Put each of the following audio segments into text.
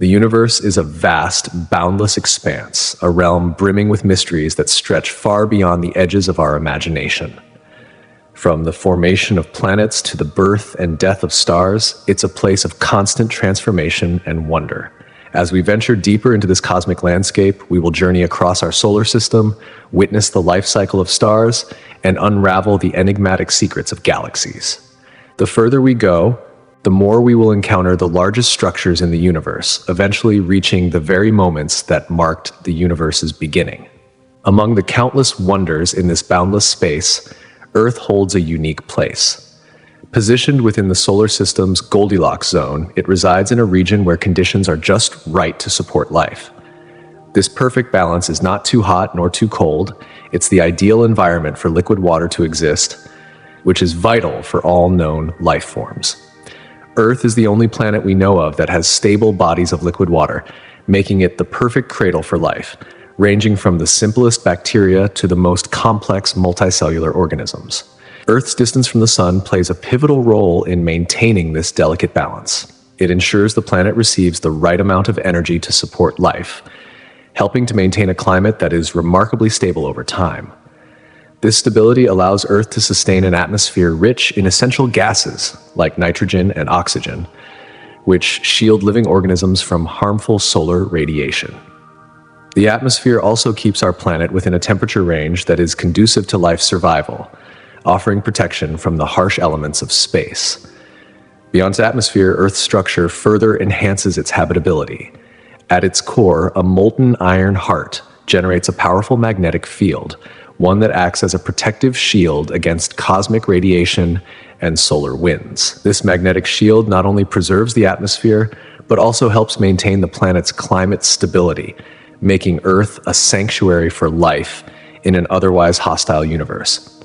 The universe is a vast, boundless expanse, a realm brimming with mysteries that stretch far beyond the edges of our imagination. From the formation of planets to the birth and death of stars, it's a place of constant transformation and wonder. As we venture deeper into this cosmic landscape, we will journey across our solar system, witness the life cycle of stars, and unravel the enigmatic secrets of galaxies. The further we go, the more we will encounter the largest structures in the universe, eventually reaching the very moments that marked the universe's beginning. Among the countless wonders in this boundless space, Earth holds a unique place. Positioned within the solar system's Goldilocks zone, it resides in a region where conditions are just right to support life. This perfect balance is not too hot nor too cold. It's the ideal environment for liquid water to exist, which is vital for all known life forms. Earth is the only planet we know of that has stable bodies of liquid water, making it the perfect cradle for life, ranging from the simplest bacteria to the most complex multicellular organisms. Earth's distance from the sun plays a pivotal role in maintaining this delicate balance. It ensures the planet receives the right amount of energy to support life, helping to maintain a climate that is remarkably stable over time. This stability allows Earth to sustain an atmosphere rich in essential gases like nitrogen and oxygen, which shield living organisms from harmful solar radiation. The atmosphere also keeps our planet within a temperature range that is conducive to life's survival, offering protection from the harsh elements of space. Beyond its atmosphere, Earth's structure further enhances its habitability. At its core, a molten iron heart generates a powerful magnetic field, one that acts as a protective shield against cosmic radiation and solar winds. This magnetic shield not only preserves the atmosphere, but also helps maintain the planet's climate stability, making Earth a sanctuary for life in an otherwise hostile universe.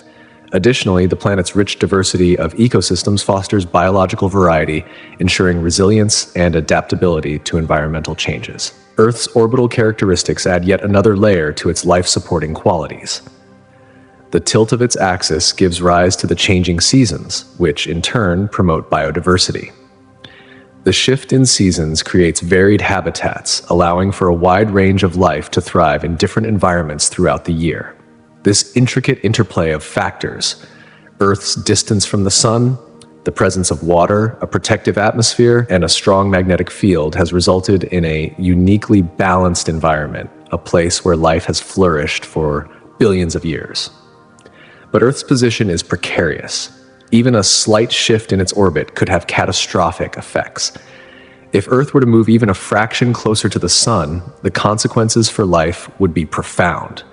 Additionally, the planet's rich diversity of ecosystems fosters biological variety, ensuring resilience and adaptability to environmental changes. Earth's orbital characteristics add yet another layer to its life-supporting qualities. The tilt of its axis gives rise to the changing seasons, which in turn promote biodiversity. The shift in seasons creates varied habitats, allowing for a wide range of life to thrive in different environments throughout the year. This intricate interplay of factors, Earth's distance from the sun, the presence of water, a protective atmosphere, and a strong magnetic field has resulted in a uniquely balanced environment, a place where life has flourished for billions of years. But Earth's position is precarious. Even a slight shift in its orbit could have catastrophic effects. If Earth were to move even a fraction closer to the sun, the consequences for life would be profound.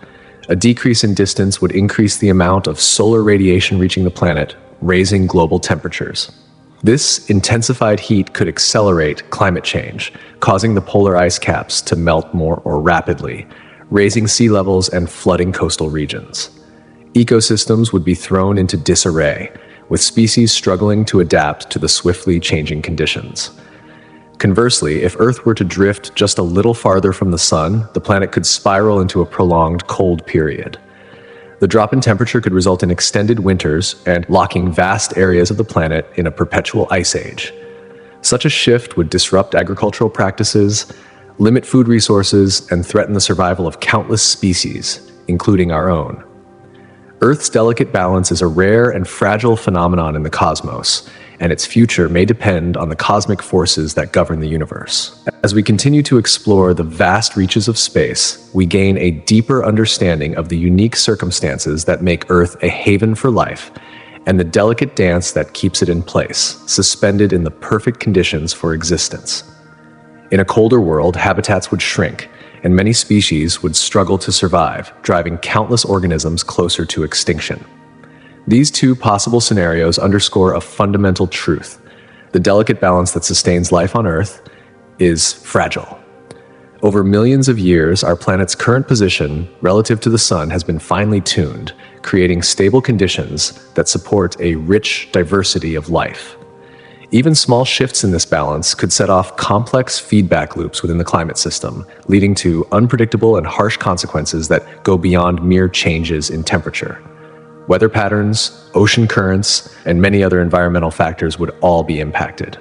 A decrease in distance would increase the amount of solar radiation reaching the planet, raising global temperatures. This intensified heat could accelerate climate change, causing the polar ice caps to melt more rapidly, raising sea levels and flooding coastal regions. Ecosystems would be thrown into disarray, with species struggling to adapt to the swiftly changing conditions. Conversely, if Earth were to drift just a little farther from the sun, the planet could spiral into a prolonged cold period. The drop in temperature could result in extended winters and locking vast areas of the planet in a perpetual ice age. Such a shift would disrupt agricultural practices, limit food resources, and threaten the survival of countless species, including our own. Earth's delicate balance is a rare and fragile phenomenon in the cosmos, and its future may depend on the cosmic forces that govern the universe. As we continue to explore the vast reaches of space, we gain a deeper understanding of the unique circumstances that make Earth a haven for life, and the delicate dance that keeps it in place, suspended in the perfect conditions for existence. In a colder world, habitats would shrink, and many species would struggle to survive, driving countless organisms closer to extinction. These two possible scenarios underscore a fundamental truth. The delicate balance that sustains life on Earth is fragile. Over millions of years, our planet's current position relative to the sun has been finely tuned, creating stable conditions that support a rich diversity of life. Even small shifts in this balance could set off complex feedback loops within the climate system, leading to unpredictable and harsh consequences that go beyond mere changes in temperature. Weather patterns, ocean currents, and many other environmental factors would all be impacted.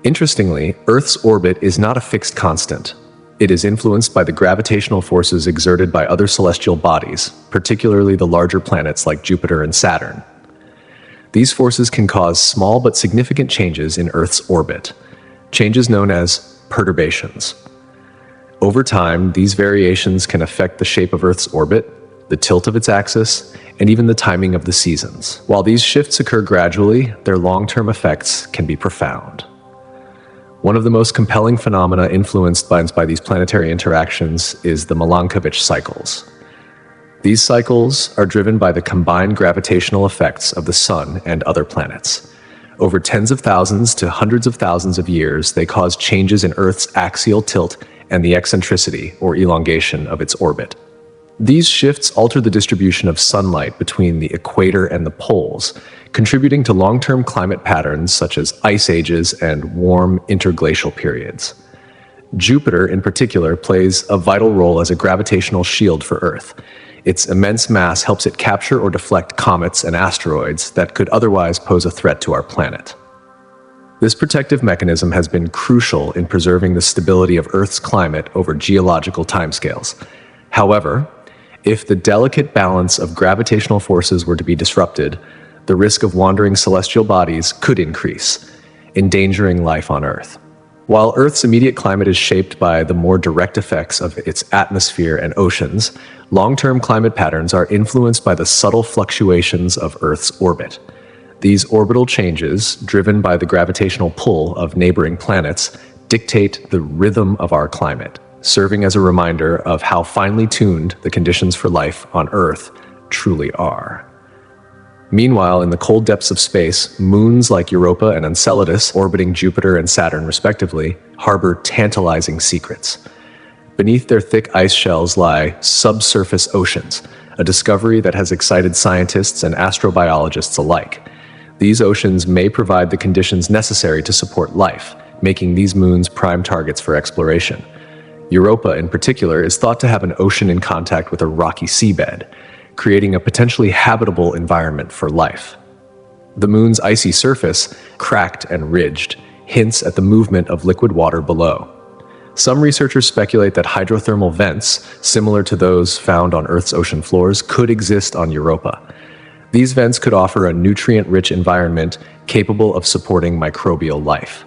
Interestingly, Earth's orbit is not a fixed constant. It is influenced by the gravitational forces exerted by other celestial bodies, particularly the larger planets like Jupiter and Saturn. These forces can cause small but significant changes in Earth's orbit, changes known as perturbations. Over time, these variations can affect the shape of Earth's orbit, the tilt of its axis, and even the timing of the seasons. While these shifts occur gradually, their long-term effects can be profound. One of the most compelling phenomena influenced by these planetary interactions is the Milankovitch cycles. These cycles are driven by the combined gravitational effects of the Sun and other planets. Over tens of thousands to hundreds of thousands of years, they cause changes in Earth's axial tilt and the eccentricity, or elongation, of its orbit. These shifts alter the distribution of sunlight between the equator and the poles, contributing to long-term climate patterns such as ice ages and warm interglacial periods. Jupiter, in particular, plays a vital role as a gravitational shield for Earth. Its immense mass helps it capture or deflect comets and asteroids that could otherwise pose a threat to our planet. This protective mechanism has been crucial in preserving the stability of Earth's climate over geological timescales. However, if the delicate balance of gravitational forces were to be disrupted, the risk of wandering celestial bodies could increase, endangering life on Earth. While Earth's immediate climate is shaped by the more direct effects of its atmosphere and oceans, long-term climate patterns are influenced by the subtle fluctuations of Earth's orbit. These orbital changes, driven by the gravitational pull of neighboring planets, dictate the rhythm of our climate, serving as a reminder of how finely tuned the conditions for life on Earth truly are. Meanwhile, in the cold depths of space, moons like Europa and Enceladus, orbiting Jupiter and Saturn respectively, harbor tantalizing secrets. Beneath their thick ice shells lie subsurface oceans, a discovery that has excited scientists and astrobiologists alike. These oceans may provide the conditions necessary to support life, making these moons prime targets for exploration. Europa, in particular, is thought to have an ocean in contact with a rocky seabed, creating a potentially habitable environment for life. The moon's icy surface, cracked and ridged, hints at the movement of liquid water below. Some researchers speculate that hydrothermal vents, similar to those found on Earth's ocean floors, could exist on Europa. These vents could offer a nutrient-rich environment capable of supporting microbial life.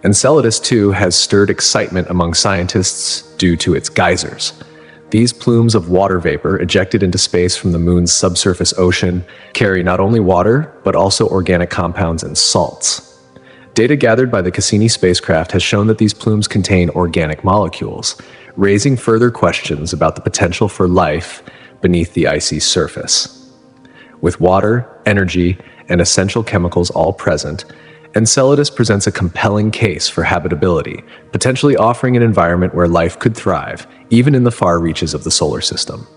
Enceladus, too, has stirred excitement among scientists due to its geysers. These plumes of water vapor ejected into space from the moon's subsurface ocean carry not only water, but also organic compounds and salts. Data gathered by the Cassini spacecraft has shown that these plumes contain organic molecules, raising further questions about the potential for life beneath the icy surface. With water, energy, and essential chemicals all present, Enceladus presents a compelling case for habitability, potentially offering an environment where life could thrive, even in the far reaches of the solar system.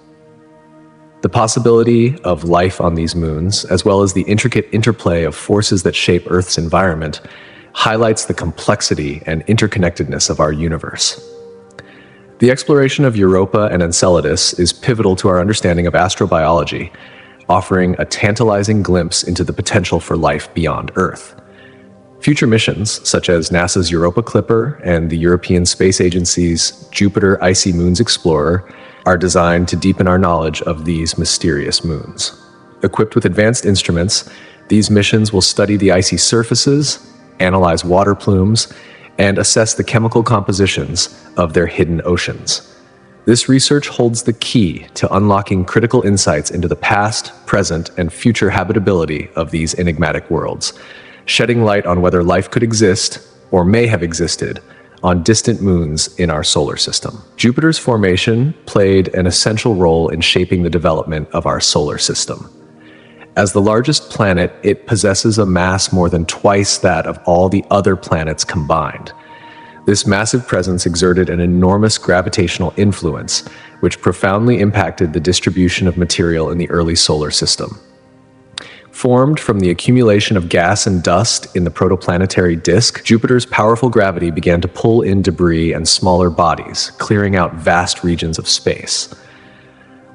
The possibility of life on these moons, as well as the intricate interplay of forces that shape Earth's environment, highlights the complexity and interconnectedness of our universe. The exploration of Europa and Enceladus is pivotal to our understanding of astrobiology, offering a tantalizing glimpse into the potential for life beyond Earth. Future missions, such as NASA's Europa Clipper and the European Space Agency's Jupiter Icy Moons Explorer, are designed to deepen our knowledge of these mysterious moons. Equipped with advanced instruments, these missions will study the icy surfaces, analyze water plumes, and assess the chemical compositions of their hidden oceans. This research holds the key to unlocking critical insights into the past, present, and future habitability of these enigmatic worlds, shedding light on whether life could exist, or may have existed, on distant moons in our solar system. Jupiter's formation played an essential role in shaping the development of our solar system. As the largest planet, it possesses a mass more than twice that of all the other planets combined. This massive presence exerted an enormous gravitational influence, which profoundly impacted the distribution of material in the early solar system. Formed from the accumulation of gas and dust in the protoplanetary disk, Jupiter's powerful gravity began to pull in debris and smaller bodies, clearing out vast regions of space.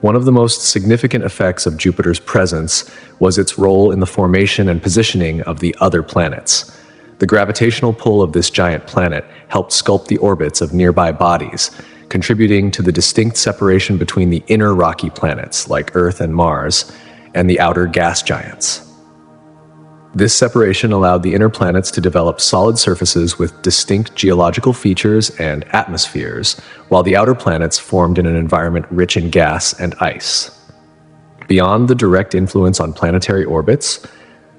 One of the most significant effects of Jupiter's presence was its role in the formation and positioning of the other planets. The gravitational pull of this giant planet helped sculpt the orbits of nearby bodies, contributing to the distinct separation between the inner rocky planets, like Earth and Mars, and the outer gas giants. This separation allowed the inner planets to develop solid surfaces with distinct geological features and atmospheres, while the outer planets formed in an environment rich in gas and ice. Beyond the direct influence on planetary orbits,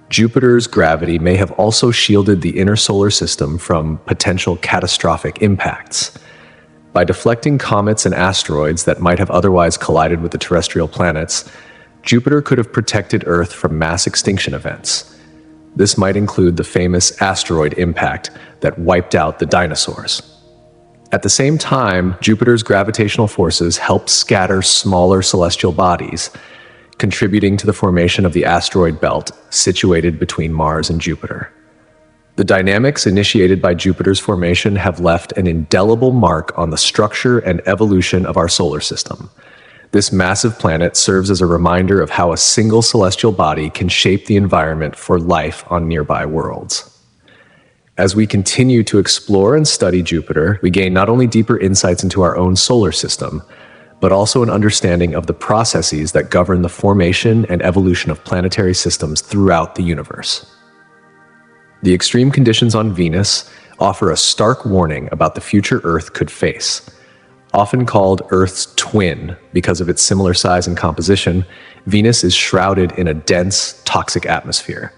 Jupiter's gravity may have also shielded the inner solar system from potential catastrophic impacts. By deflecting comets and asteroids that might have otherwise collided with the terrestrial planets, Jupiter could have protected Earth from mass extinction events. This might include the famous asteroid impact that wiped out the dinosaurs. At the same time, Jupiter's gravitational forces helped scatter smaller celestial bodies, contributing to the formation of the asteroid belt situated between Mars and Jupiter. The dynamics initiated by Jupiter's formation have left an indelible mark on the structure and evolution of our solar system. This massive planet serves as a reminder of how a single celestial body can shape the environment for life on nearby worlds. As we continue to explore and study Jupiter, we gain not only deeper insights into our own solar system, but also an understanding of the processes that govern the formation and evolution of planetary systems throughout the universe. The extreme conditions on Venus offer a stark warning about the future Earth could face. Often called Earth's twin because of its similar size and composition, Venus is shrouded in a dense, toxic atmosphere.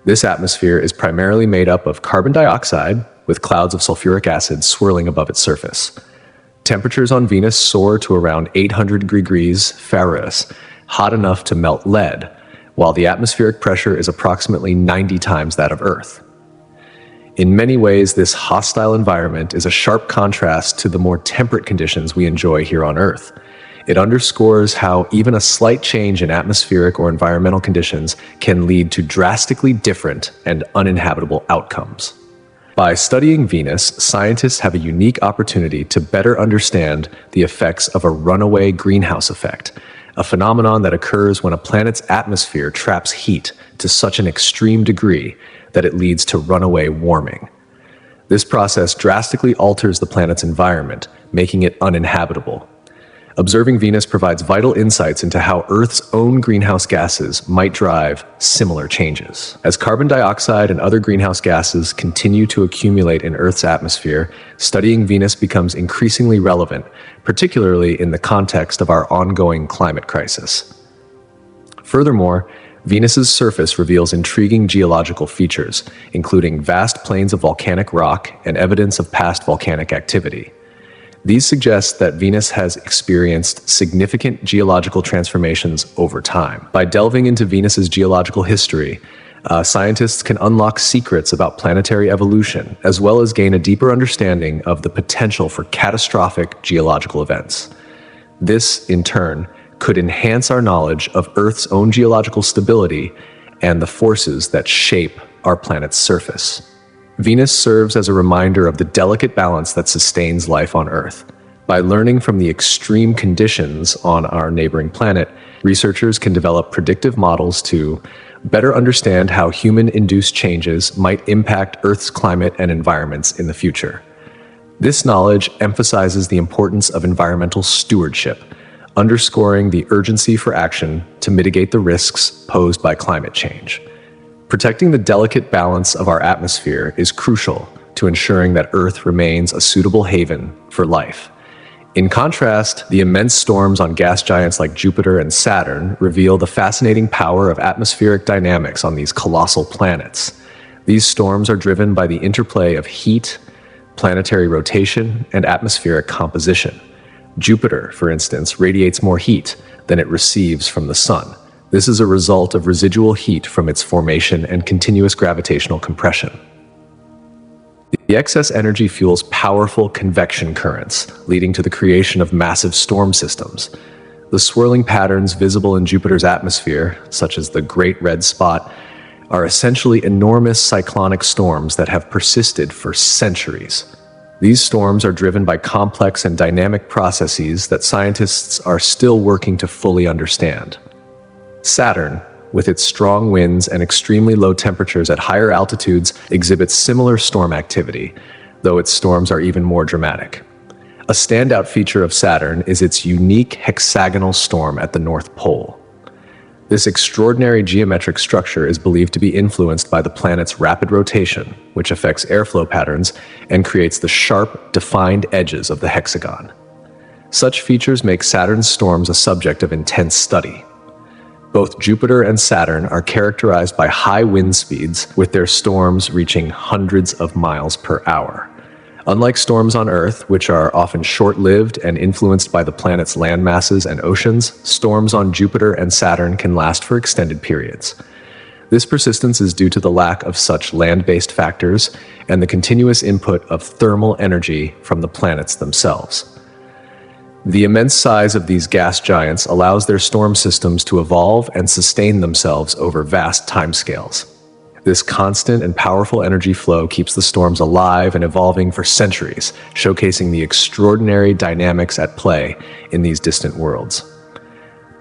This atmosphere is primarily made up of carbon dioxide, with clouds of sulfuric acid swirling above its surface. Temperatures on Venus soar to around 800 degrees Fahrenheit, hot enough to melt lead, while the atmospheric pressure is approximately 90 times that of Earth. In many ways, this hostile environment is a sharp contrast to the more temperate conditions we enjoy here on Earth. It underscores how even a slight change in atmospheric or environmental conditions can lead to drastically different and uninhabitable outcomes. By studying Venus, scientists have a unique opportunity to better understand the effects of a runaway greenhouse effect, a phenomenon that occurs when a planet's atmosphere traps heat to such an extreme degree that it leads to runaway warming. This process drastically alters the planet's environment, making it uninhabitable. Observing Venus provides vital insights into how Earth's own greenhouse gases might drive similar changes. As carbon dioxide and other greenhouse gases continue to accumulate in Earth's atmosphere, studying Venus becomes increasingly relevant, particularly in the context of our ongoing climate crisis. Furthermore, Venus's surface reveals intriguing geological features, including vast plains of volcanic rock and evidence of past volcanic activity. These suggest that Venus has experienced significant geological transformations over time. By delving into Venus's geological history, scientists can unlock secrets about planetary evolution, as well as gain a deeper understanding of the potential for catastrophic geological events. This, in turn, could enhance our knowledge of Earth's own geological stability and the forces that shape our planet's surface. Venus serves as a reminder of the delicate balance that sustains life on Earth. By learning from the extreme conditions on our neighboring planet, researchers can develop predictive models to better understand how human-induced changes might impact Earth's climate and environments in the future. This knowledge emphasizes the importance of environmental stewardship, underscoring the urgency for action to mitigate the risks posed by climate change. Protecting the delicate balance of our atmosphere is crucial to ensuring that Earth remains a suitable haven for life. In contrast, the immense storms on gas giants like Jupiter and Saturn reveal the fascinating power of atmospheric dynamics on these colossal planets. These storms are driven by the interplay of heat, planetary rotation, and atmospheric composition. Jupiter, for instance, radiates more heat than it receives from the Sun. This is a result of residual heat from its formation and continuous gravitational compression. The excess energy fuels powerful convection currents, leading to the creation of massive storm systems. The swirling patterns visible in Jupiter's atmosphere, such as the Great Red Spot, are essentially enormous cyclonic storms that have persisted for centuries. These storms are driven by complex and dynamic processes that scientists are still working to fully understand. Saturn, with its strong winds and extremely low temperatures at higher altitudes, exhibits similar storm activity, though its storms are even more dramatic. A standout feature of Saturn is its unique hexagonal storm at the North Pole. This extraordinary geometric structure is believed to be influenced by the planet's rapid rotation, which affects airflow patterns and creates the sharp, defined edges of the hexagon. Such features make Saturn's storms a subject of intense study. Both Jupiter and Saturn are characterized by high wind speeds, with their storms reaching hundreds of miles per hour. Unlike storms on Earth, which are often short-lived and influenced by the planet's land masses and oceans, storms on Jupiter and Saturn can last for extended periods. This persistence is due to the lack of such land-based factors and the continuous input of thermal energy from the planets themselves. The immense size of these gas giants allows their storm systems to evolve and sustain themselves over vast timescales. This constant and powerful energy flow keeps the storms alive and evolving for centuries, showcasing the extraordinary dynamics at play in these distant worlds.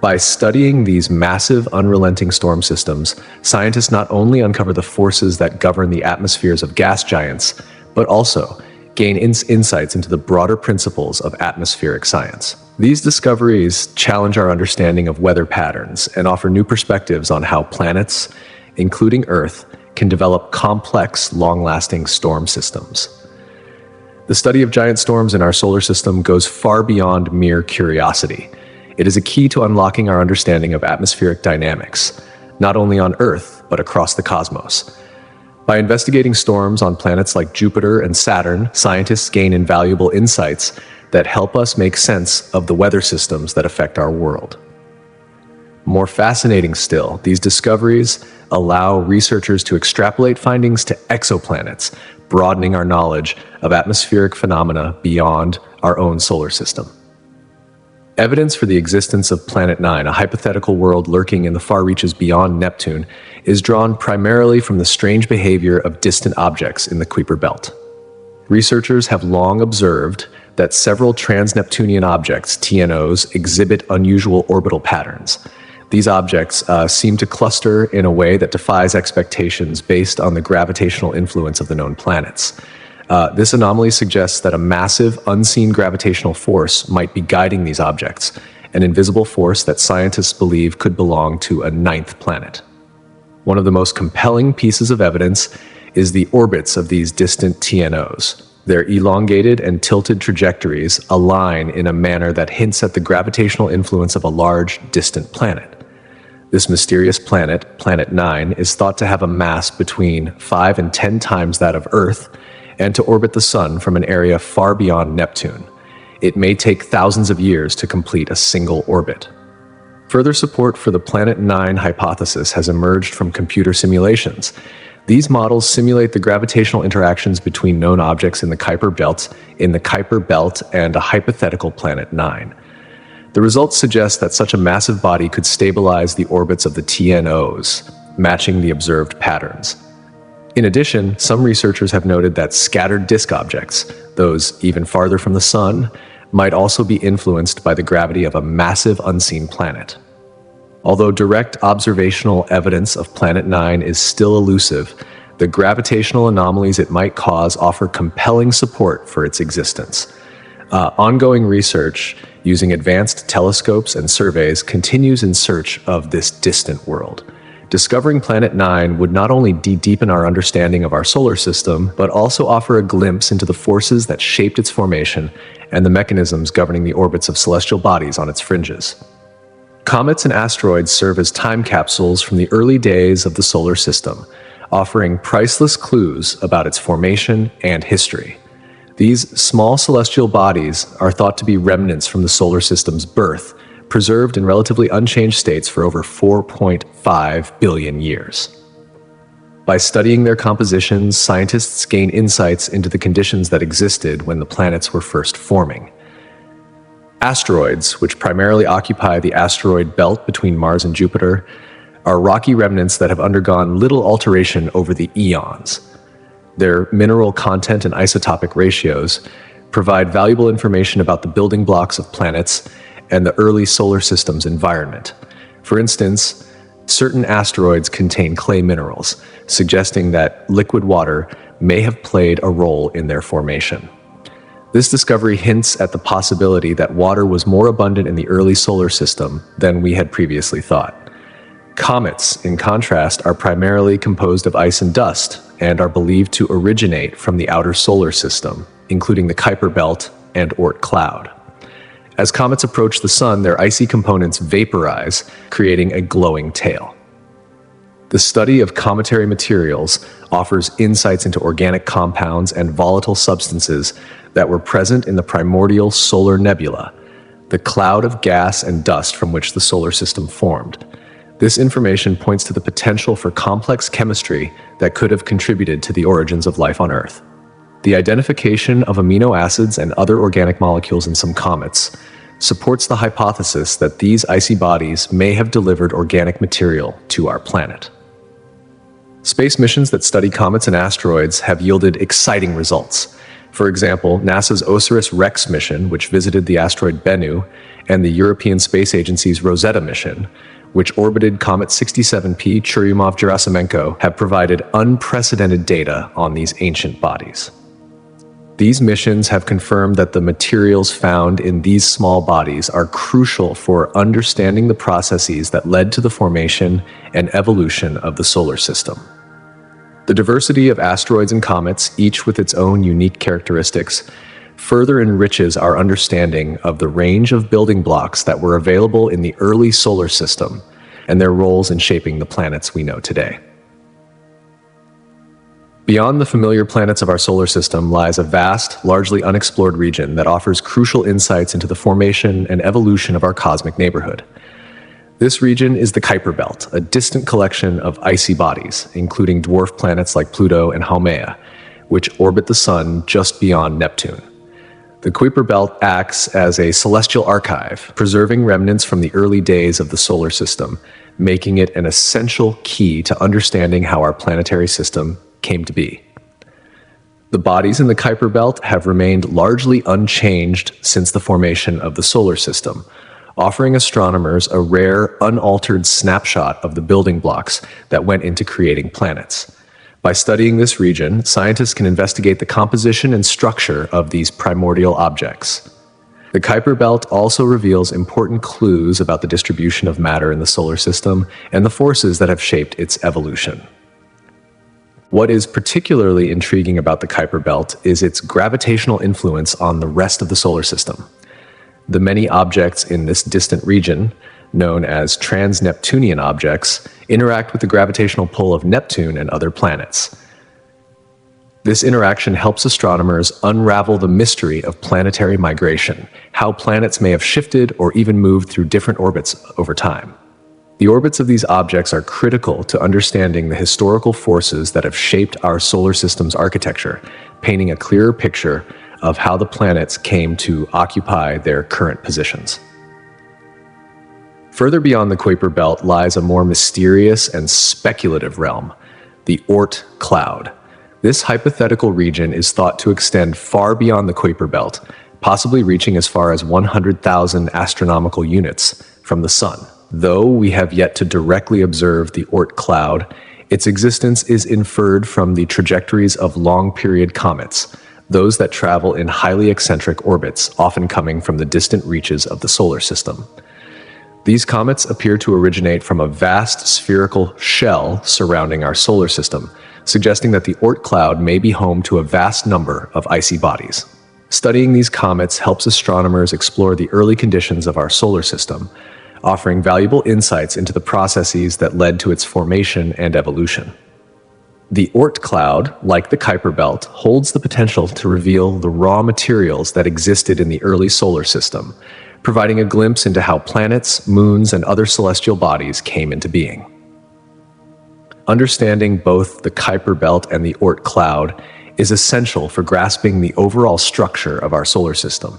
By studying these massive, unrelenting storm systems, scientists not only uncover the forces that govern the atmospheres of gas giants, but also gain insights into the broader principles of atmospheric science. These discoveries challenge our understanding of weather patterns and offer new perspectives on how planets, including Earth, can develop complex, long-lasting storm systems. The study of giant storms in our solar system goes far beyond mere curiosity. It is a key to unlocking our understanding of atmospheric dynamics, not only on Earth, but across the cosmos. By investigating storms on planets like Jupiter and Saturn, scientists gain invaluable insights that help us make sense of the weather systems that affect our world. More fascinating still, these discoveries allow researchers to extrapolate findings to exoplanets, broadening our knowledge of atmospheric phenomena beyond our own solar system. Evidence for the existence of Planet 9, a hypothetical world lurking in the far reaches beyond Neptune, is drawn primarily from the strange behavior of distant objects in the Kuiper Belt. Researchers have long observed that several trans-Neptunian objects, TNOs, exhibit unusual orbital patterns. These objects seem to cluster in a way that defies expectations based on the gravitational influence of the known planets. This anomaly suggests that a massive, unseen gravitational force might be guiding these objects, an invisible force that scientists believe could belong to a ninth planet. One of the most compelling pieces of evidence is the orbits of these distant TNOs. Their elongated and tilted trajectories align in a manner that hints at the gravitational influence of a large, distant planet. This mysterious planet, Planet 9, is thought to have a mass between 5 and 10 times that of Earth, and to orbit the Sun from an area far beyond Neptune. It may take thousands of years to complete a single orbit. Further support for the Planet 9 hypothesis has emerged from computer simulations. These models simulate the gravitational interactions between known objects in the Kuiper Belt and a hypothetical Planet 9. The results suggest that such a massive body could stabilize the orbits of the TNOs, matching the observed patterns. In addition, some researchers have noted that scattered disk objects, those even farther from the Sun, might also be influenced by the gravity of a massive unseen planet. Although direct observational evidence of Planet 9 is still elusive, the gravitational anomalies it might cause offer compelling support for its existence. Ongoing research using advanced telescopes and surveys continues in search of this distant world. Discovering Planet 9 would not only deepen our understanding of our solar system, but also offer a glimpse into the forces that shaped its formation and the mechanisms governing the orbits of celestial bodies on its fringes. Comets and asteroids serve as time capsules from the early days of the solar system, offering priceless clues about its formation and history. These small celestial bodies are thought to be remnants from the solar system's birth, preserved in relatively unchanged states for over 4.5 billion years. By studying their compositions, scientists gain insights into the conditions that existed when the planets were first forming. Asteroids, which primarily occupy the asteroid belt between Mars and Jupiter, are rocky remnants that have undergone little alteration over the eons. Their mineral content and isotopic ratios provide valuable information about the building blocks of planets and the early solar system's environment. For instance, Certain asteroids contain clay minerals, suggesting that liquid water may have played a role in their formation. This discovery hints at the possibility that water was more abundant in the early solar system than we had previously thought. Comets, in contrast, are primarily composed of ice and dust and are believed to originate from the outer solar system, including the Kuiper Belt and Oort cloud. As comets approach the sun, their icy components vaporize, creating a glowing tail. The study of cometary materials offers insights into organic compounds and volatile substances that were present in the primordial solar nebula, the cloud of gas and dust from which the solar system formed. This information points to the potential for complex chemistry that could have contributed to the origins of life on Earth. The identification of amino acids and other organic molecules in some comets supports the hypothesis that these icy bodies may have delivered organic material to our planet. Space missions that study comets and asteroids have yielded exciting results. For example, NASA's OSIRIS-REx mission, which visited the asteroid Bennu, and the European Space Agency's Rosetta mission, which orbited Comet 67P Churyumov-Gerasimenko, have provided unprecedented data on these ancient bodies. These missions have confirmed that the materials found in these small bodies are crucial for understanding the processes that led to the formation and evolution of the solar system. The diversity of asteroids and comets, each with its own unique characteristics, further enriches our understanding of the range of building blocks that were available in the early solar system and their roles in shaping the planets we know today. Beyond the familiar planets of our solar system lies a vast, largely unexplored region that offers crucial insights into the formation and evolution of our cosmic neighborhood. This region is the Kuiper Belt, a distant collection of icy bodies, including dwarf planets like Pluto and Haumea, which orbit the Sun just beyond Neptune. The Kuiper Belt acts as a celestial archive, preserving remnants from the early days of the solar system, making it an essential key to understanding how our planetary system came to be. The bodies in the Kuiper Belt have remained largely unchanged since the formation of the solar system, offering astronomers a rare, unaltered snapshot of the building blocks that went into creating planets. By studying this region, scientists can investigate the composition and structure of these primordial objects. The Kuiper Belt also reveals important clues about the distribution of matter in the solar system and the forces that have shaped its evolution. What is particularly intriguing about the Kuiper Belt is its gravitational influence on the rest of the solar system. The many objects in this distant region, known as trans-Neptunian objects, interact with the gravitational pull of Neptune and other planets. This interaction helps astronomers unravel the mystery of planetary migration, how planets may have shifted or even moved through different orbits over time. The orbits of these objects are critical to understanding the historical forces that have shaped our solar system's architecture, painting a clearer picture of how the planets came to occupy their current positions. Further beyond the Kuiper Belt lies a more mysterious and speculative realm, the Oort cloud. This hypothetical region is thought to extend far beyond the Kuiper Belt, possibly reaching as far as 100,000 astronomical units from the Sun. Though we have yet to directly observe the Oort cloud, its existence is inferred from the trajectories of long-period comets, those that travel in highly eccentric orbits, often coming from the distant reaches of the solar system. These comets appear to originate from a vast spherical shell surrounding our solar system, suggesting that the Oort cloud may be home to a vast number of icy bodies. Studying these comets helps astronomers explore the early conditions of our solar system, offering valuable insights into the processes that led to its formation and evolution. The Oort cloud, like the Kuiper Belt, holds the potential to reveal the raw materials that existed in the early solar system, providing a glimpse into how planets, moons, and other celestial bodies came into being. Understanding both the Kuiper Belt and the Oort cloud is essential for grasping the overall structure of our solar system.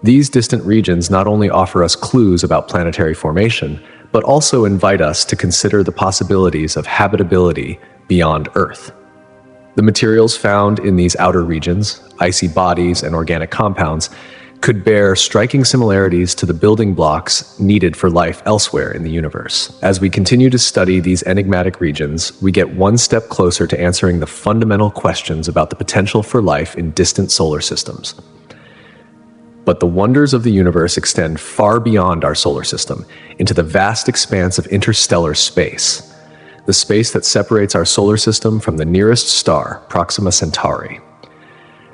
These distant regions not only offer us clues about planetary formation, but also invite us to consider the possibilities of habitability beyond Earth. The materials found in these outer regions, icy bodies and organic compounds, could bear striking similarities to the building blocks needed for life elsewhere in the universe. As we continue to study these enigmatic regions, we get one step closer to answering the fundamental questions about the potential for life in distant solar systems. But the wonders of the universe extend far beyond our solar system, into the vast expanse of interstellar space, the space that separates our solar system from the nearest star, Proxima Centauri.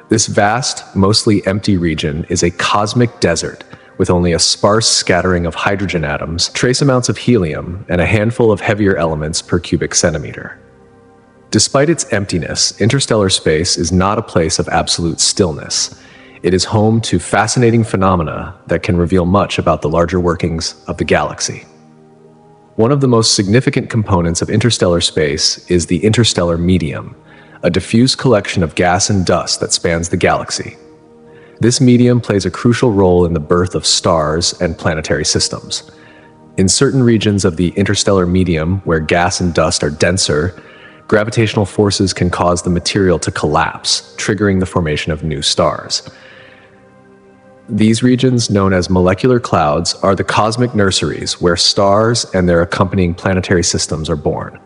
This vast, mostly empty region is a cosmic desert with only a sparse scattering of hydrogen atoms, trace amounts of helium, and a handful of heavier elements per cubic centimeter. Despite its emptiness, interstellar space is not a place of absolute stillness. It is home to fascinating phenomena that can reveal much about the larger workings of the galaxy. One of the most significant components of interstellar space is the interstellar medium, a diffuse collection of gas and dust that spans the galaxy. This medium plays a crucial role in the birth of stars and planetary systems. In certain regions of the interstellar medium, where gas and dust are denser, gravitational forces can cause the material to collapse, triggering the formation of new stars. These regions, known as molecular clouds, are the cosmic nurseries where stars and their accompanying planetary systems are born.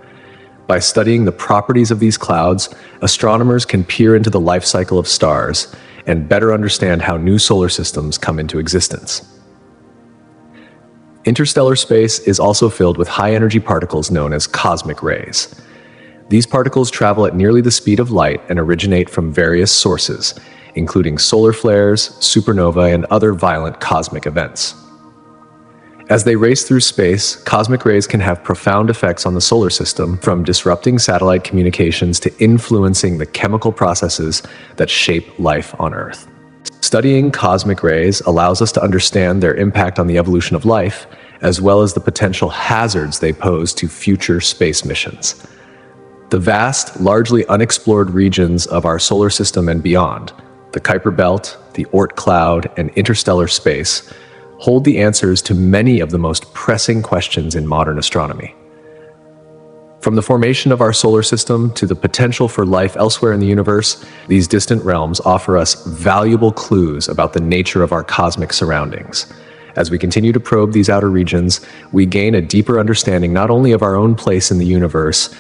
By studying the properties of these clouds, astronomers can peer into the life cycle of stars and better understand how new solar systems come into existence. Interstellar space is also filled with high-energy particles known as cosmic rays. These particles travel at nearly the speed of light and originate from various sources, including solar flares, supernovae, and other violent cosmic events. As they race through space, cosmic rays can have profound effects on the solar system, from disrupting satellite communications to influencing the chemical processes that shape life on Earth. Studying cosmic rays allows us to understand their impact on the evolution of life, as well as the potential hazards they pose to future space missions. The vast, largely unexplored regions of our solar system and beyond, the Kuiper Belt, the Oort cloud, and interstellar space, hold the answers to many of the most pressing questions in modern astronomy. From the formation of our solar system to the potential for life elsewhere in the universe, these distant realms offer us valuable clues about the nature of our cosmic surroundings. As we continue to probe these outer regions, we gain a deeper understanding not only of our own place in the universe,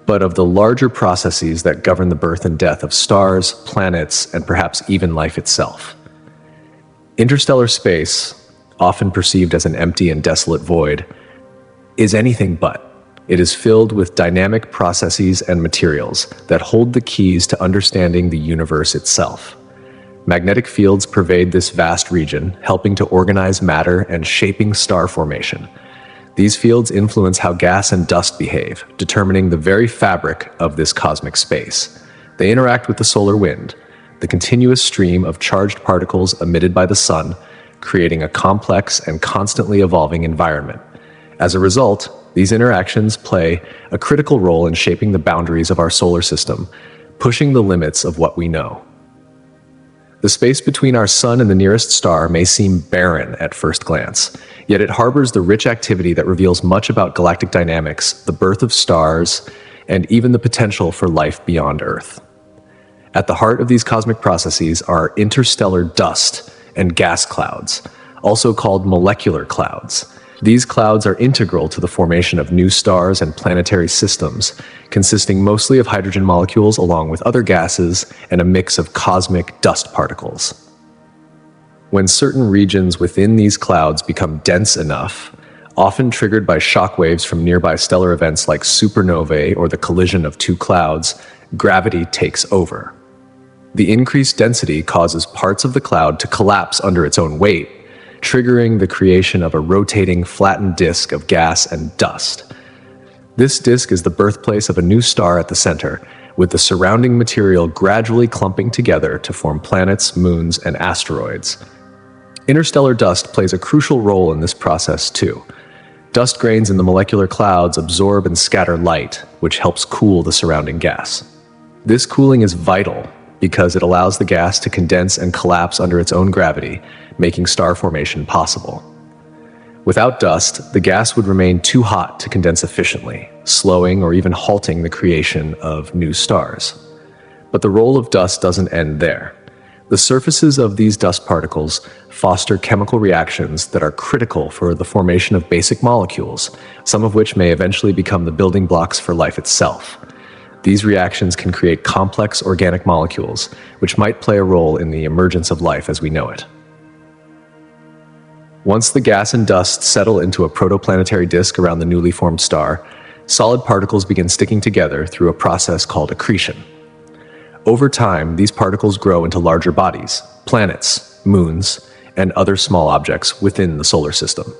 but of the larger processes that govern the birth and death of stars, planets, and perhaps even life itself. Interstellar space, often perceived as an empty and desolate void, is anything but. It is filled with dynamic processes and materials that hold the keys to understanding the universe itself. Magnetic fields pervade this vast region, helping to organize matter and shaping star formation. These fields influence how gas and dust behave, determining the very fabric of this cosmic space. They interact with the solar wind, the continuous stream of charged particles emitted by the sun, creating a complex and constantly evolving environment. As a result, these interactions play a critical role in shaping the boundaries of our solar system, pushing the limits of what we know. The space between our sun and the nearest star may seem barren at first glance, yet it harbors the rich activity that reveals much about galactic dynamics, the birth of stars, and even the potential for life beyond Earth. At the heart of these cosmic processes are interstellar dust and gas clouds, also called molecular clouds. These clouds are integral to the formation of new stars and planetary systems, consisting mostly of hydrogen molecules along with other gases and a mix of cosmic dust particles. When certain regions within these clouds become dense enough, often triggered by shock waves from nearby stellar events like supernovae or the collision of two clouds, gravity takes over. The increased density causes parts of the cloud to collapse under its own weight, triggering the creation of a rotating, flattened disk of gas and dust. This disk is the birthplace of a new star at the center, with the surrounding material gradually clumping together to form planets, moons, and asteroids. Interstellar dust plays a crucial role in this process too. Dust grains in the molecular clouds absorb and scatter light, which helps cool the surrounding gas. This cooling is vital because it allows the gas to condense and collapse under its own gravity, making star formation possible. Without dust, the gas would remain too hot to condense efficiently, slowing or even halting the creation of new stars. But the role of dust doesn't end there. The surfaces of these dust particles foster chemical reactions that are critical for the formation of basic molecules, some of which may eventually become the building blocks for life itself. These reactions can create complex organic molecules, which might play a role in the emergence of life as we know it. Once the gas and dust settle into a protoplanetary disk around the newly formed star, solid particles begin sticking together through a process called accretion. Over time, these particles grow into larger bodies, planets, moons, and other small objects within the solar system.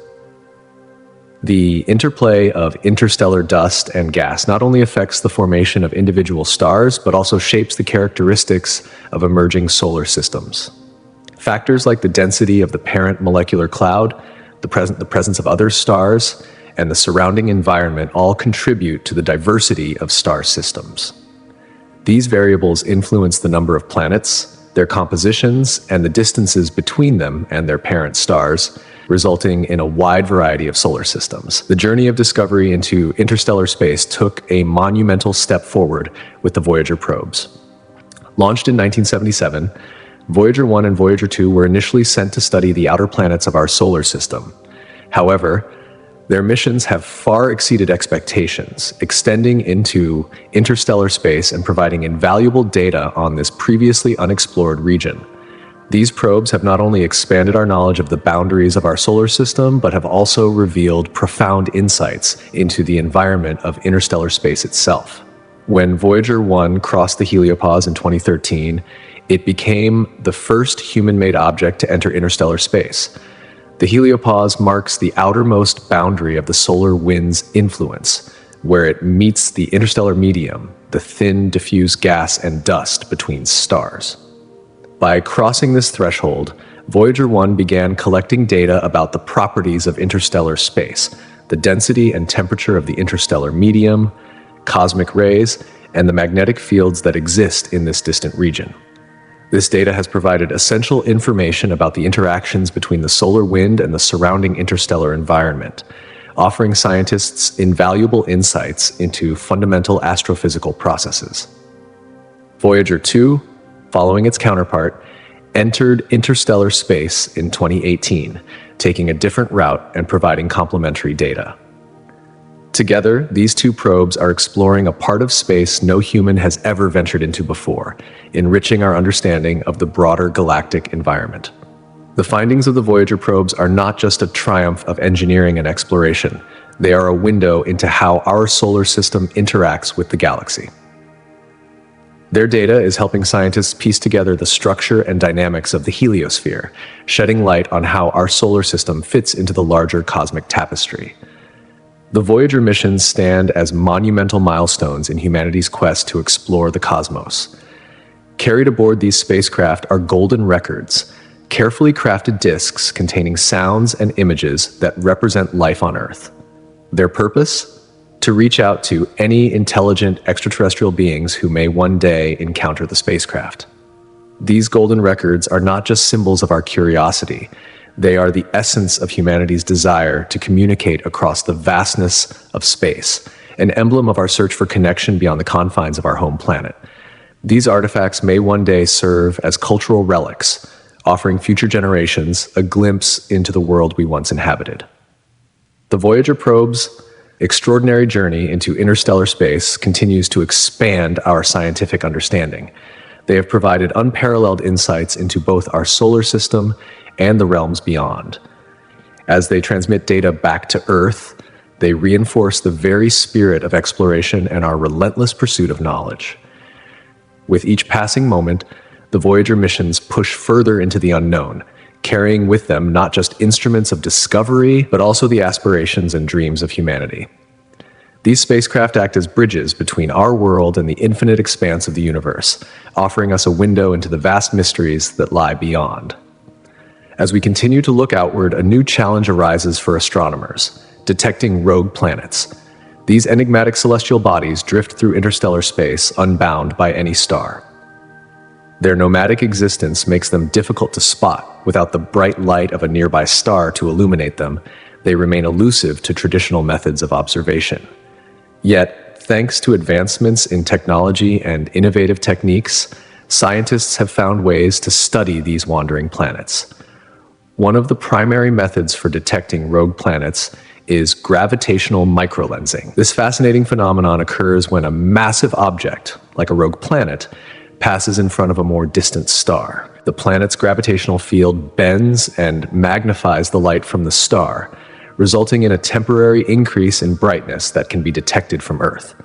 The interplay of interstellar dust and gas not only affects the formation of individual stars, but also shapes the characteristics of emerging solar systems. Factors like the density of the parent molecular cloud, the presence of other stars, and the surrounding environment all contribute to the diversity of star systems. These variables influence the number of planets, their compositions, and the distances between them and their parent stars, resulting in a wide variety of solar systems. The journey of discovery into interstellar space took a monumental step forward with the Voyager probes. Launched in 1977, Voyager 1 and Voyager 2 were initially sent to study the outer planets of our solar system. However, their missions have far exceeded expectations, extending into interstellar space and providing invaluable data on this previously unexplored region. These probes have not only expanded our knowledge of the boundaries of our solar system, but have also revealed profound insights into the environment of interstellar space itself. When Voyager 1 crossed the heliopause in 2013, it became the first human-made object to enter interstellar space. The heliopause marks the outermost boundary of the solar wind's influence, where it meets the interstellar medium, the thin, diffuse gas and dust between stars. By crossing this threshold, Voyager 1 began collecting data about the properties of interstellar space, the density and temperature of the interstellar medium, cosmic rays, and the magnetic fields that exist in this distant region. This data has provided essential information about the interactions between the solar wind and the surrounding interstellar environment, offering scientists invaluable insights into fundamental astrophysical processes. Voyager 2, following its counterpart, entered interstellar space in 2018, taking a different route and providing complementary data. Together, these two probes are exploring a part of space no human has ever ventured into before, enriching our understanding of the broader galactic environment. The findings of the Voyager probes are not just a triumph of engineering and exploration, they are a window into how our solar system interacts with the galaxy. Their data is helping scientists piece together the structure and dynamics of the heliosphere, shedding light on how our solar system fits into the larger cosmic tapestry. The Voyager missions stand as monumental milestones in humanity's quest to explore the cosmos. Carried aboard these spacecraft are golden records, carefully crafted discs containing sounds and images that represent life on Earth. Their purpose? To reach out to any intelligent extraterrestrial beings who may one day encounter the spacecraft. These golden records are not just symbols of our curiosity, they are the essence of humanity's desire to communicate across the vastness of space, an emblem of our search for connection beyond the confines of our home planet. These artifacts may one day serve as cultural relics, offering future generations a glimpse into the world we once inhabited. The Voyager probe's extraordinary journey into interstellar space continues to expand our scientific understanding. They have provided unparalleled insights into both our solar system and the realms beyond. As they transmit data back to Earth, they reinforce the very spirit of exploration and our relentless pursuit of knowledge. With each passing moment, the Voyager missions push further into the unknown, carrying with them not just instruments of discovery, but also the aspirations and dreams of humanity. These spacecraft act as bridges between our world and the infinite expanse of the universe, offering us a window into the vast mysteries that lie beyond. As we continue to look outward, a new challenge arises for astronomers: detecting rogue planets. These enigmatic celestial bodies drift through interstellar space unbound by any star. Their nomadic existence makes them difficult to spot. Without the bright light of a nearby star to illuminate them, they remain elusive to traditional methods of observation. Yet, thanks to advancements in technology and innovative techniques, Scientists have found ways to study these wandering planets. One of the primary methods for detecting rogue planets is gravitational microlensing. This fascinating phenomenon occurs when a massive object, like a rogue planet, passes in front of a more distant star. The planet's gravitational field bends and magnifies the light from the star, resulting in a temporary increase in brightness that can be detected from Earth.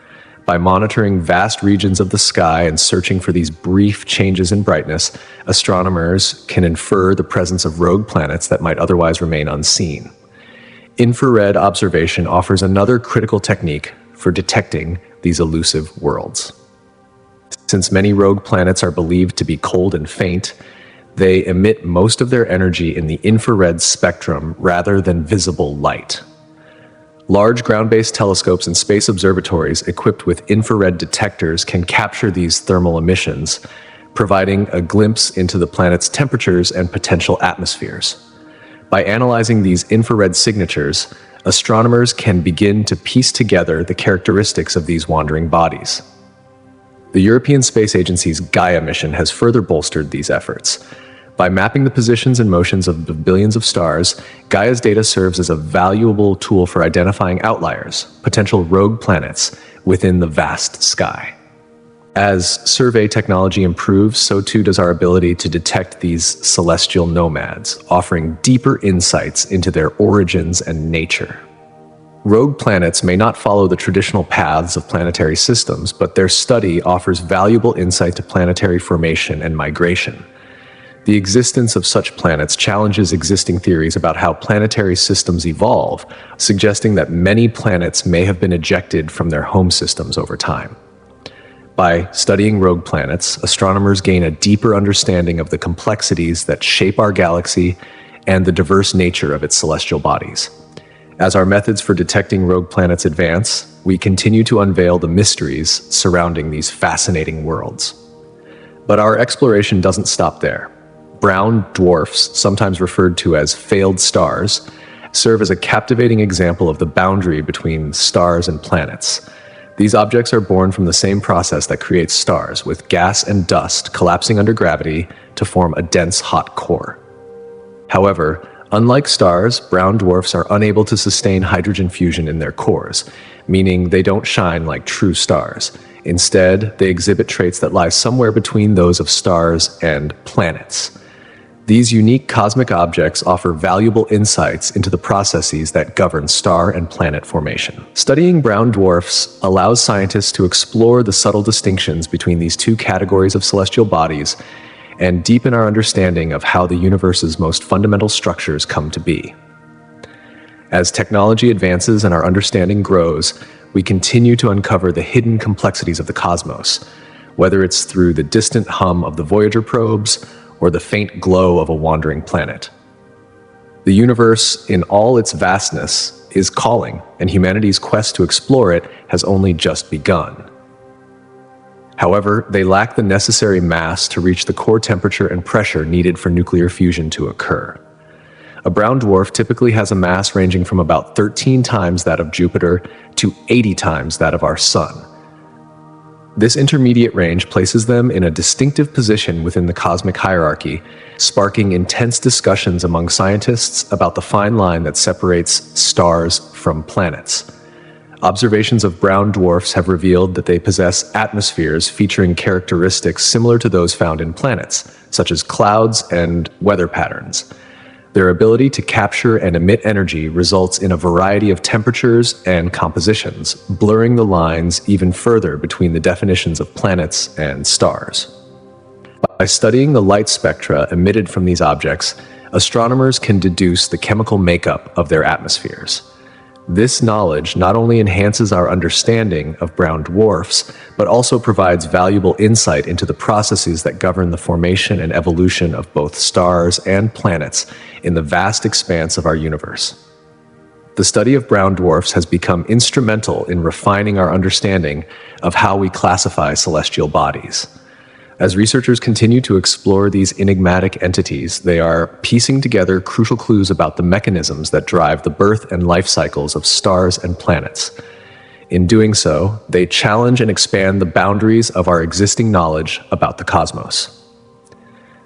By monitoring vast regions of the sky and searching for these brief changes in brightness, astronomers can infer the presence of rogue planets that might otherwise remain unseen. Infrared observation offers another critical technique for detecting these elusive worlds. Since many rogue planets are believed to be cold and faint, they emit most of their energy in the infrared spectrum rather than visible light. Large ground-based telescopes and space observatories equipped with infrared detectors can capture these thermal emissions, providing a glimpse into the planet's temperatures and potential atmospheres. By analyzing these infrared signatures, astronomers can begin to piece together the characteristics of these wandering bodies. The European Space Agency's Gaia mission has further bolstered these efforts. By mapping the positions and motions of the billions of stars, Gaia's data serves as a valuable tool for identifying outliers, potential rogue planets, within the vast sky. As survey technology improves, so too does our ability to detect these celestial nomads, offering deeper insights into their origins and nature. Rogue planets may not follow the traditional paths of planetary systems, but their study offers valuable insight to planetary formation and migration. The existence of such planets challenges existing theories about how planetary systems evolve, suggesting that many planets may have been ejected from their home systems over time. By studying rogue planets, astronomers gain a deeper understanding of the complexities that shape our galaxy and the diverse nature of its celestial bodies. As our methods for detecting rogue planets advance, we continue to unveil the mysteries surrounding these fascinating worlds. But our exploration doesn't stop there. Brown dwarfs, sometimes referred to as failed stars, serve as a captivating example of the boundary between stars and planets. These objects are born from the same process that creates stars, with gas and dust collapsing under gravity to form a dense, hot core. However, unlike stars, brown dwarfs are unable to sustain hydrogen fusion in their cores, meaning they don't shine like true stars. Instead, they exhibit traits that lie somewhere between those of stars and planets. These unique cosmic objects offer valuable insights into the processes that govern star and planet formation. Studying brown dwarfs allows scientists to explore the subtle distinctions between these two categories of celestial bodies and deepen our understanding of how the universe's most fundamental structures come to be. As technology advances and our understanding grows, we continue to uncover the hidden complexities of the cosmos, whether it's through the distant hum of the Voyager probes or the faint glow of a wandering planet. The universe, in all its vastness, is calling, and humanity's quest to explore it has only just begun. However, they lack the necessary mass to reach the core temperature and pressure needed for nuclear fusion to occur. A brown dwarf typically has a mass ranging from about 13 times that of Jupiter to 80 times that of our Sun. This intermediate range places them in a distinctive position within the cosmic hierarchy, sparking intense discussions among scientists about the fine line that separates stars from planets. Observations of brown dwarfs have revealed that they possess atmospheres featuring characteristics similar to those found in planets, such as clouds and weather patterns. Their ability to capture and emit energy results in a variety of temperatures and compositions, blurring the lines even further between the definitions of planets and stars. By studying the light spectra emitted from these objects, astronomers can deduce the chemical makeup of their atmospheres. This knowledge not only enhances our understanding of brown dwarfs, but also provides valuable insight into the processes that govern the formation and evolution of both stars and planets in the vast expanse of our universe. The study of brown dwarfs has become instrumental in refining our understanding of how we classify celestial bodies. As researchers continue to explore these enigmatic entities, they are piecing together crucial clues about the mechanisms that drive the birth and life cycles of stars and planets. In doing so, they challenge and expand the boundaries of our existing knowledge about the cosmos.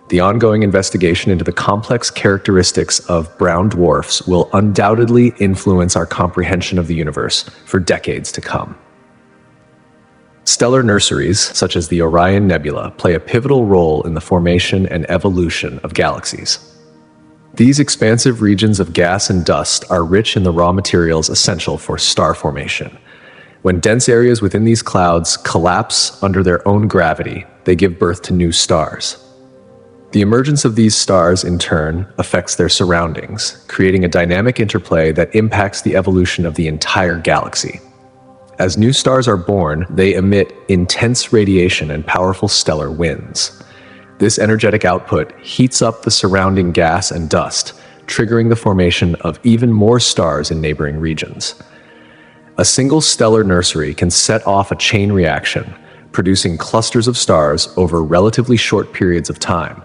The ongoing investigation into the complex characteristics of brown dwarfs will undoubtedly influence our comprehension of the universe for decades to come. Stellar nurseries, such as the Orion Nebula, play a pivotal role in the formation and evolution of galaxies. These expansive regions of gas and dust are rich in the raw materials essential for star formation. When dense areas within these clouds collapse under their own gravity, they give birth to new stars. The emergence of these stars, in turn, affects their surroundings, creating a dynamic interplay that impacts the evolution of the entire galaxy. As new stars are born, they emit intense radiation and powerful stellar winds. This energetic output heats up the surrounding gas and dust, triggering the formation of even more stars in neighboring regions. A single stellar nursery can set off a chain reaction, producing clusters of stars over relatively short periods of time.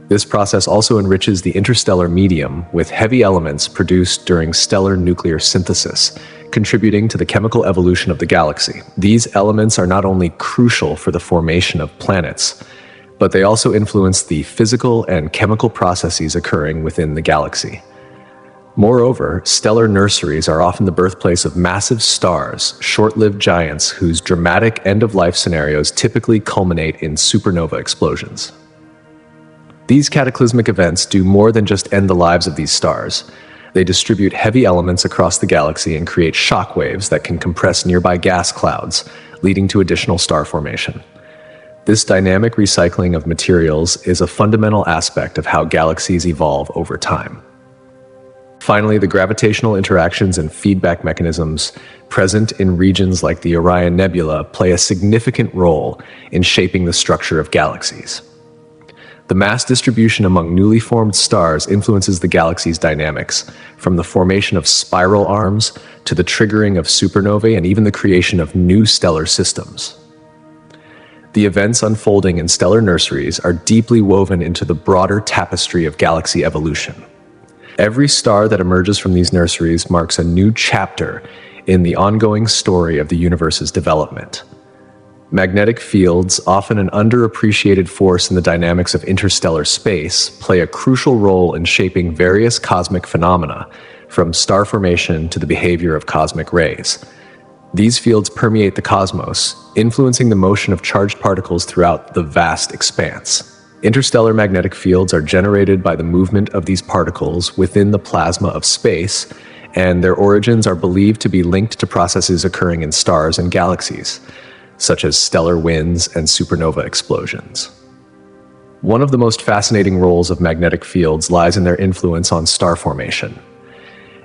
This process also enriches the interstellar medium with heavy elements produced during stellar nuclear synthesis, contributing to the chemical evolution of the galaxy. These elements are not only crucial for the formation of planets, but they also influence the physical and chemical processes occurring within the galaxy. Moreover, stellar nurseries are often the birthplace of massive stars, short-lived giants whose dramatic end-of-life scenarios typically culminate in supernova explosions. These cataclysmic events do more than just end the lives of these stars. They distribute heavy elements across the galaxy and create shockwaves that can compress nearby gas clouds, leading to additional star formation. This dynamic recycling of materials is a fundamental aspect of how galaxies evolve over time. Finally, the gravitational interactions and feedback mechanisms present in regions like the Orion Nebula play a significant role in shaping the structure of galaxies. The mass distribution among newly formed stars influences the galaxy's dynamics, from the formation of spiral arms to the triggering of supernovae and even the creation of new stellar systems. The events unfolding in stellar nurseries are deeply woven into the broader tapestry of galaxy evolution. Every star that emerges from these nurseries marks a new chapter in the ongoing story of the universe's development. Magnetic fields, often an underappreciated force in the dynamics of interstellar space, play a crucial role in shaping various cosmic phenomena, from star formation to the behavior of cosmic rays. These fields permeate the cosmos, influencing the motion of charged particles throughout the vast expanse. Interstellar magnetic fields are generated by the movement of these particles within the plasma of space, and their origins are believed to be linked to processes occurring in stars and galaxies, such as stellar winds and supernova explosions. One of the most fascinating roles of magnetic fields lies in their influence on star formation.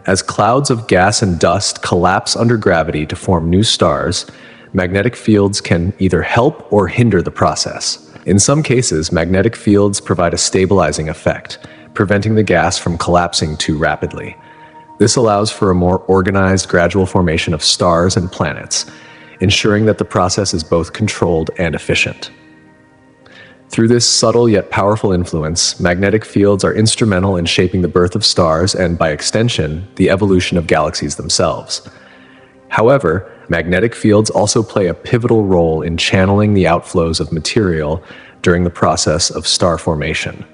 As clouds of gas and dust collapse under gravity to form new stars, magnetic fields can either help or hinder the process. In some cases, magnetic fields provide a stabilizing effect, preventing the gas from collapsing too rapidly. This allows for a more organized, gradual formation of stars and planets, ensuring that the process is both controlled and efficient. Through this subtle yet powerful influence, magnetic fields are instrumental in shaping the birth of stars and, by extension, the evolution of galaxies themselves. However, magnetic fields also play a pivotal role in channeling the outflows of material during the process of star formation.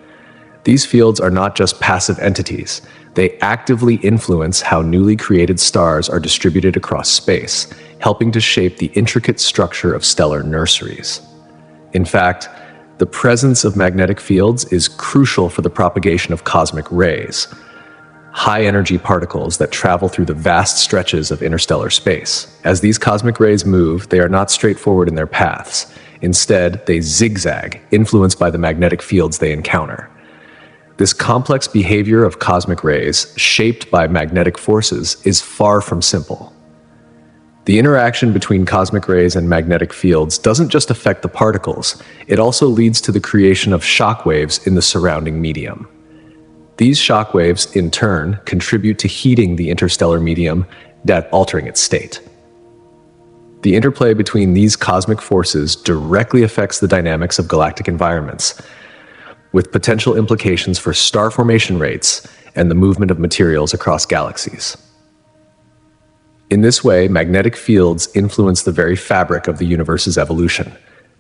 These fields are not just passive entities. They actively influence how newly created stars are distributed across space, helping to shape the intricate structure of stellar nurseries. In fact, the presence of magnetic fields is crucial for the propagation of cosmic rays, high-energy particles that travel through the vast stretches of interstellar space. As these cosmic rays move, they are not straightforward in their paths. Instead, they zigzag, influenced by the magnetic fields they encounter. This complex behavior of cosmic rays, shaped by magnetic forces, is far from simple. The interaction between cosmic rays and magnetic fields doesn't just affect the particles, it also leads to the creation of shockwaves in the surrounding medium. These shockwaves, in turn, contribute to heating the interstellar medium, altering its state. The interplay between these cosmic forces directly affects the dynamics of galactic environments, with potential implications for star formation rates and the movement of materials across galaxies. In this way, magnetic fields influence the very fabric of the universe's evolution.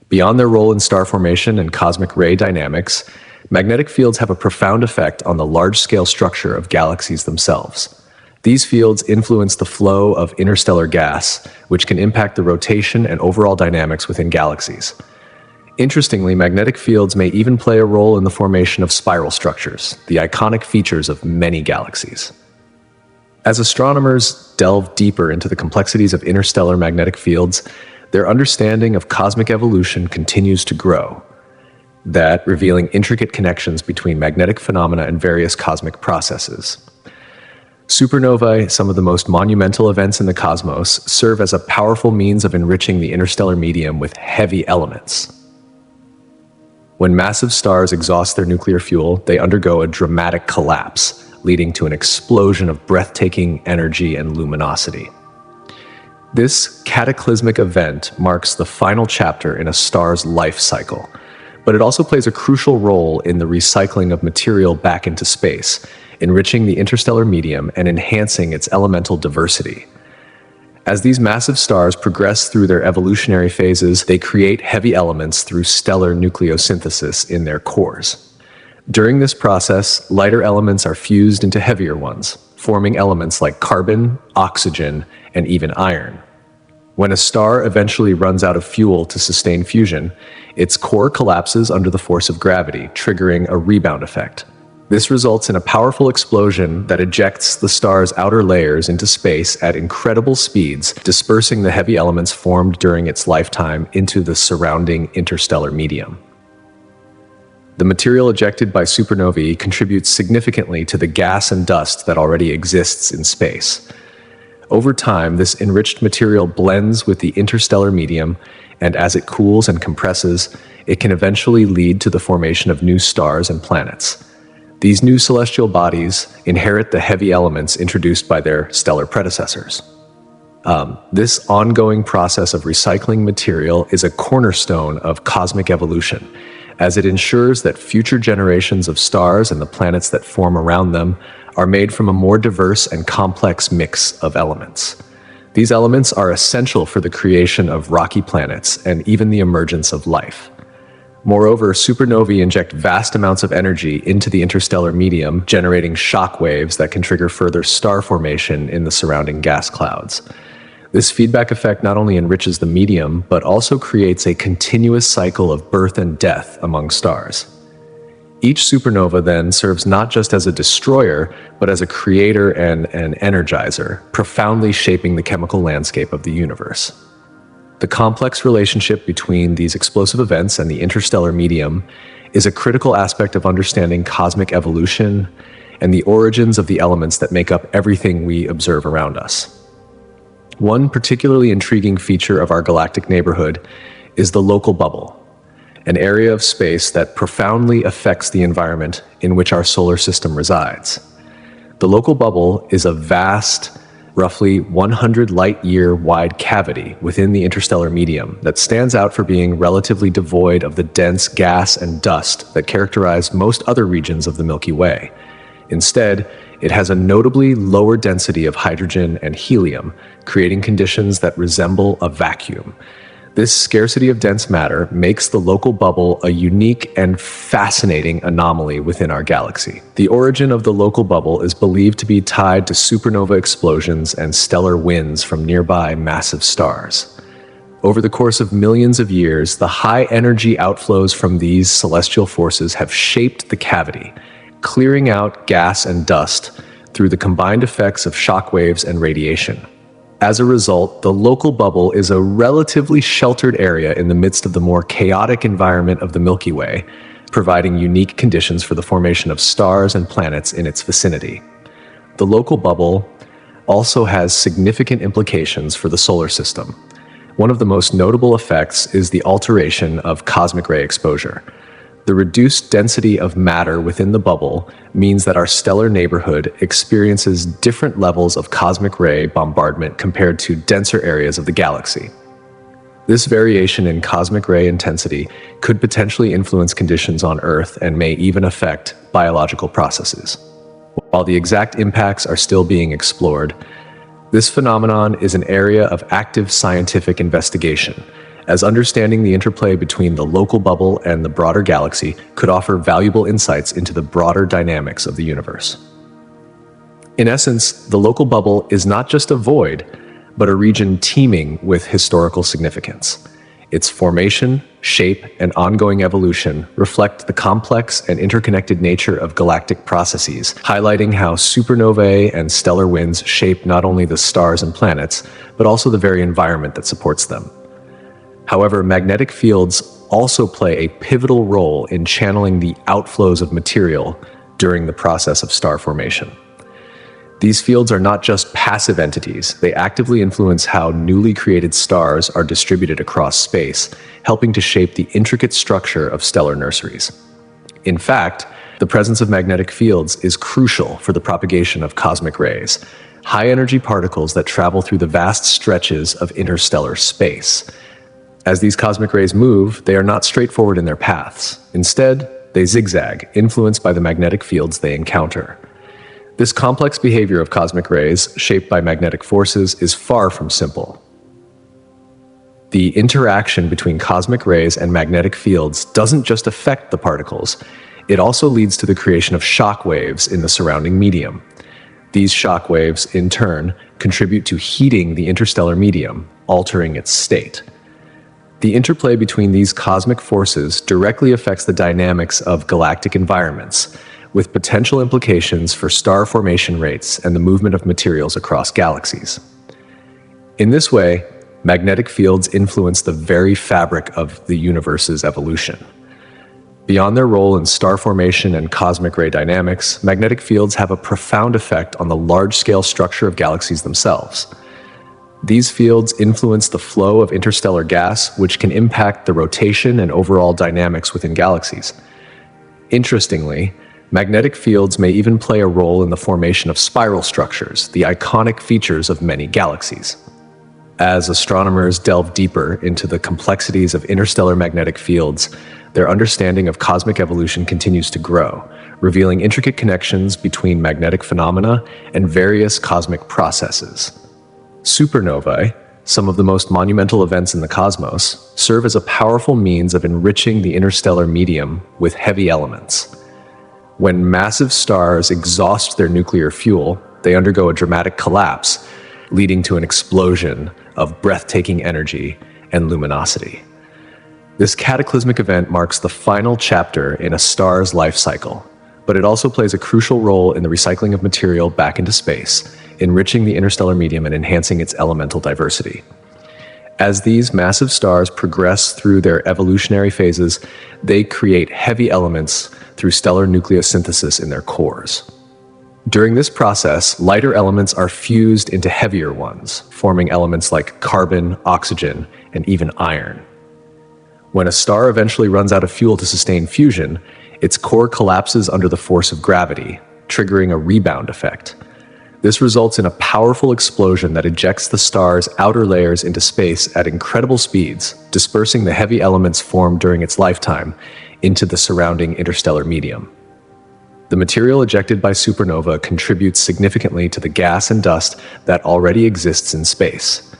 Beyond their role in star formation and cosmic ray dynamics, magnetic fields have a profound effect on the large-scale structure of galaxies themselves. These fields influence the flow of interstellar gas, which can impact the rotation and overall dynamics within galaxies. Interestingly, magnetic fields may even play a role in the formation of spiral structures, the iconic features of many galaxies. As astronomers delve deeper into the complexities of interstellar magnetic fields, their understanding of cosmic evolution continues to grow, that revealing intricate connections between magnetic phenomena and various cosmic processes. Supernovae, some of the most monumental events in the cosmos, serve as a powerful means of enriching the interstellar medium with heavy elements. When massive stars exhaust their nuclear fuel, they undergo a dramatic collapse, leading to an explosion of breathtaking energy and luminosity. This cataclysmic event marks the final chapter in a star's life cycle, but it also plays a crucial role in the recycling of material back into space, enriching the interstellar medium and enhancing its elemental diversity. As these massive stars progress through their evolutionary phases, they create heavy elements through stellar nucleosynthesis in their cores. During this process, lighter elements are fused into heavier ones, forming elements like carbon, oxygen, and even iron. When a star eventually runs out of fuel to sustain fusion, its core collapses under the force of gravity, triggering a rebound effect. This results in a powerful explosion that ejects the star's outer layers into space at incredible speeds, dispersing the heavy elements formed during its lifetime into the surrounding interstellar medium. The material ejected by supernovae contributes significantly to the gas and dust that already exists in space. Over time, this enriched material blends with the interstellar medium, and as it cools and compresses, it can eventually lead to the formation of new stars and planets. These new celestial bodies inherit the heavy elements introduced by their stellar predecessors. This ongoing process of recycling material is a cornerstone of cosmic evolution, as it ensures that future generations of stars and the planets that form around them are made from a more diverse and complex mix of elements. These elements are essential for the creation of rocky planets and even the emergence of life. Moreover, supernovae inject vast amounts of energy into the interstellar medium, generating shock waves that can trigger further star formation in the surrounding gas clouds. This feedback effect not only enriches the medium, but also creates a continuous cycle of birth and death among stars. Each supernova then serves not just as a destroyer, but as a creator and an energizer, profoundly shaping the chemical landscape of the universe. The complex relationship between these explosive events and the interstellar medium is a critical aspect of understanding cosmic evolution and the origins of the elements that make up everything we observe around us. One particularly intriguing feature of our galactic neighborhood is the local bubble, an area of space that profoundly affects the environment in which our solar system resides. The local bubble is a vast, roughly 100 light-year wide cavity within the interstellar medium that stands out for being relatively devoid of the dense gas and dust that characterize most other regions of the Milky Way. Instead, it has a notably lower density of hydrogen and helium, creating conditions that resemble a vacuum. This scarcity of dense matter makes the local bubble a unique and fascinating anomaly within our galaxy. The origin of the local bubble is believed to be tied to supernova explosions and stellar winds from nearby massive stars. Over the course of millions of years, the high-energy outflows from these celestial forces have shaped the cavity, clearing out gas and dust through the combined effects of shock waves and radiation. As a result, the local bubble is a relatively sheltered area in the midst of the more chaotic environment of the Milky Way, providing unique conditions for the formation of stars and planets in its vicinity. The local bubble also has significant implications for the solar system. One of the most notable effects is the alteration of cosmic ray exposure. The reduced density of matter within the bubble means that our stellar neighborhood experiences different levels of cosmic ray bombardment compared to denser areas of the galaxy. This variation in cosmic ray intensity could potentially influence conditions on Earth and may even affect biological processes. While the exact impacts are still being explored, This phenomenon is an area of active scientific investigation, as understanding the interplay between the local bubble and the broader galaxy could offer valuable insights into the broader dynamics of the universe. In essence, the local bubble is not just a void, but a region teeming with historical significance. Its formation, shape, and ongoing evolution reflect the complex and interconnected nature of galactic processes, highlighting how supernovae and stellar winds shape not only the stars and planets, but also the very environment that supports them. However, magnetic fields also play a pivotal role in channeling the outflows of material during the process of star formation. These fields are not just passive entities, they actively influence how newly created stars are distributed across space, helping to shape the intricate structure of stellar nurseries. In fact, the presence of magnetic fields is crucial for the propagation of cosmic rays, high-energy particles that travel through the vast stretches of interstellar space. As these cosmic rays move, they are not straightforward in their paths. Instead, they zigzag, influenced by the magnetic fields they encounter. This complex behavior of cosmic rays, shaped by magnetic forces, is far from simple. The interaction between cosmic rays and magnetic fields doesn't just affect the particles, it also leads to the creation of shock waves in the surrounding medium. These shock waves, in turn, contribute to heating the interstellar medium, altering its state. The interplay between these cosmic forces directly affects the dynamics of galactic environments, with potential implications for star formation rates and the movement of materials across galaxies. In this way, magnetic fields influence the very fabric of the universe's evolution. Beyond their role in star formation and cosmic ray dynamics, magnetic fields have a profound effect on the large-scale structure of galaxies themselves. These fields influence the flow of interstellar gas, which can impact the rotation and overall dynamics within galaxies. Interestingly, magnetic fields may even play a role in the formation of spiral structures, the iconic features of many galaxies. As astronomers delve deeper into the complexities of interstellar magnetic fields, their understanding of cosmic evolution continues to grow, revealing intricate connections between magnetic phenomena and various cosmic processes. Supernovae, some of the most monumental events in the cosmos, serve as a powerful means of enriching the interstellar medium with heavy elements. When massive stars exhaust their nuclear fuel, they undergo a dramatic collapse, leading to an explosion of breathtaking energy and luminosity. This cataclysmic event marks the final chapter in a star's life cycle, but it also plays a crucial role in the recycling of material back into space, enriching the interstellar medium and enhancing its elemental diversity. As these massive stars progress through their evolutionary phases, they create heavy elements through stellar nucleosynthesis in their cores. During this process, lighter elements are fused into heavier ones, forming elements like carbon, oxygen, and even iron. When a star eventually runs out of fuel to sustain fusion, its core collapses under the force of gravity, triggering a rebound effect. This results in a powerful explosion that ejects the star's outer layers into space at incredible speeds, dispersing the heavy elements formed during its lifetime into the surrounding interstellar medium. The material ejected by supernova contributes significantly to the gas and dust that already exists in space.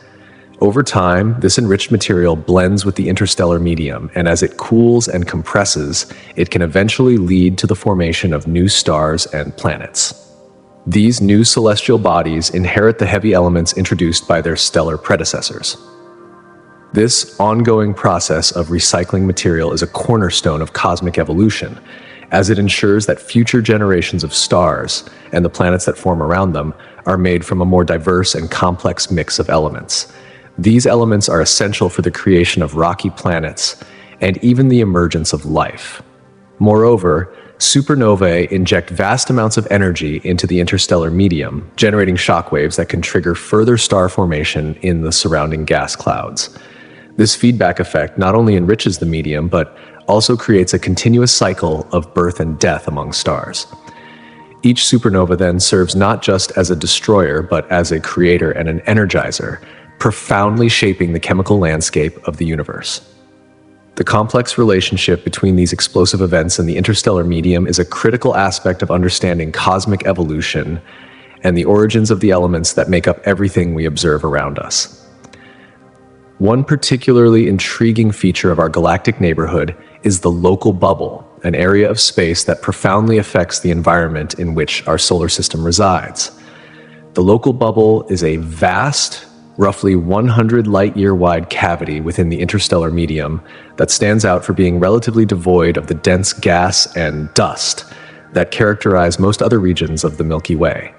Over time, this enriched material blends with the interstellar medium, and as it cools and compresses, it can eventually lead to the formation of new stars and planets. These new celestial bodies inherit the heavy elements introduced by their stellar predecessors. This ongoing process of recycling material is a cornerstone of cosmic evolution, as it ensures that future generations of stars and the planets that form around them are made from a more diverse and complex mix of elements. These elements are essential for the creation of rocky planets and even the emergence of life. Moreover, supernovae inject vast amounts of energy into the interstellar medium, generating shockwaves that can trigger further star formation in the surrounding gas clouds. This feedback effect not only enriches the medium, but also creates a continuous cycle of birth and death among stars. Each supernova then serves not just as a destroyer, but as a creator and an energizer, profoundly shaping the chemical landscape of the universe. The complex relationship between these explosive events and the interstellar medium is a critical aspect of understanding cosmic evolution and the origins of the elements that make up everything we observe around us. One particularly intriguing feature of our galactic neighborhood is the local bubble, an area of space that profoundly affects the environment in which our solar system resides. The local bubble is a vast, roughly 100 light-year wide cavity within the interstellar medium that stands out for being relatively devoid of the dense gas and dust that characterize most other regions of the Milky Way.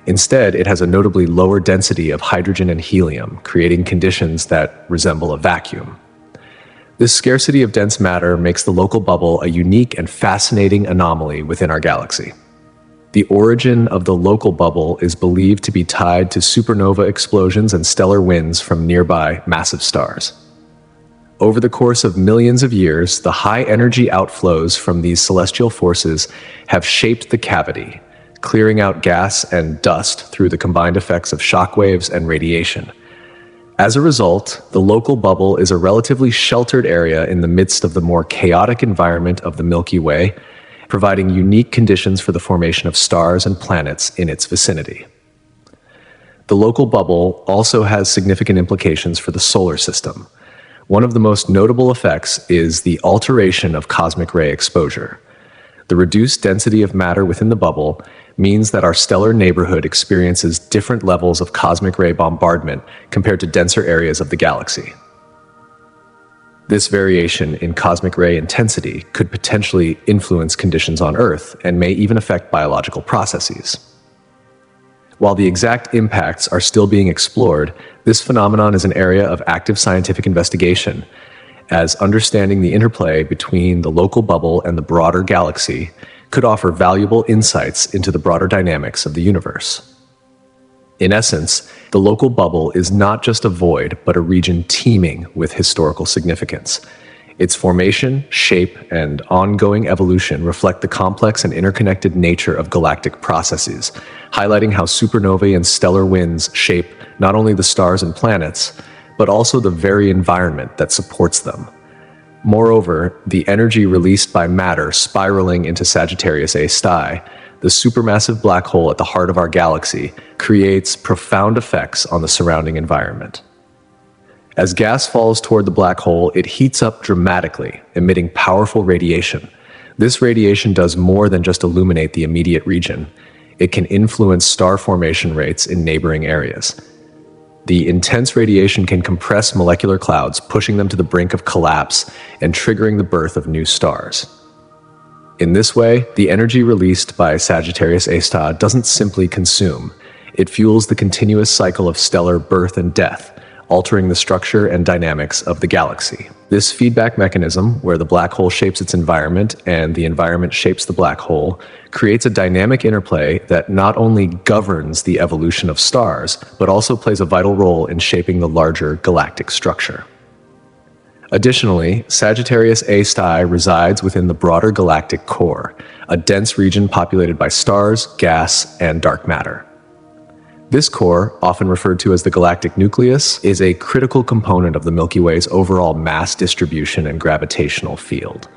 Instead, it has a notably lower density of hydrogen and helium, creating conditions that resemble a vacuum. This scarcity of dense matter makes the local bubble a unique and fascinating anomaly within our galaxy. The origin of the local bubble is believed to be tied to supernova explosions and stellar winds from nearby massive stars. Over the course of millions of years, the high energy outflows from these celestial forces have shaped the cavity, clearing out gas and dust through the combined effects of shock waves and radiation. As a result, the local bubble is a relatively sheltered area in the midst of the more chaotic environment of the Milky Way, providing unique conditions for the formation of stars and planets in its vicinity. The local bubble also has significant implications for the solar system. One of the most notable effects is the alteration of cosmic ray exposure. The reduced density of matter within the bubble means that our stellar neighborhood experiences different levels of cosmic ray bombardment compared to denser areas of the galaxy. This variation in cosmic ray intensity could potentially influence conditions on Earth and may even affect biological processes. While the exact impacts are still being explored, this phenomenon is an area of active scientific investigation, as understanding the interplay between the local bubble and the broader galaxy could offer valuable insights into the broader dynamics of the universe. In essence, the local bubble is not just a void, but a region teeming with historical significance. Its formation, shape, and ongoing evolution reflect the complex and interconnected nature of galactic processes, highlighting how supernovae and stellar winds shape not only the stars and planets, but also the very environment that supports them. Moreover, the energy released by matter spiraling into Sagittarius A Stai, the supermassive black hole at the heart of our galaxy, creates profound effects on the surrounding environment. As gas falls toward the black hole, it heats up dramatically, emitting powerful radiation. This radiation does more than just illuminate the immediate region. It can influence star formation rates in neighboring areas. The intense radiation can compress molecular clouds, pushing them to the brink of collapse and triggering the birth of new stars. In this way, the energy released by Sagittarius A Star doesn't simply consume. It fuels the continuous cycle of stellar birth and death, altering the structure and dynamics of the galaxy. This feedback mechanism, where the black hole shapes its environment and the environment shapes the black hole, creates a dynamic interplay that not only governs the evolution of stars, but also plays a vital role in shaping the larger galactic structure. Additionally, Sagittarius A Stai resides within the broader galactic core, a dense region populated by stars, gas, and dark matter. This core, often referred to as the galactic nucleus, is a critical component of the Milky Way's overall mass distribution and gravitational field.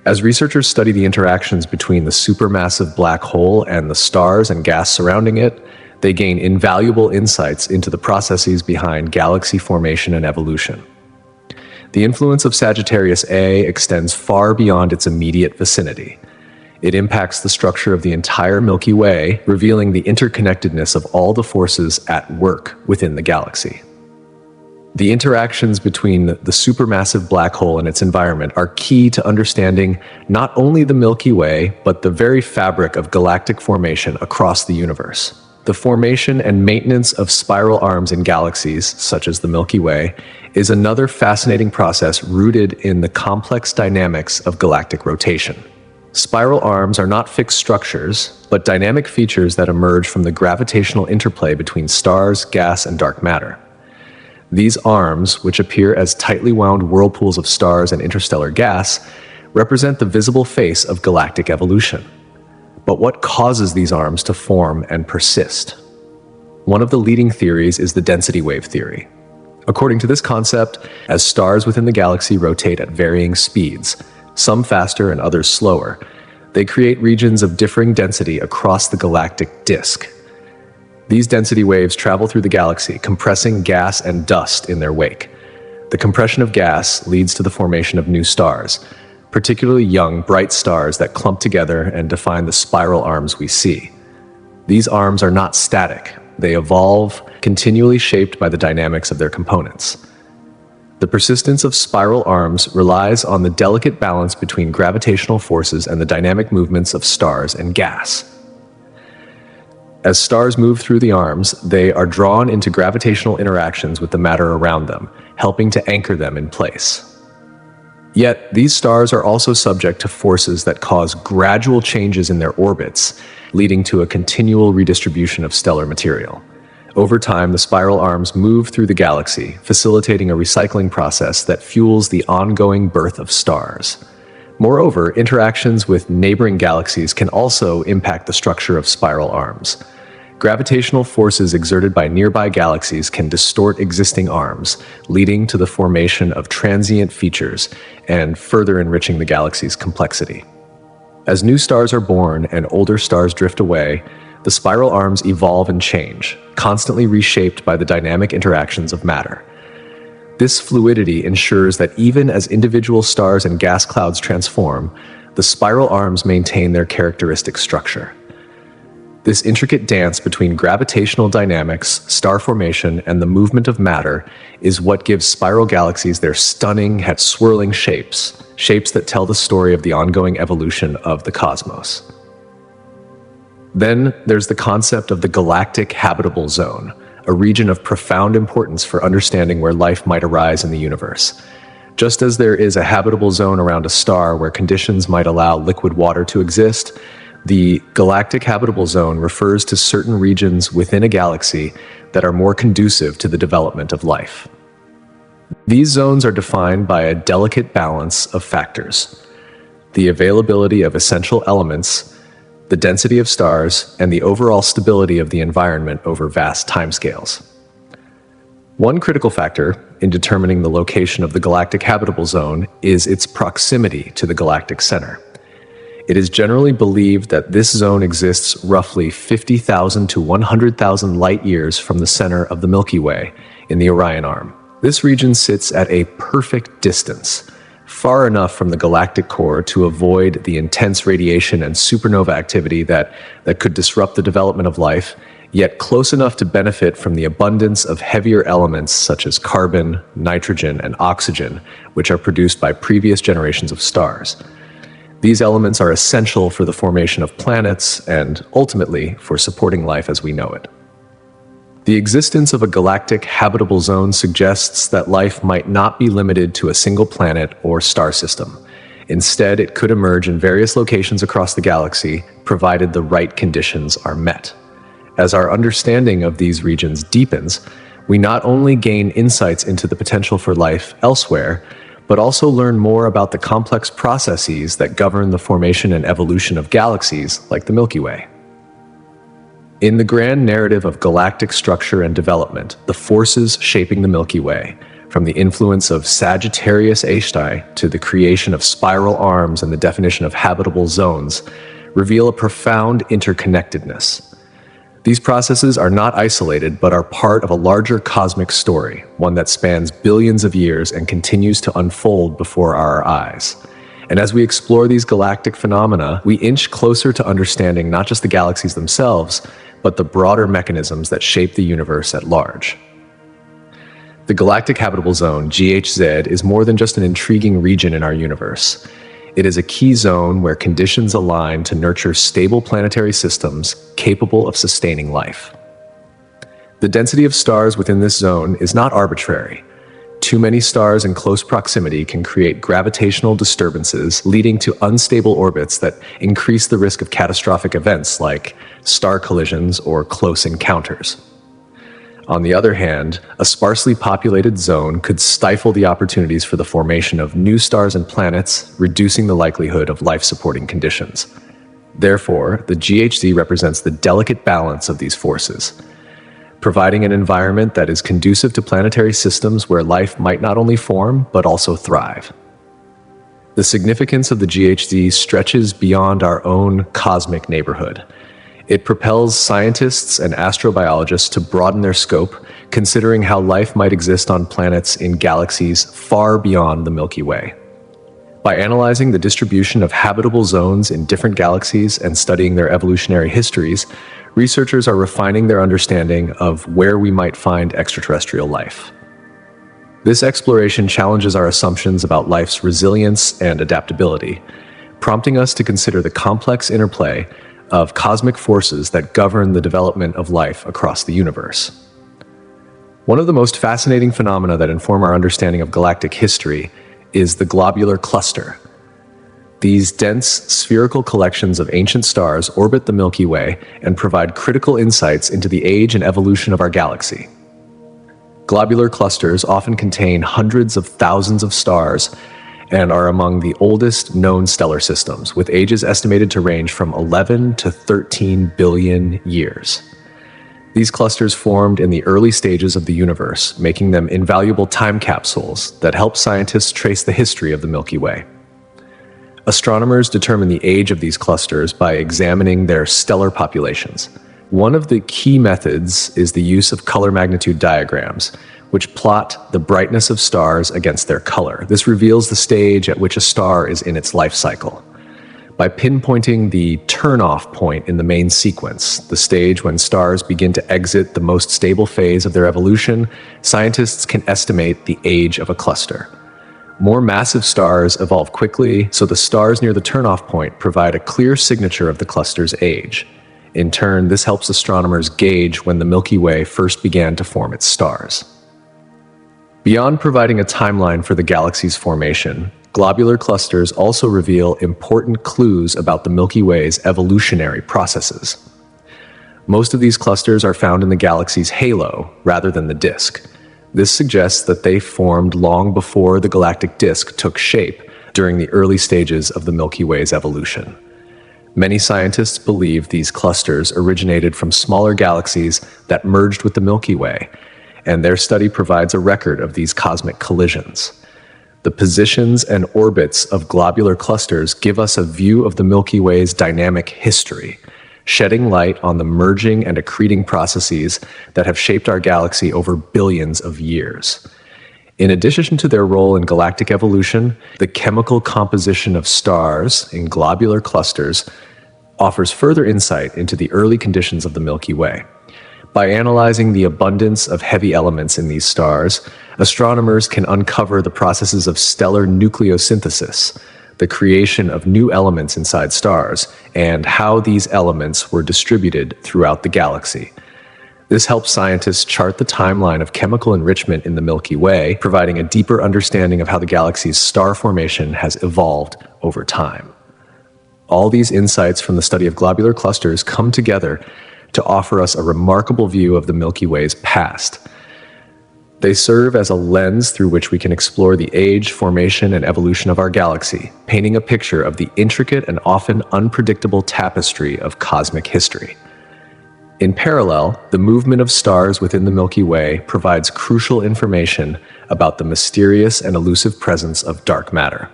As researchers study the interactions between the supermassive black hole and the stars and gas surrounding it, they gain invaluable insights into the processes behind galaxy formation and evolution. The influence of Sagittarius A extends far beyond its immediate vicinity. It impacts the structure of the entire Milky Way, revealing the interconnectedness of all the forces at work within the galaxy. The interactions between the supermassive black hole and its environment are key to understanding not only the Milky Way, but the very fabric of galactic formation across the universe. The formation and maintenance of spiral arms in galaxies, such as the Milky Way, is another fascinating process rooted in the complex dynamics of galactic rotation. Spiral arms are not fixed structures, but dynamic features that emerge from the gravitational interplay between stars, gas, and dark matter. These arms, which appear as tightly wound whirlpools of stars and interstellar gas, represent the visible face of galactic evolution. But what causes these arms to form and persist? One of the leading theories is the density wave theory. According to this concept, as stars within the galaxy rotate at varying speeds, some faster and others slower, They create regions of differing density across the galactic disk. These density waves travel through the galaxy, compressing gas and dust in their wake. The compression of gas leads to the formation of new stars, particularly young, bright stars that clump together and define the spiral arms we see. These arms are not static. They evolve, continually shaped by the dynamics of their components. The persistence of spiral arms relies on the delicate balance between gravitational forces and the dynamic movements of stars and gas. As stars move through the arms, they are drawn into gravitational interactions with the matter around them, helping to anchor them in place. Yet, these stars are also subject to forces that cause gradual changes in their orbits, leading to a continual redistribution of stellar material. Over time, the spiral arms move through the galaxy, facilitating a recycling process that fuels the ongoing birth of stars. Moreover, interactions with neighboring galaxies can also impact the structure of spiral arms. Gravitational forces exerted by nearby galaxies can distort existing arms, leading to the formation of transient features and further enriching the galaxy's complexity. As new stars are born and older stars drift away, the spiral arms evolve and change, constantly reshaped by the dynamic interactions of matter. This fluidity ensures that even as individual stars and gas clouds transform, the spiral arms maintain their characteristic structure. This intricate dance between gravitational dynamics, star formation, and the movement of matter is what gives spiral galaxies their stunning yet swirling shapes that tell the story of the ongoing evolution of the cosmos. Then there's the concept of the galactic habitable zone, a region of profound importance for understanding where life might arise in the universe. Just as there is a habitable zone around a star where conditions might allow liquid water to exist, the galactic habitable zone refers to certain regions within a galaxy that are more conducive to the development of life. These zones are defined by a delicate balance of factors: the availability of essential elements, the density of stars, and the overall stability of the environment over vast timescales. One critical factor in determining the location of the galactic habitable zone is its proximity to the galactic center. It is generally believed that this zone exists roughly 50,000 to 100,000 light years from the center of the Milky Way in the Orion Arm. This region sits at a perfect distance, far enough from the galactic core to avoid the intense radiation and supernova activity that could disrupt the development of life, yet close enough to benefit from the abundance of heavier elements such as carbon, nitrogen, and oxygen, which are produced by previous generations of stars. These elements are essential for the formation of planets and, ultimately, for supporting life as we know it. The existence of a galactic habitable zone suggests that life might not be limited to a single planet or star system. Instead, it could emerge in various locations across the galaxy, provided the right conditions are met. As our understanding of these regions deepens, we not only gain insights into the potential for life elsewhere, but also learn more about the complex processes that govern the formation and evolution of galaxies like the Milky Way. In the grand narrative of galactic structure and development, the forces shaping the Milky Way, from the influence of Sagittarius Asteae to the creation of spiral arms and the definition of habitable zones, reveal a profound interconnectedness. These processes are not isolated, but are part of a larger cosmic story, one that spans billions of years and continues to unfold before our eyes. And as we explore these galactic phenomena, we inch closer to understanding not just the galaxies themselves, but the broader mechanisms that shape the universe at large. The Galactic Habitable Zone, GHZ, is more than just an intriguing region in our universe. It is a key zone where conditions align to nurture stable planetary systems capable of sustaining life. The density of stars within this zone is not arbitrary. Too many stars in close proximity can create gravitational disturbances, leading to unstable orbits that increase the risk of catastrophic events like star collisions or close encounters. On the other hand, a sparsely populated zone could stifle the opportunities for the formation of new stars and planets, reducing the likelihood of life-supporting conditions. Therefore, the GHZ represents the delicate balance of these forces, providing an environment that is conducive to planetary systems where life might not only form, but also thrive. The significance of the GHZ stretches beyond our own cosmic neighborhood. It propels scientists and astrobiologists to broaden their scope, considering how life might exist on planets in galaxies far beyond the Milky Way. By analyzing the distribution of habitable zones in different galaxies and studying their evolutionary histories, researchers are refining their understanding of where we might find extraterrestrial life. This exploration challenges our assumptions about life's resilience and adaptability, prompting us to consider the complex interplay of cosmic forces that govern the development of life across the universe. One of the most fascinating phenomena that inform our understanding of galactic history is the globular cluster. These dense, spherical collections of ancient stars orbit the Milky Way and provide critical insights into the age and evolution of our galaxy. Globular clusters often contain hundreds of thousands of stars and are among the oldest known stellar systems, with ages estimated to range from 11 to 13 billion years. These clusters formed in the early stages of the universe, making them invaluable time capsules that help scientists trace the history of the Milky Way. Astronomers determine the age of these clusters by examining their stellar populations. One of the key methods is the use of color magnitude diagrams, which plot the brightness of stars against their color. This reveals the stage at which a star is in its life cycle. By pinpointing the turn-off point in the main sequence, the stage when stars begin to exit the most stable phase of their evolution, scientists can estimate the age of a cluster. More massive stars evolve quickly, so the stars near the turn-off point provide a clear signature of the cluster's age. In turn, this helps astronomers gauge when the Milky Way first began to form its stars. Beyond providing a timeline for the galaxy's formation, globular clusters also reveal important clues about the Milky Way's evolutionary processes. Most of these clusters are found in the galaxy's halo rather than the disk. This suggests that they formed long before the galactic disk took shape during the early stages of the Milky Way's evolution. Many scientists believe these clusters originated from smaller galaxies that merged with the Milky Way, and their study provides a record of these cosmic collisions. The positions and orbits of globular clusters give us a view of the Milky Way's dynamic history, shedding light on the merging and accreting processes that have shaped our galaxy over billions of years. In addition to their role in galactic evolution, the chemical composition of stars in globular clusters offers further insight into the early conditions of the Milky Way. By analyzing the abundance of heavy elements in these stars, astronomers can uncover the processes of stellar nucleosynthesis, the creation of new elements inside stars, and how these elements were distributed throughout the galaxy. This helps scientists chart the timeline of chemical enrichment in the Milky Way, providing a deeper understanding of how the galaxy's star formation has evolved over time. All these insights from the study of globular clusters come together to offer us a remarkable view of the Milky Way's past. They serve as a lens through which we can explore the age, formation, and evolution of our galaxy, painting a picture of the intricate and often unpredictable tapestry of cosmic history. In parallel, the movement of stars within the Milky Way provides crucial information about the mysterious and elusive presence of dark matter.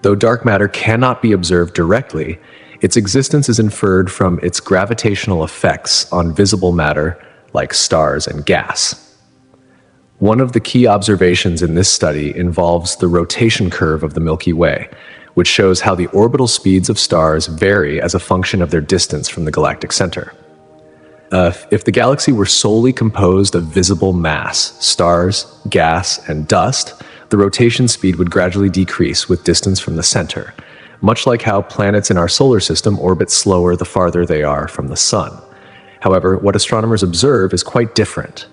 Though dark matter cannot be observed directly, its existence is inferred from its gravitational effects on visible matter like stars and gas. One of the key observations in this study involves the rotation curve of the Milky Way, which shows how the orbital speeds of stars vary as a function of their distance from the galactic center. If the galaxy were solely composed of visible mass, stars, gas, and dust, the rotation speed would gradually decrease with distance from the center, much like how planets in our solar system orbit slower the farther they are from the sun. However, what astronomers observe is quite different.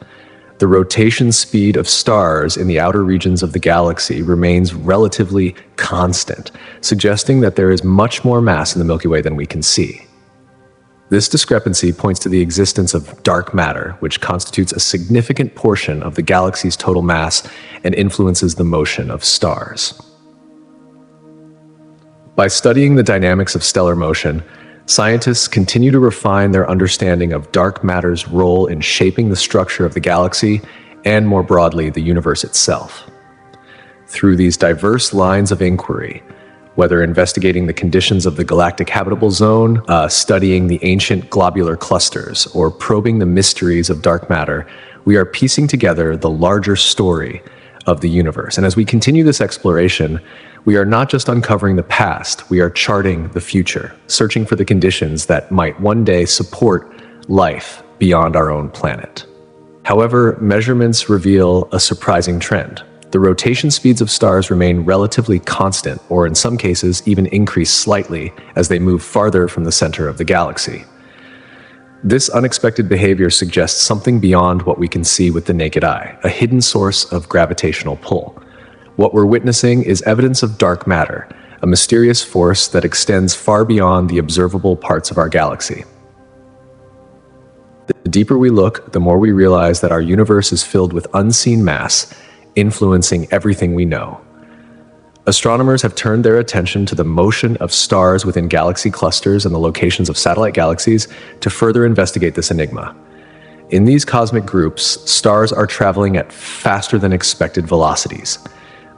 The rotation speed of stars in the outer regions of the galaxy remains relatively constant, suggesting that there is much more mass in the Milky Way than we can see. This discrepancy points to the existence of dark matter, which constitutes a significant portion of the galaxy's total mass and influences the motion of stars. By studying the dynamics of stellar motion, scientists continue to refine their understanding of dark matter's role in shaping the structure of the galaxy and, more broadly, the universe itself. Through these diverse lines of inquiry, Whether investigating the conditions of the galactic habitable zone, studying the ancient globular clusters, or probing the mysteries of dark matter, we are piecing together the larger story of the universe. And as we continue this exploration, we are not just uncovering the past, we are charting the future, searching for the conditions that might one day support life beyond our own planet. However, measurements reveal a surprising trend. The rotation speeds of stars remain relatively constant, or in some cases even increase slightly as they move farther from the center of the galaxy. This unexpected behavior suggests something beyond what we can see with the naked eye, a hidden source of gravitational pull. What we're witnessing is evidence of dark matter, a mysterious force that extends far beyond the observable parts of our galaxy. The deeper we look, the more we realize that our universe is filled with unseen mass, influencing everything we know. Astronomers have turned their attention to the motion of stars within galaxy clusters and the locations of satellite galaxies to further investigate this enigma. In these cosmic groups, stars are traveling at faster than expected velocities.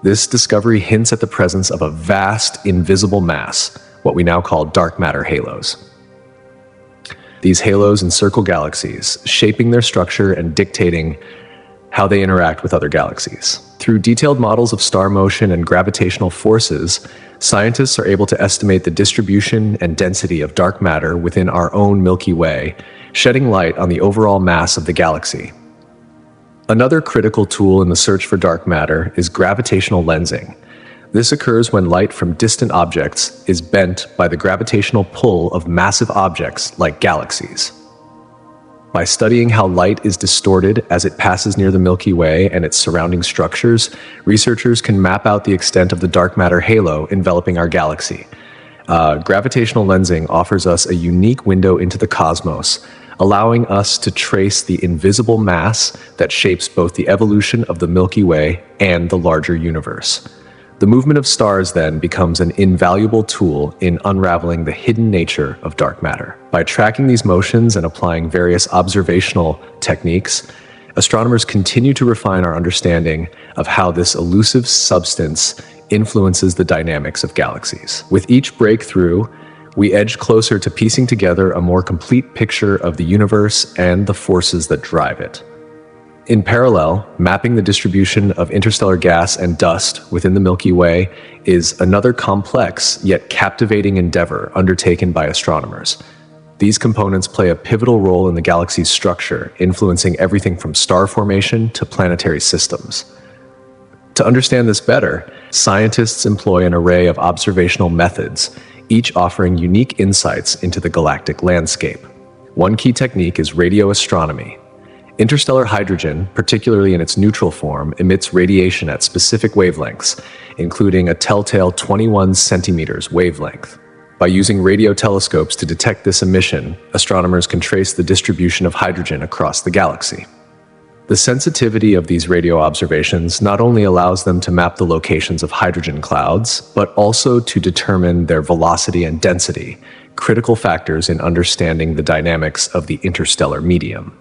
This discovery hints at the presence of a vast, invisible mass, what we now call dark matter halos. These halos encircle galaxies, shaping their structure and dictating how they interact with other galaxies. Through detailed models of star motion and gravitational forces, scientists are able to estimate the distribution and density of dark matter within our own Milky Way, shedding light on the overall mass of the galaxy. Another critical tool in the search for dark matter is gravitational lensing. This occurs when light from distant objects is bent by the gravitational pull of massive objects like galaxies. By studying how light is distorted as it passes near the Milky Way and its surrounding structures, researchers can map out the extent of the dark matter halo enveloping our galaxy. Gravitational lensing offers us a unique window into the cosmos, allowing us to trace the invisible mass that shapes both the evolution of the Milky Way and the larger universe. The movement of stars then becomes an invaluable tool in unraveling the hidden nature of dark matter. By tracking these motions and applying various observational techniques, astronomers continue to refine our understanding of how this elusive substance influences the dynamics of galaxies. With each breakthrough, we edge closer to piecing together a more complete picture of the universe and the forces that drive it. In parallel, mapping the distribution of interstellar gas and dust within the Milky Way is another complex yet captivating endeavor undertaken by astronomers. These components play a pivotal role in the galaxy's structure, influencing everything from star formation to planetary systems. To understand this better, scientists employ an array of observational methods, each offering unique insights into the galactic landscape. One key technique is radio astronomy. Interstellar hydrogen, particularly in its neutral form, emits radiation at specific wavelengths, including a telltale 21 centimeters wavelength. By using radio telescopes to detect this emission, astronomers can trace the distribution of hydrogen across the galaxy. The sensitivity of these radio observations not only allows them to map the locations of hydrogen clouds, but also to determine their velocity and density, critical factors in understanding the dynamics of the interstellar medium.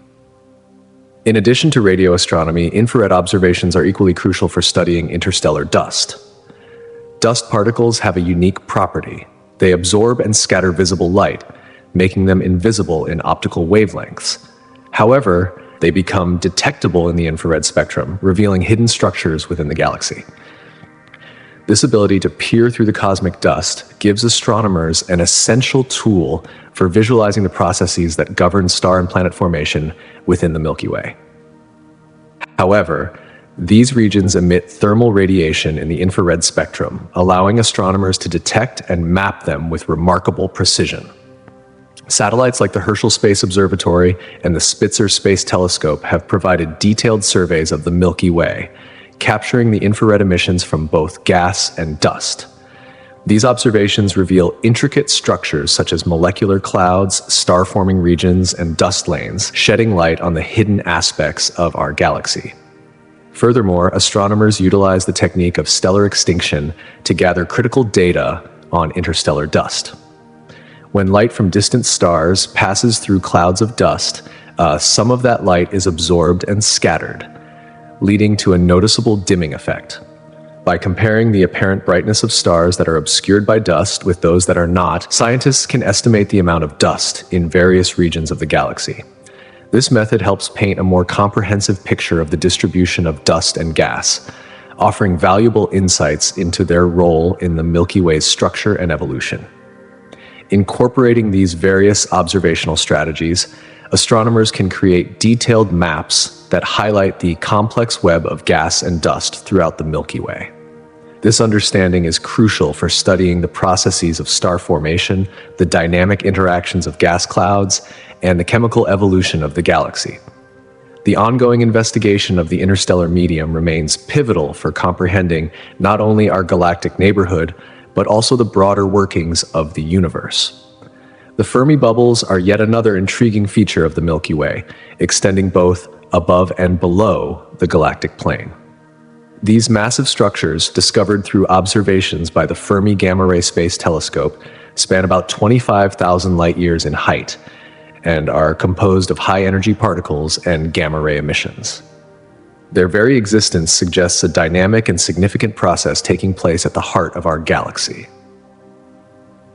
In addition to radio astronomy, infrared observations are equally crucial for studying interstellar dust. Dust particles have a unique property. They absorb and scatter visible light, making them invisible in optical wavelengths. However, they become detectable in the infrared spectrum, revealing hidden structures within the galaxy. This ability to peer through the cosmic dust gives astronomers an essential tool for visualizing the processes that govern star and planet formation within the Milky Way. However, these regions emit thermal radiation in the infrared spectrum, allowing astronomers to detect and map them with remarkable precision. Satellites like the Herschel Space Observatory and the Spitzer Space Telescope have provided detailed surveys of the Milky Way, capturing the infrared emissions from both gas and dust. These observations reveal intricate structures such as molecular clouds, star-forming regions, and dust lanes, shedding light on the hidden aspects of our galaxy. Furthermore, astronomers utilize the technique of stellar extinction to gather critical data on interstellar dust. When light from distant stars passes through clouds of dust, some of that light is absorbed and scattered, leading to a noticeable dimming effect. By comparing the apparent brightness of stars that are obscured by dust with those that are not, scientists can estimate the amount of dust in various regions of the galaxy. This method helps paint a more comprehensive picture of the distribution of dust and gas, offering valuable insights into their role in the Milky Way's structure and evolution. Incorporating these various observational strategies, astronomers can create detailed maps that highlight the complex web of gas and dust throughout the Milky Way. This understanding is crucial for studying the processes of star formation, the dynamic interactions of gas clouds, and the chemical evolution of the galaxy. The ongoing investigation of the interstellar medium remains pivotal for comprehending not only our galactic neighborhood, but also the broader workings of the universe. The Fermi bubbles are yet another intriguing feature of the Milky Way, extending both above and below the galactic plane. These massive structures, discovered through observations by the Fermi Gamma Ray Space Telescope, span about 25,000 light-years in height and are composed of high-energy particles and gamma-ray emissions. Their very existence suggests a dynamic and significant process taking place at the heart of our galaxy.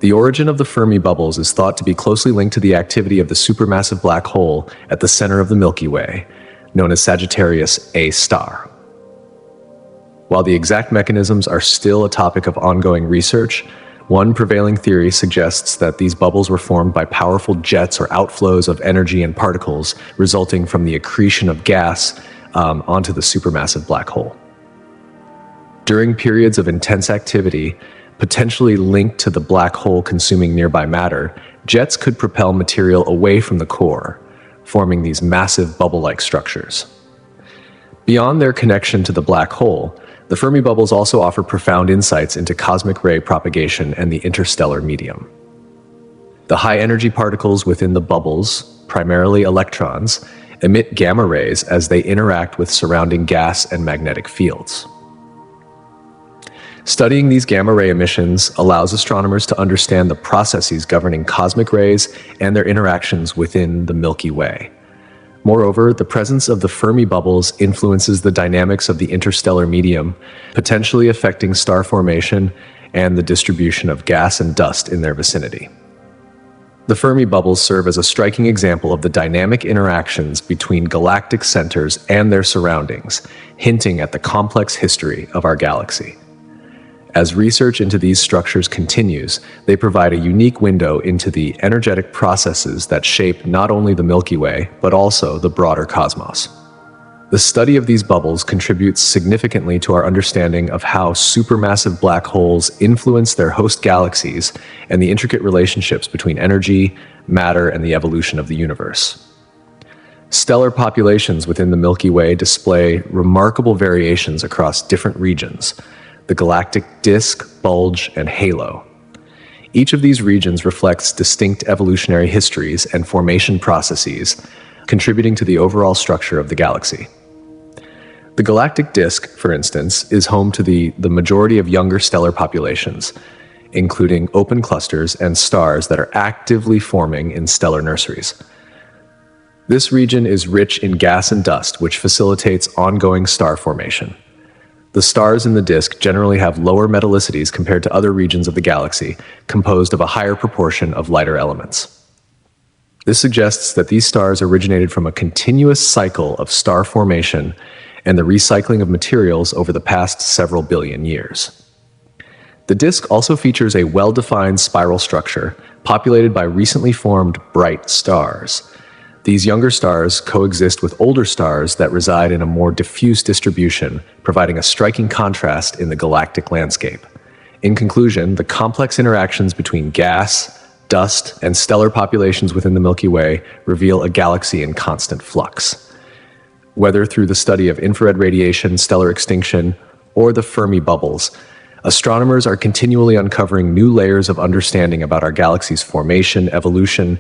The origin of the Fermi bubbles is thought to be closely linked to the activity of the supermassive black hole at the center of the Milky Way, known as Sagittarius A star. While the exact mechanisms are still a topic of ongoing research, one prevailing theory suggests that these bubbles were formed by powerful jets or outflows of energy and particles resulting from the accretion of gas onto the supermassive black hole. During periods of intense activity, potentially linked to the black hole consuming nearby matter, jets could propel material away from the core, forming these massive bubble-like structures. Beyond their connection to the black hole, the Fermi bubbles also offer profound insights into cosmic ray propagation and the interstellar medium. The high-energy particles within the bubbles, primarily electrons, emit gamma rays as they interact with surrounding gas and magnetic fields. Studying these gamma ray emissions allows astronomers to understand the processes governing cosmic rays and their interactions within the Milky Way. Moreover, the presence of the Fermi bubbles influences the dynamics of the interstellar medium, potentially affecting star formation and the distribution of gas and dust in their vicinity. The Fermi bubbles serve as a striking example of the dynamic interactions between galactic centers and their surroundings, hinting at the complex history of our galaxy. As research into these structures continues, they provide a unique window into the energetic processes that shape not only the Milky Way, but also the broader cosmos. The study of these bubbles contributes significantly to our understanding of how supermassive black holes influence their host galaxies and the intricate relationships between energy, matter, and the evolution of the universe. Stellar populations within the Milky Way display remarkable variations across different regions: the galactic disk, bulge, and halo. Each of these regions reflects distinct evolutionary histories and formation processes, contributing to the overall structure of the galaxy. The galactic disk, for instance, is home to the majority of younger stellar populations, including open clusters and stars that are actively forming in stellar nurseries. This region is rich in gas and dust, which facilitates ongoing star formation. The stars in the disk generally have lower metallicities compared to other regions of the galaxy, composed of a higher proportion of lighter elements. This suggests that these stars originated from a continuous cycle of star formation and the recycling of materials over the past several billion years. The disk also features a well-defined spiral structure, populated by recently formed bright stars. These younger stars coexist with older stars that reside in a more diffuse distribution, providing a striking contrast in the galactic landscape. In conclusion, the complex interactions between gas, dust, and stellar populations within the Milky Way reveal a galaxy in constant flux. Whether through the study of infrared radiation, stellar extinction, or the Fermi bubbles, astronomers are continually uncovering new layers of understanding about our galaxy's formation, evolution,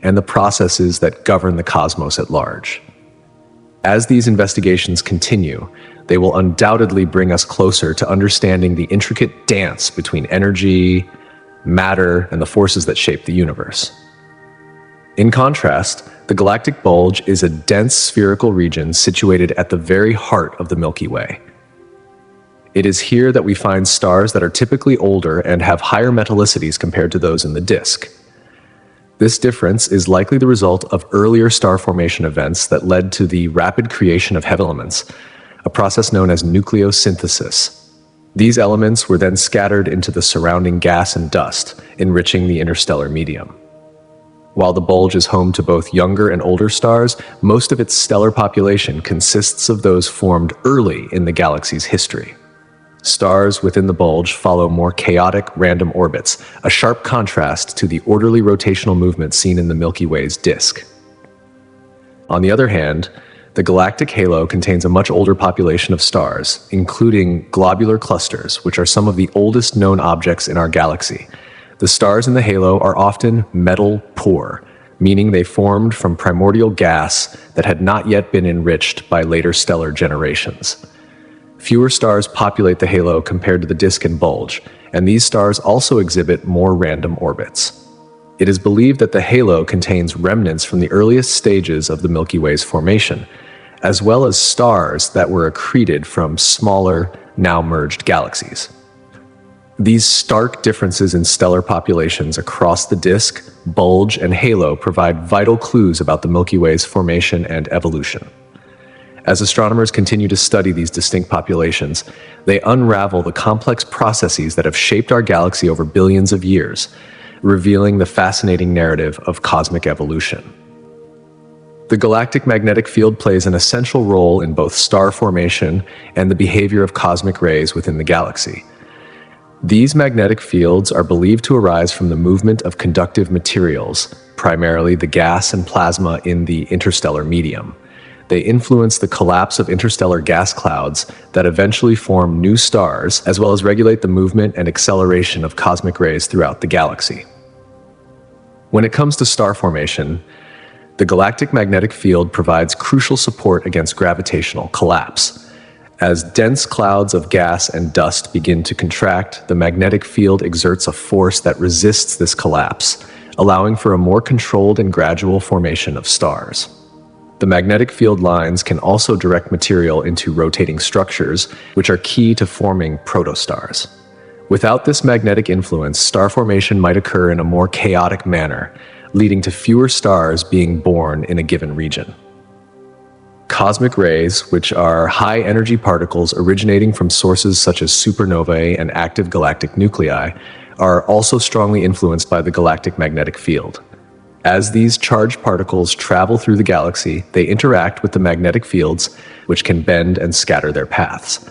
and the processes that govern the cosmos at large. As these investigations continue, they will undoubtedly bring us closer to understanding the intricate dance between energy, matter, and the forces that shape the universe. In contrast, the galactic bulge is a dense spherical region situated at the very heart of the Milky Way. It is here that we find stars that are typically older and have higher metallicities compared to those in the disk. This difference is likely the result of earlier star formation events that led to the rapid creation of heavy elements, a process known as nucleosynthesis. These elements were then scattered into the surrounding gas and dust, enriching the interstellar medium. While the bulge is home to both younger and older stars, most of its stellar population consists of those formed early in the galaxy's history. Stars within the bulge follow more chaotic, random orbits, a sharp contrast to the orderly rotational movement seen in the Milky Way's disk. On the other hand, the galactic halo contains a much older population of stars, including globular clusters, which are some of the oldest known objects in our galaxy. The stars in the halo are often metal-poor, meaning they formed from primordial gas that had not yet been enriched by later stellar generations. Fewer stars populate the halo compared to the disk and bulge, and these stars also exhibit more random orbits. It is believed that the halo contains remnants from the earliest stages of the Milky Way's formation, as well as stars that were accreted from smaller, now merged galaxies. These stark differences in stellar populations across the disk, bulge, and halo provide vital clues about the Milky Way's formation and evolution. As astronomers continue to study these distinct populations, they unravel the complex processes that have shaped our galaxy over billions of years, revealing the fascinating narrative of cosmic evolution. The galactic magnetic field plays an essential role in both star formation and the behavior of cosmic rays within the galaxy. These magnetic fields are believed to arise from the movement of conductive materials, primarily the gas and plasma in the interstellar medium. They influence the collapse of interstellar gas clouds that eventually form new stars, as well as regulate the movement and acceleration of cosmic rays throughout the galaxy. When it comes to star formation, the galactic magnetic field provides crucial support against gravitational collapse. As dense clouds of gas and dust begin to contract, the magnetic field exerts a force that resists this collapse, allowing for a more controlled and gradual formation of stars. The magnetic field lines can also direct material into rotating structures, which are key to forming protostars. Without this magnetic influence, star formation might occur in a more chaotic manner, leading to fewer stars being born in a given region. Cosmic rays, which are high-energy particles originating from sources such as supernovae and active galactic nuclei, are also strongly influenced by the galactic magnetic field. As these charged particles travel through the galaxy, they interact with the magnetic fields, which can bend and scatter their paths.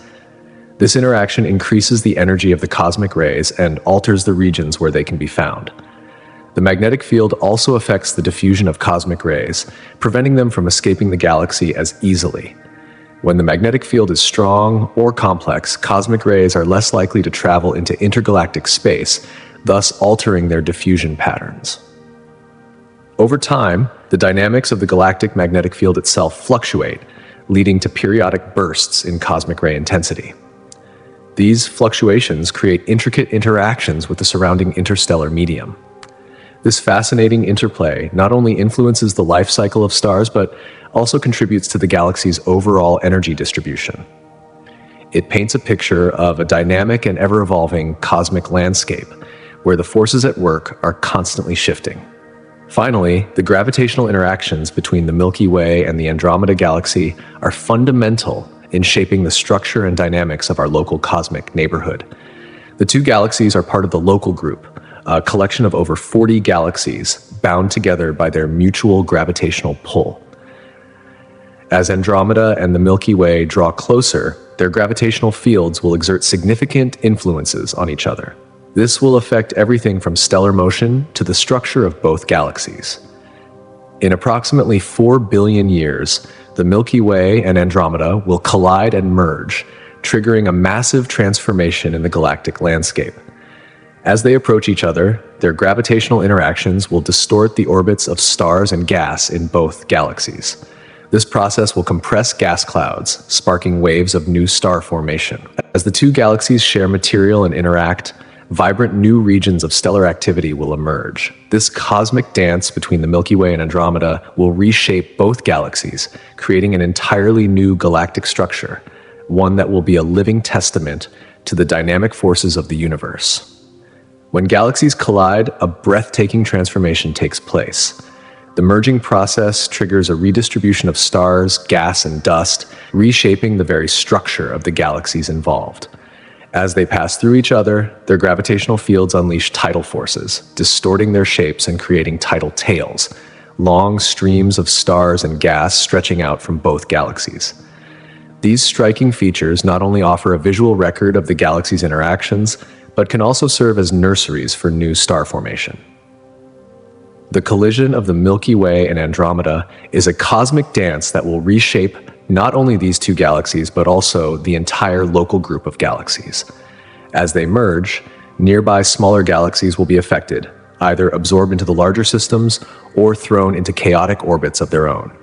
This interaction increases the energy of the cosmic rays and alters the regions where they can be found. The magnetic field also affects the diffusion of cosmic rays, preventing them from escaping the galaxy as easily. When the magnetic field is strong or complex, cosmic rays are less likely to travel into intergalactic space, thus altering their diffusion patterns. Over time, the dynamics of the galactic magnetic field itself fluctuate, leading to periodic bursts in cosmic ray intensity. These fluctuations create intricate interactions with the surrounding interstellar medium. This fascinating interplay not only influences the life cycle of stars, but also contributes to the galaxy's overall energy distribution. It paints a picture of a dynamic and ever-evolving cosmic landscape, where the forces at work are constantly shifting. Finally, the gravitational interactions between the Milky Way and the Andromeda Galaxy are fundamental in shaping the structure and dynamics of our local cosmic neighborhood. The two galaxies are part of the Local Group, a collection of over 40 galaxies bound together by their mutual gravitational pull. As Andromeda and the Milky Way draw closer, their gravitational fields will exert significant influences on each other. This will affect everything from stellar motion to the structure of both galaxies. In approximately 4 billion years, the Milky Way and Andromeda will collide and merge, triggering a massive transformation in the galactic landscape. As they approach each other, their gravitational interactions will distort the orbits of stars and gas in both galaxies. This process will compress gas clouds, sparking waves of new star formation. As the two galaxies share material and interact, vibrant new regions of stellar activity will emerge. This cosmic dance between the Milky Way and Andromeda will reshape both galaxies, creating an entirely new galactic structure, one that will be a living testament to the dynamic forces of the universe. When galaxies collide, a breathtaking transformation takes place. The merging process triggers a redistribution of stars, gas, and dust, reshaping the very structure of the galaxies involved. As they pass through each other, their gravitational fields unleash tidal forces, distorting their shapes and creating tidal tails, long streams of stars and gas stretching out from both galaxies. These striking features not only offer a visual record of the galaxy's interactions, but can also serve as nurseries for new star formation. The collision of the Milky Way and Andromeda is a cosmic dance that will reshape not only these two galaxies, but also the entire local group of galaxies. As they merge, nearby smaller galaxies will be affected, either absorbed into the larger systems or thrown into chaotic orbits of their own.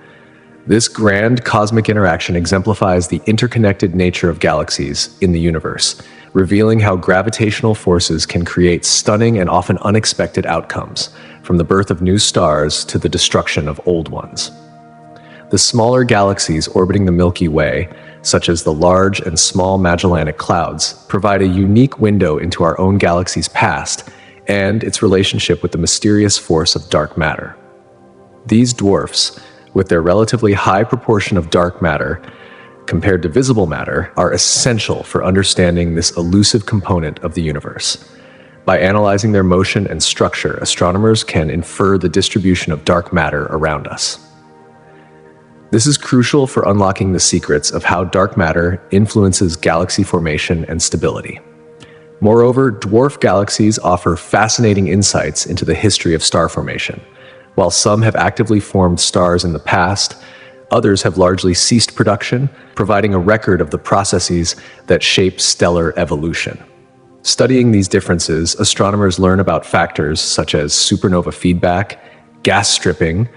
This grand cosmic interaction exemplifies the interconnected nature of galaxies in the universe, revealing how gravitational forces can create stunning and often unexpected outcomes, from the birth of new stars to the destruction of old ones. The smaller galaxies orbiting the Milky Way, such as the Large and Small Magellanic Clouds, provide a unique window into our own galaxy's past and its relationship with the mysterious force of dark matter. These dwarfs, with their relatively high proportion of dark matter compared to visible matter, are essential for understanding this elusive component of the universe. By analyzing their motion and structure, astronomers can infer the distribution of dark matter around us. This is crucial for unlocking the secrets of how dark matter influences galaxy formation and stability. Moreover, dwarf galaxies offer fascinating insights into the history of star formation. While some have actively formed stars in the past, others have largely ceased production, providing a record of the processes that shape stellar evolution. Studying these differences, astronomers learn about factors such as supernova feedback, gas stripping,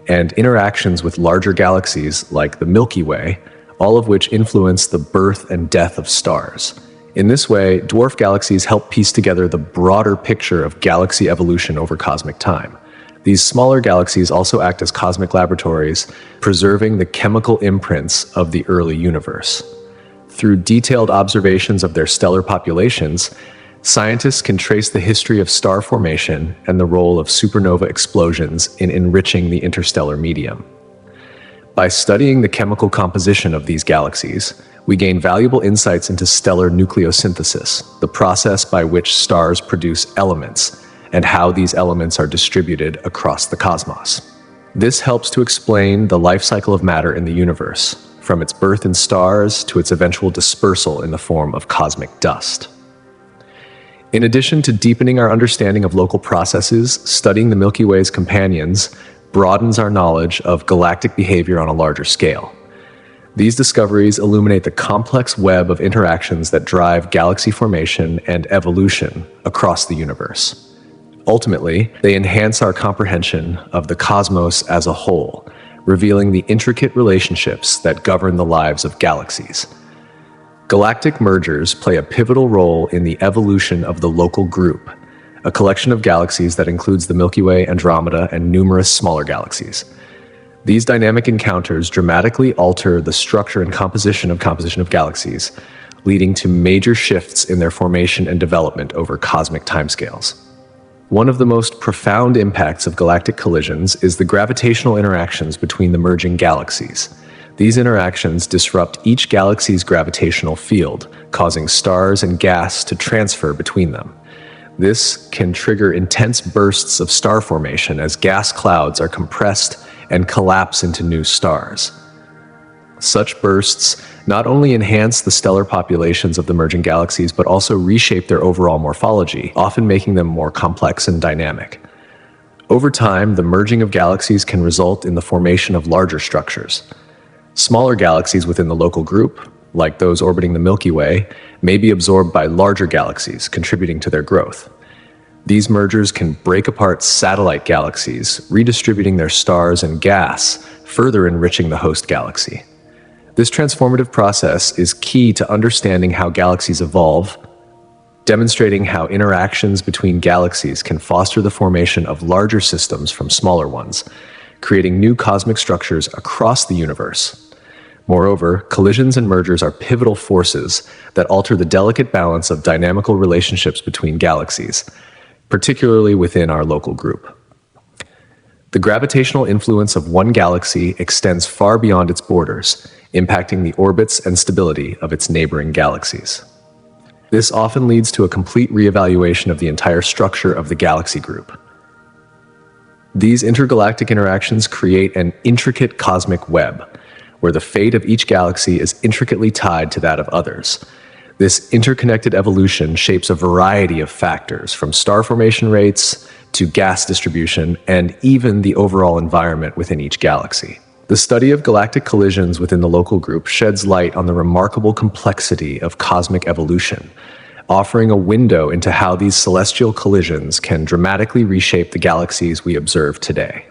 and interactions with larger galaxies like the Milky Way, all of which influence the birth and death of stars. In this way, dwarf galaxies help piece together the broader picture of galaxy evolution over cosmic time. These smaller galaxies also act as cosmic laboratories, preserving the chemical imprints of the early universe. Through detailed observations of their stellar populations, scientists can trace the history of star formation and the role of supernova explosions in enriching the interstellar medium. By studying the chemical composition of these galaxies, we gain valuable insights into stellar nucleosynthesis, the process by which stars produce elements, and how these elements are distributed across the cosmos. This helps to explain the life cycle of matter in the universe, from its birth in stars to its eventual dispersal in the form of cosmic dust. In addition to deepening our understanding of local processes, studying the Milky Way's companions broadens our knowledge of galactic behavior on a larger scale. These discoveries illuminate the complex web of interactions that drive galaxy formation and evolution across the universe. Ultimately, they enhance our comprehension of the cosmos as a whole, revealing the intricate relationships that govern the lives of galaxies. Galactic mergers play a pivotal role in the evolution of the local group, a collection of galaxies that includes the Milky Way, Andromeda, and numerous smaller galaxies. These dynamic encounters dramatically alter the structure and composition of galaxies, leading to major shifts in their formation and development over cosmic timescales. One of the most profound impacts of galactic collisions is the gravitational interactions between the merging galaxies. These interactions disrupt each galaxy's gravitational field, causing stars and gas to transfer between them. This can trigger intense bursts of star formation as gas clouds are compressed and collapse into new stars. Such bursts not only enhance the stellar populations of the merging galaxies, but also reshape their overall morphology, often making them more complex and dynamic. Over time, the merging of galaxies can result in the formation of larger structures. Smaller galaxies within the local group, like those orbiting the Milky Way, may be absorbed by larger galaxies, contributing to their growth. These mergers can break apart satellite galaxies, redistributing their stars and gas, further enriching the host galaxy. This transformative process is key to understanding how galaxies evolve, demonstrating how interactions between galaxies can foster the formation of larger systems from smaller ones, creating new cosmic structures across the universe. Moreover, collisions and mergers are pivotal forces that alter the delicate balance of dynamical relationships between galaxies, particularly within our local group. The gravitational influence of one galaxy extends far beyond its borders, impacting the orbits and stability of its neighboring galaxies. This often leads to a complete reevaluation of the entire structure of the galaxy group. These intergalactic interactions create an intricate cosmic web, where the fate of each galaxy is intricately tied to that of others. This interconnected evolution shapes a variety of factors, from star formation rates to gas distribution, and even the overall environment within each galaxy. The study of galactic collisions within the local group sheds light on the remarkable complexity of cosmic evolution, offering a window into how these celestial collisions can dramatically reshape the galaxies we observe today.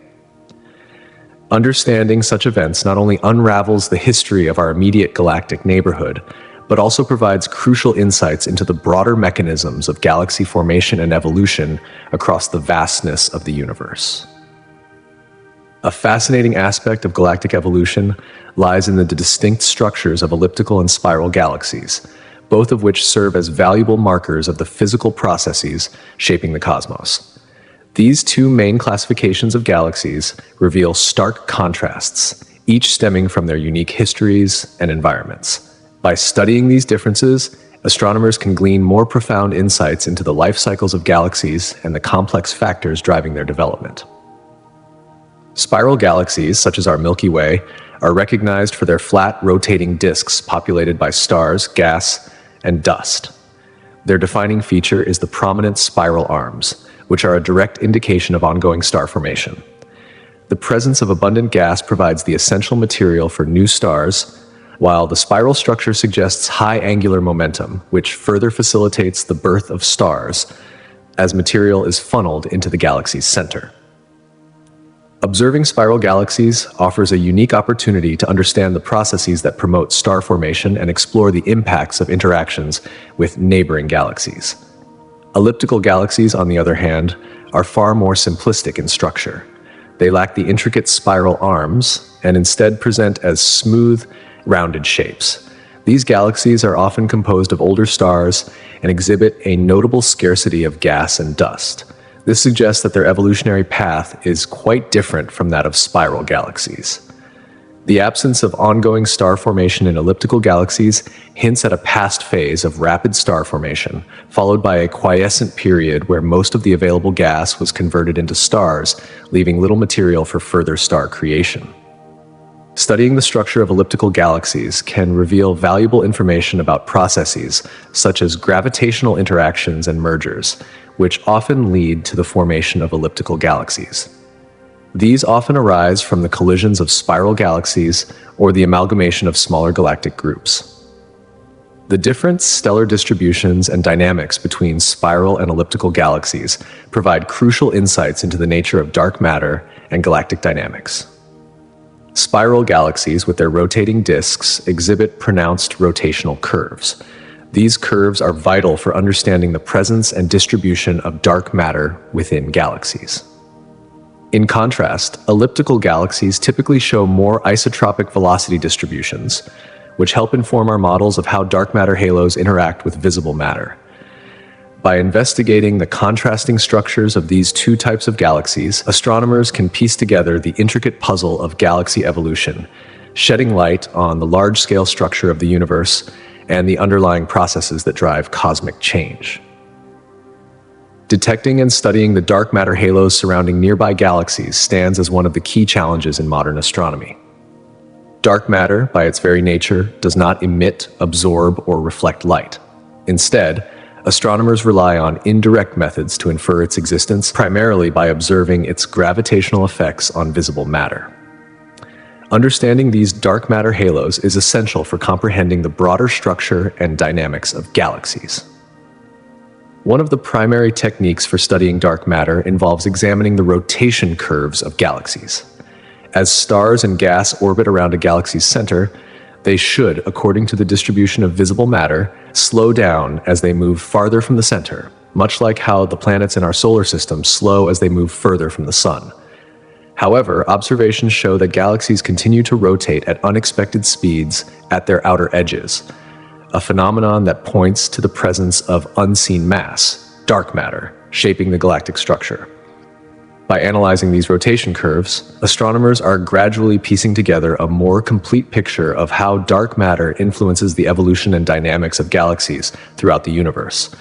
Understanding such events not only unravels the history of our immediate galactic neighborhood, but also provides crucial insights into the broader mechanisms of galaxy formation and evolution across the vastness of the universe. A fascinating aspect of galactic evolution lies in the distinct structures of elliptical and spiral galaxies, both of which serve as valuable markers of the physical processes shaping the cosmos. These two main classifications of galaxies reveal stark contrasts, each stemming from their unique histories and environments. By studying these differences, astronomers can glean more profound insights into the life cycles of galaxies and the complex factors driving their development. Spiral galaxies, such as our Milky Way, are recognized for their flat, rotating disks populated by stars, gas, and dust. Their defining feature is the prominent spiral arms, which are a direct indication of ongoing star formation. The presence of abundant gas provides the essential material for new stars, while the spiral structure suggests high angular momentum, which further facilitates the birth of stars as material is funneled into the galaxy's center. Observing spiral galaxies offers a unique opportunity to understand the processes that promote star formation and explore the impacts of interactions with neighboring galaxies. Elliptical galaxies, on the other hand, are far more simplistic in structure. They lack the intricate spiral arms and instead present as smooth, rounded shapes. These galaxies are often composed of older stars and exhibit a notable scarcity of gas and dust. This suggests that their evolutionary path is quite different from that of spiral galaxies. The absence of ongoing star formation in elliptical galaxies hints at a past phase of rapid star formation, followed by a quiescent period where most of the available gas was converted into stars, leaving little material for further star creation. Studying the structure of elliptical galaxies can reveal valuable information about processes such as gravitational interactions and mergers, which often lead to the formation of elliptical galaxies. These often arise from the collisions of spiral galaxies or the amalgamation of smaller galactic groups. The different stellar distributions and dynamics between spiral and elliptical galaxies provide crucial insights into the nature of dark matter and galactic dynamics. Spiral galaxies, with their rotating disks, exhibit pronounced rotational curves. These curves are vital for understanding the presence and distribution of dark matter within galaxies. In contrast, elliptical galaxies typically show more isotropic velocity distributions, which help inform our models of how dark matter halos interact with visible matter. By investigating the contrasting structures of these two types of galaxies, astronomers can piece together the intricate puzzle of galaxy evolution, shedding light on the large-scale structure of the universe and the underlying processes that drive cosmic change. Detecting and studying the dark matter halos surrounding nearby galaxies stands as one of the key challenges in modern astronomy. Dark matter, by its very nature, does not emit, absorb, or reflect light. Instead, astronomers rely on indirect methods to infer its existence, primarily by observing its gravitational effects on visible matter. Understanding these dark matter halos is essential for comprehending the broader structure and dynamics of galaxies. One of the primary techniques for studying dark matter involves examining the rotation curves of galaxies. As stars and gas orbit around a galaxy's center, they should, according to the distribution of visible matter, slow down as they move farther from the center, much like how the planets in our solar system slow as they move further from the sun. However, observations show that galaxies continue to rotate at unexpected speeds at their outer edges, a phenomenon that points to the presence of unseen mass, dark matter, shaping the galactic structure. By analyzing these rotation curves, astronomers are gradually piecing together a more complete picture of how dark matter influences the evolution and dynamics of galaxies throughout the universe.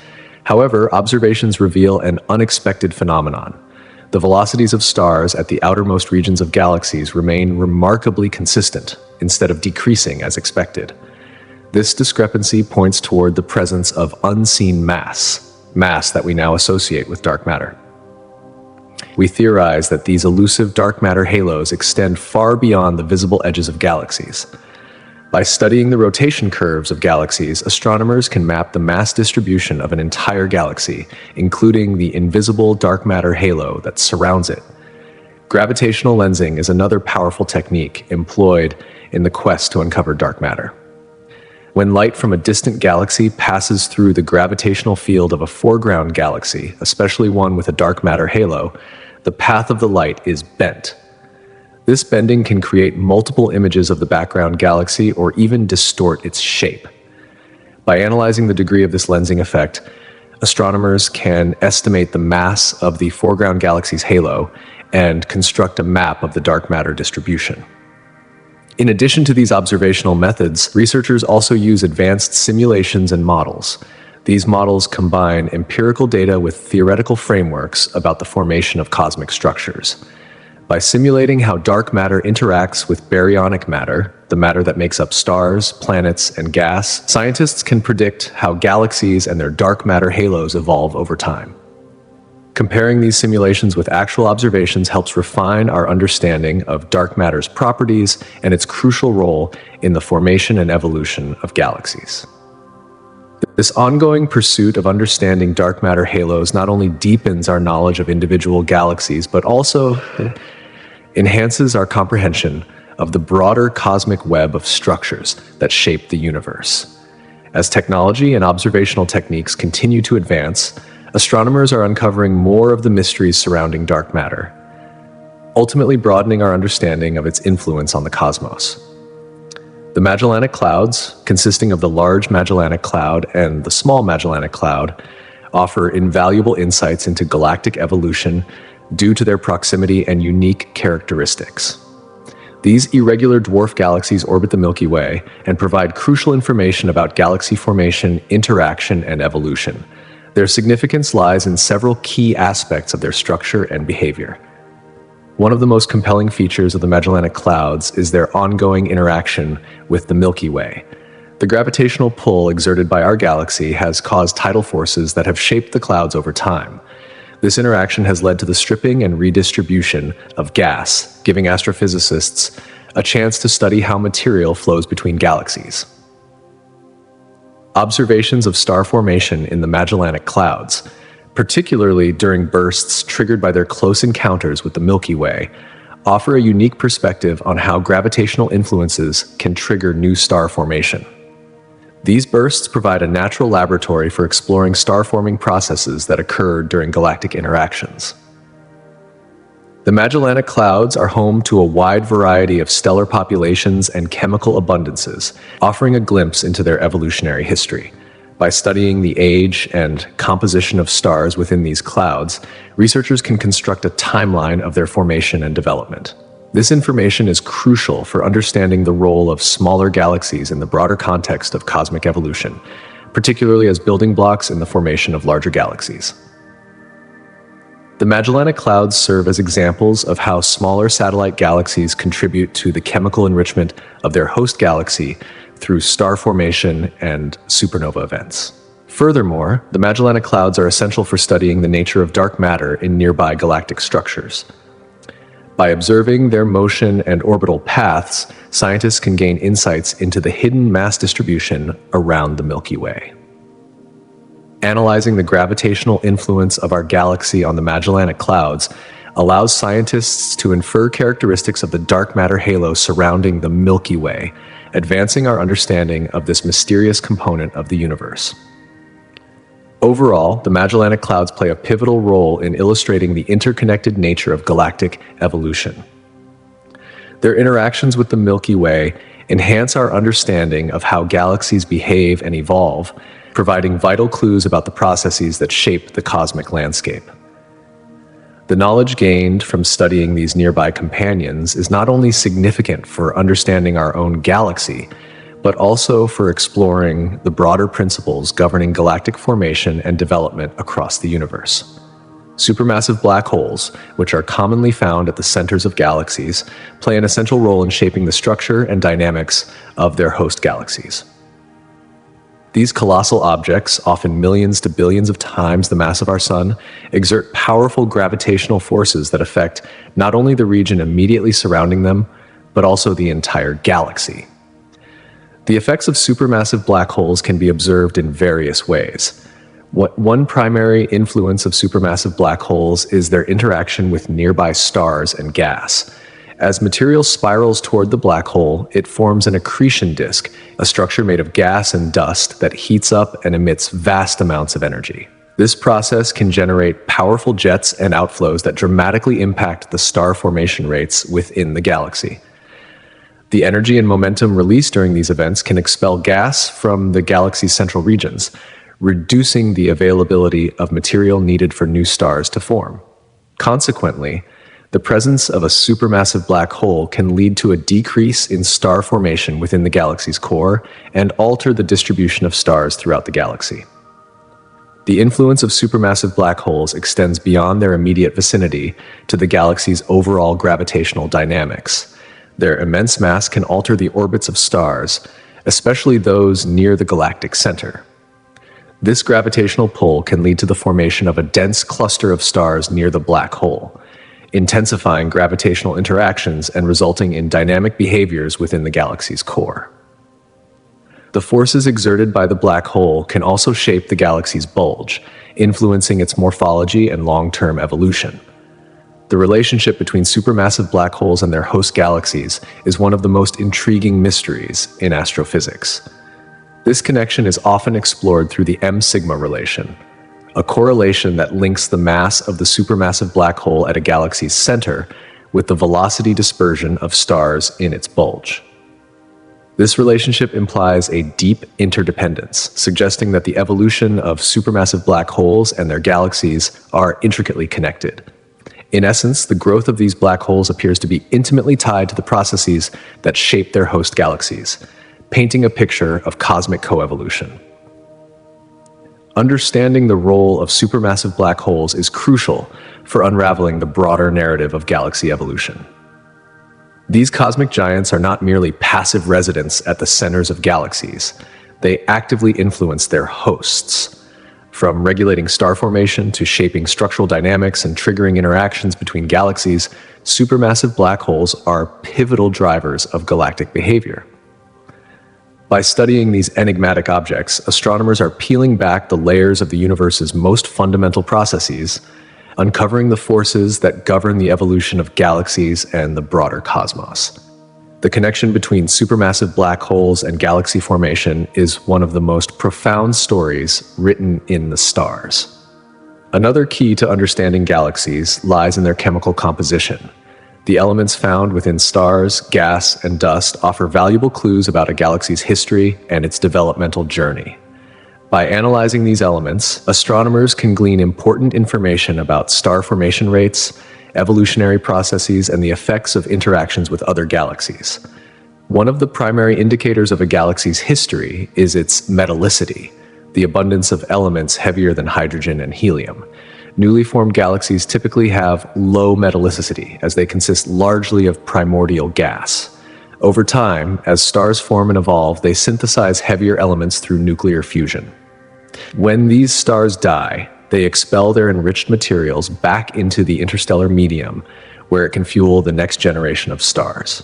However, observations reveal an unexpected phenomenon. The velocities of stars at the outermost regions of galaxies remain remarkably consistent, instead of decreasing as expected. This discrepancy points toward the presence of unseen mass that we now associate with dark matter. We theorize that these elusive dark matter halos extend far beyond the visible edges of galaxies. By studying the rotation curves of galaxies, astronomers can map the mass distribution of an entire galaxy, including the invisible dark matter halo that surrounds it. Gravitational lensing is another powerful technique employed in the quest to uncover dark matter. When light from a distant galaxy passes through the gravitational field of a foreground galaxy, especially one with a dark matter halo, the path of the light is bent. This bending can create multiple images of the background galaxy or even distort its shape. By analyzing the degree of this lensing effect, astronomers can estimate the mass of the foreground galaxy's halo and construct a map of the dark matter distribution. In addition to these observational methods, researchers also use advanced simulations and models. These models combine empirical data with theoretical frameworks about the formation of cosmic structures. By simulating how dark matter interacts with baryonic matter, the matter that makes up stars, planets, and gas, scientists can predict how galaxies and their dark matter halos evolve over time. Comparing these simulations with actual observations helps refine our understanding of dark matter's properties and its crucial role in the formation and evolution of galaxies. This ongoing pursuit of understanding dark matter halos not only deepens our knowledge of individual galaxies, but also enhances our comprehension of the broader cosmic web of structures that shape the universe. As technology and observational techniques continue to advance, astronomers are uncovering more of the mysteries surrounding dark matter, ultimately broadening our understanding of its influence on the cosmos. The Magellanic Clouds, consisting of the Large Magellanic Cloud and the Small Magellanic Cloud, offer invaluable insights into galactic evolution due to their proximity and unique characteristics. These irregular dwarf galaxies orbit the Milky Way and provide crucial information about galaxy formation, interaction, and evolution. Their significance lies in several key aspects of their structure and behavior. One of the most compelling features of the Magellanic Clouds is their ongoing interaction with the Milky Way. The gravitational pull exerted by our galaxy has caused tidal forces that have shaped the clouds over time. This interaction has led to the stripping and redistribution of gas, giving astrophysicists a chance to study how material flows between galaxies. Observations of star formation in the Magellanic Clouds, particularly during bursts triggered by their close encounters with the Milky Way, offer a unique perspective on how gravitational influences can trigger new star formation. These bursts provide a natural laboratory for exploring star-forming processes that occur during galactic interactions. The Magellanic Clouds are home to a wide variety of stellar populations and chemical abundances, offering a glimpse into their evolutionary history. By studying the age and composition of stars within these clouds, researchers can construct a timeline of their formation and development. This information is crucial for understanding the role of smaller galaxies in the broader context of cosmic evolution, particularly as building blocks in the formation of larger galaxies. The Magellanic Clouds serve as examples of how smaller satellite galaxies contribute to the chemical enrichment of their host galaxy through star formation and supernova events. Furthermore, the Magellanic Clouds are essential for studying the nature of dark matter in nearby galactic structures. By observing their motion and orbital paths, scientists can gain insights into the hidden mass distribution around the Milky Way. Analyzing the gravitational influence of our galaxy on the Magellanic Clouds allows scientists to infer characteristics of the dark matter halo surrounding the Milky Way, advancing our understanding of this mysterious component of the universe. Overall, the Magellanic Clouds play a pivotal role in illustrating the interconnected nature of galactic evolution. Their interactions with the Milky Way enhance our understanding of how galaxies behave and evolve, providing vital clues about the processes that shape the cosmic landscape. The knowledge gained from studying these nearby companions is not only significant for understanding our own galaxy, but also for exploring the broader principles governing galactic formation and development across the universe. Supermassive black holes, which are commonly found at the centers of galaxies, play an essential role in shaping the structure and dynamics of their host galaxies. These colossal objects, often millions to billions of times the mass of our Sun, exert powerful gravitational forces that affect not only the region immediately surrounding them, but also the entire galaxy. The effects of supermassive black holes can be observed in various ways. One primary influence of supermassive black holes is their interaction with nearby stars and gas. As material spirals toward the black hole, it forms an accretion disk, a structure made of gas and dust that heats up and emits vast amounts of energy. This process can generate powerful jets and outflows that dramatically impact the star formation rates within the galaxy. The energy and momentum released during these events can expel gas from the galaxy's central regions, reducing the availability of material needed for new stars to form. Consequently, the presence of a supermassive black hole can lead to a decrease in star formation within the galaxy's core and alter the distribution of stars throughout the galaxy. The influence of supermassive black holes extends beyond their immediate vicinity to the galaxy's overall gravitational dynamics. Their immense mass can alter the orbits of stars, especially those near the galactic center. This gravitational pull can lead to the formation of a dense cluster of stars near the black hole, intensifying gravitational interactions and resulting in dynamic behaviors within the galaxy's core. The forces exerted by the black hole can also shape the galaxy's bulge, influencing its morphology and long-term evolution. The relationship between supermassive black holes and their host galaxies is one of the most intriguing mysteries in astrophysics. This connection is often explored through the M-sigma relation, a correlation that links the mass of the supermassive black hole at a galaxy's center with the velocity dispersion of stars in its bulge. This relationship implies a deep interdependence, suggesting that the evolution of supermassive black holes and their galaxies are intricately connected. In essence, the growth of these black holes appears to be intimately tied to the processes that shape their host galaxies, painting a picture of cosmic coevolution. Understanding the role of supermassive black holes is crucial for unraveling the broader narrative of galaxy evolution. These cosmic giants are not merely passive residents at the centers of galaxies. They actively influence their hosts, from regulating star formation to shaping structural dynamics and triggering interactions between galaxies. Supermassive black holes are pivotal drivers of galactic behavior. By studying these enigmatic objects, astronomers are peeling back the layers of the universe's most fundamental processes, uncovering the forces that govern the evolution of galaxies and the broader cosmos. The connection between supermassive black holes and galaxy formation is one of the most profound stories written in the stars. Another key to understanding galaxies lies in their chemical composition. The elements found within stars, gas, and dust offer valuable clues about a galaxy's history and its developmental journey. By analyzing these elements, astronomers can glean important information about star formation rates, evolutionary processes, and the effects of interactions with other galaxies. One of the primary indicators of a galaxy's history is its metallicity, the abundance of elements heavier than hydrogen and helium. Newly formed galaxies typically have low metallicity, as they consist largely of primordial gas. Over time, as stars form and evolve, they synthesize heavier elements through nuclear fusion. When these stars die, they expel their enriched materials back into the interstellar medium, where it can fuel the next generation of stars.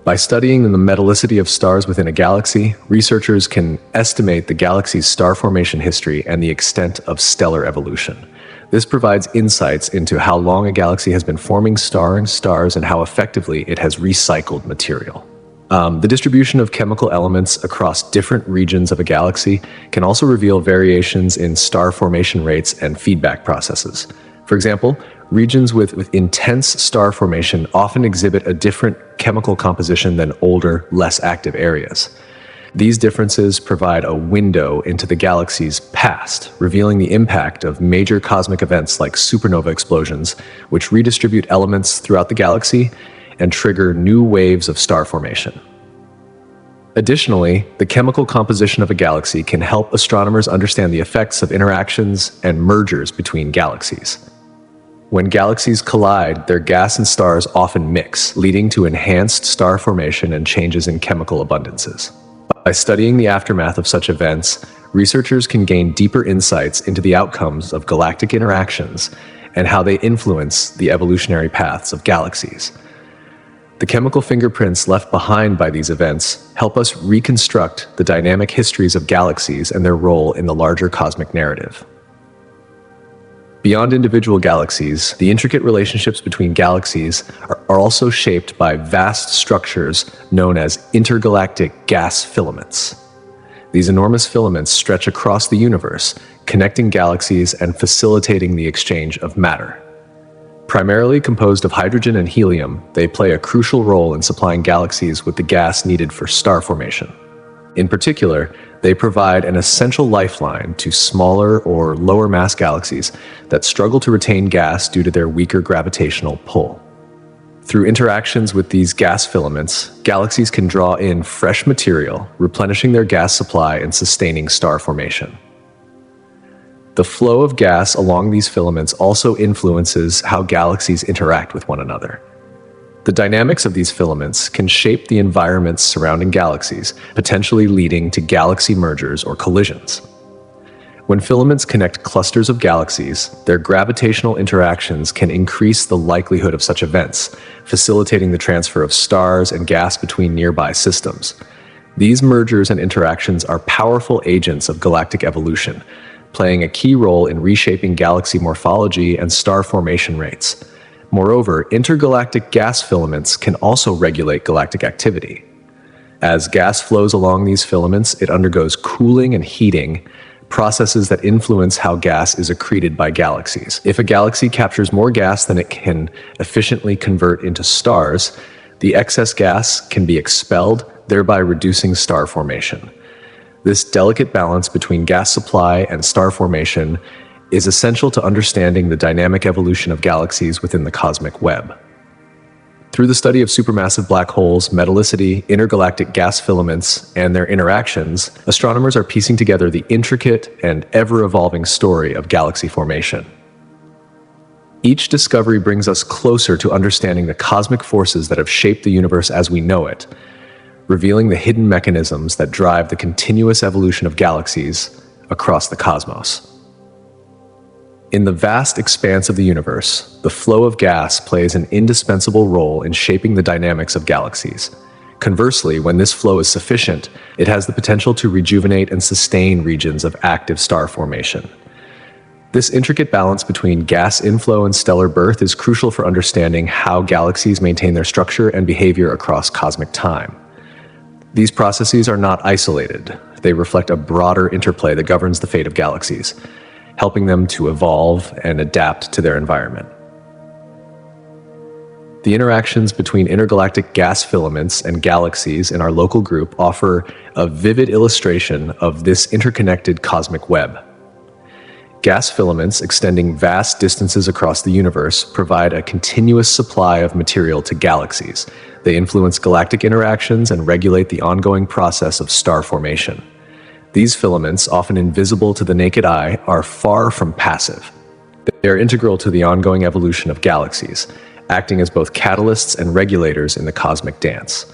By studying the metallicity of stars within a galaxy, researchers can estimate the galaxy's star formation history and the extent of stellar evolution. This provides insights into how long a galaxy has been forming stars and how effectively it has recycled material. The distribution of chemical elements across different regions of a galaxy can also reveal variations in star formation rates and feedback processes. For example, regions with intense star formation often exhibit a different chemical composition than older, less active areas. These differences provide a window into the galaxy's past, revealing the impact of major cosmic events like supernova explosions, which redistribute elements throughout the galaxy and trigger new waves of star formation. Additionally, the chemical composition of a galaxy can help astronomers understand the effects of interactions and mergers between galaxies. When galaxies collide, their gas and stars often mix, leading to enhanced star formation and changes in chemical abundances. By studying the aftermath of such events, researchers can gain deeper insights into the outcomes of galactic interactions and how they influence the evolutionary paths of galaxies. The chemical fingerprints left behind by these events help us reconstruct the dynamic histories of galaxies and their role in the larger cosmic narrative. Beyond individual galaxies, the intricate relationships between galaxies are also shaped by vast structures known as intergalactic gas filaments. These enormous filaments stretch across the universe, connecting galaxies and facilitating the exchange of matter. Primarily composed of hydrogen and helium, they play a crucial role in supplying galaxies with the gas needed for star formation. In particular, they provide an essential lifeline to smaller or lower mass galaxies that struggle to retain gas due to their weaker gravitational pull. Through interactions with these gas filaments, galaxies can draw in fresh material, replenishing their gas supply and sustaining star formation. The flow of gas along these filaments also influences how galaxies interact with one another. The dynamics of these filaments can shape the environments surrounding galaxies, potentially leading to galaxy mergers or collisions. When filaments connect clusters of galaxies, their gravitational interactions can increase the likelihood of such events, facilitating the transfer of stars and gas between nearby systems. These mergers and interactions are powerful agents of galactic evolution, playing a key role in reshaping galaxy morphology and star formation rates. Moreover, intergalactic gas filaments can also regulate galactic activity. As gas flows along these filaments, it undergoes cooling and heating, processes that influence how gas is accreted by galaxies. If a galaxy captures more gas than it can efficiently convert into stars, the excess gas can be expelled, thereby reducing star formation. This delicate balance between gas supply and star formation is essential to understanding the dynamic evolution of galaxies within the cosmic web. Through the study of supermassive black holes, metallicity, intergalactic gas filaments, and their interactions, astronomers are piecing together the intricate and ever-evolving story of galaxy formation. Each discovery brings us closer to understanding the cosmic forces that have shaped the universe as we know it, revealing the hidden mechanisms that drive the continuous evolution of galaxies across the cosmos. In the vast expanse of the universe, the flow of gas plays an indispensable role in shaping the dynamics of galaxies. Conversely, when this flow is sufficient, it has the potential to rejuvenate and sustain regions of active star formation. This intricate balance between gas inflow and stellar birth is crucial for understanding how galaxies maintain their structure and behavior across cosmic time. These processes are not isolated. They reflect a broader interplay that governs the fate of galaxies, helping them to evolve and adapt to their environment. The interactions between intergalactic gas filaments and galaxies in our local group offer a vivid illustration of this interconnected cosmic web. Gas filaments extending vast distances across the universe provide a continuous supply of material to galaxies. They influence galactic interactions and regulate the ongoing process of star formation. These filaments, often invisible to the naked eye, are far from passive. They are integral to the ongoing evolution of galaxies, acting as both catalysts and regulators in the cosmic dance.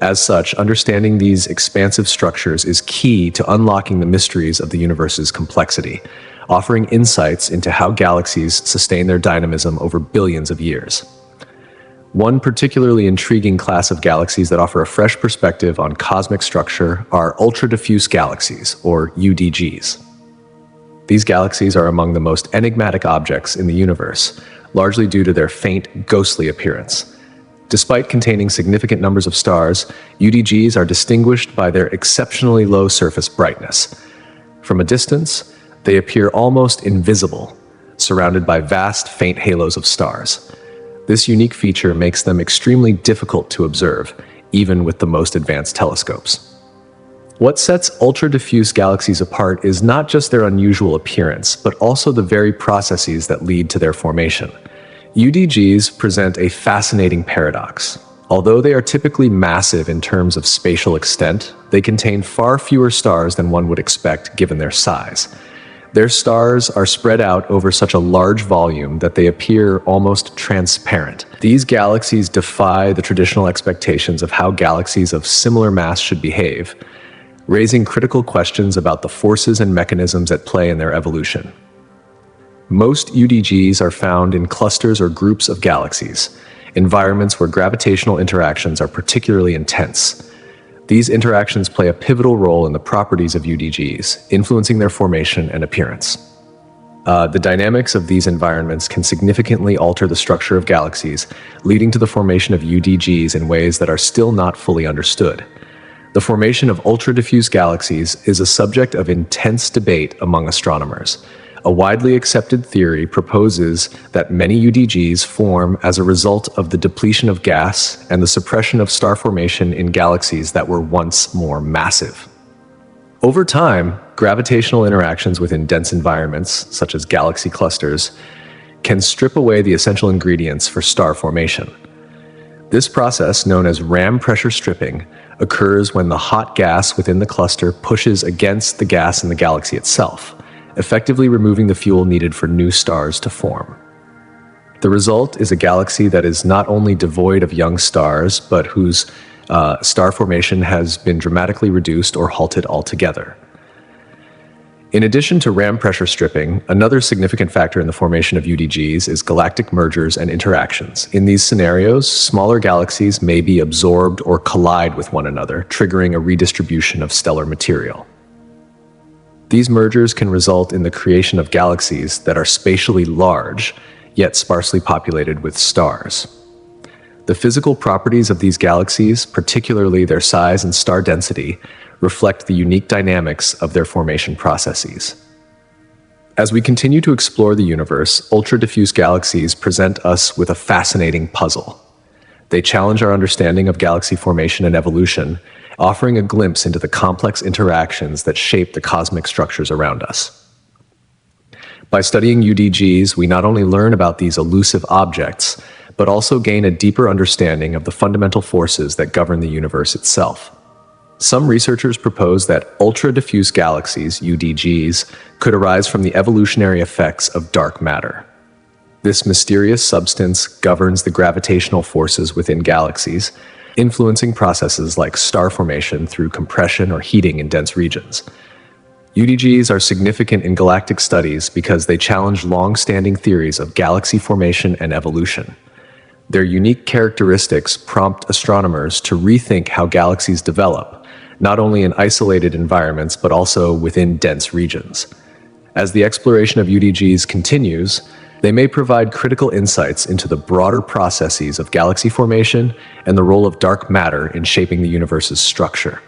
As such, understanding these expansive structures is key to unlocking the mysteries of the universe's complexity, offering insights into how galaxies sustain their dynamism over billions of years. One particularly intriguing class of galaxies that offer a fresh perspective on cosmic structure are ultra-diffuse galaxies, or UDGs. These galaxies are among the most enigmatic objects in the universe, largely due to their faint, ghostly appearance. Despite containing significant numbers of stars, UDGs are distinguished by their exceptionally low surface brightness. From a distance, they appear almost invisible, surrounded by vast, faint halos of stars. This unique feature makes them extremely difficult to observe, even with the most advanced telescopes. What sets ultra-diffuse galaxies apart is not just their unusual appearance, but also the very processes that lead to their formation. UDGs present a fascinating paradox. Although they are typically massive in terms of spatial extent, they contain far fewer stars than one would expect given their size. Their stars are spread out over such a large volume that they appear almost transparent. These galaxies defy the traditional expectations of how galaxies of similar mass should behave, raising critical questions about the forces and mechanisms at play in their evolution. Most UDGs are found in clusters or groups of galaxies, environments where gravitational interactions are particularly intense. These interactions play a pivotal role in the properties of UDGs, influencing their formation and appearance. The dynamics of these environments can significantly alter the structure of galaxies, leading to the formation of UDGs in ways that are still not fully understood. The formation of ultra-diffuse galaxies is a subject of intense debate among astronomers. A widely accepted theory proposes that many UDGs form as a result of the depletion of gas and the suppression of star formation in galaxies that were once more massive. Over time, gravitational interactions within dense environments, such as galaxy clusters, can strip away the essential ingredients for star formation. This process, known as ram pressure stripping, occurs when the hot gas within the cluster pushes against the gas in the galaxy itself, effectively removing the fuel needed for new stars to form. The result is a galaxy that is not only devoid of young stars, but whose star formation has been dramatically reduced or halted altogether. In addition to ram pressure stripping, another significant factor in the formation of UDGs is galactic mergers and interactions. In these scenarios, smaller galaxies may be absorbed or collide with one another, triggering a redistribution of stellar material. These mergers can result in the creation of galaxies that are spatially large, yet sparsely populated with stars. The physical properties of these galaxies, particularly their size and star density, reflect the unique dynamics of their formation processes. As we continue to explore the universe, ultra-diffuse galaxies present us with a fascinating puzzle. They challenge our understanding of galaxy formation and evolution, offering a glimpse into the complex interactions that shape the cosmic structures around us. By studying UDGs, we not only learn about these elusive objects, but also gain a deeper understanding of the fundamental forces that govern the universe itself. Some researchers propose that ultra-diffuse galaxies, UDGs, could arise from the evolutionary effects of dark matter. This mysterious substance governs the gravitational forces within galaxies, influencing processes like star formation through compression or heating in dense regions. UDGs are significant in galactic studies because they challenge long-standing theories of galaxy formation and evolution. Their unique characteristics prompt astronomers to rethink how galaxies develop, not only in isolated environments but also within dense regions. As the exploration of UDGs continues, they may provide critical insights into the broader processes of galaxy formation and the role of dark matter in shaping the universe's structure.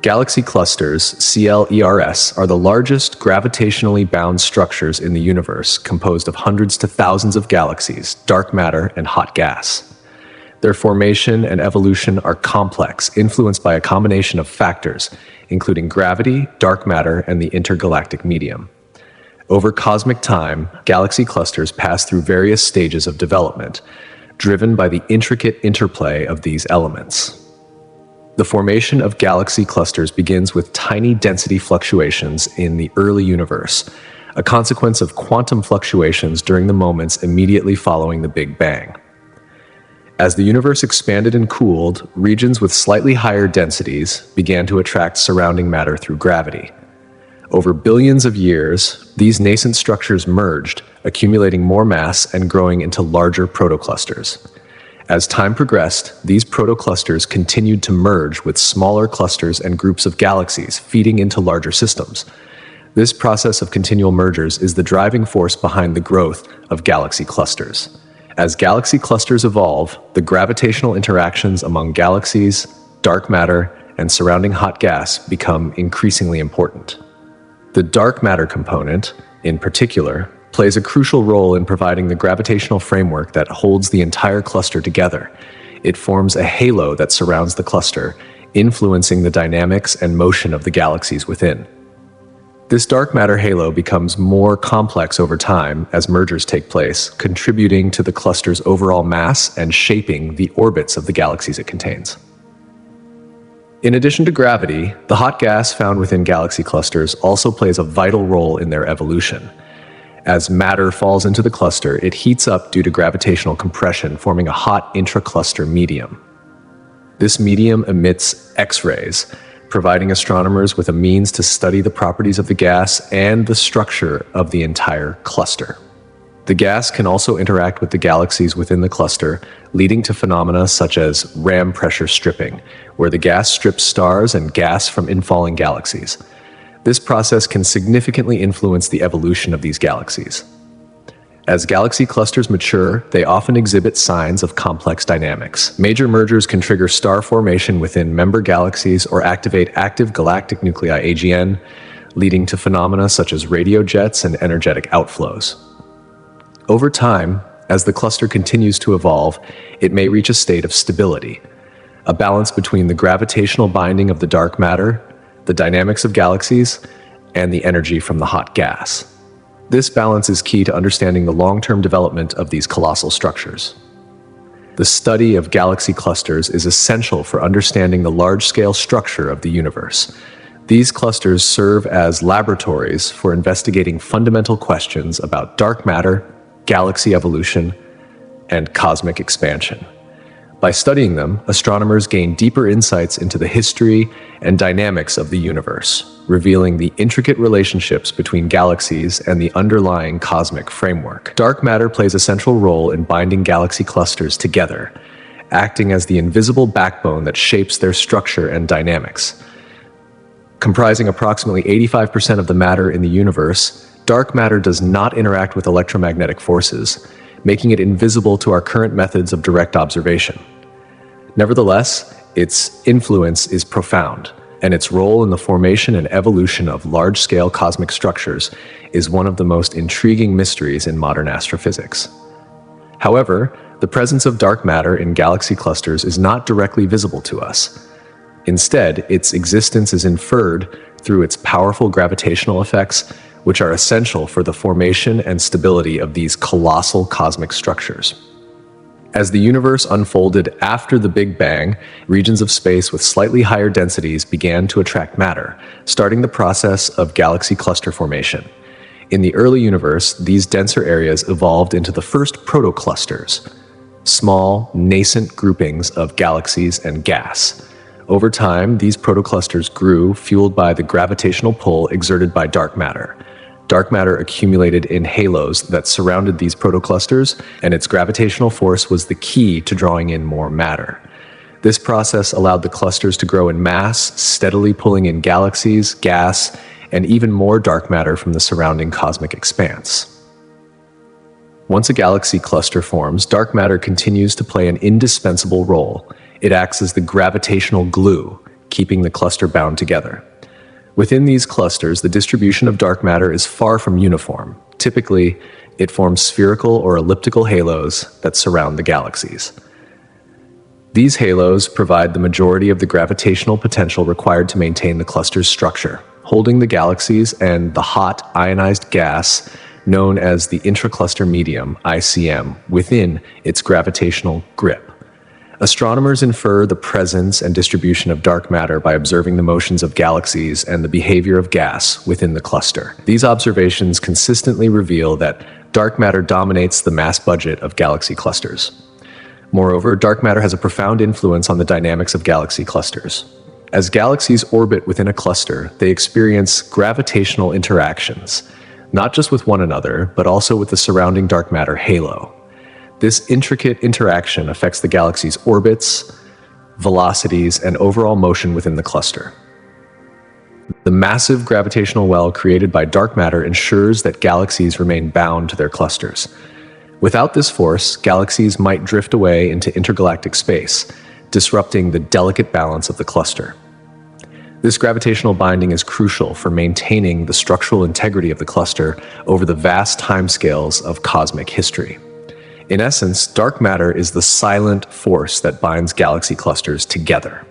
Galaxy clusters, CLERS, are the largest gravitationally bound structures in the universe, composed of hundreds to thousands of galaxies, dark matter, and hot gas. Their formation and evolution are complex, influenced by a combination of factors, including gravity, dark matter, and the intergalactic medium. Over cosmic time, galaxy clusters pass through various stages of development, driven by the intricate interplay of these elements. The formation of galaxy clusters begins with tiny density fluctuations in the early universe, a consequence of quantum fluctuations during the moments immediately following the Big Bang. As the universe expanded and cooled, regions with slightly higher densities began to attract surrounding matter through gravity. Over billions of years, these nascent structures merged, accumulating more mass and growing into larger protoclusters. As time progressed, these protoclusters continued to merge with smaller clusters and groups of galaxies, feeding into larger systems. This process of continual mergers is the driving force behind the growth of galaxy clusters. As galaxy clusters evolve, the gravitational interactions among galaxies, dark matter, and surrounding hot gas become increasingly important. The dark matter component, in particular, plays a crucial role in providing the gravitational framework that holds the entire cluster together. It forms a halo that surrounds the cluster, influencing the dynamics and motion of the galaxies within. This dark matter halo becomes more complex over time as mergers take place, contributing to the cluster's overall mass and shaping the orbits of the galaxies it contains. In addition to gravity, the hot gas found within galaxy clusters also plays a vital role in their evolution. As matter falls into the cluster, it heats up due to gravitational compression, forming a hot intracluster medium. This medium emits X-rays, providing astronomers with a means to study the properties of the gas and the structure of the entire cluster. The gas can also interact with the galaxies within the cluster, leading to phenomena such as ram pressure stripping, where the gas strips stars and gas from infalling galaxies. This process can significantly influence the evolution of these galaxies. As galaxy clusters mature, they often exhibit signs of complex dynamics. Major mergers can trigger star formation within member galaxies or activate active galactic nuclei AGN, leading to phenomena such as radio jets and energetic outflows. Over time, as the cluster continues to evolve, it may reach a state of stability, a balance between the gravitational binding of the dark matter, the dynamics of galaxies, and the energy from the hot gas. This balance is key to understanding the long-term development of these colossal structures. The study of galaxy clusters is essential for understanding the large-scale structure of the universe. These clusters serve as laboratories for investigating fundamental questions about dark matter, galaxy evolution, and cosmic expansion. By studying them, astronomers gain deeper insights into the history and dynamics of the universe, revealing the intricate relationships between galaxies and the underlying cosmic framework. Dark matter plays a central role in binding galaxy clusters together, acting as the invisible backbone that shapes their structure and dynamics. Comprising approximately 85% of the matter in the universe, dark matter does not interact with electromagnetic forces, making it invisible to our current methods of direct observation. Nevertheless, its influence is profound, and its role in the formation and evolution of large-scale cosmic structures is one of the most intriguing mysteries in modern astrophysics. However, the presence of dark matter in galaxy clusters is not directly visible to us. Instead, its existence is inferred through its powerful gravitational effects, which are essential for the formation and stability of these colossal cosmic structures. As the universe unfolded after the Big Bang, regions of space with slightly higher densities began to attract matter, starting the process of galaxy cluster formation. In the early universe, these denser areas evolved into the first protoclusters, small, nascent groupings of galaxies and gas. Over time, these protoclusters grew, fueled by the gravitational pull exerted by dark matter. Dark matter accumulated in halos that surrounded these protoclusters, and its gravitational force was the key to drawing in more matter. This process allowed the clusters to grow in mass, steadily pulling in galaxies, gas, and even more dark matter from the surrounding cosmic expanse. Once a galaxy cluster forms, dark matter continues to play an indispensable role. It acts as the gravitational glue, keeping the cluster bound together. Within these clusters, the distribution of dark matter is far from uniform. Typically, it forms spherical or elliptical halos that surround the galaxies. These halos provide the majority of the gravitational potential required to maintain the cluster's structure, holding the galaxies and the hot, ionized gas known as the intracluster medium, ICM, within its gravitational grip. Astronomers infer the presence and distribution of dark matter by observing the motions of galaxies and the behavior of gas within the cluster. These observations consistently reveal that dark matter dominates the mass budget of galaxy clusters. Moreover, dark matter has a profound influence on the dynamics of galaxy clusters. As galaxies orbit within a cluster, they experience gravitational interactions, not just with one another, but also with the surrounding dark matter halo. This intricate interaction affects the galaxy's orbits, velocities, and overall motion within the cluster. The massive gravitational well created by dark matter ensures that galaxies remain bound to their clusters. Without this force, galaxies might drift away into intergalactic space, disrupting the delicate balance of the cluster. This gravitational binding is crucial for maintaining the structural integrity of the cluster over the vast timescales of cosmic history. In essence, dark matter is the silent force that binds galaxy clusters together.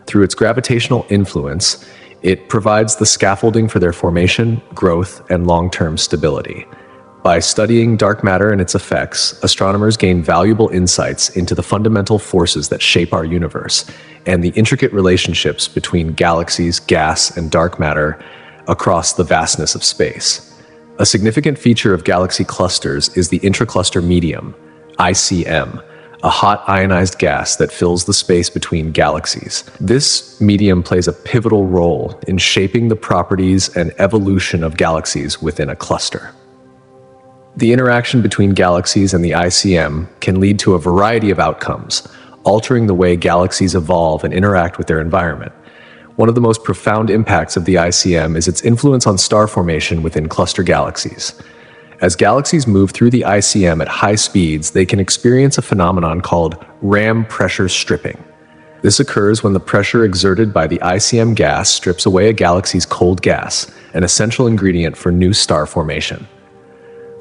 Through its gravitational influence, it provides the scaffolding for their formation, growth, and long-term stability. By studying dark matter and its effects, astronomers gain valuable insights into the fundamental forces that shape our universe and the intricate relationships between galaxies, gas, and dark matter across the vastness of space. A significant feature of galaxy clusters is the intracluster medium, ICM, a hot ionized gas that fills the space between galaxies. This medium plays a pivotal role in shaping the properties and evolution of galaxies within a cluster. The interaction between galaxies and the ICM can lead to a variety of outcomes, altering the way galaxies evolve and interact with their environment. One of the most profound impacts of the ICM is its influence on star formation within cluster galaxies. As galaxies move through the ICM at high speeds, they can experience a phenomenon called ram pressure stripping. This occurs when the pressure exerted by the ICM gas strips away a galaxy's cold gas, an essential ingredient for new star formation.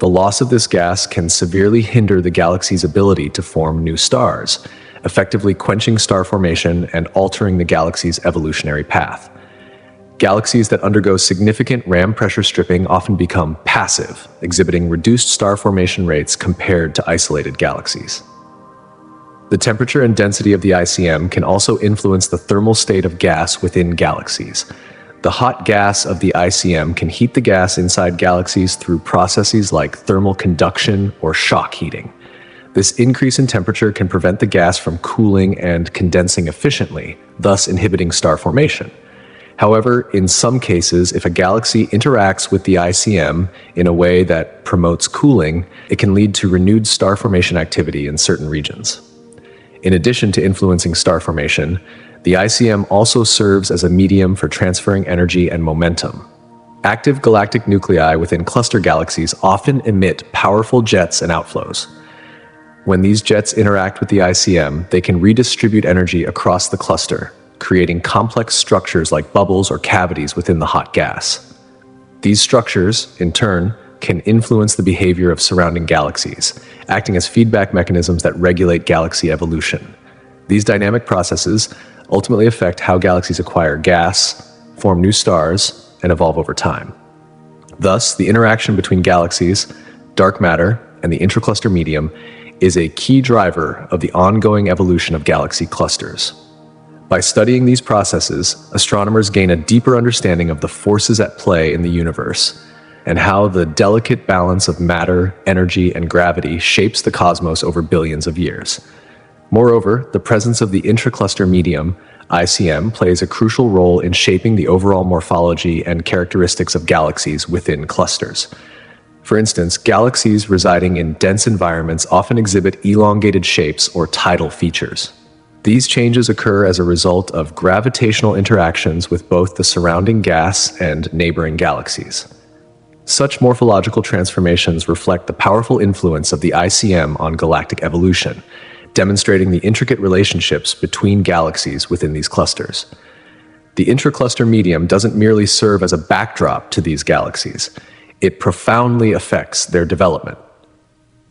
The loss of this gas can severely hinder the galaxy's ability to form new stars, effectively quenching star formation and altering the galaxy's evolutionary path. Galaxies that undergo significant ram pressure stripping often become passive, exhibiting reduced star formation rates compared to isolated galaxies. The temperature and density of the ICM can also influence the thermal state of gas within galaxies. The hot gas of the ICM can heat the gas inside galaxies through processes like thermal conduction or shock heating. This increase in temperature can prevent the gas from cooling and condensing efficiently, thus inhibiting star formation. However, in some cases, if a galaxy interacts with the ICM in a way that promotes cooling, it can lead to renewed star formation activity in certain regions. In addition to influencing star formation, the ICM also serves as a medium for transferring energy and momentum. Active galactic nuclei within cluster galaxies often emit powerful jets and outflows. When these jets interact with the ICM, they can redistribute energy across the cluster, creating complex structures like bubbles or cavities within the hot gas. These structures, in turn, can influence the behavior of surrounding galaxies, acting as feedback mechanisms that regulate galaxy evolution. These dynamic processes ultimately affect how galaxies acquire gas, form new stars, and evolve over time. Thus, the interaction between galaxies, dark matter, and the intracluster medium is a key driver of the ongoing evolution of galaxy clusters. By studying these processes, astronomers gain a deeper understanding of the forces at play in the universe and how the delicate balance of matter, energy, and gravity shapes the cosmos over billions of years. Moreover, the presence of the intracluster medium, ICM, plays a crucial role in shaping the overall morphology and characteristics of galaxies within clusters. For instance, galaxies residing in dense environments often exhibit elongated shapes or tidal features. These changes occur as a result of gravitational interactions with both the surrounding gas and neighboring galaxies. Such morphological transformations reflect the powerful influence of the ICM on galactic evolution, demonstrating the intricate relationships between galaxies within these clusters. The intracluster medium doesn't merely serve as a backdrop to these galaxies. It profoundly affects their development.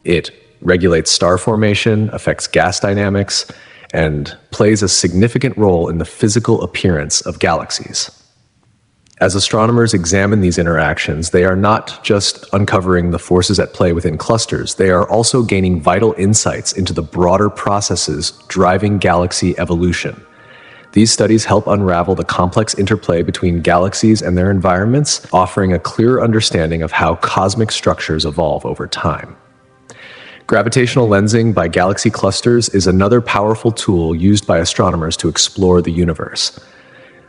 It regulates star formation, affects gas dynamics, and plays a significant role in the physical appearance of galaxies. As astronomers examine these interactions, they are not just uncovering the forces at play within clusters, they are also gaining vital insights into the broader processes driving galaxy evolution. These studies help unravel the complex interplay between galaxies and their environments, offering a clearer understanding of how cosmic structures evolve over time. Gravitational lensing by galaxy clusters is another powerful tool used by astronomers to explore the universe.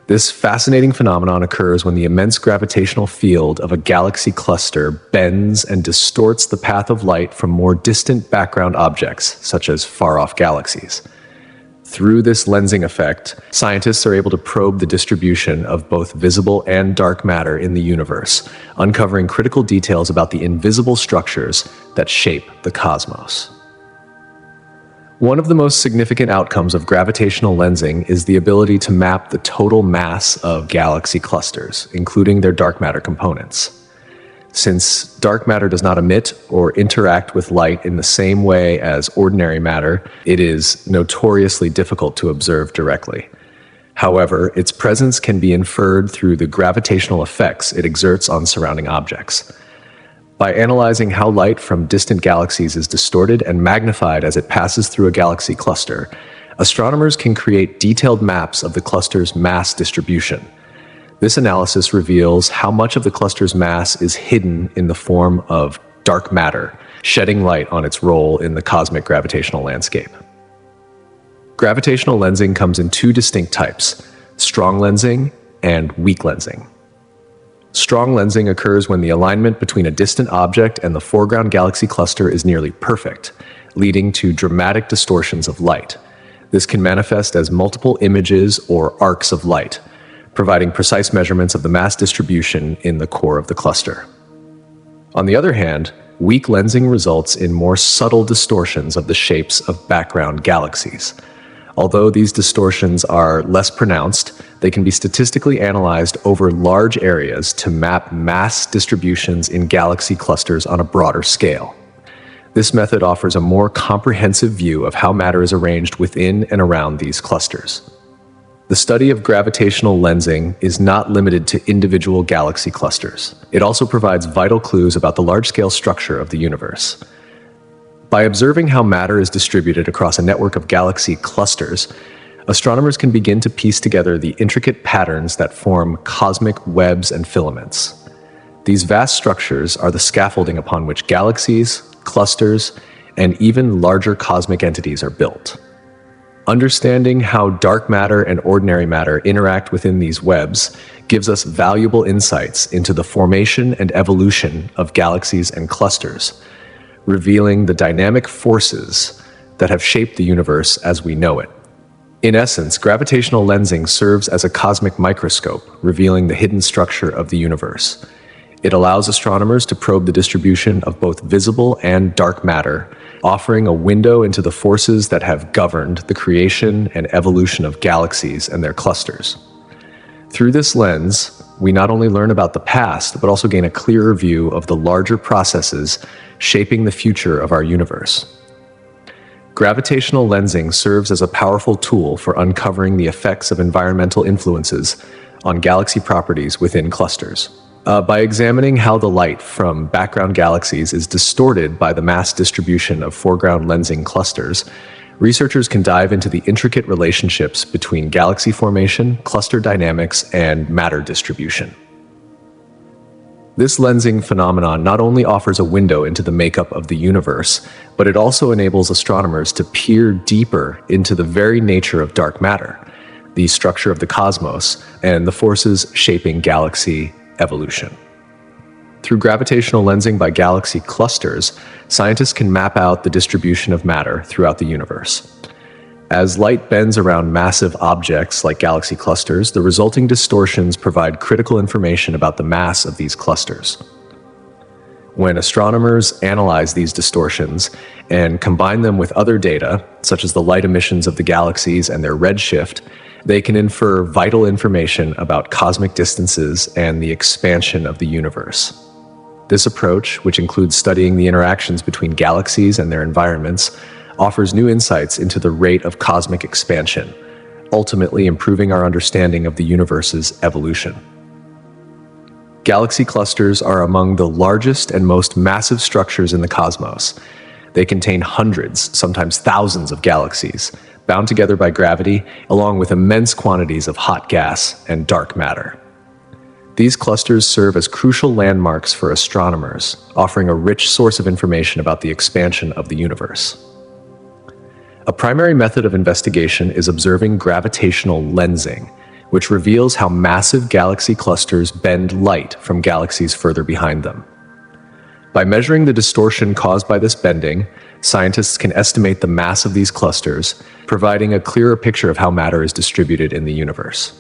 This fascinating phenomenon occurs when the immense gravitational field of a galaxy cluster bends and distorts the path of light from more distant background objects, such as far-off galaxies. Through this lensing effect, scientists are able to probe the distribution of both visible and dark matter in the universe, uncovering critical details about the invisible structures that shape the cosmos. One of the most significant outcomes of gravitational lensing is the ability to map the total mass of galaxy clusters, including their dark matter components. Since dark matter does not emit or interact with light in the same way as ordinary matter, it is notoriously difficult to observe directly. However, its presence can be inferred through the gravitational effects it exerts on surrounding objects. By analyzing how light from distant galaxies is distorted and magnified as it passes through a galaxy cluster, astronomers can create detailed maps of the cluster's mass distribution. This analysis reveals how much of the cluster's mass is hidden in the form of dark matter, shedding light on its role in the cosmic gravitational landscape. Gravitational lensing comes in two distinct types: strong lensing and weak lensing. Strong lensing occurs when the alignment between a distant object and the foreground galaxy cluster is nearly perfect, leading to dramatic distortions of light. This can manifest as multiple images or arcs of light, providing precise measurements of the mass distribution in the core of the cluster. On the other hand, weak lensing results in more subtle distortions of the shapes of background galaxies. Although these distortions are less pronounced, they can be statistically analyzed over large areas to map mass distributions in galaxy clusters on a broader scale. This method offers a more comprehensive view of how matter is arranged within and around these clusters. The study of gravitational lensing is not limited to individual galaxy clusters. It also provides vital clues about the large-scale structure of the universe. By observing how matter is distributed across a network of galaxy clusters, astronomers can begin to piece together the intricate patterns that form cosmic webs and filaments. These vast structures are the scaffolding upon which galaxies, clusters, and even larger cosmic entities are built. Understanding how dark matter and ordinary matter interact within these webs gives us valuable insights into the formation and evolution of galaxies and clusters, revealing the dynamic forces that have shaped the universe as we know it. In essence, gravitational lensing serves as a cosmic microscope, revealing the hidden structure of the universe. It allows astronomers to probe the distribution of both visible and dark matter, offering a window into the forces that have governed the creation and evolution of galaxies and their clusters. Through this lens, we not only learn about the past, but also gain a clearer view of the larger processes shaping the future of our universe. Gravitational lensing serves as a powerful tool for uncovering the effects of environmental influences on galaxy properties within clusters. By examining how the light from background galaxies is distorted by the mass distribution of foreground lensing clusters, researchers can dive into the intricate relationships between galaxy formation, cluster dynamics, and matter distribution. This lensing phenomenon not only offers a window into the makeup of the universe, but it also enables astronomers to peer deeper into the very nature of dark matter, the structure of the cosmos, and the forces shaping galaxy evolution. Through gravitational lensing by galaxy clusters, scientists can map out the distribution of matter throughout the universe. As light bends around massive objects like galaxy clusters, the resulting distortions provide critical information about the mass of these clusters. When astronomers analyze these distortions and combine them with other data, such as the light emissions of the galaxies and their redshift, they can infer vital information about cosmic distances and the expansion of the universe. This approach, which includes studying the interactions between galaxies and their environments, offers new insights into the rate of cosmic expansion, ultimately improving our understanding of the universe's evolution. Galaxy clusters are among the largest and most massive structures in the cosmos. They contain hundreds, sometimes thousands of galaxies, bound together by gravity, along with immense quantities of hot gas and dark matter. These clusters serve as crucial landmarks for astronomers, offering a rich source of information about the expansion of the universe. A primary method of investigation is observing gravitational lensing, which reveals how massive galaxy clusters bend light from galaxies further behind them. By measuring the distortion caused by this bending, Scientists can estimate the mass of these clusters, providing a clearer picture of how matter is distributed in the universe.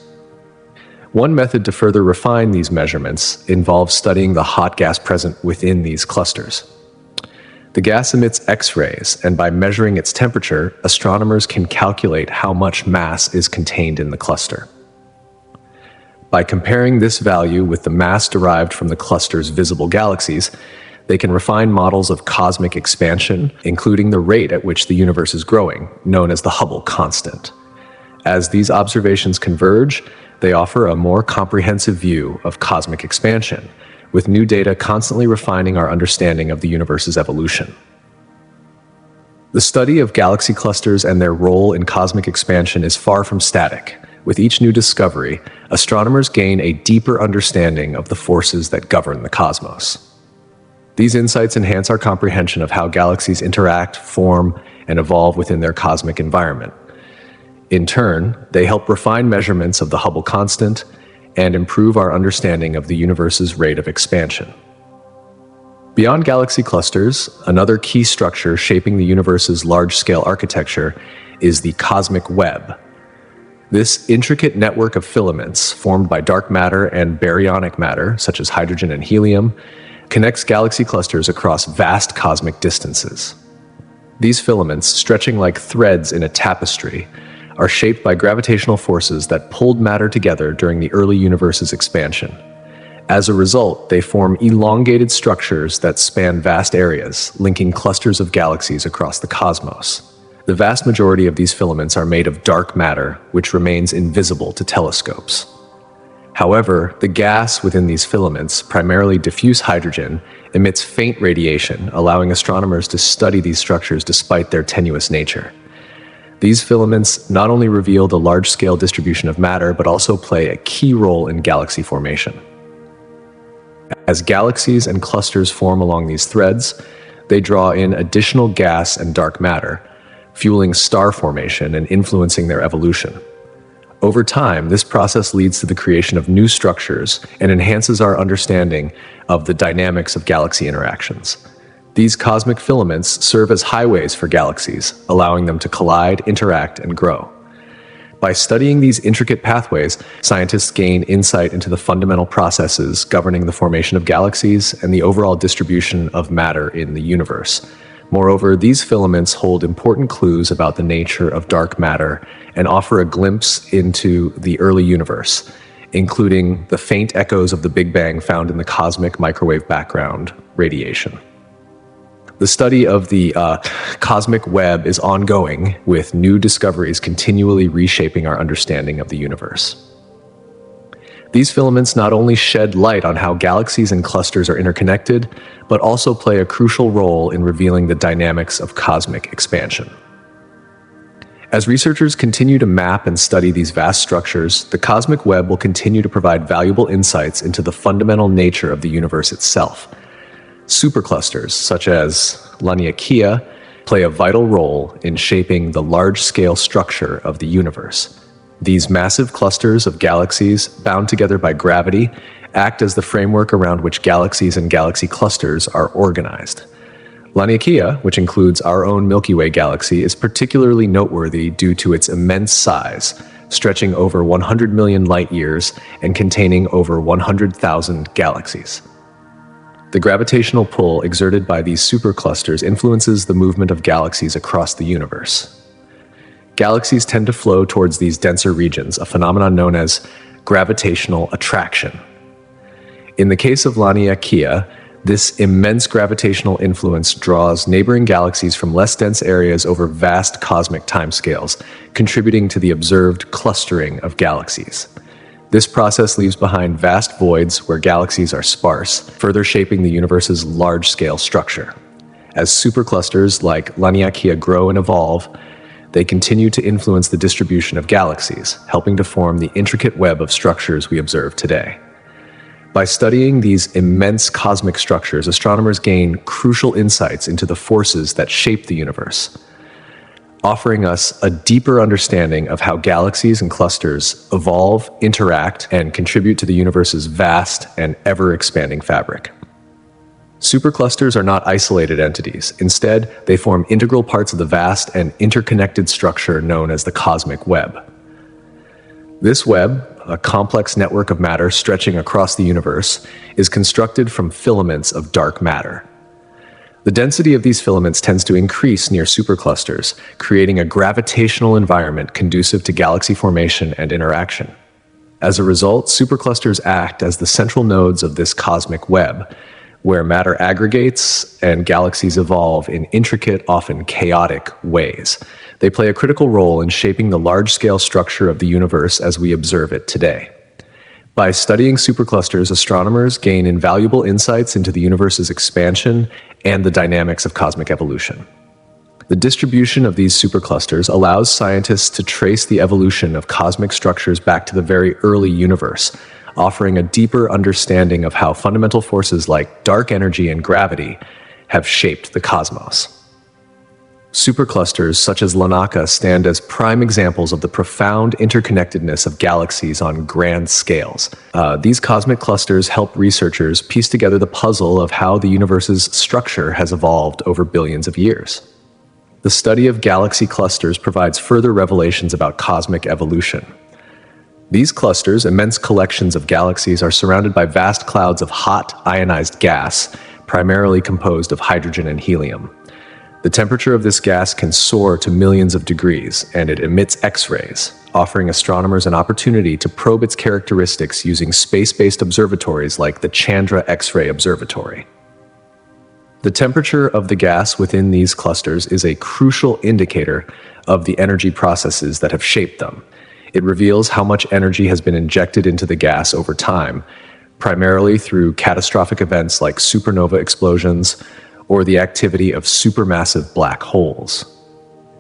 One method to further refine these measurements involves studying the hot gas present within these clusters. The gas emits X-rays, and by measuring its temperature, astronomers can calculate how much mass is contained in the cluster. By comparing this value with the mass derived from the cluster's visible galaxies, they can refine models of cosmic expansion, including the rate at which the universe is growing, known as the Hubble constant. As these observations converge, they offer a more comprehensive view of cosmic expansion, with new data constantly refining our understanding of the universe's evolution. The study of galaxy clusters and their role in cosmic expansion is far from static. With each new discovery, astronomers gain a deeper understanding of the forces that govern the cosmos. These insights enhance our comprehension of how galaxies interact, form, and evolve within their cosmic environment. In turn, they help refine measurements of the Hubble constant and improve our understanding of the universe's rate of expansion. Beyond galaxy clusters, another key structure shaping the universe's large-scale architecture is the cosmic web. This intricate network of filaments, formed by dark matter and baryonic matter, such as hydrogen and helium, connects galaxy clusters across vast cosmic distances. These filaments, stretching like threads in a tapestry, are shaped by gravitational forces that pulled matter together during the early universe's expansion. As a result, they form elongated structures that span vast areas, linking clusters of galaxies across the cosmos. The vast majority of these filaments are made of dark matter, which remains invisible to telescopes. However, the gas within these filaments, primarily diffuse hydrogen, emits faint radiation, allowing astronomers to study these structures despite their tenuous nature. These filaments not only reveal the large-scale distribution of matter, but also play a key role in galaxy formation. As galaxies and clusters form along these threads, they draw in additional gas and dark matter, fueling star formation and influencing their evolution. Over time, this process leads to the creation of new structures and enhances our understanding of the dynamics of galaxy interactions. These cosmic filaments serve as highways for galaxies, allowing them to collide, interact, and grow. By studying these intricate pathways, scientists gain insight into the fundamental processes governing the formation of galaxies and the overall distribution of matter in the universe. Moreover, these filaments hold important clues about the nature of dark matter and offer a glimpse into the early universe, including the faint echoes of the Big Bang found in the cosmic microwave background radiation. The study of the cosmic web is ongoing, with new discoveries continually reshaping our understanding of the universe. These filaments not only shed light on how galaxies and clusters are interconnected, but also play a crucial role in revealing the dynamics of cosmic expansion. As researchers continue to map and study these vast structures, the cosmic web will continue to provide valuable insights into the fundamental nature of the universe itself. Superclusters, such as Laniakea, play a vital role in shaping the large-scale structure of the universe. These massive clusters of galaxies, bound together by gravity, act as the framework around which galaxies and galaxy clusters are organized. Laniakea, which includes our own Milky Way galaxy, is particularly noteworthy due to its immense size, stretching over 100 million light-years and containing over 100,000 galaxies. The gravitational pull exerted by these superclusters influences the movement of galaxies across the universe. Galaxies tend to flow towards these denser regions, a phenomenon known as gravitational attraction. In the case of Laniakea, this immense gravitational influence draws neighboring galaxies from less dense areas over vast cosmic timescales, contributing to the observed clustering of galaxies. This process leaves behind vast voids where galaxies are sparse, further shaping the universe's large-scale structure. As superclusters like Laniakea grow and evolve, they continue to influence the distribution of galaxies, helping to form the intricate web of structures we observe today. By studying these immense cosmic structures, astronomers gain crucial insights into the forces that shape the universe, offering us a deeper understanding of how galaxies and clusters evolve, interact, and contribute to the universe's vast and ever-expanding fabric. Superclusters are not isolated entities. Instead, they form integral parts of the vast and interconnected structure known as the cosmic web. This web, a complex network of matter stretching across the universe, is constructed from filaments of dark matter. The density of these filaments tends to increase near superclusters, creating a gravitational environment conducive to galaxy formation and interaction. As a result, superclusters act as the central nodes of this cosmic web, where matter aggregates and galaxies evolve in intricate, often chaotic ways. They play a critical role in shaping the large-scale structure of the universe as we observe it today. By studying superclusters, astronomers gain invaluable insights into the universe's expansion and the dynamics of cosmic evolution. The distribution of these superclusters allows scientists to trace the evolution of cosmic structures back to the very early universe, offering a deeper understanding of how fundamental forces like dark energy and gravity have shaped the cosmos. Superclusters such as Lanaka stand as prime examples of the profound interconnectedness of galaxies on grand scales. These cosmic clusters help researchers piece together the puzzle of how the universe's structure has evolved over billions of years. The study of galaxy clusters provides further revelations about cosmic evolution. These clusters, immense collections of galaxies, are surrounded by vast clouds of hot, ionized gas, primarily composed of hydrogen and helium. The temperature of this gas can soar to millions of degrees, and it emits X-rays, offering astronomers an opportunity to probe its characteristics using space-based observatories like the Chandra X-ray Observatory. The temperature of the gas within these clusters is a crucial indicator of the energy processes that have shaped them. It reveals how much energy has been injected into the gas over time, primarily through catastrophic events like supernova explosions or the activity of supermassive black holes.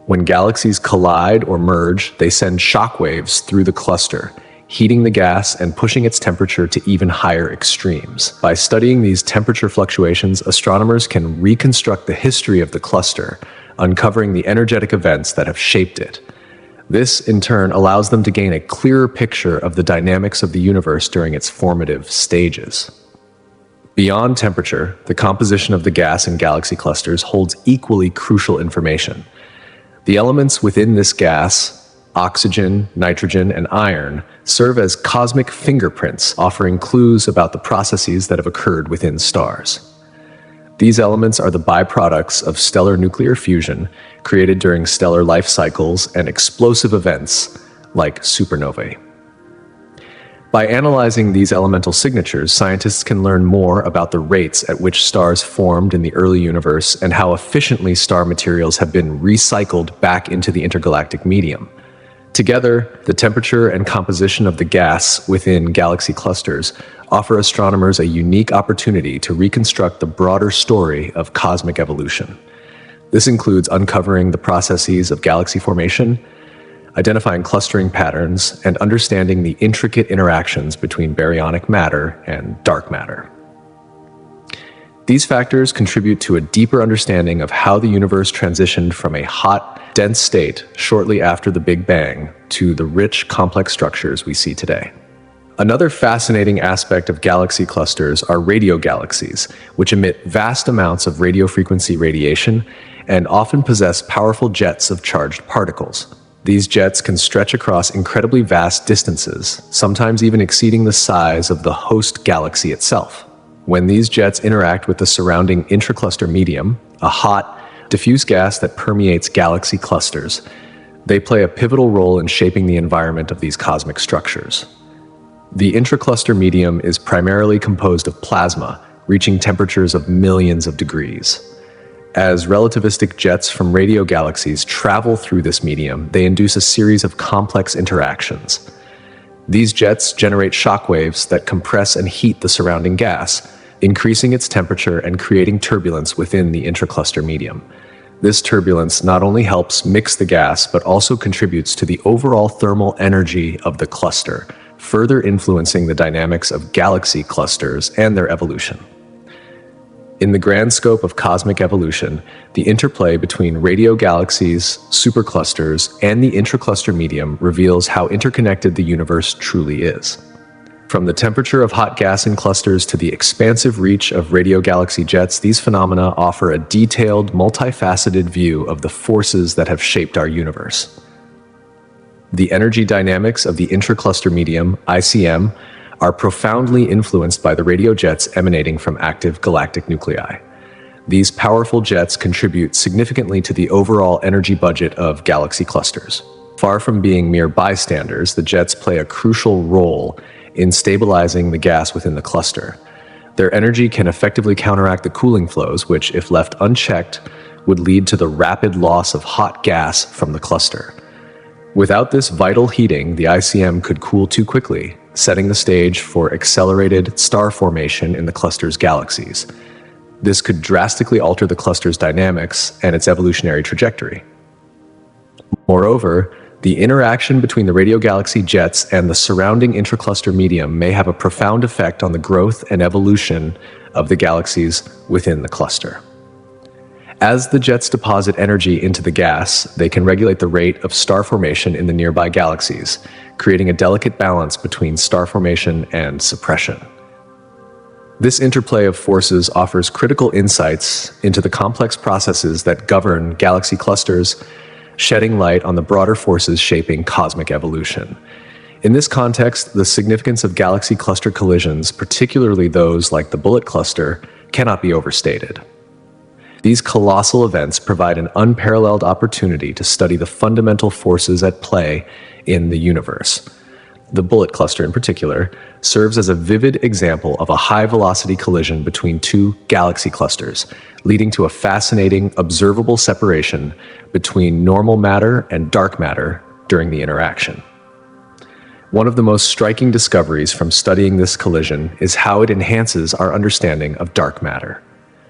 When galaxies collide or merge, they send shockwaves through the cluster, heating the gas and pushing its temperature to even higher extremes. By studying these temperature fluctuations, astronomers can reconstruct the history of the cluster, uncovering the energetic events that have shaped it. This, in turn, allows them to gain a clearer picture of the dynamics of the universe during its formative stages. Beyond temperature, the composition of the gas in galaxy clusters holds equally crucial information. The elements within this gas, oxygen, nitrogen, and iron, serve as cosmic fingerprints, offering clues about the processes that have occurred within stars. These elements are the byproducts of stellar nuclear fusion, created during stellar life cycles and explosive events like supernovae. By analyzing these elemental signatures, scientists can learn more about the rates at which stars formed in the early universe and how efficiently star materials have been recycled back into the intergalactic medium. Together, the temperature and composition of the gas within galaxy clusters offer astronomers a unique opportunity to reconstruct the broader story of cosmic evolution. This includes uncovering the processes of galaxy formation, identifying clustering patterns, and understanding the intricate interactions between baryonic matter and dark matter. These factors contribute to a deeper understanding of how the universe transitioned from a hot, dense state shortly after the Big Bang to the rich, complex structures we see today. Another fascinating aspect of galaxy clusters are radiogalaxies, which emit vast amounts of radio frequency radiation and often possess powerful jets of charged particles. These jets can stretch across incredibly vast distances, sometimes even exceeding the size of the host galaxy itself. When these jets interact with the surrounding intracluster medium, a hot, diffuse gas that permeates galaxy clusters, they play a pivotal role in shaping the environment of these cosmic structures. The intracluster medium is primarily composed of plasma, reaching temperatures of millions of degrees. As relativistic jets from radiogalaxies travel through this medium, they induce a series of complex interactions. These jets generate shockwaves that compress and heat the surrounding gas, increasing its temperature and creating turbulence within the intracluster medium. This turbulence not only helps mix the gas, but also contributes to the overall thermal energy of the cluster, further influencing the dynamics of galaxy clusters and their evolution. In the grand scope of cosmic evolution, the interplay between radiogalaxies, superclusters, and the intracluster medium reveals how interconnected the universe truly is. From the temperature of hot gas in clusters to the expansive reach of radio galaxy jets, these phenomena offer a detailed, multifaceted view of the forces that have shaped our universe. The energy dynamics of the intracluster medium, ICM, are profoundly influenced by the radio jets emanating from active galactic nuclei. These powerful jets contribute significantly to the overall energy budget of galaxy clusters. Far from being mere bystanders, the jets play a crucial role in stabilizing the gas within the cluster. Their energy can effectively counteract the cooling flows, which, if left unchecked, would lead to the rapid loss of hot gas from the cluster. Without this vital heating, the ICM could cool too quickly, setting the stage for accelerated star formation in the cluster's galaxies. This could drastically alter the cluster's dynamics and its evolutionary trajectory. Moreover, the interaction between the radio galaxy jets and the surrounding intracluster medium may have a profound effect on the growth and evolution of the galaxies within the cluster. As the jets deposit energy into the gas, they can regulate the rate of star formation in the nearby galaxies, creating a delicate balance between star formation and suppression. This interplay of forces offers critical insights into the complex processes that govern galaxy clusters, shedding light on the broader forces shaping cosmic evolution. In this context, the significance of galaxy cluster collisions, particularly those like the bullet cluster, cannot be overstated. These colossal events provide an unparalleled opportunity to study the fundamental forces at play in the universe. The bullet cluster, in particular, serves as a vivid example of a high-velocity collision between two galaxy clusters, leading to a fascinating, observable separation between normal matter and dark matter during the interaction. One of the most striking discoveries from studying this collision is how it enhances our understanding of dark matter.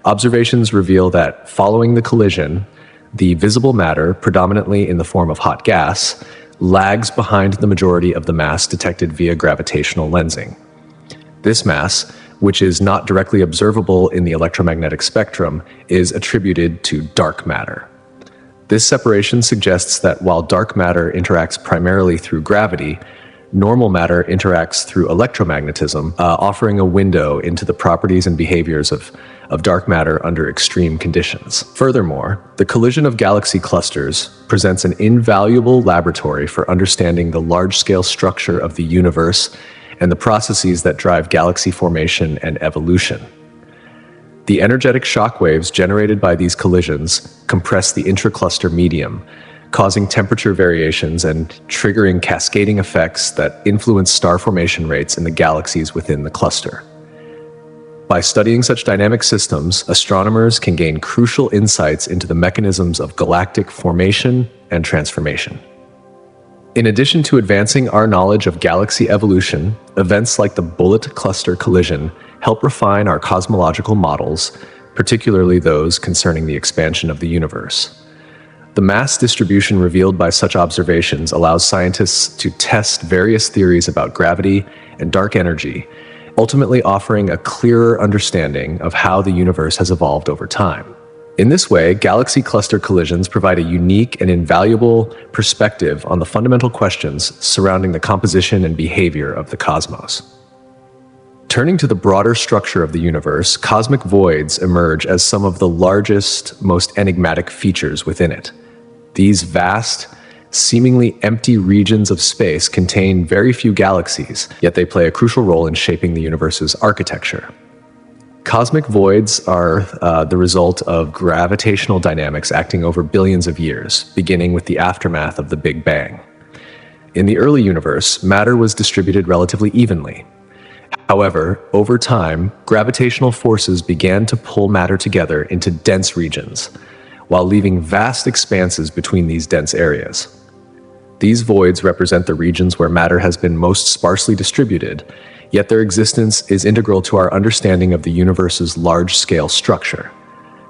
Observations reveal that following the collision, the visible matter, predominantly in the form of hot gas, lags behind the majority of the mass detected via gravitational lensing. This mass, which is not directly observable in the electromagnetic spectrum, is attributed to dark matter. This separation suggests that while dark matter interacts primarily through gravity, normal matter interacts through electromagnetism, offering a window into the properties and behaviors of dark matter under extreme conditions. Furthermore, the collision of galaxy clusters presents an invaluable laboratory for understanding the large-scale structure of the universe and the processes that drive galaxy formation and evolution. The energetic shockwaves generated by these collisions compress the intracluster medium, causing temperature variations and triggering cascading effects that influence star formation rates in the galaxies within the cluster. By studying such dynamic systems, astronomers can gain crucial insights into the mechanisms of galactic formation and transformation. In addition to advancing our knowledge of galaxy evolution, events like the bullet cluster collision help refine our cosmological models, particularly those concerning the expansion of the universe. The mass distribution revealed by such observations allows scientists to test various theories about gravity and dark energy, ultimately offering a clearer understanding of how the universe has evolved over time. In this way, galaxy cluster collisions provide a unique and invaluable perspective on the fundamental questions surrounding the composition and behavior of the cosmos. Turning to the broader structure of the universe, cosmic voids emerge as some of the largest, most enigmatic features within it. These vast, seemingly empty regions of space contain very few galaxies, yet they play a crucial role in shaping the universe's architecture. Cosmic voids are the result of gravitational dynamics acting over billions of years, beginning with the aftermath of the Big Bang. In the early universe, matter was distributed relatively evenly. However, over time, gravitational forces began to pull matter together into dense regions, while leaving vast expanses between these dense areas. These voids represent the regions where matter has been most sparsely distributed, yet their existence is integral to our understanding of the universe's large-scale structure.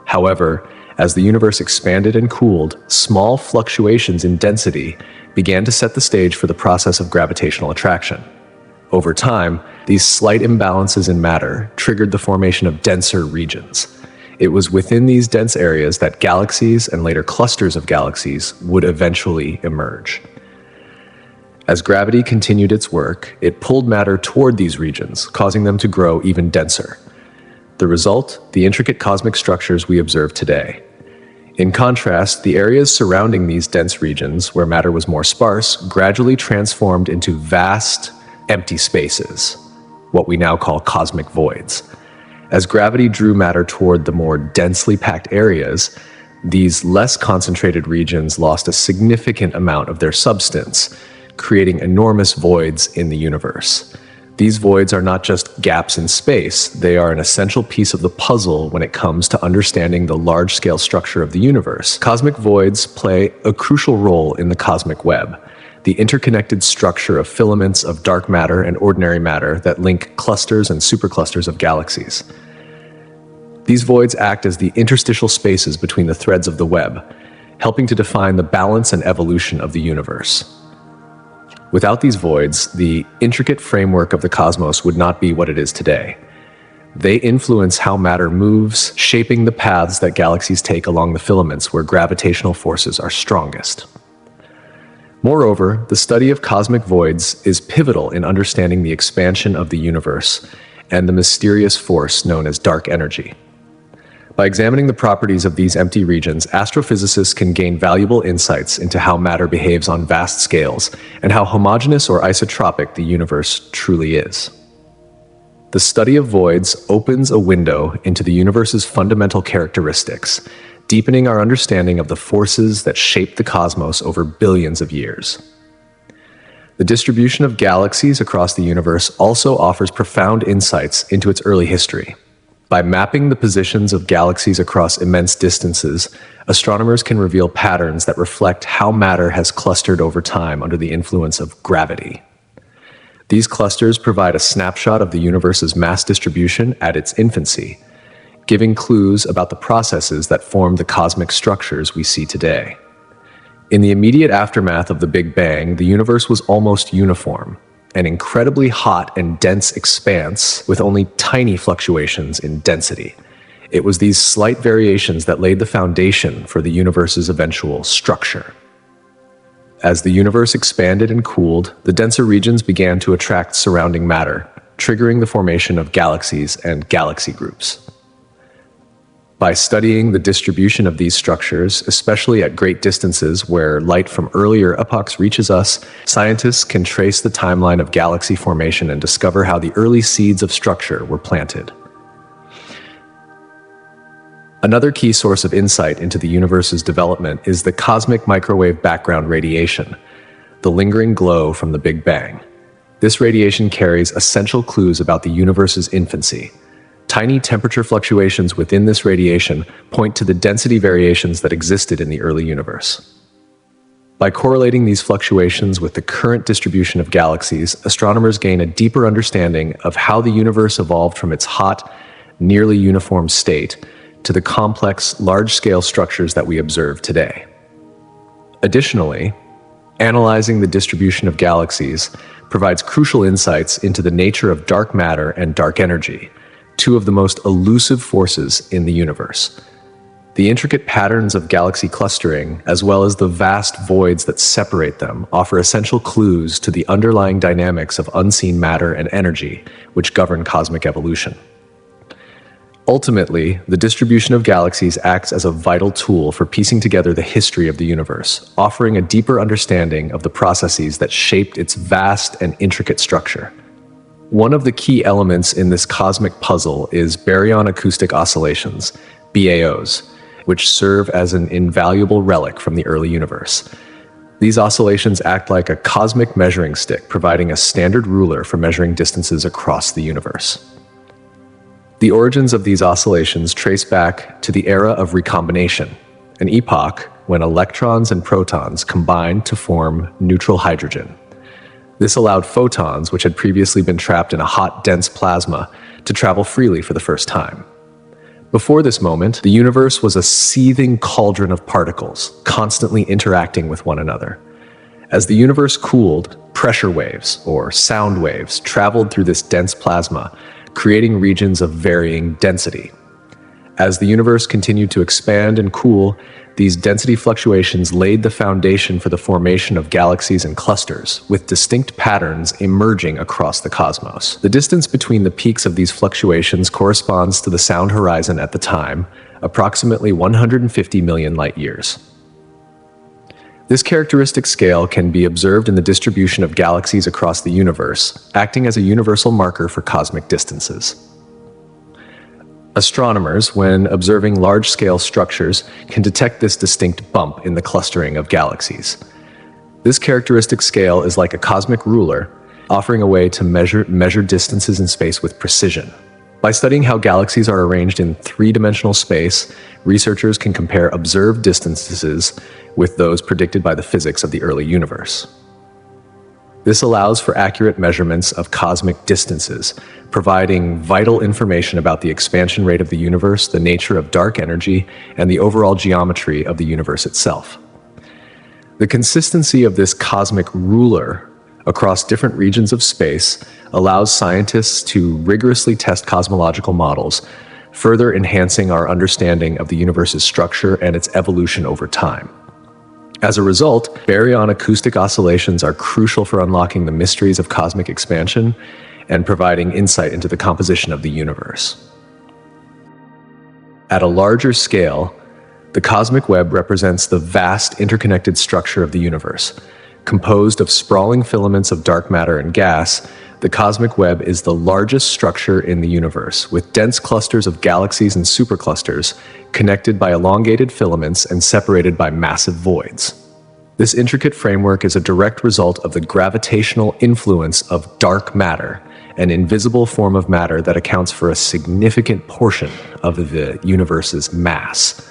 However, as the universe expanded and cooled, small fluctuations in density began to set the stage for the process of gravitational attraction. Over time, these slight imbalances in matter triggered the formation of denser regions. It was within these dense areas that galaxies and later clusters of galaxies would eventually emerge. As gravity continued its work, it pulled matter toward these regions, causing them to grow even denser. The result, the intricate cosmic structures we observe today. In contrast, the areas surrounding these dense regions, where matter was more sparse, gradually transformed into vast, empty spaces, what we now call cosmic voids. As gravity drew matter toward the more densely packed areas, these less concentrated regions lost a significant amount of their substance, creating enormous voids in the universe. These voids are not just gaps in space, they are an essential piece of the puzzle when it comes to understanding the large-scale structure of the universe. Cosmic voids play a crucial role in the cosmic web, the interconnected structure of filaments of dark matter and ordinary matter that link clusters and superclusters of galaxies. These voids act as the interstitial spaces between the threads of the web, helping to define the balance and evolution of the universe. Without these voids, the intricate framework of the cosmos would not be what it is today. They influence how matter moves, shaping the paths that galaxies take along the filaments where gravitational forces are strongest. Moreover, the study of cosmic voids is pivotal in understanding the expansion of the universe and the mysterious force known as dark energy. By examining the properties of these empty regions, astrophysicists can gain valuable insights into how matter behaves on vast scales and how homogeneous or isotropic the universe truly is. The study of voids opens a window into the universe's fundamental characteristics, deepening our understanding of the forces that shape the cosmos over billions of years. The distribution of galaxies across the universe also offers profound insights into its early history. By mapping the positions of galaxies across immense distances, astronomers can reveal patterns that reflect how matter has clustered over time under the influence of gravity. These clusters provide a snapshot of the universe's mass distribution at its infancy, giving clues about the processes that form the cosmic structures we see today. In the immediate aftermath of the Big Bang, the universe was almost uniform, an incredibly hot and dense expanse with only tiny fluctuations in density. It was these slight variations that laid the foundation for the universe's eventual structure. As the universe expanded and cooled, the denser regions began to attract surrounding matter, triggering the formation of galaxies and galaxy groups. By studying the distribution of these structures, especially at great distances where light from earlier epochs reaches us, scientists can trace the timeline of galaxy formation and discover how the early seeds of structure were planted. Another key source of insight into the universe's development is the cosmic microwave background radiation, the lingering glow from the Big Bang. This radiation carries essential clues about the universe's infancy. Tiny temperature fluctuations within this radiation point to the density variations that existed in the early universe. By correlating these fluctuations with the current distribution of galaxies, astronomers gain a deeper understanding of how the universe evolved from its hot, nearly uniform state to the complex, large-scale structures that we observe today. Additionally, analyzing the distribution of galaxies provides crucial insights into the nature of dark matter and dark energy, two of the most elusive forces in the universe. The intricate patterns of galaxy clustering, as well as the vast voids that separate them, offer essential clues to the underlying dynamics of unseen matter and energy, which govern cosmic evolution. Ultimately, the distribution of galaxies acts as a vital tool for piecing together the history of the universe, offering a deeper understanding of the processes that shaped its vast and intricate structure. One of the key elements in this cosmic puzzle is baryon acoustic oscillations, BAOs, which serve as an invaluable relic from the early universe. These oscillations act like a cosmic measuring stick, providing a standard ruler for measuring distances across the universe. The origins of these oscillations trace back to the era of recombination, an epoch when electrons and protons combined to form neutral hydrogen. This allowed photons, which had previously been trapped in a hot, dense plasma, to travel freely for the first time. Before this moment, the universe was a seething cauldron of particles, constantly interacting with one another. As the universe cooled, pressure waves, or sound waves, traveled through this dense plasma, creating regions of varying density. As the universe continued to expand and cool, these density fluctuations laid the foundation for the formation of galaxies and clusters, with distinct patterns emerging across the cosmos. The distance between the peaks of these fluctuations corresponds to the sound horizon at the time, approximately 150 million light-years. This characteristic scale can be observed in the distribution of galaxies across the universe, acting as a universal marker for cosmic distances. Astronomers, when observing large-scale structures, can detect this distinct bump in the clustering of galaxies. This characteristic scale is like a cosmic ruler, offering a way to measure distances in space with precision. By studying how galaxies are arranged in three-dimensional space, researchers can compare observed distances with those predicted by the physics of the early universe. This allows for accurate measurements of cosmic distances, providing vital information about the expansion rate of the universe, the nature of dark energy, and the overall geometry of the universe itself. The consistency of this cosmic ruler across different regions of space allows scientists to rigorously test cosmological models, further enhancing our understanding of the universe's structure and its evolution over time. As a result, baryon acoustic oscillations are crucial for unlocking the mysteries of cosmic expansion and providing insight into the composition of the universe. At a larger scale, the cosmic web represents the vast interconnected structure of the universe. Composed of sprawling filaments of dark matter and gas, the cosmic web is the largest structure in the universe, with dense clusters of galaxies and superclusters connected by elongated filaments and separated by massive voids. This intricate framework is a direct result of the gravitational influence of dark matter, an invisible form of matter that accounts for a significant portion of the universe's mass.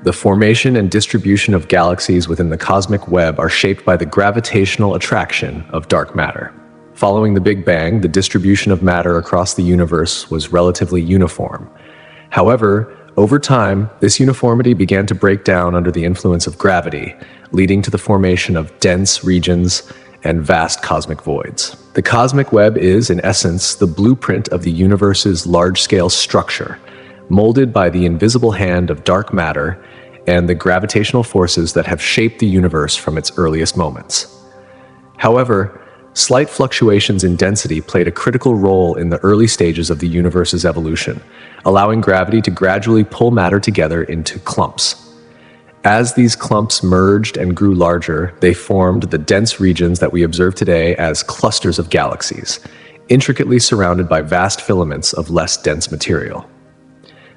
The formation and distribution of galaxies within the cosmic web are shaped by the gravitational attraction of dark matter. Following the Big Bang, the distribution of matter across the universe was relatively uniform. However, over time, this uniformity began to break down under the influence of gravity, leading to the formation of dense regions and vast cosmic voids. The cosmic web is, in essence, the blueprint of the universe's large-scale structure, molded by the invisible hand of dark matter and the gravitational forces that have shaped the universe from its earliest moments. However, slight fluctuations in density played a critical role in the early stages of the universe's evolution, allowing gravity to gradually pull matter together into clumps. As these clumps merged and grew larger, they formed the dense regions that we observe today as clusters of galaxies, intricately surrounded by vast filaments of less dense material.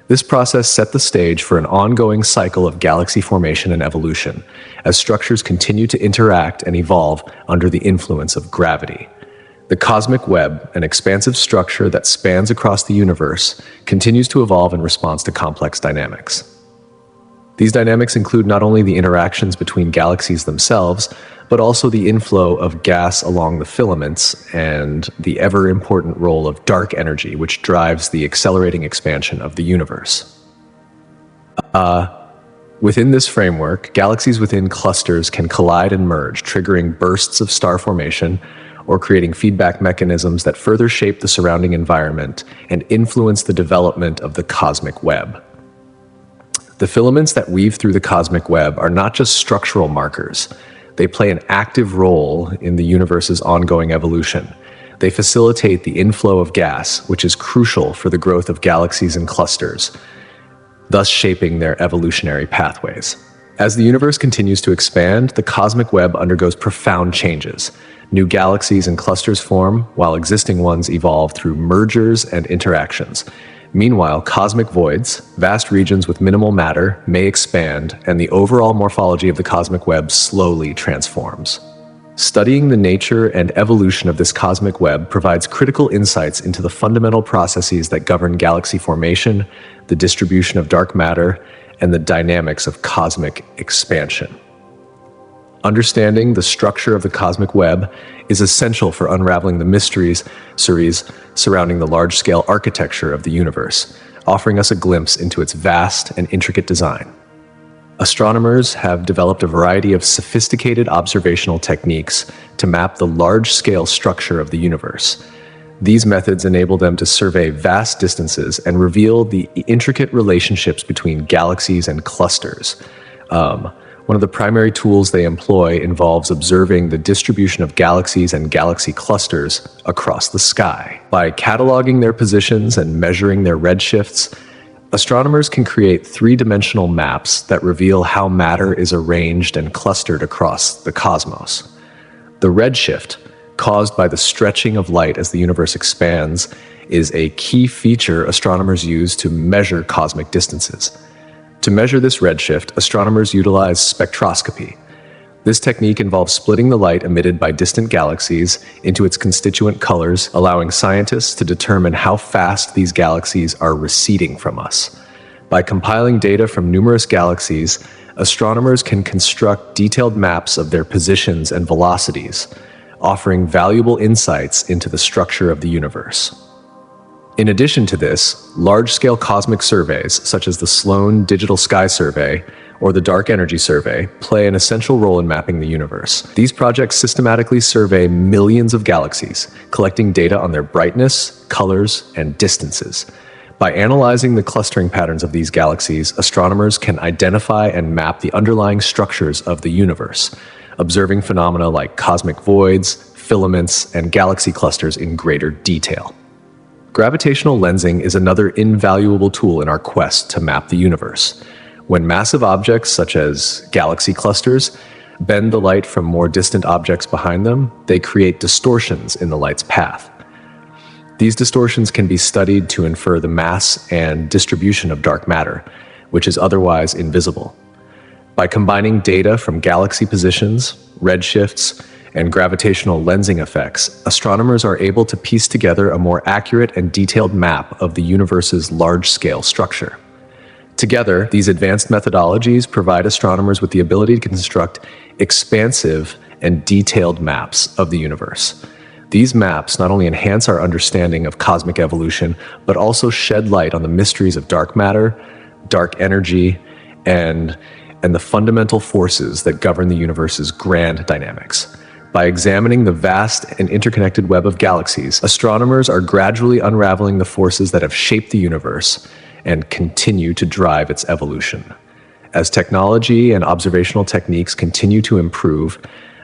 This process set the stage for an ongoing cycle of galaxy formation and evolution, as structures continue to interact and evolve under the influence of gravity. The cosmic web, an expansive structure that spans across the universe, continues to evolve in response to complex dynamics. These dynamics include not only the interactions between galaxies themselves, but also the inflow of gas along the filaments and the ever-important role of dark energy, which drives the accelerating expansion of the universe. Within this framework, galaxies within clusters can collide and merge, triggering bursts of star formation or creating feedback mechanisms that further shape the surrounding environment and influence the development of the cosmic web. The filaments that weave through the cosmic web are not just structural markers. They play an active role in the universe's ongoing evolution. They facilitate the inflow of gas, which is crucial for the growth of galaxies and clusters, thus shaping their evolutionary pathways. As the universe continues to expand, the cosmic web undergoes profound changes. New galaxies and clusters form, while existing ones evolve through mergers and interactions. Meanwhile, cosmic voids, vast regions with minimal matter, may expand, and the overall morphology of the cosmic web slowly transforms. Studying the nature and evolution of this cosmic web provides critical insights into the fundamental processes that govern galaxy formation, the distribution of dark matter, and the dynamics of cosmic expansion. Understanding the structure of the cosmic web is essential for unraveling the mysteries surrounding the large-scale architecture of the universe, offering us a glimpse into its vast and intricate design. Astronomers have developed a variety of sophisticated observational techniques to map the large-scale structure of the universe. These methods enable them to survey vast distances and reveal the intricate relationships between galaxies and clusters. One of the primary tools they employ involves observing the distribution of galaxies and galaxy clusters across the sky. By cataloging their positions and measuring their redshifts, astronomers can create three-dimensional maps that reveal how matter is arranged and clustered across the cosmos. The redshift, caused by the stretching of light as the universe expands, is a key feature astronomers use to measure cosmic distances. To measure this redshift, astronomers utilize spectroscopy. This technique involves splitting the light emitted by distant galaxies into its constituent colors, allowing scientists to determine how fast these galaxies are receding from us. By compiling data from numerous galaxies, astronomers can construct detailed maps of their positions and velocities, offering valuable insights into the structure of the universe. In addition to this, large-scale cosmic surveys, such as the Sloan Digital Sky Survey or the Dark Energy Survey, play an essential role in mapping the universe. These projects systematically survey millions of galaxies, collecting data on their brightness, colors, and distances. By analyzing the clustering patterns of these galaxies, astronomers can identify and map the underlying structures of the universe, observing phenomena like cosmic voids, filaments, and galaxy clusters in greater detail. Gravitational lensing is another invaluable tool in our quest to map the universe. When massive objects, such as galaxy clusters, bend the light from more distant objects behind them, they create distortions in the light's path. These distortions can be studied to infer the mass and distribution of dark matter, which is otherwise invisible. By combining data from galaxy positions, redshifts, and gravitational lensing effects, astronomers are able to piece together a more accurate and detailed map of the universe's large-scale structure. Together, these advanced methodologies provide astronomers with the ability to construct expansive and detailed maps of the universe. These maps not only enhance our understanding of cosmic evolution, but also shed light on the mysteries of dark matter, dark energy, and the fundamental forces that govern the universe's grand dynamics. By examining the vast and interconnected web of galaxies, astronomers are gradually unraveling the forces that have shaped the universe and continue to drive its evolution. As technology and observational techniques continue to improve,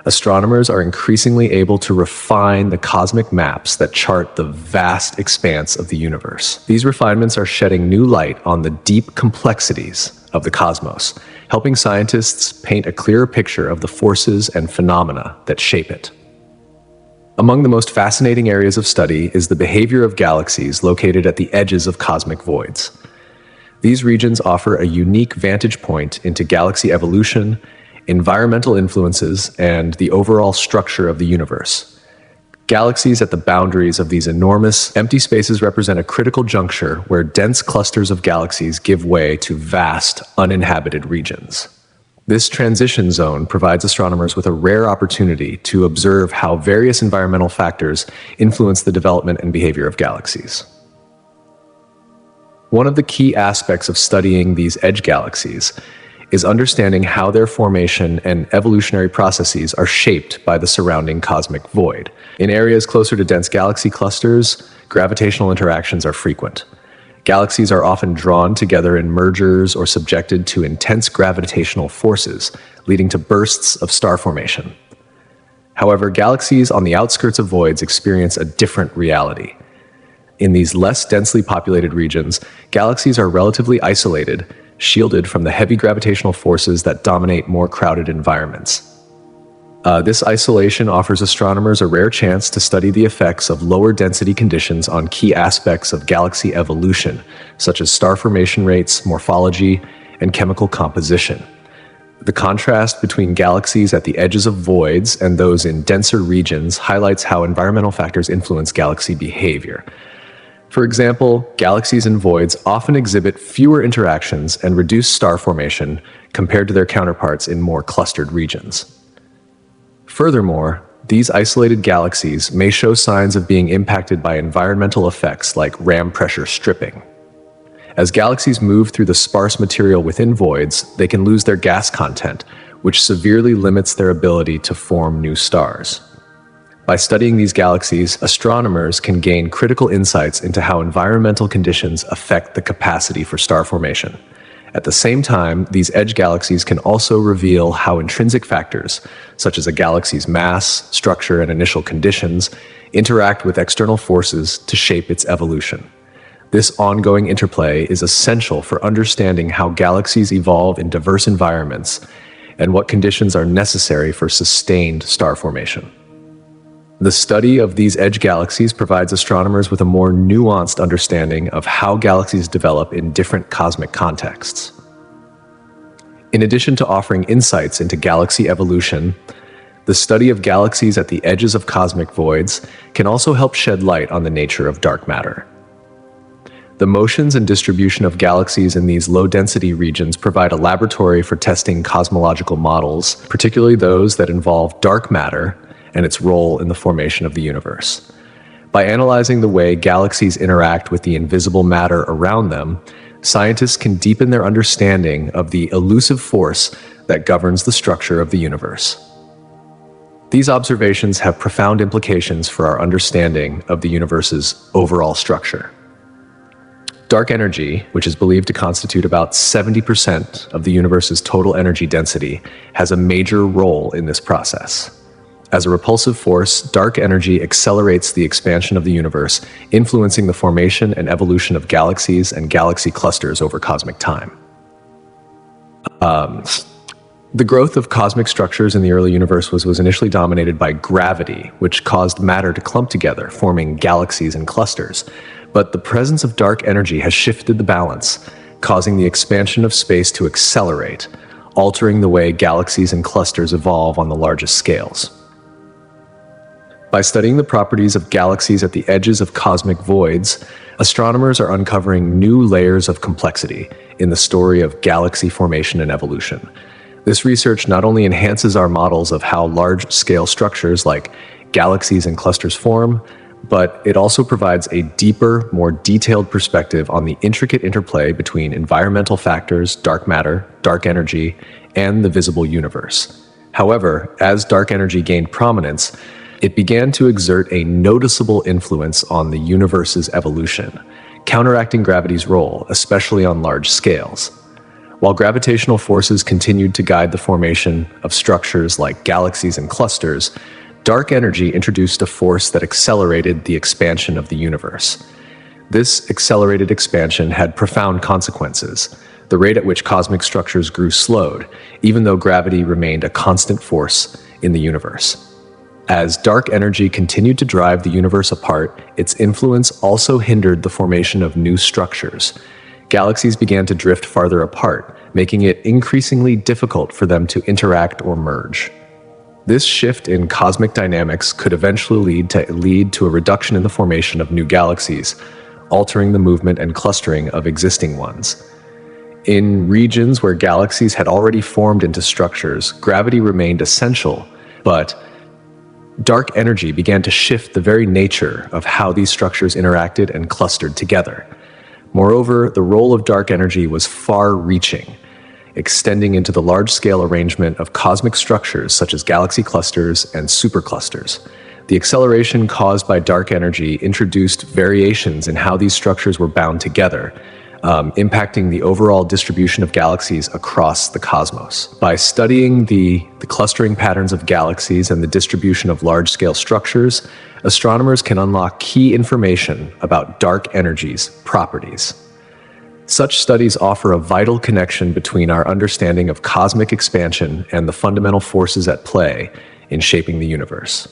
astronomers are increasingly able to refine the cosmic maps that chart the vast expanse of the universe. These refinements are shedding new light on the deep complexities of the cosmos, helping scientists paint a clearer picture of the forces and phenomena that shape it. Among the most fascinating areas of study is the behavior of galaxies located at the edges of cosmic voids. These regions offer a unique vantage point into galaxy evolution, environmental influences, and the overall structure of the universe. Galaxies at the boundaries of these enormous, empty spaces represent a critical juncture where dense clusters of galaxies give way to vast, uninhabited regions. This transition zone provides astronomers with a rare opportunity to observe how various environmental factors influence the development and behavior of galaxies. One of the key aspects of studying these edge galaxies is understanding how their formation and evolutionary processes are shaped by the surrounding cosmic void. In areas closer to dense galaxy clusters, gravitational interactions are frequent. Galaxies are often drawn together in mergers or subjected to intense gravitational forces, leading to bursts of star formation. However, galaxies on the outskirts of voids experience a different reality. In these less densely populated regions, galaxies are relatively isolated, shielded from the heavy gravitational forces that dominate more crowded environments. This isolation offers astronomers a rare chance to study the effects of lower density conditions on key aspects of galaxy evolution, such as star formation rates, morphology, and chemical composition. The contrast between galaxies at the edges of voids and those in denser regions highlights how environmental factors influence galaxy behavior. For example, galaxies in voids often exhibit fewer interactions and reduced star formation compared to their counterparts in more clustered regions. Furthermore, these isolated galaxies may show signs of being impacted by environmental effects like ram pressure stripping. As galaxies move through the sparse material within voids, they can lose their gas content, which severely limits their ability to form new stars. By studying these galaxies, astronomers can gain critical insights into how environmental conditions affect the capacity for star formation. At the same time, these edge galaxies can also reveal how intrinsic factors, such as a galaxy's mass, structure, and initial conditions, interact with external forces to shape its evolution. This ongoing interplay is essential for understanding how galaxies evolve in diverse environments and what conditions are necessary for sustained star formation. The study of these edge galaxies provides astronomers with a more nuanced understanding of how galaxies develop in different cosmic contexts. In addition to offering insights into galaxy evolution, the study of galaxies at the edges of cosmic voids can also help shed light on the nature of dark matter. The motions and distribution of galaxies in these low-density regions provide a laboratory for testing cosmological models, particularly those that involve dark matter and its role in the formation of the universe. By analyzing the way galaxies interact with the invisible matter around them, scientists can deepen their understanding of the elusive force that governs the structure of the universe. These observations have profound implications for our understanding of the universe's overall structure. Dark energy, which is believed to constitute about 70% of the universe's total energy density, has a major role in this process. As a repulsive force, dark energy accelerates the expansion of the universe, influencing the formation and evolution of galaxies and galaxy clusters over cosmic time. The growth of cosmic structures in the early universe was initially dominated by gravity, which caused matter to clump together, forming galaxies and clusters. But the presence of dark energy has shifted the balance, causing the expansion of space to accelerate, altering the way galaxies and clusters evolve on the largest scales. By studying the properties of galaxies at the edges of cosmic voids, astronomers are uncovering new layers of complexity in the story of galaxy formation and evolution. This research not only enhances our models of how large-scale structures like galaxies and clusters form, but it also provides a deeper, more detailed perspective on the intricate interplay between environmental factors, dark matter, dark energy, and the visible universe. However, as dark energy gained prominence, it began to exert a noticeable influence on the universe's evolution, counteracting gravity's role, especially on large scales. While gravitational forces continued to guide the formation of structures like galaxies and clusters, dark energy introduced a force that accelerated the expansion of the universe. This accelerated expansion had profound consequences. The rate at which cosmic structures grew slowed, even though gravity remained a constant force in the universe. As dark energy continued to drive the universe apart, its influence also hindered the formation of new structures. Galaxies began to drift farther apart, making it increasingly difficult for them to interact or merge. This shift in cosmic dynamics could eventually lead to a reduction in the formation of new galaxies, altering the movement and clustering of existing ones. In regions where galaxies had already formed into structures, gravity remained essential, but dark energy began to shift the very nature of how these structures interacted and clustered together. Moreover, the role of dark energy was far-reaching, extending into the large-scale arrangement of cosmic structures such as galaxy clusters and superclusters. The acceleration caused by dark energy introduced variations in how these structures were bound together, impacting the overall distribution of galaxies across the cosmos. By studying the clustering patterns of galaxies and the distribution of large-scale structures, astronomers can unlock key information about dark energy's properties. Such studies offer a vital connection between our understanding of cosmic expansion and the fundamental forces at play in shaping the universe.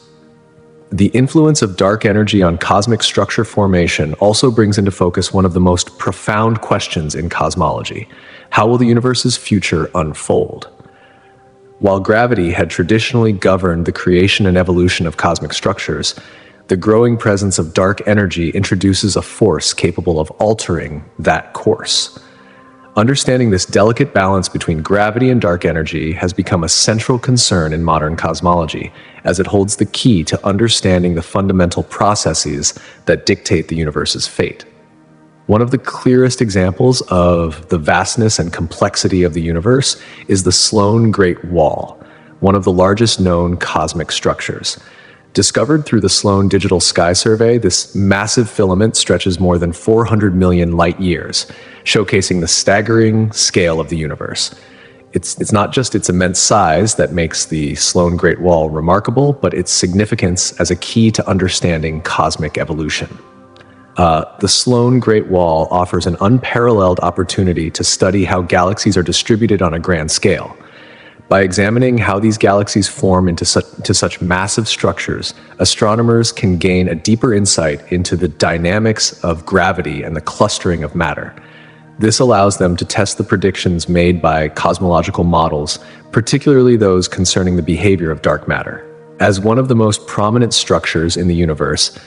The influence of dark energy on cosmic structure formation also brings into focus one of the most profound questions in cosmology. How will the universe's future unfold? While gravity had traditionally governed the creation and evolution of cosmic structures, the growing presence of dark energy introduces a force capable of altering that course. Understanding this delicate balance between gravity and dark energy has become a central concern in modern cosmology, as it holds the key to understanding the fundamental processes that dictate the universe's fate. One of the clearest examples of the vastness and complexity of the universe is the Sloan Great Wall, one of the largest known cosmic structures. Discovered through the Sloan Digital Sky Survey, this massive filament stretches more than 400 million light years, showcasing the staggering scale of the universe. It's not just its immense size that makes the Sloan Great Wall remarkable, but its significance as a key to understanding cosmic evolution. The Sloan Great Wall offers an unparalleled opportunity to study how galaxies are distributed on a grand scale. By examining how these galaxies form into such massive structures, astronomers can gain a deeper insight into the dynamics of gravity and the clustering of matter. This allows them to test the predictions made by cosmological models, particularly those concerning the behavior of dark matter. As one of the most prominent structures in the universe,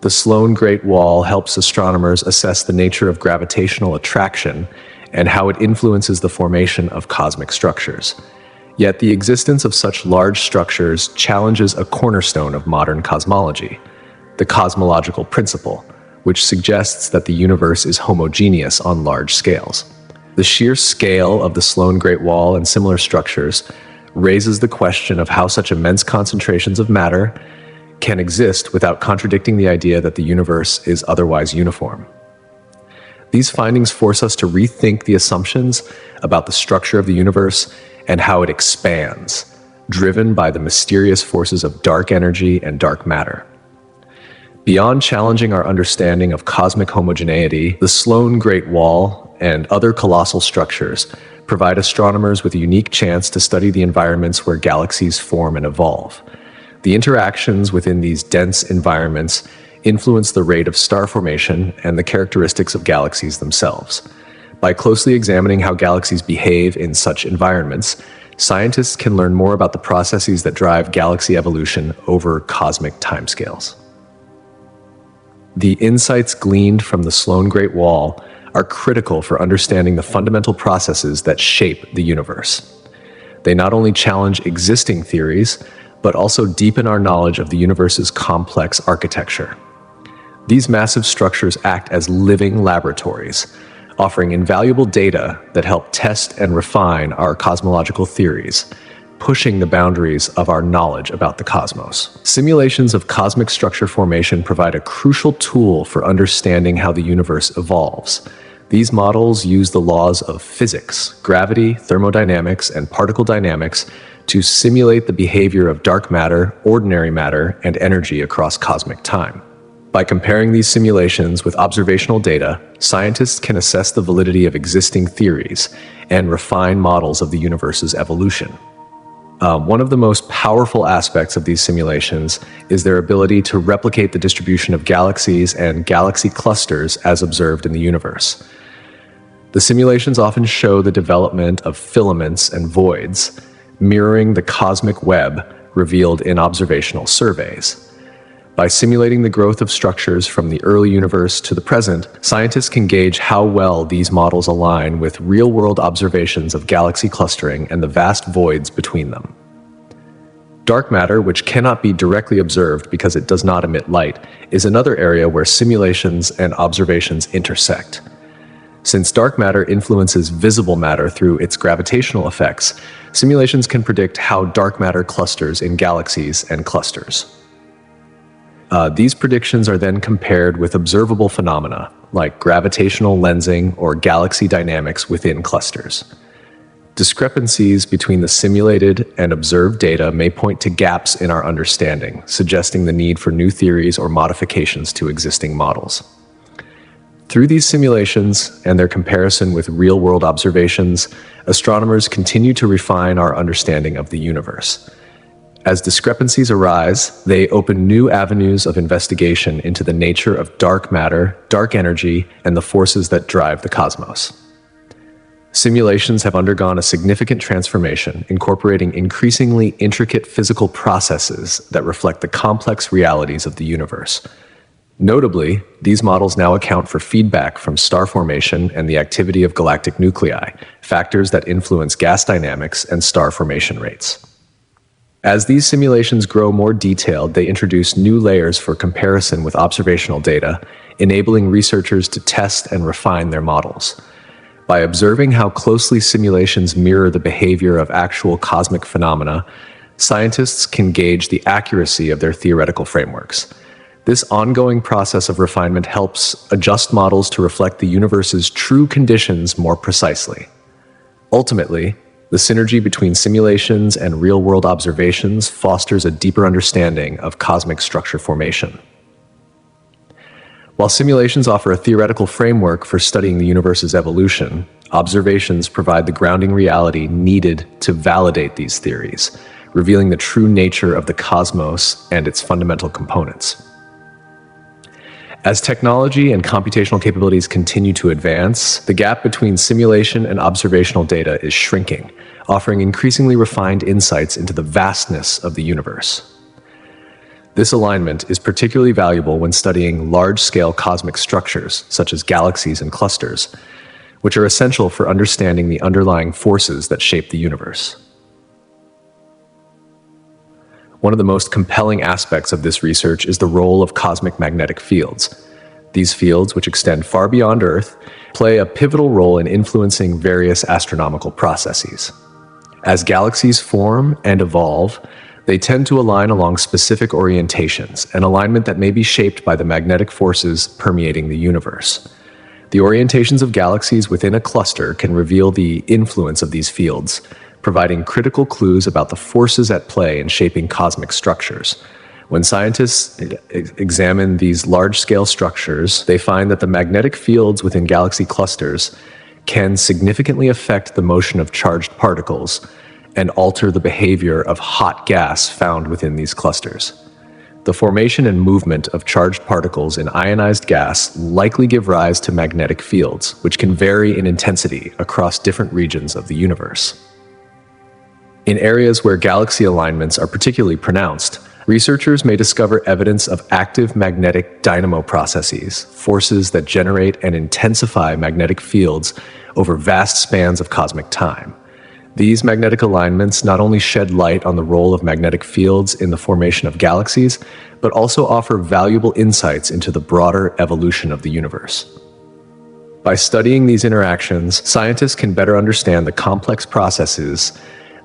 the Sloan Great Wall helps astronomers assess the nature of gravitational attraction and how it influences the formation of cosmic structures. Yet the existence of such large structures challenges a cornerstone of modern cosmology, the cosmological principle, which suggests that the universe is homogeneous on large scales. The sheer scale of the Sloan Great Wall and similar structures raises the question of how such immense concentrations of matter can exist without contradicting the idea that the universe is otherwise uniform. These findings force us to rethink the assumptions about the structure of the universe and how it expands, driven by the mysterious forces of dark energy and dark matter. Beyond challenging our understanding of cosmic homogeneity, the Sloan Great Wall and other colossal structures provide astronomers with a unique chance to study the environments where galaxies form and evolve. The interactions within these dense environments influence the rate of star formation and the characteristics of galaxies themselves. By closely examining how galaxies behave in such environments, scientists can learn more about the processes that drive galaxy evolution over cosmic timescales. The insights gleaned from the Sloan Great Wall are critical for understanding the fundamental processes that shape the universe. They not only challenge existing theories, but also deepen our knowledge of the universe's complex architecture. These massive structures act as living laboratories, offering invaluable data that help test and refine our cosmological theories, pushing the boundaries of our knowledge about the cosmos. Simulations of cosmic structure formation provide a crucial tool for understanding how the universe evolves. These models use the laws of physics, gravity, thermodynamics, and particle dynamics to simulate the behavior of dark matter, ordinary matter, and energy across cosmic time. By comparing these simulations with observational data, scientists can assess the validity of existing theories and refine models of the universe's evolution. One of the most powerful aspects of these simulations is their ability to replicate the distribution of galaxies and galaxy clusters as observed in the universe. The simulations often show the development of filaments and voids, mirroring the cosmic web revealed in observational surveys. By simulating the growth of structures from the early universe to the present, scientists can gauge how well these models align with real-world observations of galaxy clustering and the vast voids between them. Dark matter, which cannot be directly observed because it does not emit light, is another area where simulations and observations intersect. Since dark matter influences visible matter through its gravitational effects, simulations can predict how dark matter clusters in galaxies and clusters. These predictions are then compared with observable phenomena, like gravitational lensing or galaxy dynamics within clusters. Discrepancies between the simulated and observed data may point to gaps in our understanding, suggesting the need for new theories or modifications to existing models. Through these simulations and their comparison with real-world observations, astronomers continue to refine our understanding of the universe. As discrepancies arise, they open new avenues of investigation into the nature of dark matter, dark energy, and the forces that drive the cosmos. Simulations have undergone a significant transformation, incorporating increasingly intricate physical processes that reflect the complex realities of the universe. Notably, these models now account for feedback from star formation and the activity of galactic nuclei, factors that influence gas dynamics and star formation rates. As these simulations grow more detailed, they introduce new layers for comparison with observational data, enabling researchers to test and refine their models. By observing how closely simulations mirror the behavior of actual cosmic phenomena, scientists can gauge the accuracy of their theoretical frameworks. This ongoing process of refinement helps adjust models to reflect the universe's true conditions more precisely. Ultimately, the synergy between simulations and real-world observations fosters a deeper understanding of cosmic structure formation. While simulations offer a theoretical framework for studying the universe's evolution, observations provide the grounding reality needed to validate these theories, revealing the true nature of the cosmos and its fundamental components. As technology and computational capabilities continue to advance, the gap between simulation and observational data is shrinking, offering increasingly refined insights into the vastness of the universe. This alignment is particularly valuable when studying large-scale cosmic structures, such as galaxies and clusters, which are essential for understanding the underlying forces that shape the universe. One of the most compelling aspects of this research is the role of cosmic magnetic fields. These fields, which extend far beyond Earth, play a pivotal role in influencing various astronomical processes. As galaxies form and evolve, they tend to align along specific orientations, an alignment that may be shaped by the magnetic forces permeating the universe. The orientations of galaxies within a cluster can reveal the influence of these fields, providing critical clues about the forces at play in shaping cosmic structures. When scientists examine these large-scale structures, they find that the magnetic fields within galaxy clusters can significantly affect the motion of charged particles and alter the behavior of hot gas found within these clusters. The formation and movement of charged particles in ionized gas likely give rise to magnetic fields, which can vary in intensity across different regions of the universe. In areas where galaxy alignments are particularly pronounced, researchers may discover evidence of active magnetic dynamo processes, forces that generate and intensify magnetic fields over vast spans of cosmic time. These magnetic alignments not only shed light on the role of magnetic fields in the formation of galaxies, but also offer valuable insights into the broader evolution of the universe. By studying these interactions, scientists can better understand the complex processes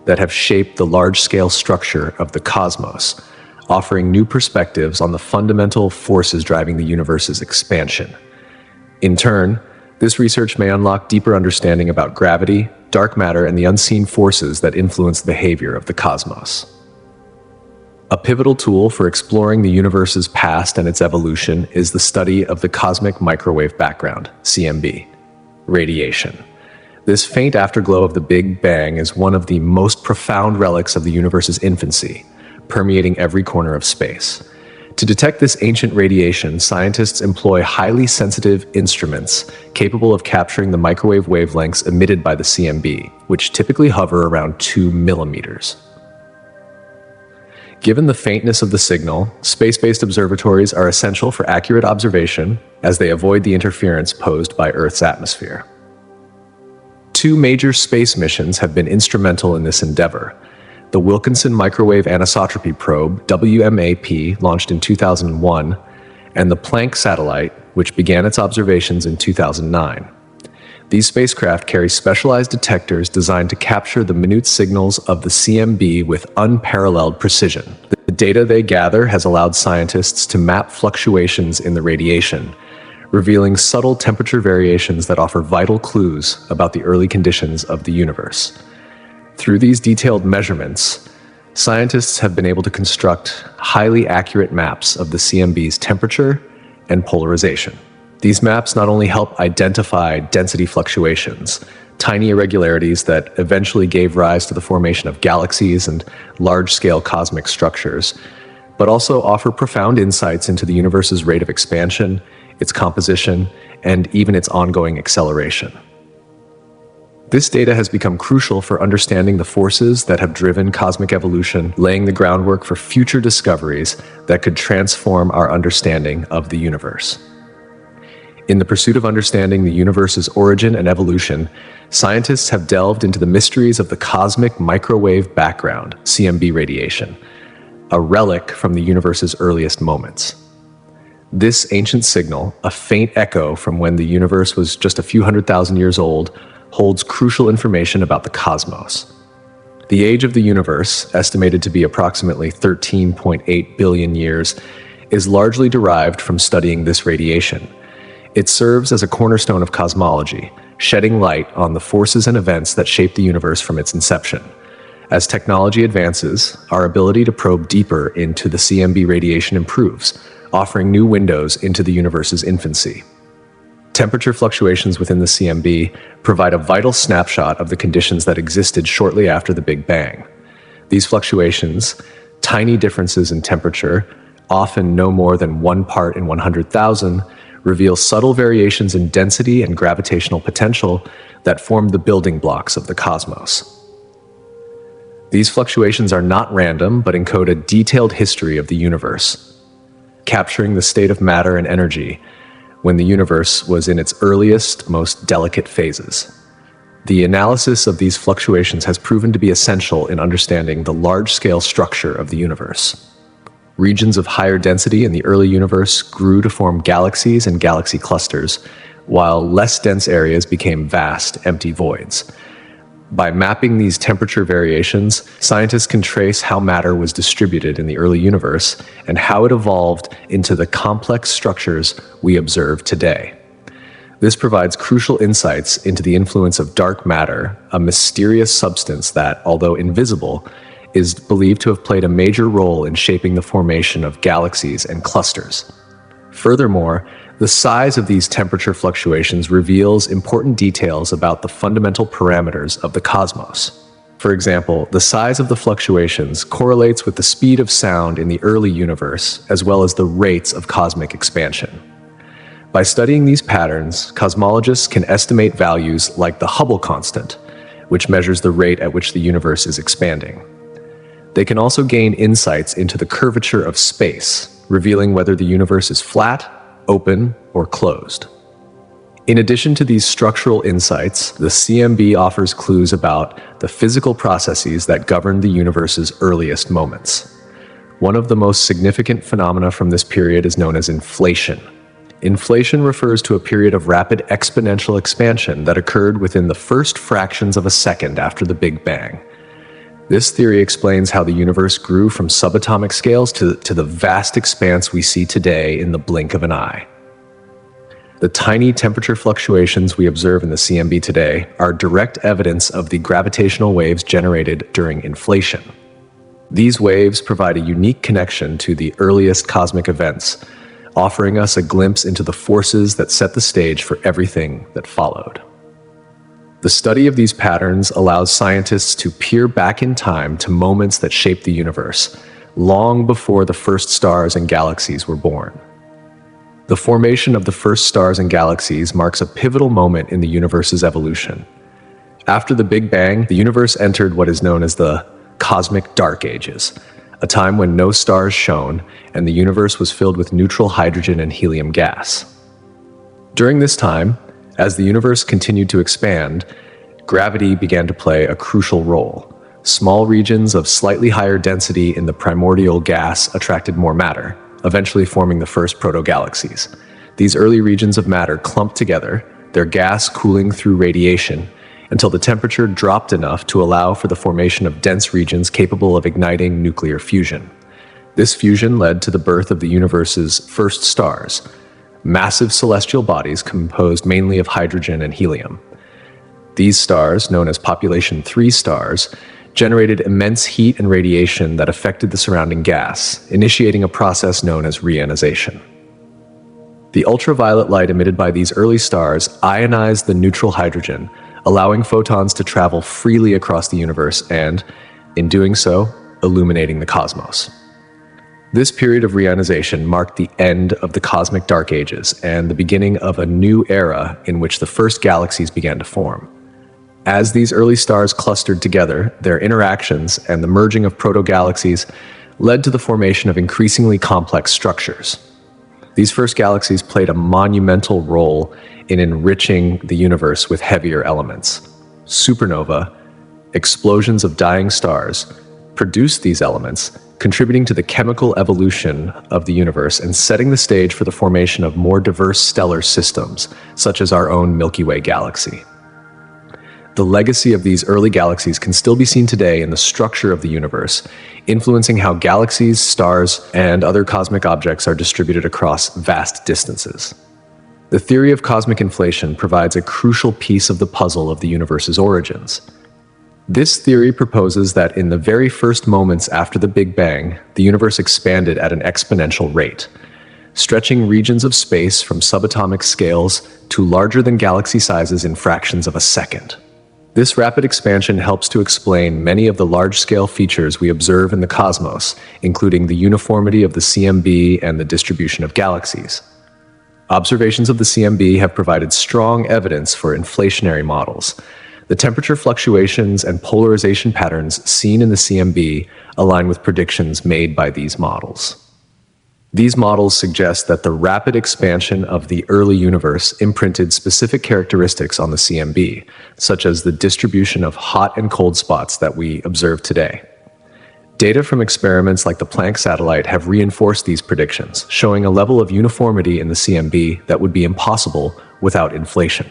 that have shaped the large-scale structure of the cosmos, offering new perspectives on the fundamental forces driving the universe's expansion. In turn, this research may unlock deeper understanding about gravity, dark matter, and the unseen forces that influence the behavior of the cosmos. A pivotal tool for exploring the universe's past and its evolution is the study of the cosmic microwave background, CMB, radiation. This faint afterglow of the Big Bang is one of the most profound relics of the universe's infancy, permeating every corner of space. To detect this ancient radiation, scientists employ highly sensitive instruments capable of capturing the microwave wavelengths emitted by the CMB, which typically hover around 2 millimeters. Given the faintness of the signal, space-based observatories are essential for accurate observation as they avoid the interference posed by Earth's atmosphere. 2 major space missions have been instrumental in this endeavor. The Wilkinson Microwave Anisotropy Probe, WMAP, launched in 2001, and the Planck satellite, which began its observations in 2009. These spacecraft carry specialized detectors designed to capture the minute signals of the CMB with unparalleled precision. The data they gather has allowed scientists to map fluctuations in the radiation, revealing subtle temperature variations that offer vital clues about the early conditions of the universe. Through these detailed measurements, scientists have been able to construct highly accurate maps of the CMB's temperature and polarization. These maps not only help identify density fluctuations, tiny irregularities that eventually gave rise to the formation of galaxies and large-scale cosmic structures, but also offer profound insights into the universe's rate of expansion, its composition, and even its ongoing acceleration. This data has become crucial for understanding the forces that have driven cosmic evolution, laying the groundwork for future discoveries that could transform our understanding of the universe. In the pursuit of understanding the universe's origin and evolution, scientists have delved into the mysteries of the cosmic microwave background, CMB radiation, a relic from the universe's earliest moments. This ancient signal, a faint echo from when the universe was just a few 100,000 years old, holds crucial information about the cosmos. The age of the universe, estimated to be approximately 13.8 billion years, is largely derived from studying this radiation. It serves as a cornerstone of cosmology, shedding light on the forces and events that shape the universe from its inception. As technology advances, our ability to probe deeper into the CMB radiation improves, offering new windows into the universe's infancy. Temperature fluctuations within the CMB provide a vital snapshot of the conditions that existed shortly after the Big Bang. These fluctuations, tiny differences in temperature, often no more than 1 part in 100,000, reveal subtle variations in density and gravitational potential that form the building blocks of the cosmos. These fluctuations are not random, but encode a detailed history of the universe, capturing the state of matter and energy when the universe was in its earliest, most delicate phases. The analysis of these fluctuations has proven to be essential in understanding the large-scale structure of the universe. Regions of higher density in the early universe grew to form galaxies and galaxy clusters, while less dense areas became vast, empty voids. By mapping these temperature variations, scientists can trace how matter was distributed in the early universe and how it evolved into the complex structures we observe today. This provides crucial insights into the influence of dark matter, a mysterious substance that, although invisible, is believed to have played a major role in shaping the formation of galaxies and clusters. Furthermore, the size of these temperature fluctuations reveals important details about the fundamental parameters of the cosmos. For example, the size of the fluctuations correlates with the speed of sound in the early universe, as well as the rates of cosmic expansion. By studying these patterns, cosmologists can estimate values like the Hubble constant, which measures the rate at which the universe is expanding. They can also gain insights into the curvature of space, revealing whether the universe is flat, open, or closed. In addition to these structural insights, the CMB offers clues about the physical processes that govern the universe's earliest moments. One of the most significant phenomena from this period is known as inflation. Inflation refers to a period of rapid exponential expansion that occurred within the first fractions of a second after the Big Bang. This theory explains how the universe grew from subatomic scales to the vast expanse we see today in the blink of an eye. The tiny temperature fluctuations we observe in the CMB today are direct evidence of the gravitational waves generated during inflation. These waves provide a unique connection to the earliest cosmic events, offering us a glimpse into the forces that set the stage for everything that followed. The study of these patterns allows scientists to peer back in time to moments that shaped the universe, long before the first stars and galaxies were born. The formation of the first stars and galaxies marks a pivotal moment in the universe's evolution. After the Big Bang, the universe entered what is known as the cosmic dark ages, a time when no stars shone and the universe was filled with neutral hydrogen and helium gas. During this time, as the universe continued to expand, gravity began to play a crucial role. Small regions of slightly higher density in the primordial gas attracted more matter, eventually forming the first proto-galaxies. These early regions of matter clumped together, their gas cooling through radiation, until the temperature dropped enough to allow for the formation of dense regions capable of igniting nuclear fusion. This fusion led to the birth of the universe's first stars, massive celestial bodies composed mainly of hydrogen and helium. These stars, known as population 3 stars, generated immense heat and radiation that affected the surrounding gas, initiating a process known as reionization. The ultraviolet light emitted by these early stars ionized the neutral hydrogen, allowing photons to travel freely across the universe and, in doing so, illuminating the cosmos. This period of reionization marked the end of the cosmic dark ages and the beginning of a new era in which the first galaxies began to form. As these early stars clustered together, their interactions and the merging of proto-galaxies led to the formation of increasingly complex structures. These first galaxies played a monumental role in enriching the universe with heavier elements. Supernova, explosions of dying stars, produced these elements, contributing to the chemical evolution of the universe and setting the stage for the formation of more diverse stellar systems, such as our own Milky Way galaxy. The legacy of these early galaxies can still be seen today in the structure of the universe, influencing how galaxies, stars, and other cosmic objects are distributed across vast distances. The theory of cosmic inflation provides a crucial piece of the puzzle of the universe's origins. This theory proposes that in the very first moments after the Big Bang, the universe expanded at an exponential rate, stretching regions of space from subatomic scales to larger than galaxy sizes in fractions of a second. This rapid expansion helps to explain many of the large-scale features we observe in the cosmos, including the uniformity of the CMB and the distribution of galaxies. Observations of the CMB have provided strong evidence for inflationary models. The temperature fluctuations and polarization patterns seen in the CMB align with predictions made by these models. These models suggest that the rapid expansion of the early universe imprinted specific characteristics on the CMB, such as the distribution of hot and cold spots that we observe today. Data from experiments like the Planck satellite have reinforced these predictions, showing a level of uniformity in the CMB that would be impossible without inflation.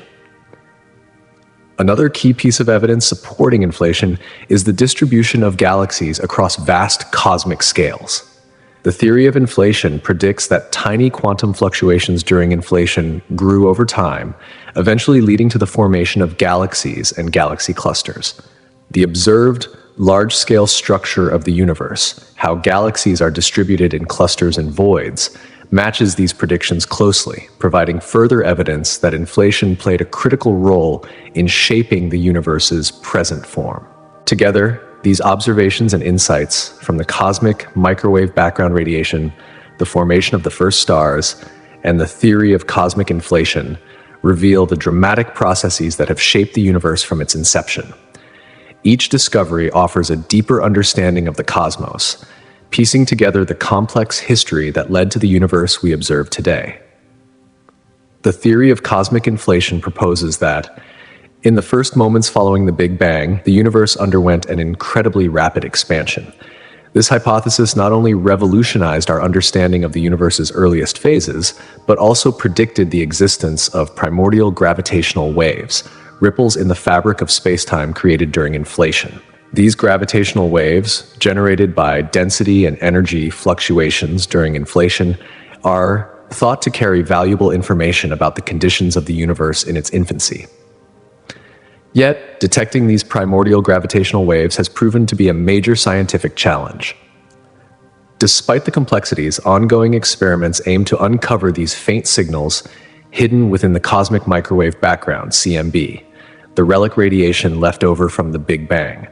Another key piece of evidence supporting inflation is the distribution of galaxies across vast cosmic scales. The theory of inflation predicts that tiny quantum fluctuations during inflation grew over time, eventually leading to the formation of galaxies and galaxy clusters. The observed large-scale structure of the universe, how galaxies are distributed in clusters and voids, matches these predictions closely, providing further evidence that inflation played a critical role in shaping the universe's present form. Together, these observations and insights from the cosmic microwave background radiation, the formation of the first stars, and the theory of cosmic inflation reveal the dramatic processes that have shaped the universe from its inception. Each discovery offers a deeper understanding of the cosmos, piecing together the complex history that led to the universe we observe today. The theory of cosmic inflation proposes that, in the first moments following the Big Bang, the universe underwent an incredibly rapid expansion. This hypothesis not only revolutionized our understanding of the universe's earliest phases, but also predicted the existence of primordial gravitational waves, ripples in the fabric of spacetime created during inflation. These gravitational waves, generated by density and energy fluctuations during inflation, are thought to carry valuable information about the conditions of the universe in its infancy. Yet, detecting these primordial gravitational waves has proven to be a major scientific challenge. Despite the complexities, ongoing experiments aim to uncover these faint signals hidden within the cosmic microwave background, CMB, the relic radiation left over from the Big Bang.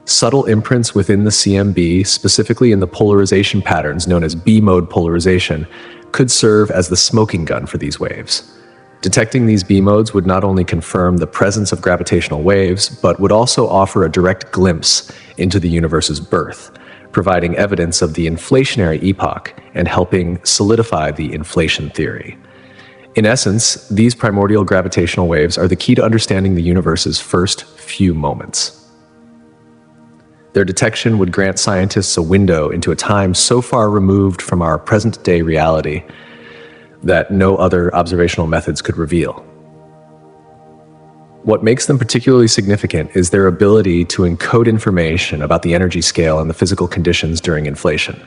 Subtle imprints within the CMB, specifically in the polarization patterns known as B-mode polarization, could serve as the smoking gun for these waves. Detecting these B-modes would not only confirm the presence of gravitational waves, but would also offer a direct glimpse into the universe's birth, providing evidence of the inflationary epoch and helping solidify the inflation theory. In essence, these primordial gravitational waves are the key to understanding the universe's first few moments. Their detection would grant scientists a window into a time so far removed from our present-day reality that no other observational methods could reveal. What makes them particularly significant is their ability to encode information about the energy scale and the physical conditions during inflation.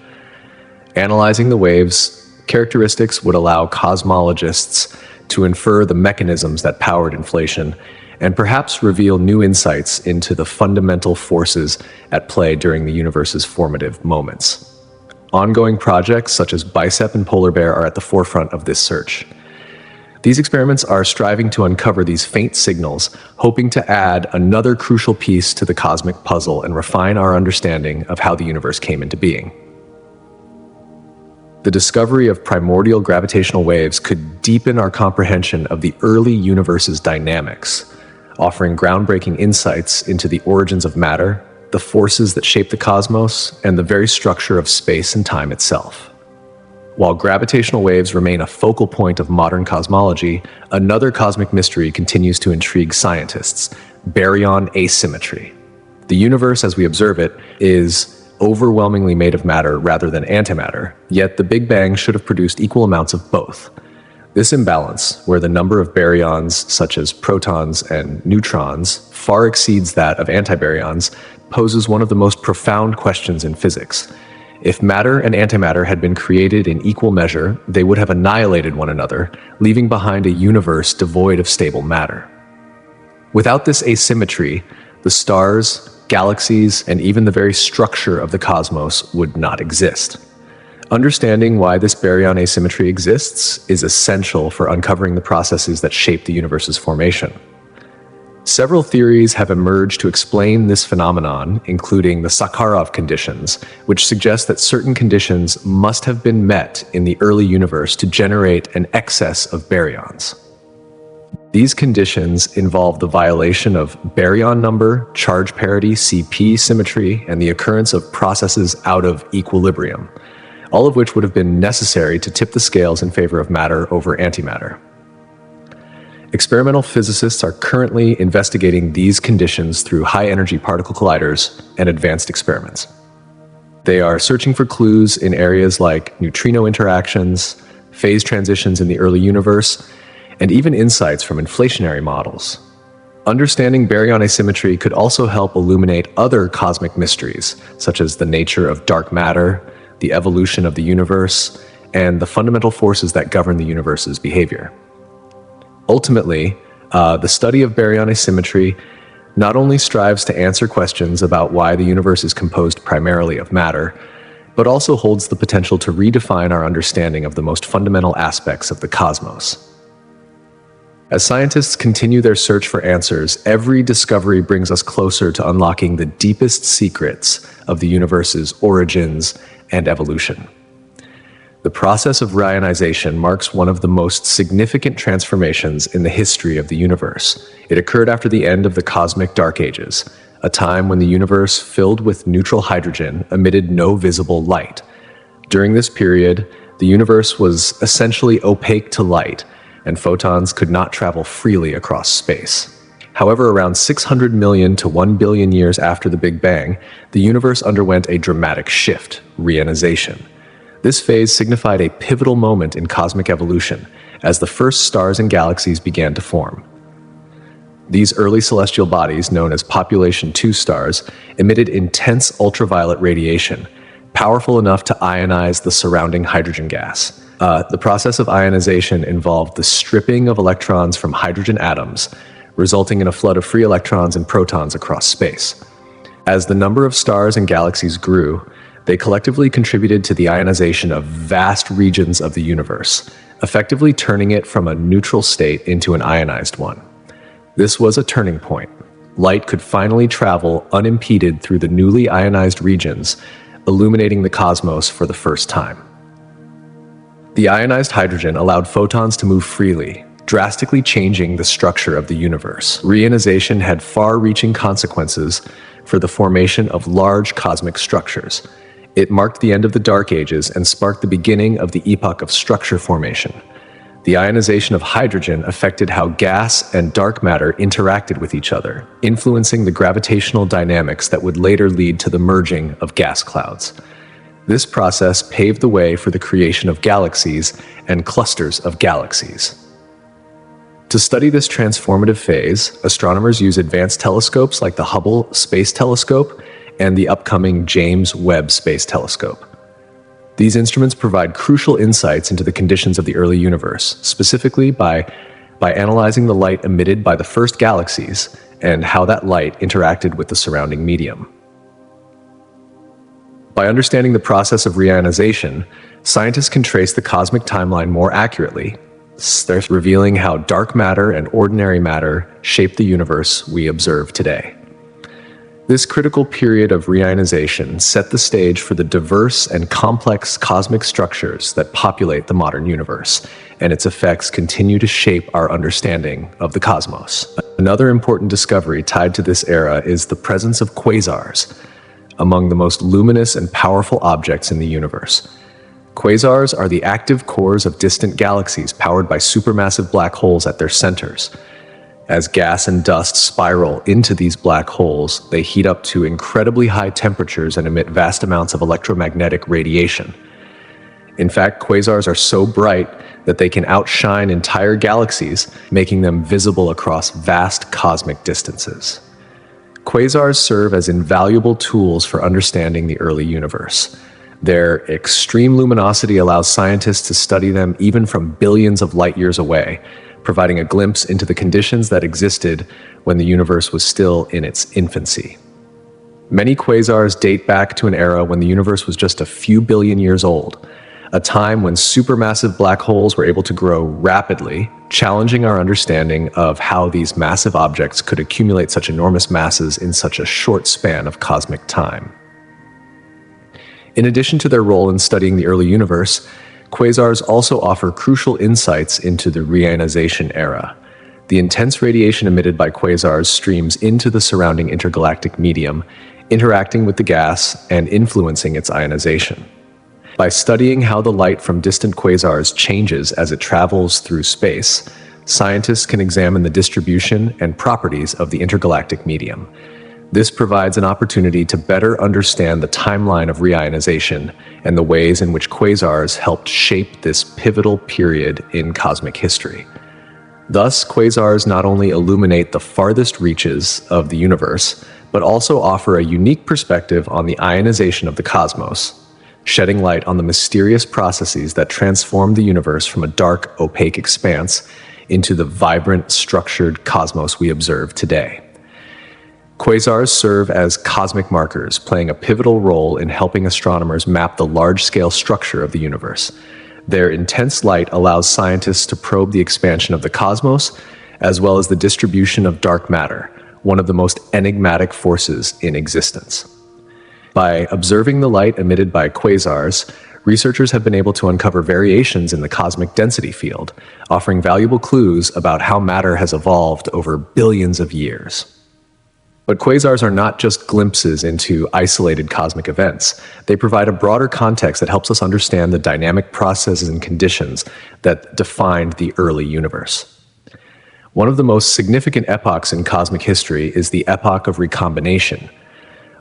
Analyzing the waves' characteristics would allow cosmologists to infer the mechanisms that powered inflation and perhaps reveal new insights into the fundamental forces at play during the universe's formative moments. Ongoing projects such as BICEP and Polar Bear are at the forefront of this search. These experiments are striving to uncover these faint signals, hoping to add another crucial piece to the cosmic puzzle and refine our understanding of how the universe came into being. The discovery of primordial gravitational waves could deepen our comprehension of the early universe's dynamics, offering groundbreaking insights into the origins of matter, the forces that shape the cosmos, and the very structure of space and time itself. While gravitational waves remain a focal point of modern cosmology, another cosmic mystery continues to intrigue scientists: baryon asymmetry. The universe, as we observe it, is overwhelmingly made of matter rather than antimatter, yet the Big Bang should have produced equal amounts of both. This imbalance, where the number of baryons, such as protons and neutrons, far exceeds that of antibaryons, poses one of the most profound questions in physics. If matter and antimatter had been created in equal measure, they would have annihilated one another, leaving behind a universe devoid of stable matter. Without this asymmetry, the stars, galaxies, and even the very structure of the cosmos would not exist. Understanding why this baryon asymmetry exists is essential for uncovering the processes that shape the universe's formation. Several theories have emerged to explain this phenomenon, including the Sakharov conditions, which suggest that certain conditions must have been met in the early universe to generate an excess of baryons. These conditions involve the violation of baryon number, charge parity, CP symmetry, and the occurrence of processes out of equilibrium, all of which would have been necessary to tip the scales in favor of matter over antimatter. Experimental physicists are currently investigating these conditions through high-energy particle colliders and advanced experiments. They are searching for clues in areas like neutrino interactions, phase transitions in the early universe, and even insights from inflationary models. Understanding baryon asymmetry could also help illuminate other cosmic mysteries, such as the nature of dark matter, the evolution of the universe, and the fundamental forces that govern the universe's behavior. Ultimately, the study of baryon asymmetry not only strives to answer questions about why the universe is composed primarily of matter, but also holds the potential to redefine our understanding of the most fundamental aspects of the cosmos. As scientists continue their search for answers, every discovery brings us closer to unlocking the deepest secrets of the universe's origins and evolution. The process of reionization marks one of the most significant transformations in the history of the universe. It occurred after the end of the cosmic dark ages, a time when the universe filled with neutral hydrogen emitted no visible light. During this period, the universe was essentially opaque to light, and photons could not travel freely across space. However, around 600 million to 1 billion years after the Big Bang, the universe underwent a dramatic shift, reionization. This phase signified a pivotal moment in cosmic evolution, as the first stars and galaxies began to form. These early celestial bodies, known as population 2 stars, emitted intense ultraviolet radiation, powerful enough to ionize the surrounding hydrogen gas. The process of ionization involved the stripping of electrons from hydrogen atoms, resulting in a flood of free electrons and protons across space. As the number of stars and galaxies grew, they collectively contributed to the ionization of vast regions of the universe, effectively turning it from a neutral state into an ionized one. This was a turning point. Light could finally travel unimpeded through the newly ionized regions, illuminating the cosmos for the first time. The ionized hydrogen allowed photons to move freely, drastically changing the structure of the universe. Reionization had far-reaching consequences for the formation of large cosmic structures. It marked the end of the Dark Ages and sparked the beginning of the epoch of structure formation. The ionization of hydrogen affected how gas and dark matter interacted with each other, influencing the gravitational dynamics that would later lead to the merging of gas clouds. This process paved the way for the creation of galaxies and clusters of galaxies. To study this transformative phase, astronomers use advanced telescopes like the Hubble Space Telescope and the upcoming James Webb Space Telescope. These instruments provide crucial insights into the conditions of the early universe, specifically by analyzing the light emitted by the first galaxies and how that light interacted with the surrounding medium. By understanding the process of reionization, scientists can trace the cosmic timeline more accurately, revealing how dark matter and ordinary matter shape the universe we observe today. This critical period of reionization set the stage for the diverse and complex cosmic structures that populate the modern universe, and its effects continue to shape our understanding of the cosmos. Another important discovery tied to this era is the presence of quasars, among the most luminous and powerful objects in the universe. Quasars are the active cores of distant galaxies powered by supermassive black holes at their centers. As gas and dust spiral into these black holes, they heat up to incredibly high temperatures and emit vast amounts of electromagnetic radiation. In fact, quasars are so bright that they can outshine entire galaxies, making them visible across vast cosmic distances. Quasars serve as invaluable tools for understanding the early universe. Their extreme luminosity allows scientists to study them even from billions of light years away, providing a glimpse into the conditions that existed when the universe was still in its infancy. Many quasars date back to an era when the universe was just a few billion years old, a time when supermassive black holes were able to grow rapidly, challenging our understanding of how these massive objects could accumulate such enormous masses in such a short span of cosmic time. In addition to their role in studying the early universe, quasars also offer crucial insights into the reionization era. The intense radiation emitted by quasars streams into the surrounding intergalactic medium, interacting with the gas and influencing its ionization. By studying how the light from distant quasars changes as it travels through space, scientists can examine the distribution and properties of the intergalactic medium. This provides an opportunity to better understand the timeline of reionization and the ways in which quasars helped shape this pivotal period in cosmic history. Thus, quasars not only illuminate the farthest reaches of the universe, but also offer a unique perspective on the ionization of the cosmos, shedding light on the mysterious processes that transform the universe from a dark, opaque expanse into the vibrant, structured cosmos we observe today. Quasars serve as cosmic markers, playing a pivotal role in helping astronomers map the large-scale structure of the universe. Their intense light allows scientists to probe the expansion of the cosmos, as well as the distribution of dark matter, one of the most enigmatic forces in existence. By observing the light emitted by quasars, researchers have been able to uncover variations in the cosmic density field, offering valuable clues about how matter has evolved over billions of years. But quasars are not just glimpses into isolated cosmic events. They provide a broader context that helps us understand the dynamic processes and conditions that defined the early universe. One of the most significant epochs in cosmic history is the epoch of recombination,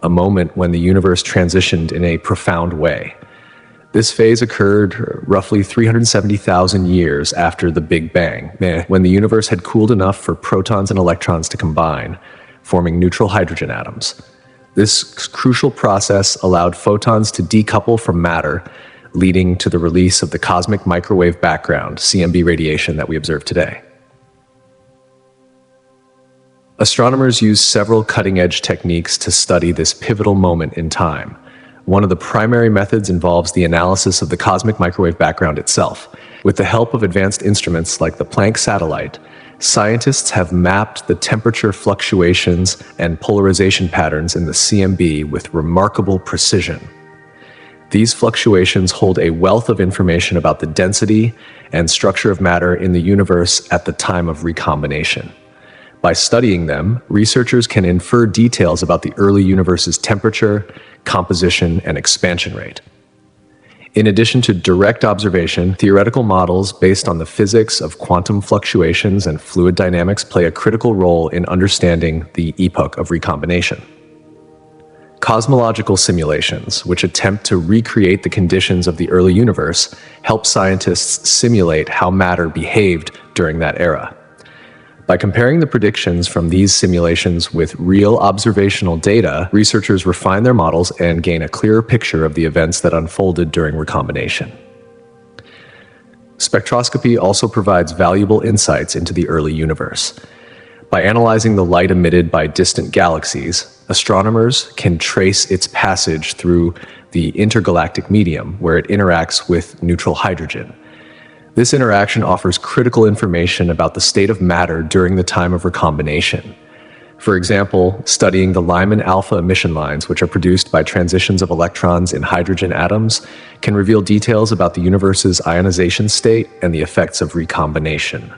a moment when the universe transitioned in a profound way. This phase occurred roughly 370,000 years after the Big Bang, when the universe had cooled enough for protons and electrons to combine, forming neutral hydrogen atoms. This crucial process allowed photons to decouple from matter, leading to the release of the cosmic microwave background, CMB radiation, that we observe today. Astronomers use several cutting-edge techniques to study this pivotal moment in time. One of the primary methods involves the analysis of the cosmic microwave background itself. With the help of advanced instruments like the Planck satellite, scientists have mapped the temperature fluctuations and polarization patterns in the CMB with remarkable precision. These fluctuations hold a wealth of information about the density and structure of matter in the universe at the time of recombination. By studying them, researchers can infer details about the early universe's temperature, composition, and expansion rate. In addition to direct observation, theoretical models based on the physics of quantum fluctuations and fluid dynamics play a critical role in understanding the epoch of recombination. Cosmological simulations, which attempt to recreate the conditions of the early universe, help scientists simulate how matter behaved during that era. By comparing the predictions from these simulations with real observational data, researchers refine their models and gain a clearer picture of the events that unfolded during recombination. Spectroscopy also provides valuable insights into the early universe. By analyzing the light emitted by distant galaxies, astronomers can trace its passage through the intergalactic medium, where it interacts with neutral hydrogen. This interaction offers critical information about the state of matter during the time of recombination. For example, studying the Lyman alpha emission lines, which are produced by transitions of electrons in hydrogen atoms, can reveal details about the universe's ionization state and the effects of recombination.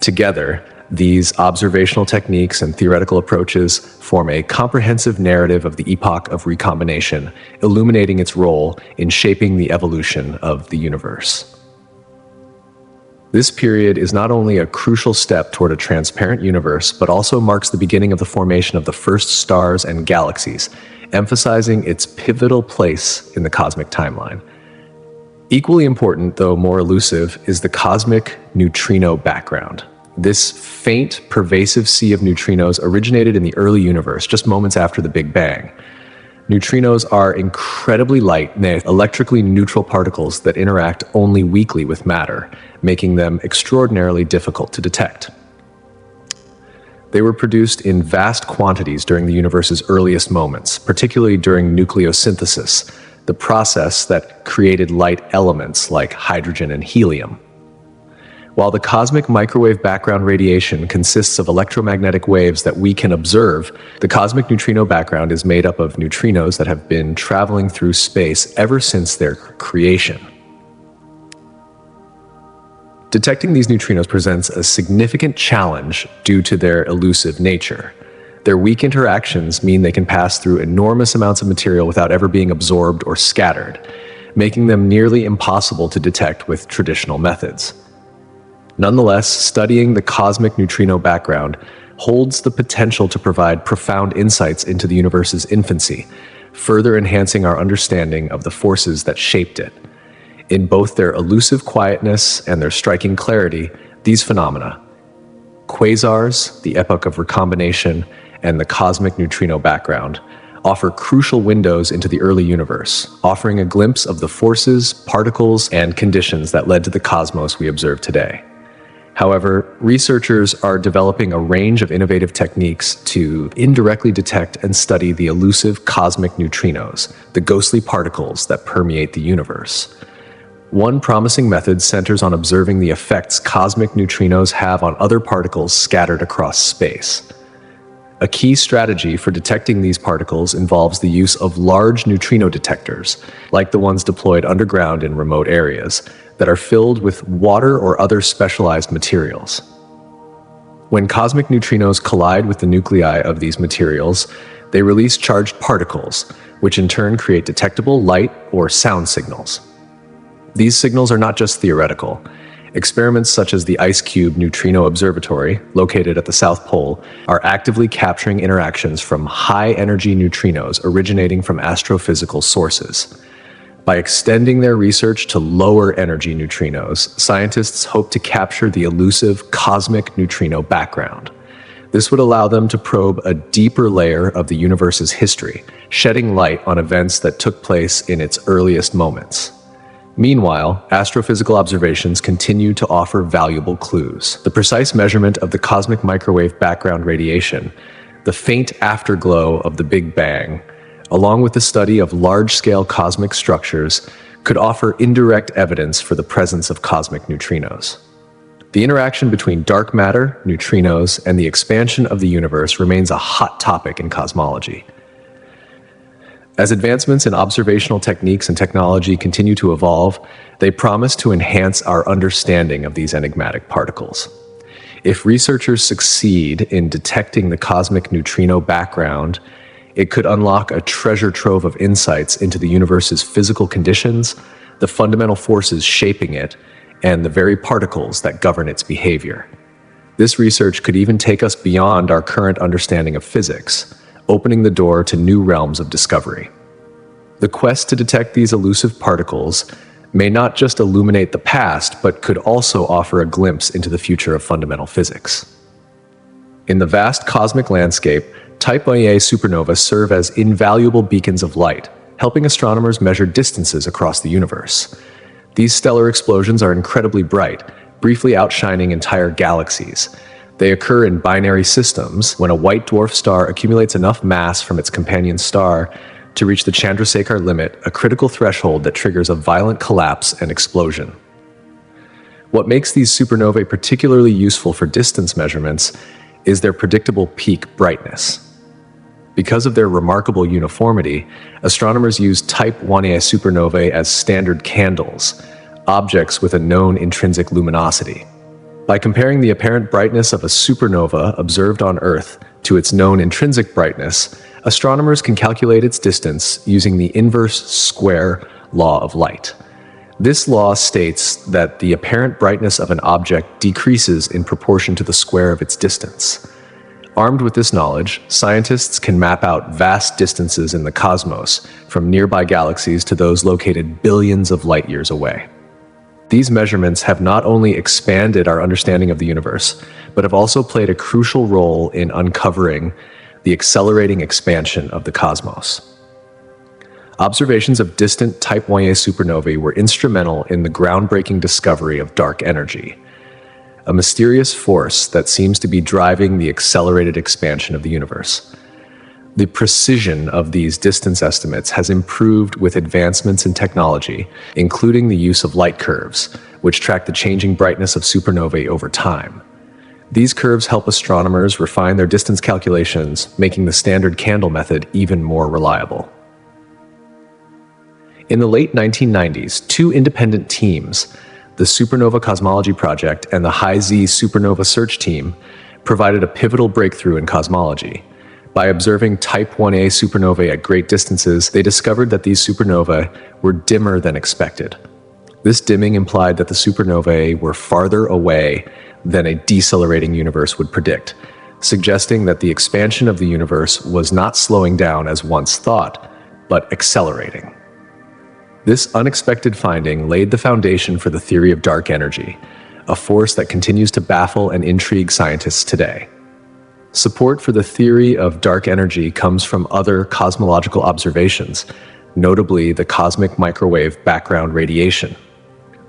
Together, these observational techniques and theoretical approaches form a comprehensive narrative of the epoch of recombination, illuminating its role in shaping the evolution of the universe. This period is not only a crucial step toward a transparent universe, but also marks the beginning of the formation of the first stars and galaxies, emphasizing its pivotal place in the cosmic timeline. Equally important, though more elusive, is the cosmic neutrino background. This faint, pervasive sea of neutrinos originated in the early universe, just moments after the Big Bang. Neutrinos are incredibly light, electrically neutral particles that interact only weakly with matter, making them extraordinarily difficult to detect. They were produced in vast quantities during the universe's earliest moments, particularly during nucleosynthesis, the process that created light elements like hydrogen and helium. While the cosmic microwave background radiation consists of electromagnetic waves that we can observe, the cosmic neutrino background is made up of neutrinos that have been traveling through space ever since their creation. Detecting these neutrinos presents a significant challenge due to their elusive nature. Their weak interactions mean they can pass through enormous amounts of material without ever being absorbed or scattered, making them nearly impossible to detect with traditional methods. Nonetheless, studying the cosmic neutrino background holds the potential to provide profound insights into the universe's infancy, further enhancing our understanding of the forces that shaped it. In both their elusive quietness and their striking clarity, these phenomena, quasars, the epoch of recombination, and the cosmic neutrino background, offer crucial windows into the early universe, offering a glimpse of the forces, particles, and conditions that led to the cosmos we observe today. However, researchers are developing a range of innovative techniques to indirectly detect and study the elusive cosmic neutrinos, the ghostly particles that permeate the universe. One promising method centers on observing the effects cosmic neutrinos have on other particles scattered across space. A key strategy for detecting these particles involves the use of large neutrino detectors, like the ones deployed underground in remote areas, that are filled with water or other specialized materials. When cosmic neutrinos collide with the nuclei of these materials, they release charged particles, which in turn create detectable light or sound signals. These signals are not just theoretical. Experiments such as the IceCube Neutrino Observatory, located at the South Pole, are actively capturing interactions from high-energy neutrinos originating from astrophysical sources. By extending their research to lower-energy neutrinos, scientists hope to capture the elusive cosmic neutrino background. This would allow them to probe a deeper layer of the universe's history, shedding light on events that took place in its earliest moments. Meanwhile, astrophysical observations continue to offer valuable clues. The precise measurement of the cosmic microwave background radiation, the faint afterglow of the Big Bang, along with the study of large-scale cosmic structures, could offer indirect evidence for the presence of cosmic neutrinos. The interaction between dark matter, neutrinos, and the expansion of the universe remains a hot topic in cosmology. As advancements in observational techniques and technology continue to evolve, they promise to enhance our understanding of these enigmatic particles. If researchers succeed in detecting the cosmic neutrino background, it could unlock a treasure trove of insights into the universe's physical conditions, the fundamental forces shaping it, and the very particles that govern its behavior. This research could even take us beyond our current understanding of physics, opening the door to new realms of discovery. The quest to detect these elusive particles may not just illuminate the past, but could also offer a glimpse into the future of fundamental physics. In the vast cosmic landscape, Type Ia supernovas serve as invaluable beacons of light, helping astronomers measure distances across the universe. These stellar explosions are incredibly bright, briefly outshining entire galaxies. They occur in binary systems when a white dwarf star accumulates enough mass from its companion star to reach the Chandrasekhar limit, a critical threshold that triggers a violent collapse and explosion. What makes these supernovae particularly useful for distance measurements is their predictable peak brightness. Because of their remarkable uniformity, astronomers use Type Ia supernovae as standard candles, objects with a known intrinsic luminosity. By comparing the apparent brightness of a supernova observed on Earth to its known intrinsic brightness, astronomers can calculate its distance using the inverse square law of light. This law states that the apparent brightness of an object decreases in proportion to the square of its distance. Armed with this knowledge, scientists can map out vast distances in the cosmos, from nearby galaxies to those located billions of light years away. These measurements have not only expanded our understanding of the universe, but have also played a crucial role in uncovering the accelerating expansion of the cosmos. Observations of distant Type Ia supernovae were instrumental in the groundbreaking discovery of dark energy, a mysterious force that seems to be driving the accelerated expansion of the universe. The precision of these distance estimates has improved with advancements in technology, including the use of light curves, which track the changing brightness of supernovae over time. These curves help astronomers refine their distance calculations, making the standard candle method even more reliable. In the late 1990s, two independent teams, the Supernova Cosmology Project and the High-Z Supernova Search Team, provided a pivotal breakthrough in cosmology. By observing Type Ia supernovae at great distances, they discovered that these supernovae were dimmer than expected. This dimming implied that the supernovae were farther away than a decelerating universe would predict, suggesting that the expansion of the universe was not slowing down as once thought, but accelerating. This unexpected finding laid the foundation for the theory of dark energy, a force that continues to baffle and intrigue scientists today. Support for the theory of dark energy comes from other cosmological observations, notably the cosmic microwave background radiation.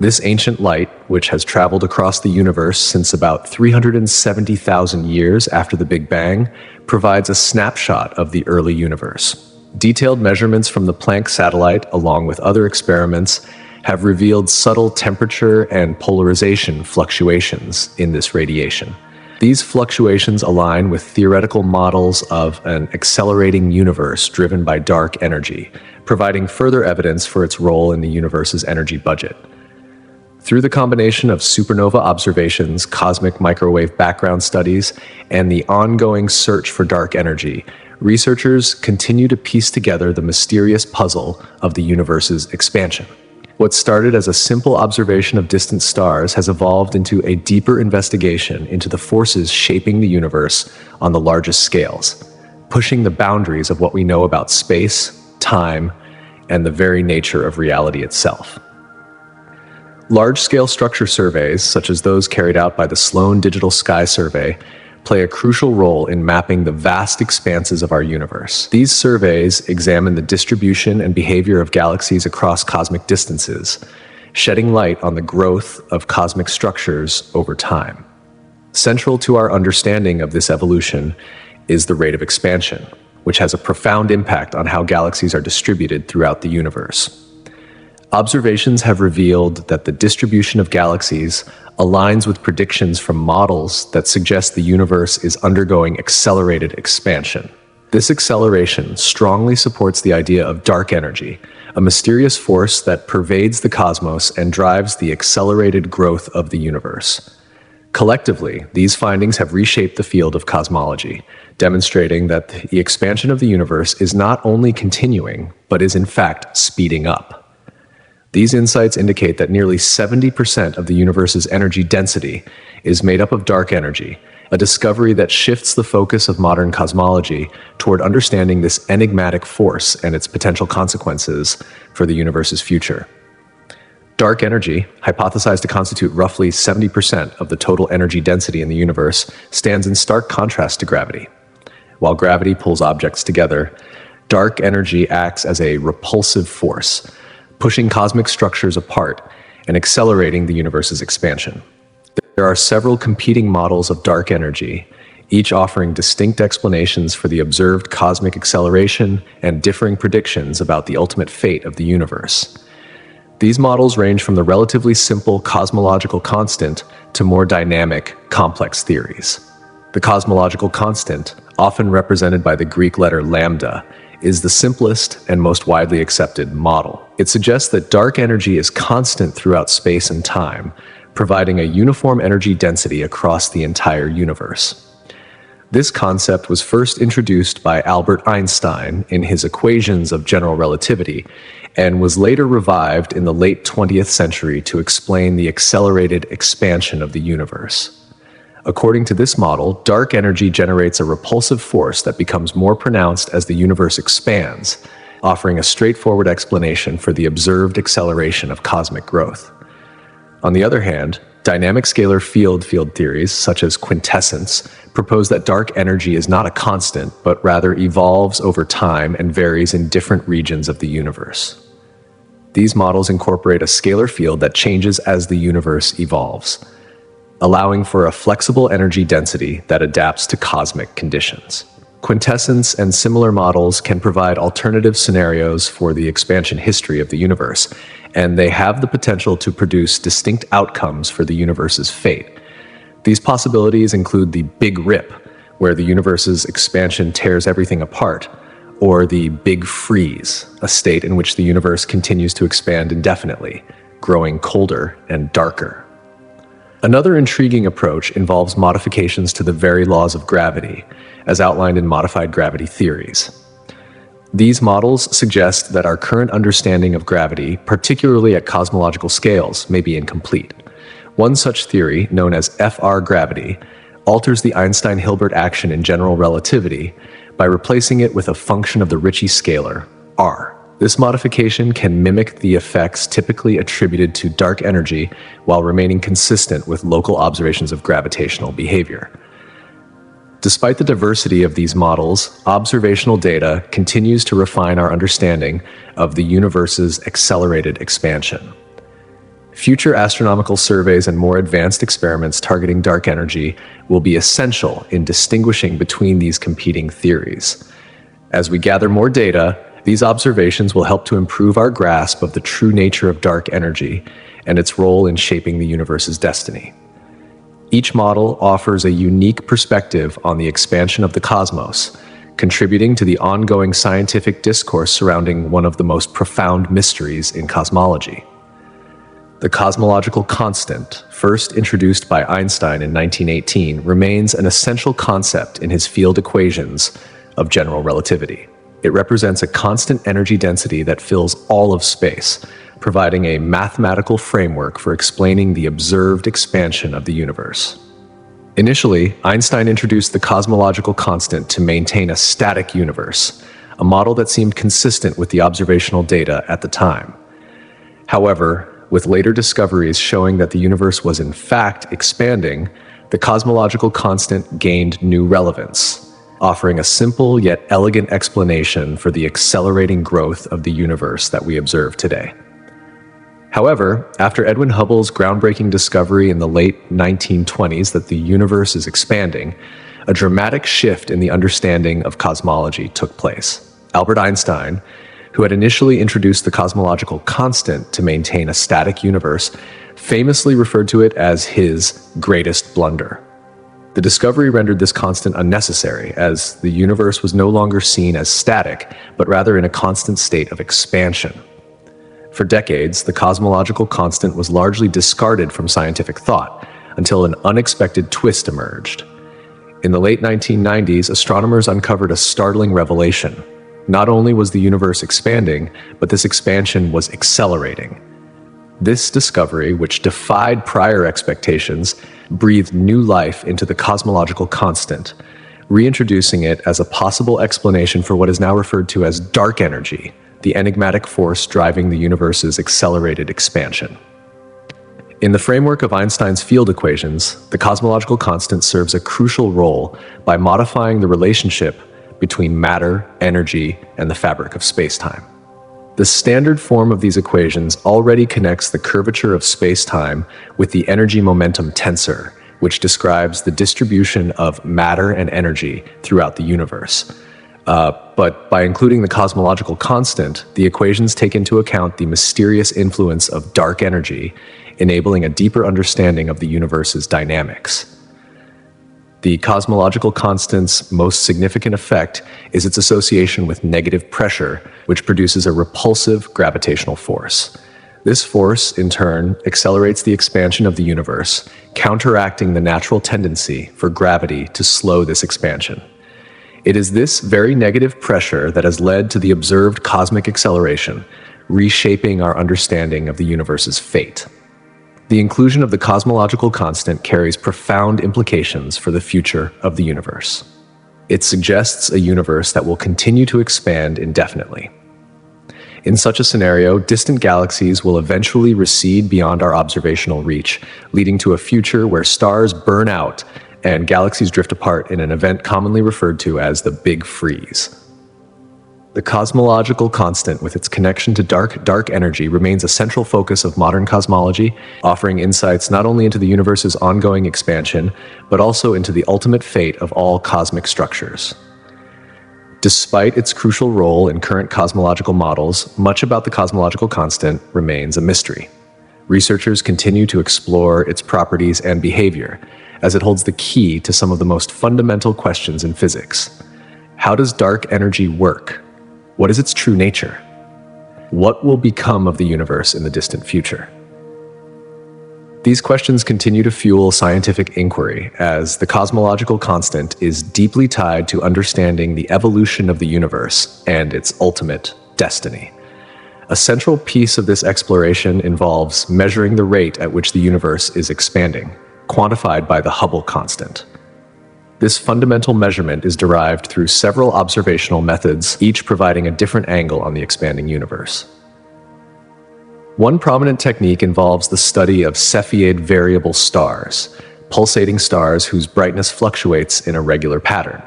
This ancient light, which has traveled across the universe since about 370,000 years after the Big Bang, provides a snapshot of the early universe. Detailed measurements from the Planck satellite, along with other experiments, have revealed subtle temperature and polarization fluctuations in this radiation. These fluctuations align with theoretical models of an accelerating universe driven by dark energy, providing further evidence for its role in the universe's energy budget. Through the combination of supernova observations, cosmic microwave background studies, and the ongoing search for dark energy, researchers continue to piece together the mysterious puzzle of the universe's expansion. What started as a simple observation of distant stars has evolved into a deeper investigation into the forces shaping the universe on the largest scales, pushing the boundaries of what we know about space, time, and the very nature of reality itself. Large-scale structure surveys, such as those carried out by the Sloan Digital Sky Survey, play a crucial role in mapping the vast expanses of our universe. These surveys examine the distribution and behavior of galaxies across cosmic distances, shedding light on the growth of cosmic structures over time. Central to our understanding of this evolution is the rate of expansion, which has a profound impact on how galaxies are distributed throughout the universe. Observations have revealed that the distribution of galaxies aligns with predictions from models that suggest the universe is undergoing accelerated expansion. This acceleration strongly supports the idea of dark energy, a mysterious force that pervades the cosmos and drives the accelerated growth of the universe. Collectively, these findings have reshaped the field of cosmology, demonstrating that the expansion of the universe is not only continuing, but is in fact speeding up. These insights indicate that nearly 70% of the universe's energy density is made up of dark energy, a discovery that shifts the focus of modern cosmology toward understanding this enigmatic force and its potential consequences for the universe's future. Dark energy, hypothesized to constitute roughly 70% of the total energy density in the universe, stands in stark contrast to gravity. While gravity pulls objects together, dark energy acts as a repulsive force, pushing cosmic structures apart and accelerating the universe's expansion. There are several competing models of dark energy, each offering distinct explanations for the observed cosmic acceleration and differing predictions about the ultimate fate of the universe. These models range from the relatively simple cosmological constant to more dynamic, complex theories. The cosmological constant, often represented by the Greek letter lambda, is the simplest and most widely accepted model. It suggests that dark energy is constant throughout space and time, providing a uniform energy density across the entire universe. This concept was first introduced by Albert Einstein in his equations of general relativity, and was later revived in the late 20th century to explain the accelerated expansion of the universe. According to this model, dark energy generates a repulsive force that becomes more pronounced as the universe expands, offering a straightforward explanation for the observed acceleration of cosmic growth. On the other hand, dynamic scalar field theories, such as quintessence, propose that dark energy is not a constant, but rather evolves over time and varies in different regions of the universe. These models incorporate a scalar field that changes as the universe evolves, allowing for a flexible energy density that adapts to cosmic conditions. Quintessence and similar models can provide alternative scenarios for the expansion history of the universe, and they have the potential to produce distinct outcomes for the universe's fate. These possibilities include the Big Rip, where the universe's expansion tears everything apart, or the Big Freeze, a state in which the universe continues to expand indefinitely, growing colder and darker. Another intriguing approach involves modifications to the very laws of gravity, as outlined in modified gravity theories. These models suggest that our current understanding of gravity, particularly at cosmological scales, may be incomplete. One such theory, known as FR gravity, alters the Einstein-Hilbert action in general relativity by replacing it with a function of the Ricci scalar, R. This modification can mimic the effects typically attributed to dark energy while remaining consistent with local observations of gravitational behavior. Despite the diversity of these models, observational data continues to refine our understanding of the universe's accelerated expansion. Future astronomical surveys and more advanced experiments targeting dark energy will be essential in distinguishing between these competing theories. As we gather more data, these observations will help to improve our grasp of the true nature of dark energy and its role in shaping the universe's destiny. Each model offers a unique perspective on the expansion of the cosmos, contributing to the ongoing scientific discourse surrounding one of the most profound mysteries in cosmology. The cosmological constant, first introduced by Einstein in 1918, remains an essential concept in his field equations of general relativity. It represents a constant energy density that fills all of space, providing a mathematical framework for explaining the observed expansion of the universe. Initially, Einstein introduced the cosmological constant to maintain a static universe, a model that seemed consistent with the observational data at the time. However, with later discoveries showing that the universe was in fact expanding, the cosmological constant gained new relevance, offering a simple yet elegant explanation for the accelerating growth of the universe that we observe today. However, after Edwin Hubble's groundbreaking discovery in the late 1920s that the universe is expanding, a dramatic shift in the understanding of cosmology took place. Albert Einstein, who had initially introduced the cosmological constant to maintain a static universe, famously referred to it as his greatest blunder. The discovery rendered this constant unnecessary, as the universe was no longer seen as static, but rather in a constant state of expansion. For decades, the cosmological constant was largely discarded from scientific thought, until an unexpected twist emerged. In the late 1990s, astronomers uncovered a startling revelation. Not only was the universe expanding, but this expansion was accelerating. This discovery, which defied prior expectations, breathed new life into the cosmological constant, reintroducing it as a possible explanation for what is now referred to as dark energy, the enigmatic force driving the universe's accelerated expansion. In the framework of Einstein's field equations, the cosmological constant serves a crucial role by modifying the relationship between matter, energy, and the fabric of space-time. The standard form of these equations already connects the curvature of space-time with the energy-momentum tensor, which describes the distribution of matter and energy throughout the universe. But by including the cosmological constant, the equations take into account the mysterious influence of dark energy, enabling a deeper understanding of the universe's dynamics. The cosmological constant's most significant effect is its association with negative pressure, which produces a repulsive gravitational force. This force, in turn, accelerates the expansion of the universe, counteracting the natural tendency for gravity to slow this expansion. It is this very negative pressure that has led to the observed cosmic acceleration, reshaping our understanding of the universe's fate. The inclusion of the cosmological constant carries profound implications for the future of the universe. It suggests a universe that will continue to expand indefinitely. In such a scenario, distant galaxies will eventually recede beyond our observational reach, leading to a future where stars burn out and galaxies drift apart in an event commonly referred to as the Big Freeze. The cosmological constant, with its connection to dark energy, remains a central focus of modern cosmology, offering insights not only into the universe's ongoing expansion, but also into the ultimate fate of all cosmic structures. Despite its crucial role in current cosmological models, much about the cosmological constant remains a mystery. Researchers continue to explore its properties and behavior, as it holds the key to some of the most fundamental questions in physics. How does dark energy work? What is its true nature? What will become of the universe in the distant future? These questions continue to fuel scientific inquiry, as the cosmological constant is deeply tied to understanding the evolution of the universe and its ultimate destiny. A central piece of this exploration involves measuring the rate at which the universe is expanding, quantified by the Hubble constant. This fundamental measurement is derived through several observational methods, each providing a different angle on the expanding universe. One prominent technique involves the study of Cepheid variable stars, pulsating stars whose brightness fluctuates in a regular pattern.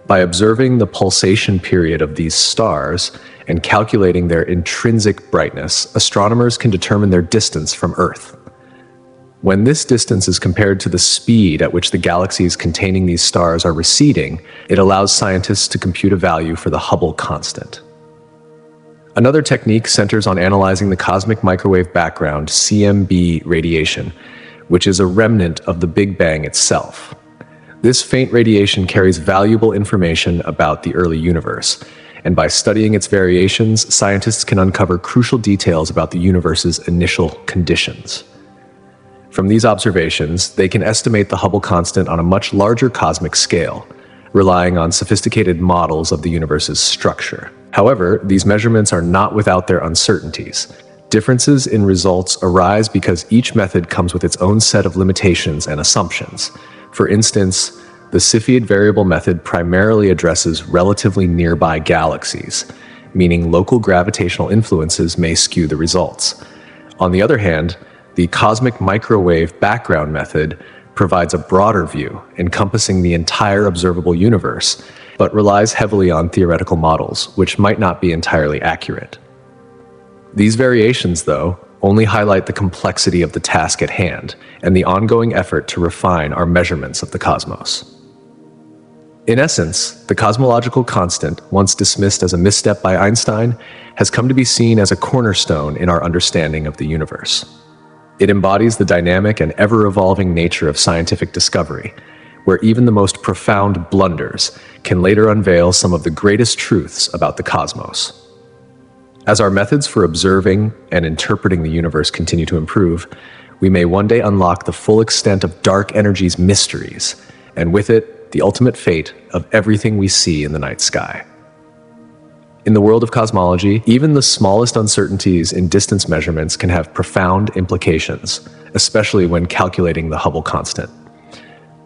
By observing the pulsation period of these stars and calculating their intrinsic brightness, astronomers can determine their distance from Earth. When this distance is compared to the speed at which the galaxies containing these stars are receding, it allows scientists to compute a value for the Hubble constant. Another technique centers on analyzing the cosmic microwave background, CMB radiation, which is a remnant of the Big Bang itself. This faint radiation carries valuable information about the early universe, and by studying its variations, scientists can uncover crucial details about the universe's initial conditions. From these observations, they can estimate the Hubble constant on a much larger cosmic scale, relying on sophisticated models of the universe's structure. However, these measurements are not without their uncertainties. Differences in results arise because each method comes with its own set of limitations and assumptions. For instance, the Cepheid variable method primarily addresses relatively nearby galaxies, meaning local gravitational influences may skew the results. On the other hand, the cosmic microwave background method provides a broader view, encompassing the entire observable universe, but relies heavily on theoretical models, which might not be entirely accurate. These variations, though, only highlight the complexity of the task at hand and the ongoing effort to refine our measurements of the cosmos. In essence, the cosmological constant, once dismissed as a misstep by Einstein, has come to be seen as a cornerstone in our understanding of the universe. It embodies the dynamic and ever-evolving nature of scientific discovery, where even the most profound blunders can later unveil some of the greatest truths about the cosmos. As our methods for observing and interpreting the universe continue to improve, we may one day unlock the full extent of dark energy's mysteries, and with it, the ultimate fate of everything we see in the night sky. In the world of cosmology, even the smallest uncertainties in distance measurements can have profound implications, especially when calculating the Hubble constant.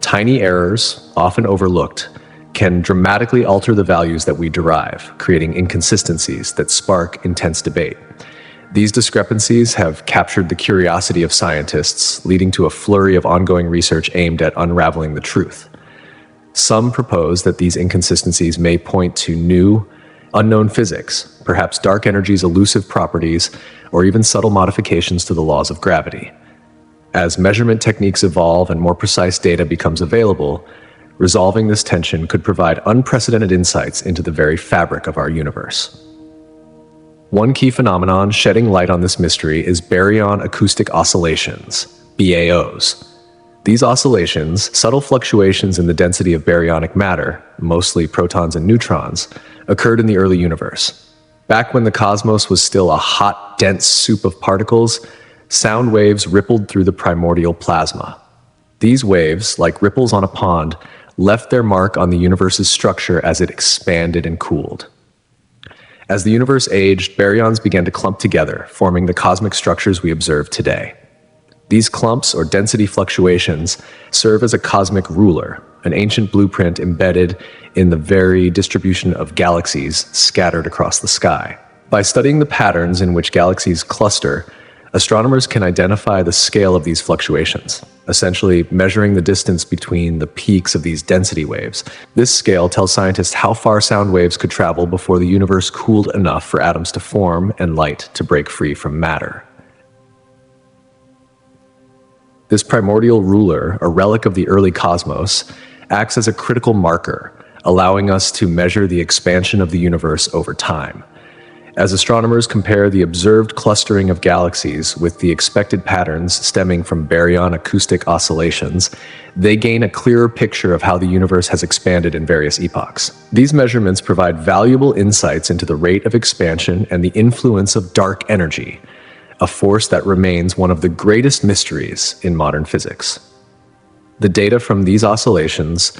Tiny errors, often overlooked, can dramatically alter the values that we derive, creating inconsistencies that spark intense debate. These discrepancies have captured the curiosity of scientists, leading to a flurry of ongoing research aimed at unraveling the truth. Some propose that these inconsistencies may point to new, unknown physics, perhaps dark energy's elusive properties, or even subtle modifications to the laws of gravity. As measurement techniques evolve and more precise data becomes available, resolving this tension could provide unprecedented insights into the very fabric of our universe. One key phenomenon shedding light on this mystery is baryon acoustic oscillations, BAOs. These oscillations, subtle fluctuations in the density of baryonic matter, mostly protons and neutrons, occurred in the early universe. Back when the cosmos was still a hot, dense soup of particles, sound waves rippled through the primordial plasma. These waves, like ripples on a pond, left their mark on the universe's structure as it expanded and cooled. As the universe aged, baryons began to clump together, forming the cosmic structures we observe today. These clumps, or density fluctuations, serve as a cosmic ruler, an ancient blueprint embedded in the very distribution of galaxies scattered across the sky. By studying the patterns in which galaxies cluster, astronomers can identify the scale of these fluctuations, essentially measuring the distance between the peaks of these density waves. This scale tells scientists how far sound waves could travel before the universe cooled enough for atoms to form and light to break free from matter. This primordial ruler, a relic of the early cosmos, acts as a critical marker, allowing us to measure the expansion of the universe over time. As astronomers compare the observed clustering of galaxies with the expected patterns stemming from baryon acoustic oscillations, they gain a clearer picture of how the universe has expanded in various epochs. These measurements provide valuable insights into the rate of expansion and the influence of dark energy, a force that remains one of the greatest mysteries in modern physics. The data from these oscillations,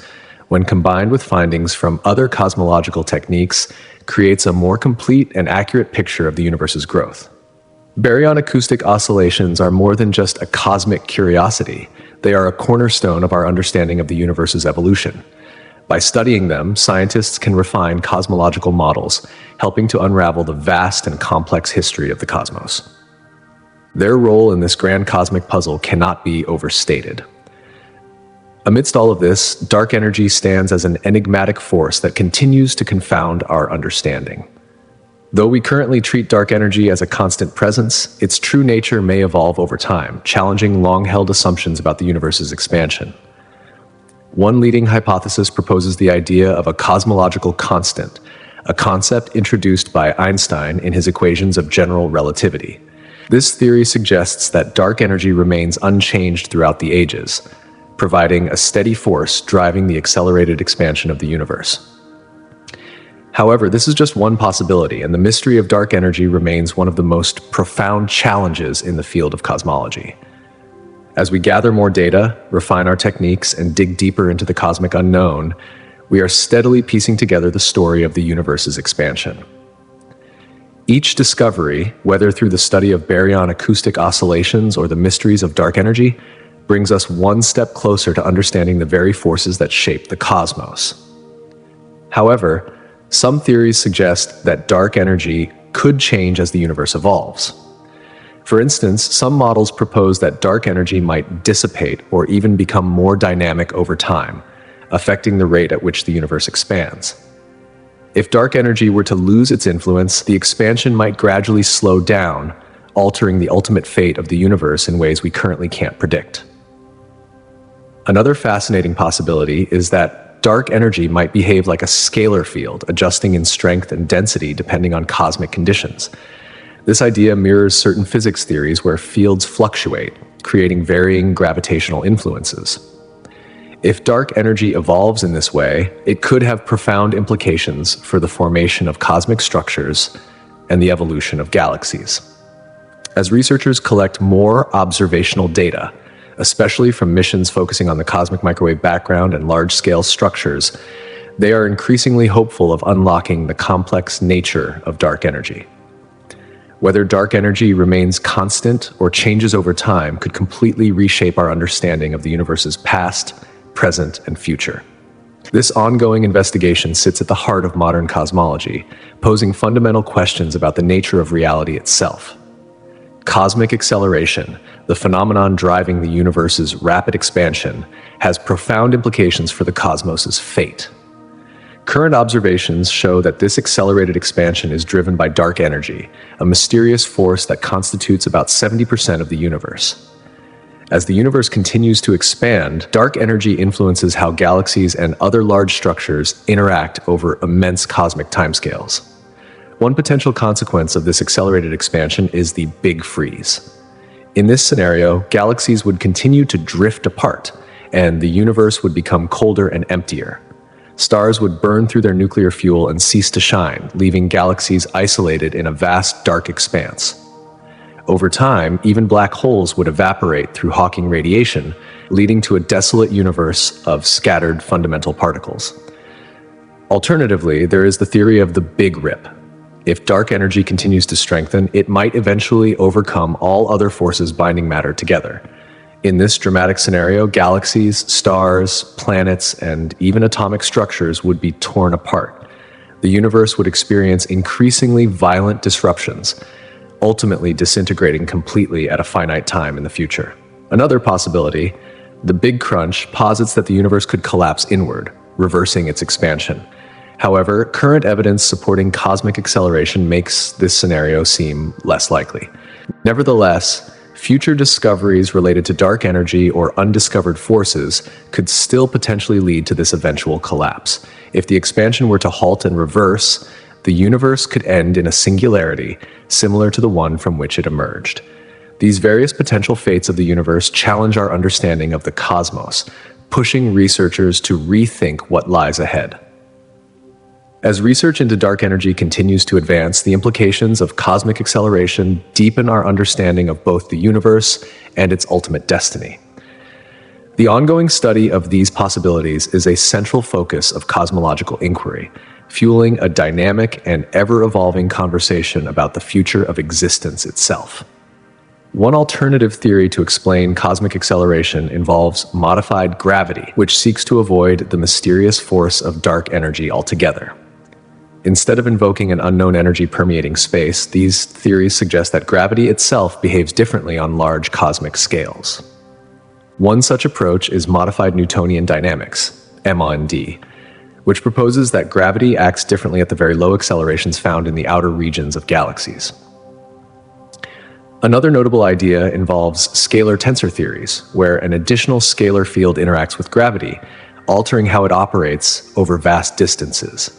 when combined with findings from other cosmological techniques, creates a more complete and accurate picture of the universe's growth. Baryon acoustic oscillations are more than just a cosmic curiosity. They are a cornerstone of our understanding of the universe's evolution. By studying them, scientists can refine cosmological models, helping to unravel the vast and complex history of the cosmos. Their role in this grand cosmic puzzle cannot be overstated. Amidst all of this, dark energy stands as an enigmatic force that continues to confound our understanding. Though we currently treat dark energy as a constant presence, its true nature may evolve over time, challenging long-held assumptions about the universe's expansion. One leading hypothesis proposes the idea of a cosmological constant, a concept introduced by Einstein in his equations of general relativity. This theory suggests that dark energy remains unchanged throughout the ages, providing a steady force driving the accelerated expansion of the universe. However, this is just one possibility, and the mystery of dark energy remains one of the most profound challenges in the field of cosmology. As we gather more data, refine our techniques, and dig deeper into the cosmic unknown, we are steadily piecing together the story of the universe's expansion. Each discovery, whether through the study of baryon acoustic oscillations or the mysteries of dark energy, brings us one step closer to understanding the very forces that shape the cosmos. However, some theories suggest that dark energy could change as the universe evolves. For instance, some models propose that dark energy might dissipate or even become more dynamic over time, affecting the rate at which the universe expands. If dark energy were to lose its influence, the expansion might gradually slow down, altering the ultimate fate of the universe in ways we currently can't predict. Another fascinating possibility is that dark energy might behave like a scalar field, adjusting in strength and density depending on cosmic conditions. This idea mirrors certain physics theories where fields fluctuate, creating varying gravitational influences. If dark energy evolves in this way, it could have profound implications for the formation of cosmic structures and the evolution of galaxies. As researchers collect more observational data, especially from missions focusing on the cosmic microwave background and large-scale structures, they are increasingly hopeful of unlocking the complex nature of dark energy. Whether dark energy remains constant or changes over time could completely reshape our understanding of the universe's past, present, and future. This ongoing investigation sits at the heart of modern cosmology, posing fundamental questions about the nature of reality itself. Cosmic acceleration, the phenomenon driving the universe's rapid expansion, has profound implications for the cosmos's fate. Current observations show that this accelerated expansion is driven by dark energy, a mysterious force that constitutes about 70% of the universe. As the universe continues to expand, dark energy influences how galaxies and other large structures interact over immense cosmic timescales. One potential consequence of this accelerated expansion is the Big Freeze. In this scenario, galaxies would continue to drift apart, and the universe would become colder and emptier. Stars would burn through their nuclear fuel and cease to shine, leaving galaxies isolated in a vast dark expanse. Over time, even black holes would evaporate through Hawking radiation, leading to a desolate universe of scattered fundamental particles. Alternatively, there is the theory of the Big Rip. If dark energy continues to strengthen, it might eventually overcome all other forces binding matter together, In this dramatic scenario, galaxies, stars, planets, and even atomic structures would be torn apart. The universe would experience increasingly violent disruptions, ultimately disintegrating completely at a finite time in the future. Another possibility, the Big Crunch, posits that the universe could collapse inward, reversing its expansion. However, current evidence supporting cosmic acceleration makes this scenario seem less likely. Nevertheless, future discoveries related to dark energy or undiscovered forces could still potentially lead to this eventual collapse. If the expansion were to halt and reverse, the universe could end in a singularity similar to the one from which it emerged. These various potential fates of the universe challenge our understanding of the cosmos, pushing researchers to rethink what lies ahead. As research into dark energy continues to advance, the implications of cosmic acceleration deepen our understanding of both the universe and its ultimate destiny. The ongoing study of these possibilities is a central focus of cosmological inquiry, fueling a dynamic and ever-evolving conversation about the future of existence itself. One alternative theory to explain cosmic acceleration involves modified gravity, which seeks to avoid the mysterious force of dark energy altogether. Instead of invoking an unknown energy permeating space, these theories suggest that gravity itself behaves differently on large cosmic scales. One such approach is modified Newtonian dynamics, MOND, which proposes that gravity acts differently at the very low accelerations found in the outer regions of galaxies. Another notable idea involves scalar tensor theories, where an additional scalar field interacts with gravity, altering how it operates over vast distances.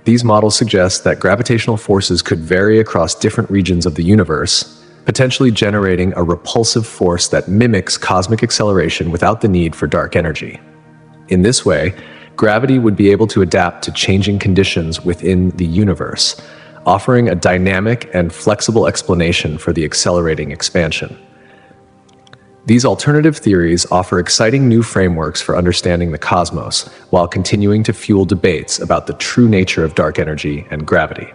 These models suggest that gravitational forces could vary across different regions of the universe, potentially generating a repulsive force that mimics cosmic acceleration without the need for dark energy. In this way, gravity would be able to adapt to changing conditions within the universe, offering a dynamic and flexible explanation for the accelerating expansion. These alternative theories offer exciting new frameworks for understanding the cosmos, while continuing to fuel debates about the true nature of dark energy and gravity.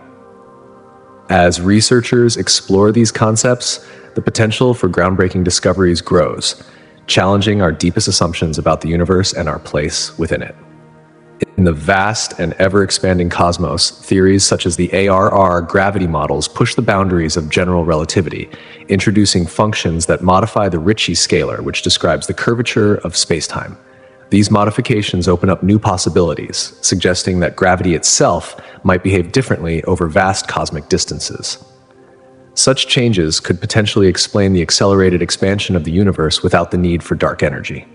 As researchers explore these concepts, the potential for groundbreaking discoveries grows, challenging our deepest assumptions about the universe and our place within it. In the vast and ever-expanding cosmos, theories such as the ARR gravity models push the boundaries of general relativity, introducing functions that modify the Ricci scalar, which describes the curvature of spacetime. These modifications open up new possibilities, suggesting that gravity itself might behave differently over vast cosmic distances. Such changes could potentially explain the accelerated expansion of the universe without the need for dark energy.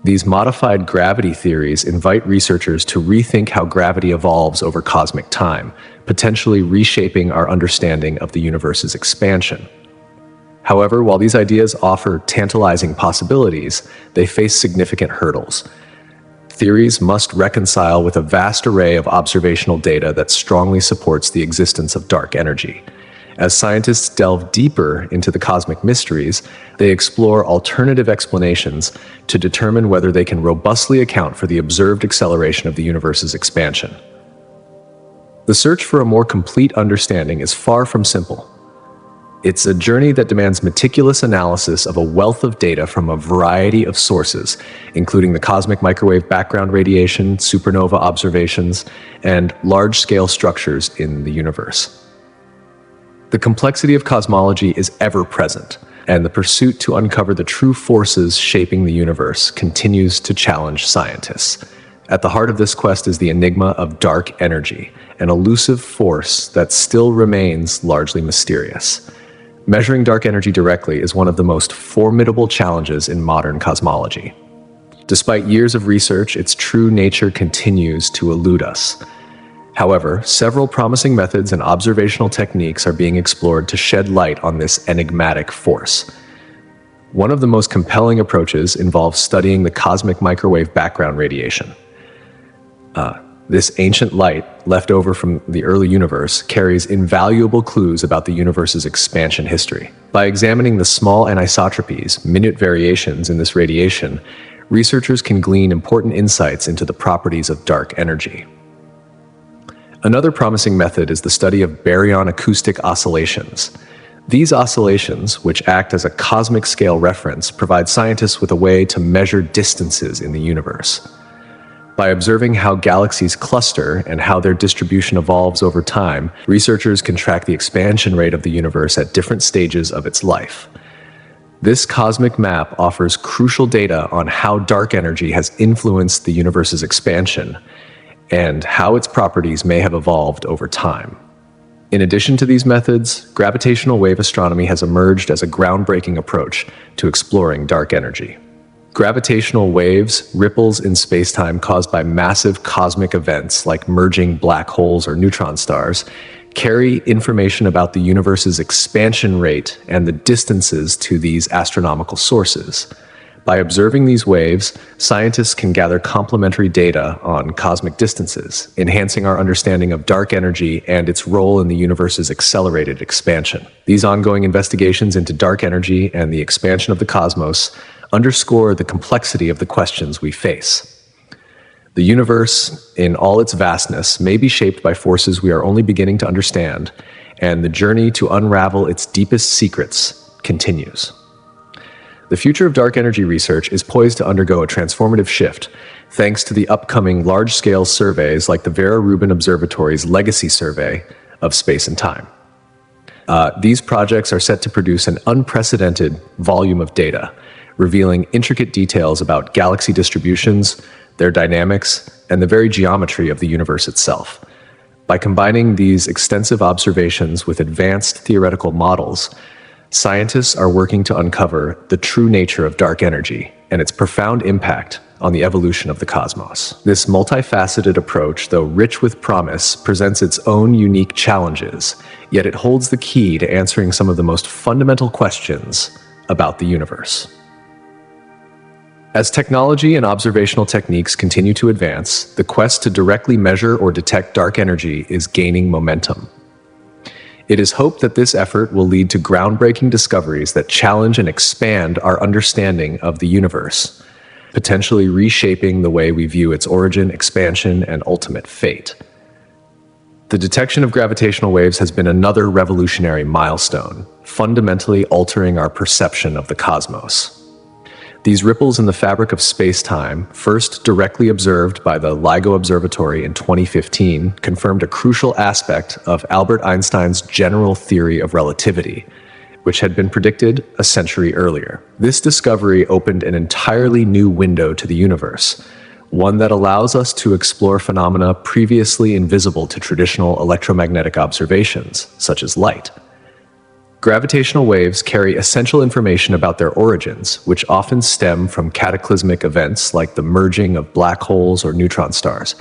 These modified gravity theories invite researchers to rethink how gravity evolves over cosmic time, potentially reshaping our understanding of the universe's expansion. However, while these ideas offer tantalizing possibilities, they face significant hurdles. Theories must reconcile with a vast array of observational data that strongly supports the existence of dark energy. As scientists delve deeper into the cosmic mysteries, they explore alternative explanations to determine whether they can robustly account for the observed acceleration of the universe's expansion. The search for a more complete understanding is far from simple. It's a journey that demands meticulous analysis of a wealth of data from a variety of sources, including the cosmic microwave background radiation, supernova observations, and large-scale structures in the universe. The complexity of cosmology is ever present, and the pursuit to uncover the true forces shaping the universe continues to challenge scientists. At the heart of this quest is the enigma of dark energy, an elusive force that still remains largely mysterious. Measuring dark energy directly is one of the most formidable challenges in modern cosmology. Despite years of research, its true nature continues to elude us. However, several promising methods and observational techniques are being explored to shed light on this enigmatic force. One of the most compelling approaches involves studying the cosmic microwave background radiation. This ancient light, left over from the early universe, carries invaluable clues about the universe's expansion history. By examining the small anisotropies, minute variations in this radiation, researchers can glean important insights into the properties of dark energy. Another promising method is the study of baryon acoustic oscillations. These oscillations, which act as a cosmic scale reference, provide scientists with a way to measure distances in the universe. By observing how galaxies cluster and how their distribution evolves over time, researchers can track the expansion rate of the universe at different stages of its life. This cosmic map offers crucial data on how dark energy has influenced the universe's expansion and how its properties may have evolved over time. In addition to these methods, gravitational wave astronomy has emerged as a groundbreaking approach to exploring dark energy. Gravitational waves, ripples in spacetime caused by massive cosmic events like merging black holes or neutron stars, carry information about the universe's expansion rate and the distances to these astronomical sources. By observing these waves, scientists can gather complementary data on cosmic distances, enhancing our understanding of dark energy and its role in the universe's accelerated expansion. These ongoing investigations into dark energy and the expansion of the cosmos underscore the complexity of the questions we face. The universe, in all its vastness, may be shaped by forces we are only beginning to understand, and the journey to unravel its deepest secrets continues. The future of dark energy research is poised to undergo a transformative shift, thanks to the upcoming large-scale surveys like the Vera Rubin Observatory's Legacy Survey of Space and Time. These projects are set to produce an unprecedented volume of data, revealing intricate details about galaxy distributions, their dynamics, and the very geometry of the universe itself. By combining these extensive observations with advanced theoretical models, scientists are working to uncover the true nature of dark energy and its profound impact on the evolution of the cosmos. This multifaceted approach, though rich with promise, presents its own unique challenges, yet it holds the key to answering some of the most fundamental questions about the universe. As technology and observational techniques continue to advance, the quest to directly measure or detect dark energy is gaining momentum. It is hoped that this effort will lead to groundbreaking discoveries that challenge and expand our understanding of the universe, potentially reshaping the way we view its origin, expansion, and ultimate fate. The detection of gravitational waves has been another revolutionary milestone, fundamentally altering our perception of the cosmos. These ripples in the fabric of space-time, first directly observed by the LIGO Observatory in 2015, confirmed a crucial aspect of Albert Einstein's general theory of relativity, which had been predicted a century earlier. This discovery opened an entirely new window to the universe, one that allows us to explore phenomena previously invisible to traditional electromagnetic observations, such as light. Gravitational waves carry essential information about their origins, which often stem from cataclysmic events like the merging of black holes or neutron stars.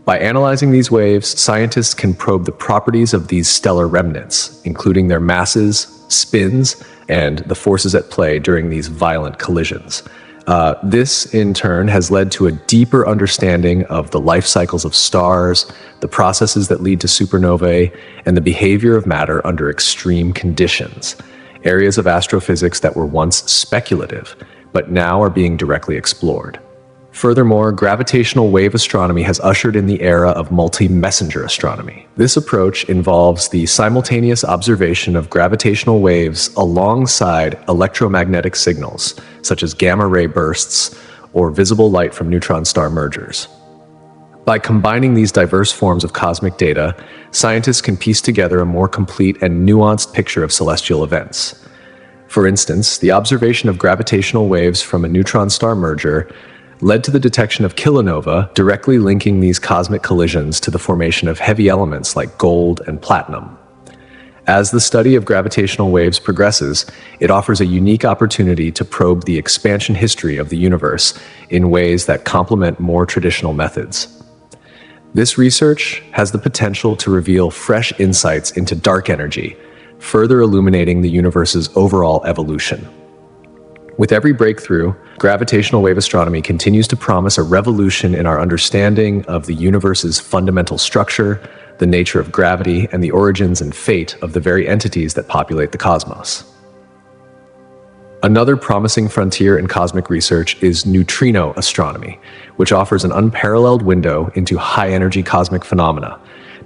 By analyzing these waves, scientists can probe the properties of these stellar remnants, including their masses, spins, and the forces at play during these violent collisions. This, in turn, has led to a deeper understanding of the life cycles of stars, the processes that lead to supernovae, and the behavior of matter under extreme conditions, areas of astrophysics that were once speculative, but now are being directly explored. Furthermore, gravitational wave astronomy has ushered in the era of multi-messenger astronomy. This approach involves the simultaneous observation of gravitational waves alongside electromagnetic signals, such as gamma-ray bursts or visible light from neutron star mergers. By combining these diverse forms of cosmic data, scientists can piece together a more complete and nuanced picture of celestial events. For instance, the observation of gravitational waves from a neutron star merger led to the detection of kilonova, directly linking these cosmic collisions to the formation of heavy elements like gold and platinum. As the study of gravitational waves progresses, it offers a unique opportunity to probe the expansion history of the universe in ways that complement more traditional methods. This research has the potential to reveal fresh insights into dark energy, further illuminating the universe's overall evolution. With every breakthrough, gravitational wave astronomy continues to promise a revolution in our understanding of the universe's fundamental structure, the nature of gravity, and the origins and fate of the very entities that populate the cosmos. Another promising frontier in cosmic research is neutrino astronomy, which offers an unparalleled window into high-energy cosmic phenomena.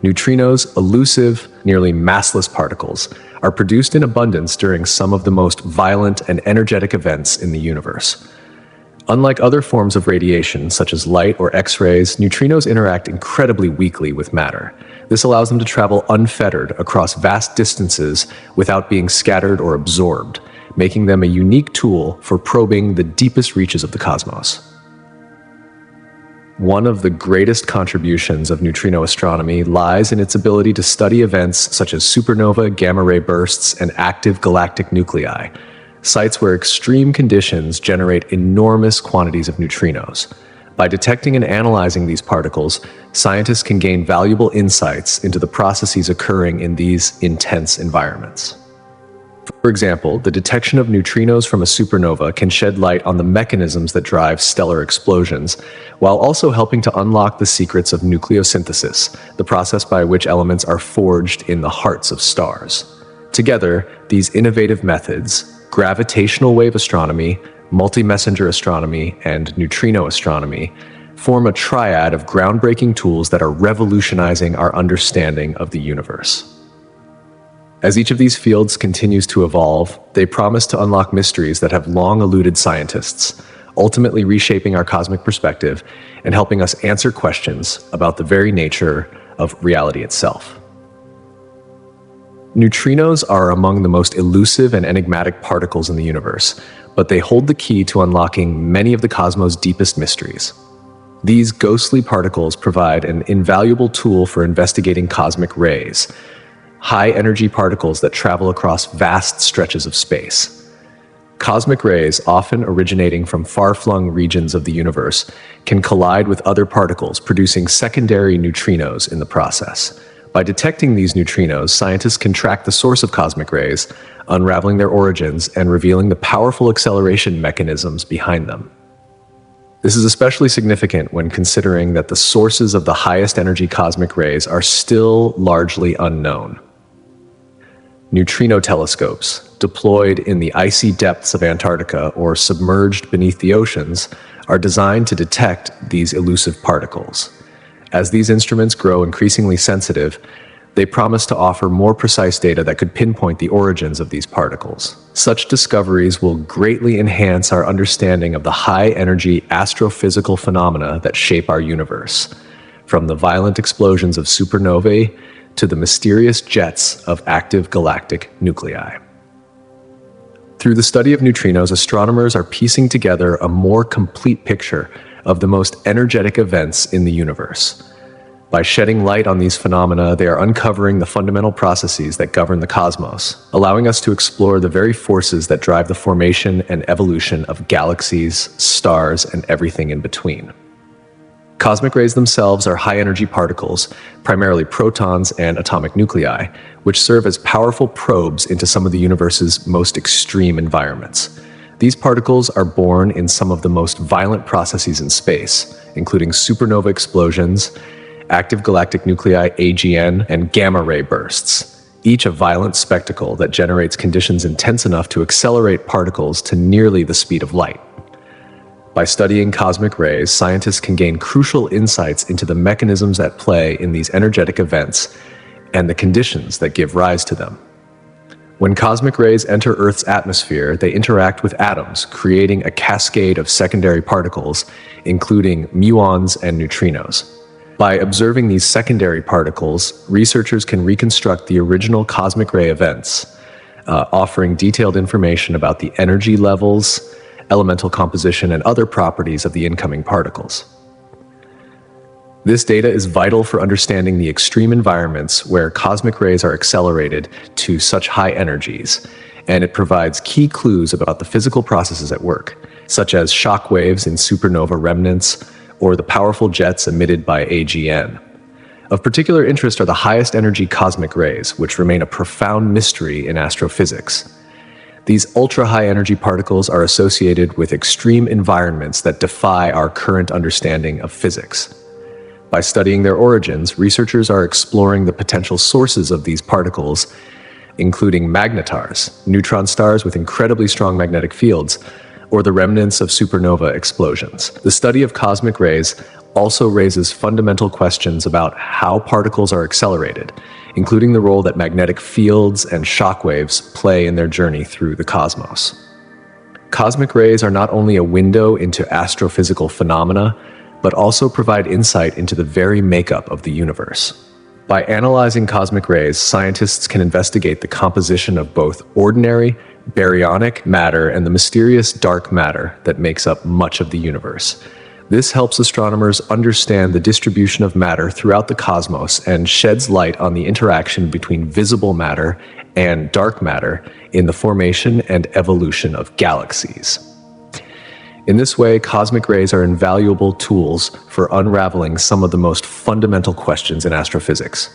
Neutrinos, elusive, nearly massless particles, are produced in abundance during some of the most violent and energetic events in the universe. Unlike other forms of radiation, such as light or X-rays, neutrinos interact incredibly weakly with matter. This allows them to travel unfettered across vast distances without being scattered or absorbed, making them a unique tool for probing the deepest reaches of the cosmos. One of the greatest contributions of neutrino astronomy lies in its ability to study events such as supernova, gamma-ray bursts, and active galactic nuclei, sites where extreme conditions generate enormous quantities of neutrinos. By detecting and analyzing these particles, scientists can gain valuable insights into the processes occurring in these intense environments. For example, the detection of neutrinos from a supernova can shed light on the mechanisms that drive stellar explosions, while also helping to unlock the secrets of nucleosynthesis, the process by which elements are forged in the hearts of stars. Together, these innovative methods, gravitational wave astronomy, multi-messenger astronomy, and neutrino astronomy, form a triad of groundbreaking tools that are revolutionizing our understanding of the universe. As each of these fields continues to evolve, they promise to unlock mysteries that have long eluded scientists, ultimately reshaping our cosmic perspective and helping us answer questions about the very nature of reality itself. Neutrinos are among the most elusive and enigmatic particles in the universe, but they hold the key to unlocking many of the cosmos' deepest mysteries. These ghostly particles provide an invaluable tool for investigating cosmic rays, high-energy particles that travel across vast stretches of space. Cosmic rays, often originating from far-flung regions of the universe, can collide with other particles, producing secondary neutrinos in the process. By detecting these neutrinos, scientists can track the source of cosmic rays, unraveling their origins and revealing the powerful acceleration mechanisms behind them. This is especially significant when considering that the sources of the highest energy cosmic rays are still largely unknown. Neutrino telescopes, deployed in the icy depths of Antarctica or submerged beneath the oceans, are designed to detect these elusive particles. As these instruments grow increasingly sensitive, they promise to offer more precise data that could pinpoint the origins of these particles. Such discoveries will greatly enhance our understanding of the high-energy astrophysical phenomena that shape our universe, from the violent explosions of supernovae to the mysterious jets of active galactic nuclei. Through the study of neutrinos, astronomers are piecing together a more complete picture of the most energetic events in the universe. By shedding light on these phenomena, they are uncovering the fundamental processes that govern the cosmos, allowing us to explore the very forces that drive the formation and evolution of galaxies, stars, and everything in between. Cosmic rays themselves are high-energy particles, primarily protons and atomic nuclei, which serve as powerful probes into some of the universe's most extreme environments. These particles are born in some of the most violent processes in space, including supernova explosions, active galactic nuclei AGN, and gamma-ray bursts, each a violent spectacle that generates conditions intense enough to accelerate particles to nearly the speed of light. By studying cosmic rays, scientists can gain crucial insights into the mechanisms at play in these energetic events and the conditions that give rise to them. When cosmic rays enter Earth's atmosphere, they interact with atoms, creating a cascade of secondary particles, including muons and neutrinos. By observing these secondary particles, researchers can reconstruct the original cosmic ray events, offering detailed information about the energy levels, elemental composition, and other properties of the incoming particles. This data is vital for understanding the extreme environments where cosmic rays are accelerated to such high energies, and it provides key clues about the physical processes at work, such as shock waves in supernova remnants or the powerful jets emitted by AGN. Of particular interest are the highest energy cosmic rays, which remain a profound mystery in astrophysics. These ultra-high energy particles are associated with extreme environments that defy our current understanding of physics. By studying their origins, researchers are exploring the potential sources of these particles, including magnetars, neutron stars with incredibly strong magnetic fields, or the remnants of supernova explosions. The study of cosmic rays also raises fundamental questions about how particles are accelerated, including the role that magnetic fields and shockwaves play in their journey through the cosmos. Cosmic rays are not only a window into astrophysical phenomena, but also provide insight into the very makeup of the universe. By analyzing cosmic rays, scientists can investigate the composition of both ordinary, baryonic matter and the mysterious dark matter that makes up much of the universe. This helps astronomers understand the distribution of matter throughout the cosmos and sheds light on the interaction between visible matter and dark matter in the formation and evolution of galaxies. In this way, cosmic rays are invaluable tools for unraveling some of the most fundamental questions in astrophysics,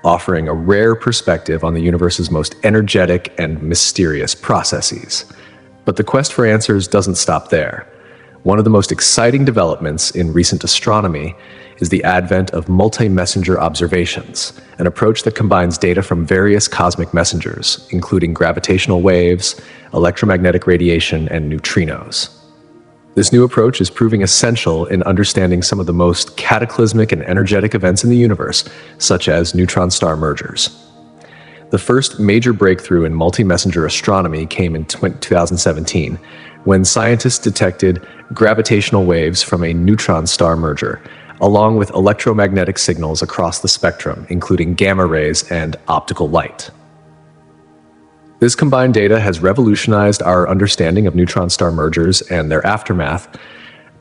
offering a rare perspective on the universe's most energetic and mysterious processes. But the quest for answers doesn't stop there. One of the most exciting developments in recent astronomy is the advent of multi-messenger observations, an approach that combines data from various cosmic messengers, including gravitational waves, electromagnetic radiation, and neutrinos. This new approach is proving essential in understanding some of the most cataclysmic and energetic events in the universe, such as neutron-star mergers. The first major breakthrough in multi-messenger astronomy came in 2017, when scientists detected gravitational waves from a neutron-star merger, along with electromagnetic signals across the spectrum, including gamma rays and optical light. This combined data has revolutionized our understanding of neutron-star mergers and their aftermath,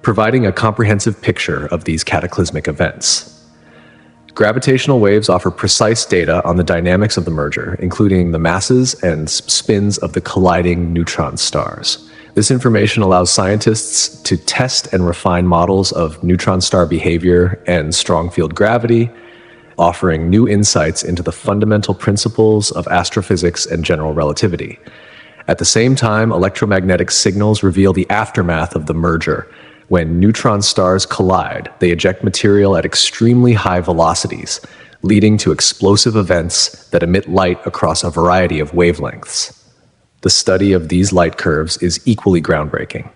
providing a comprehensive picture of these cataclysmic events. Gravitational waves offer precise data on the dynamics of the merger, including the masses and spins of the colliding neutron stars. This information allows scientists to test and refine models of neutron star behavior and strong field gravity, offering new insights into the fundamental principles of astrophysics and general relativity. At the same time, electromagnetic signals reveal the aftermath of the merger. When neutron stars collide, they eject material at extremely high velocities, leading to explosive events that emit light across a variety of wavelengths. The study of these light curves is equally groundbreaking.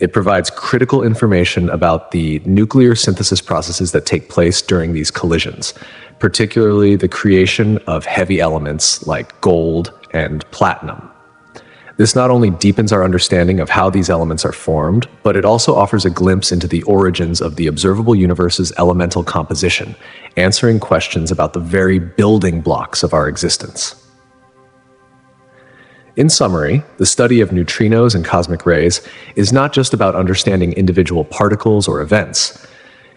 It provides critical information about the nuclear synthesis processes that take place during these collisions, particularly the creation of heavy elements like gold and platinum. This not only deepens our understanding of how these elements are formed, but it also offers a glimpse into the origins of the observable universe's elemental composition, answering questions about the very building blocks of our existence. In summary, the study of neutrinos and cosmic rays is not just about understanding individual particles or events.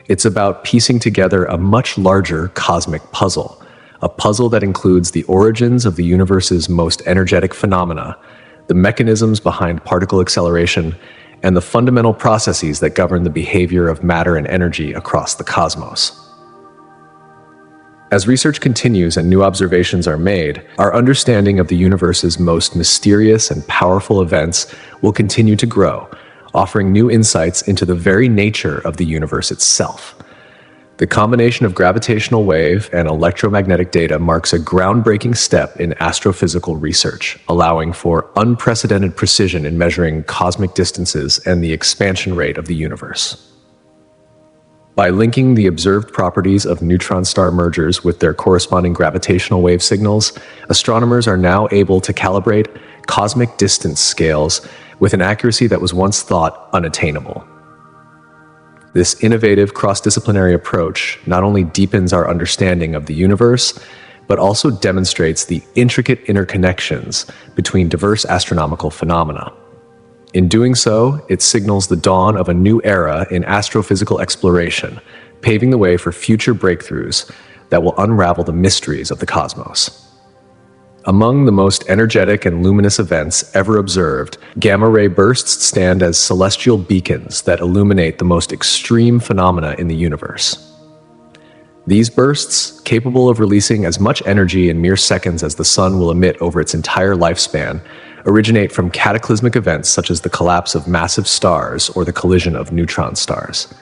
It's about piecing together a much larger cosmic puzzle, a puzzle that includes the origins of the universe's most energetic phenomena, the mechanisms behind particle acceleration, and the fundamental processes that govern the behavior of matter and energy across the cosmos. As research continues and new observations are made, our understanding of the universe's most mysterious and powerful events will continue to grow, offering new insights into the very nature of the universe itself. The combination of gravitational wave and electromagnetic data marks a groundbreaking step in astrophysical research, allowing for unprecedented precision in measuring cosmic distances and the expansion rate of the universe. By linking the observed properties of neutron-star mergers with their corresponding gravitational wave signals, astronomers are now able to calibrate cosmic distance scales with an accuracy that was once thought unattainable. This innovative cross-disciplinary approach not only deepens our understanding of the universe, but also demonstrates the intricate interconnections between diverse astronomical phenomena. In doing so, it signals the dawn of a new era in astrophysical exploration, paving the way for future breakthroughs that will unravel the mysteries of the cosmos. Among the most energetic and luminous events ever observed, gamma-ray bursts stand as celestial beacons that illuminate the most extreme phenomena in the universe. These bursts, capable of releasing as much energy in mere seconds as the sun will emit over its entire lifespan, originate from cataclysmic events such as the collapse of massive stars or the collision of neutron stars.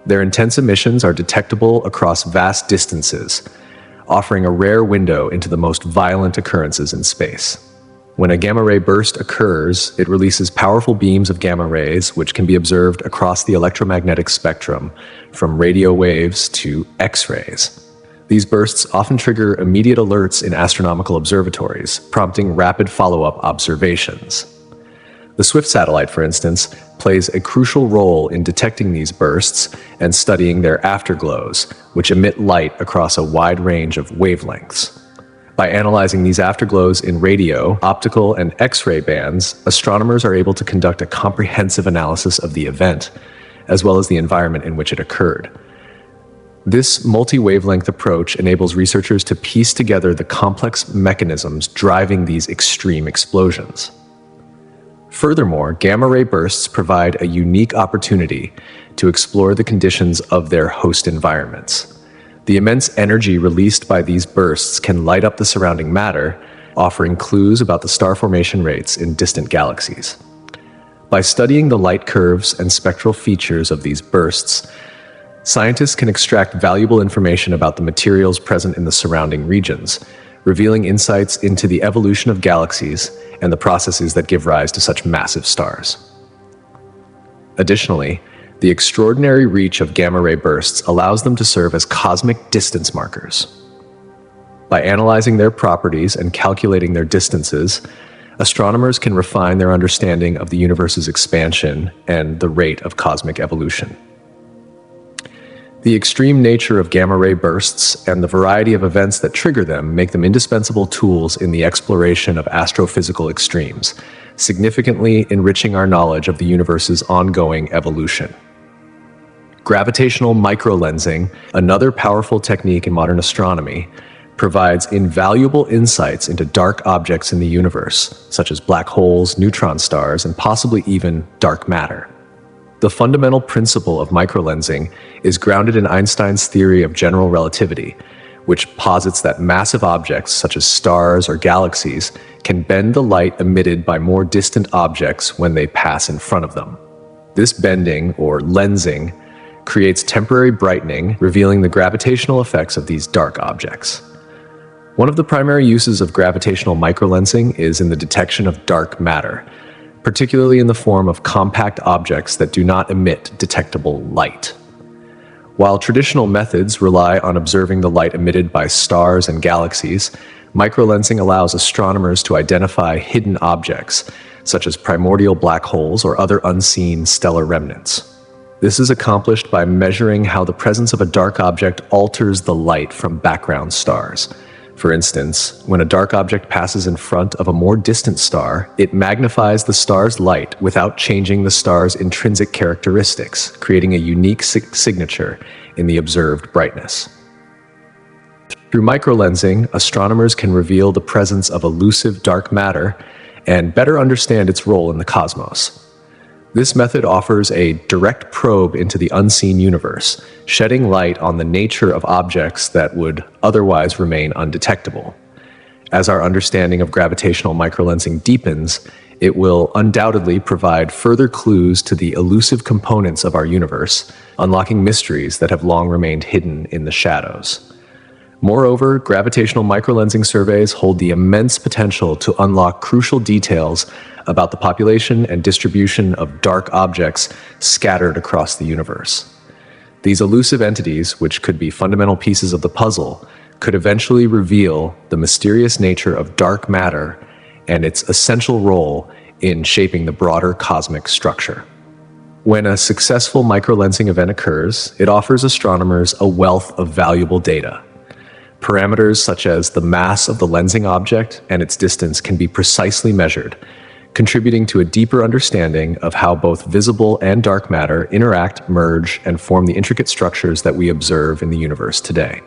Their intense emissions are detectable across vast distances, offering a rare window into the most violent occurrences in space. When a gamma ray burst occurs, it releases powerful beams of gamma rays, which can be observed across the electromagnetic spectrum, from radio waves to X-rays. These bursts often trigger immediate alerts in astronomical observatories, prompting rapid follow-up observations. The SWIFT satellite, for instance, plays a crucial role in detecting these bursts and studying their afterglows, which emit light across a wide range of wavelengths. By analyzing these afterglows in radio, optical, and X-ray bands, astronomers are able to conduct a comprehensive analysis of the event, as well as the environment in which it occurred. This multi-wavelength approach enables researchers to piece together the complex mechanisms driving these extreme explosions. Furthermore, gamma-ray bursts provide a unique opportunity to explore the conditions of their host environments. The immense energy released by these bursts can light up the surrounding matter, offering clues about the star formation rates in distant galaxies. By studying the light curves and spectral features of these bursts, scientists can extract valuable information about the materials present in the surrounding regions, revealing insights into the evolution of galaxies and the processes that give rise to such massive stars. Additionally, the extraordinary reach of gamma-ray bursts allows them to serve as cosmic distance markers. By analyzing their properties and calculating their distances, astronomers can refine their understanding of the universe's expansion and the rate of cosmic evolution. The extreme nature of gamma-ray bursts and the variety of events that trigger them make them indispensable tools in the exploration of astrophysical extremes, significantly enriching our knowledge of the universe's ongoing evolution. Gravitational microlensing, another powerful technique in modern astronomy, provides invaluable insights into dark objects in the universe, such as black holes, neutron stars, and possibly even dark matter. The fundamental principle of microlensing is grounded in Einstein's theory of general relativity, which posits that massive objects, such as stars or galaxies, can bend the light emitted by more distant objects when they pass in front of them. This bending, or lensing, creates temporary brightening, revealing the gravitational effects of these dark objects. One of the primary uses of gravitational microlensing is in the detection of dark matter, particularly in the form of compact objects that do not emit detectable light. While traditional methods rely on observing the light emitted by stars and galaxies, microlensing allows astronomers to identify hidden objects, such as primordial black holes or other unseen stellar remnants. This is accomplished by measuring how the presence of a dark object alters the light from background stars. For instance, when a dark object passes in front of a more distant star, it magnifies the star's light without changing the star's intrinsic characteristics, creating a unique signature in the observed brightness. Through microlensing, astronomers can reveal the presence of elusive dark matter and better understand its role in the cosmos. This method offers a direct probe into the unseen universe, shedding light on the nature of objects that would otherwise remain undetectable. As our understanding of gravitational microlensing deepens, it will undoubtedly provide further clues to the elusive components of our universe, unlocking mysteries that have long remained hidden in the shadows. Moreover, gravitational microlensing surveys hold the immense potential to unlock crucial details about the population and distribution of dark objects scattered across the universe. These elusive entities, which could be fundamental pieces of the puzzle, could eventually reveal the mysterious nature of dark matter and its essential role in shaping the broader cosmic structure. When a successful microlensing event occurs, it offers astronomers a wealth of valuable data. Parameters such as the mass of the lensing object and its distance can be precisely measured, contributing to a deeper understanding of how both visible and dark matter interact, merge, and form the intricate structures that we observe in the universe today.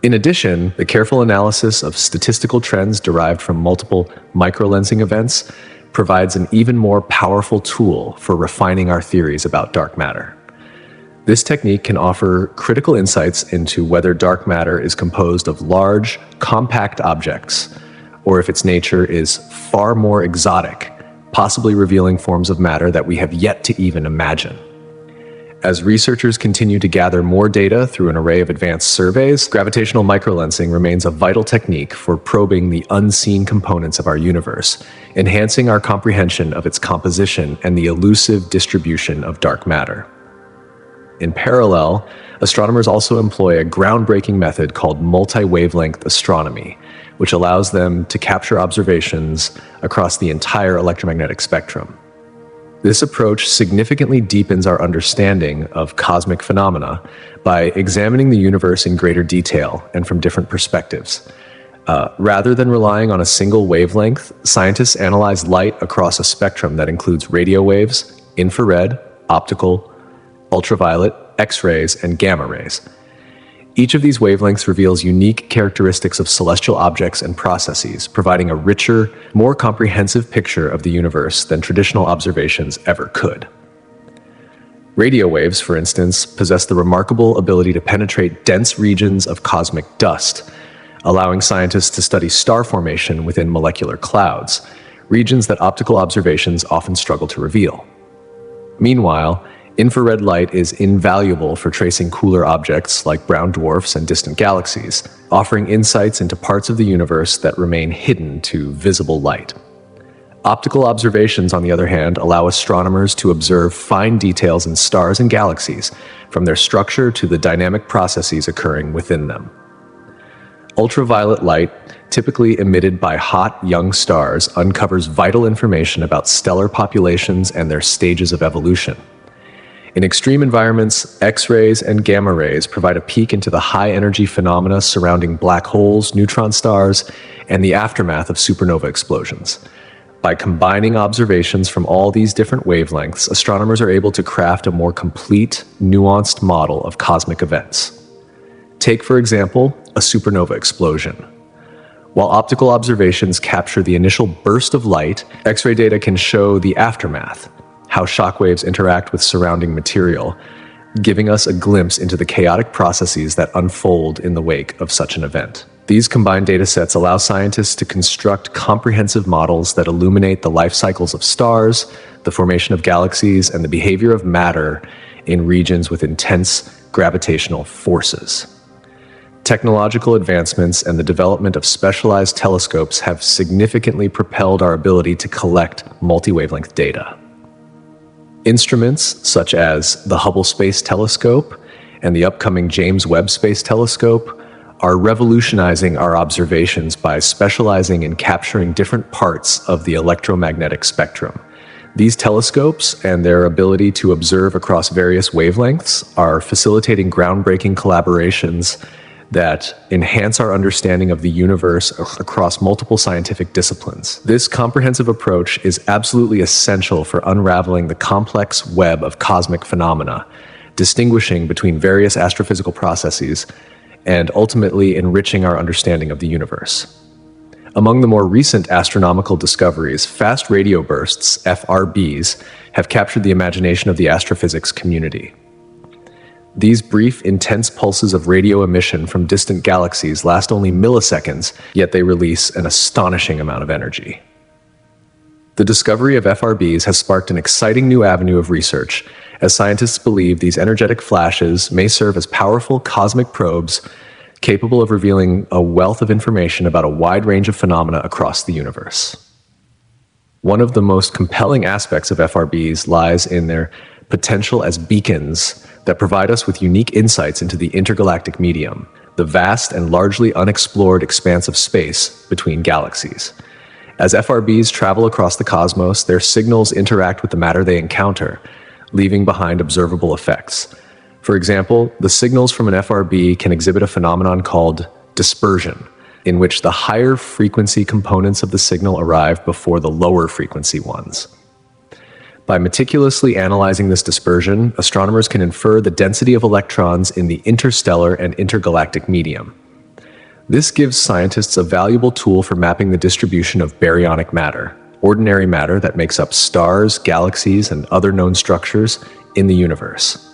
In addition, the careful analysis of statistical trends derived from multiple microlensing events provides an even more powerful tool for refining our theories about dark matter. This technique can offer critical insights into whether dark matter is composed of large, compact objects, or if its nature is far more exotic, possibly revealing forms of matter that we have yet to even imagine. As researchers continue to gather more data through an array of advanced surveys, gravitational microlensing remains a vital technique for probing the unseen components of our universe, enhancing our comprehension of its composition and the elusive distribution of dark matter. In parallel, astronomers also employ a groundbreaking method called multi-wavelength astronomy, which allows them to capture observations across the entire electromagnetic spectrum. This approach significantly deepens our understanding of cosmic phenomena by examining the universe in greater detail and from different perspectives. Rather than relying on a single wavelength, scientists analyze light across a spectrum that includes radio waves, infrared, optical, ultraviolet, X-rays, and gamma rays. Each of these wavelengths reveals unique characteristics of celestial objects and processes, providing a richer, more comprehensive picture of the universe than traditional observations ever could. Radio waves, for instance, possess the remarkable ability to penetrate dense regions of cosmic dust, allowing scientists to study star formation within molecular clouds, regions that optical observations often struggle to reveal. Meanwhile, infrared light is invaluable for tracing cooler objects like brown dwarfs and distant galaxies, offering insights into parts of the universe that remain hidden to visible light. Optical observations, on the other hand, allow astronomers to observe fine details in stars and galaxies, from their structure to the dynamic processes occurring within them. Ultraviolet light, typically emitted by hot, young stars, uncovers vital information about stellar populations and their stages of evolution. In extreme environments, X-rays and gamma rays provide a peek into the high-energy phenomena surrounding black holes, neutron stars, and the aftermath of supernova explosions. By combining observations from all these different wavelengths, astronomers are able to craft a more complete, nuanced model of cosmic events. Take, for example, a supernova explosion. While optical observations capture the initial burst of light, X-ray data can show the aftermath, how shockwaves interact with surrounding material, giving us a glimpse into the chaotic processes that unfold in the wake of such an event. These combined datasets allow scientists to construct comprehensive models that illuminate the life cycles of stars, the formation of galaxies, and the behavior of matter in regions with intense gravitational forces. Technological advancements and the development of specialized telescopes have significantly propelled our ability to collect multi-wavelength data. Instruments such as the Hubble Space Telescope and the upcoming James Webb Space Telescope are revolutionizing our observations by specializing in capturing different parts of the electromagnetic spectrum. These telescopes and their ability to observe across various wavelengths are facilitating groundbreaking collaborations that enhance our understanding of the universe across multiple scientific disciplines. This comprehensive approach is absolutely essential for unraveling the complex web of cosmic phenomena, distinguishing between various astrophysical processes, and ultimately enriching our understanding of the universe. Among the more recent astronomical discoveries, fast radio bursts, FRBs, have captured the imagination of the astrophysics community. These brief, intense pulses of radio emission from distant galaxies last only milliseconds, yet they release an astonishing amount of energy. The discovery of FRBs has sparked an exciting new avenue of research, as scientists believe these energetic flashes may serve as powerful cosmic probes capable of revealing a wealth of information about a wide range of phenomena across the universe. One of the most compelling aspects of FRBs lies in their potential as beacons that provide us with unique insights into the intergalactic medium, the vast and largely unexplored expanse of space between galaxies. As FRBs travel across the cosmos, their signals interact with the matter they encounter, leaving behind observable effects. For example, the signals from an FRB can exhibit a phenomenon called dispersion, in which the higher frequency components of the signal arrive before the lower frequency ones. By meticulously analyzing this dispersion, astronomers can infer the density of electrons in the interstellar and intergalactic medium. This gives scientists a valuable tool for mapping the distribution of baryonic matter, ordinary matter that makes up stars, galaxies, and other known structures in the universe.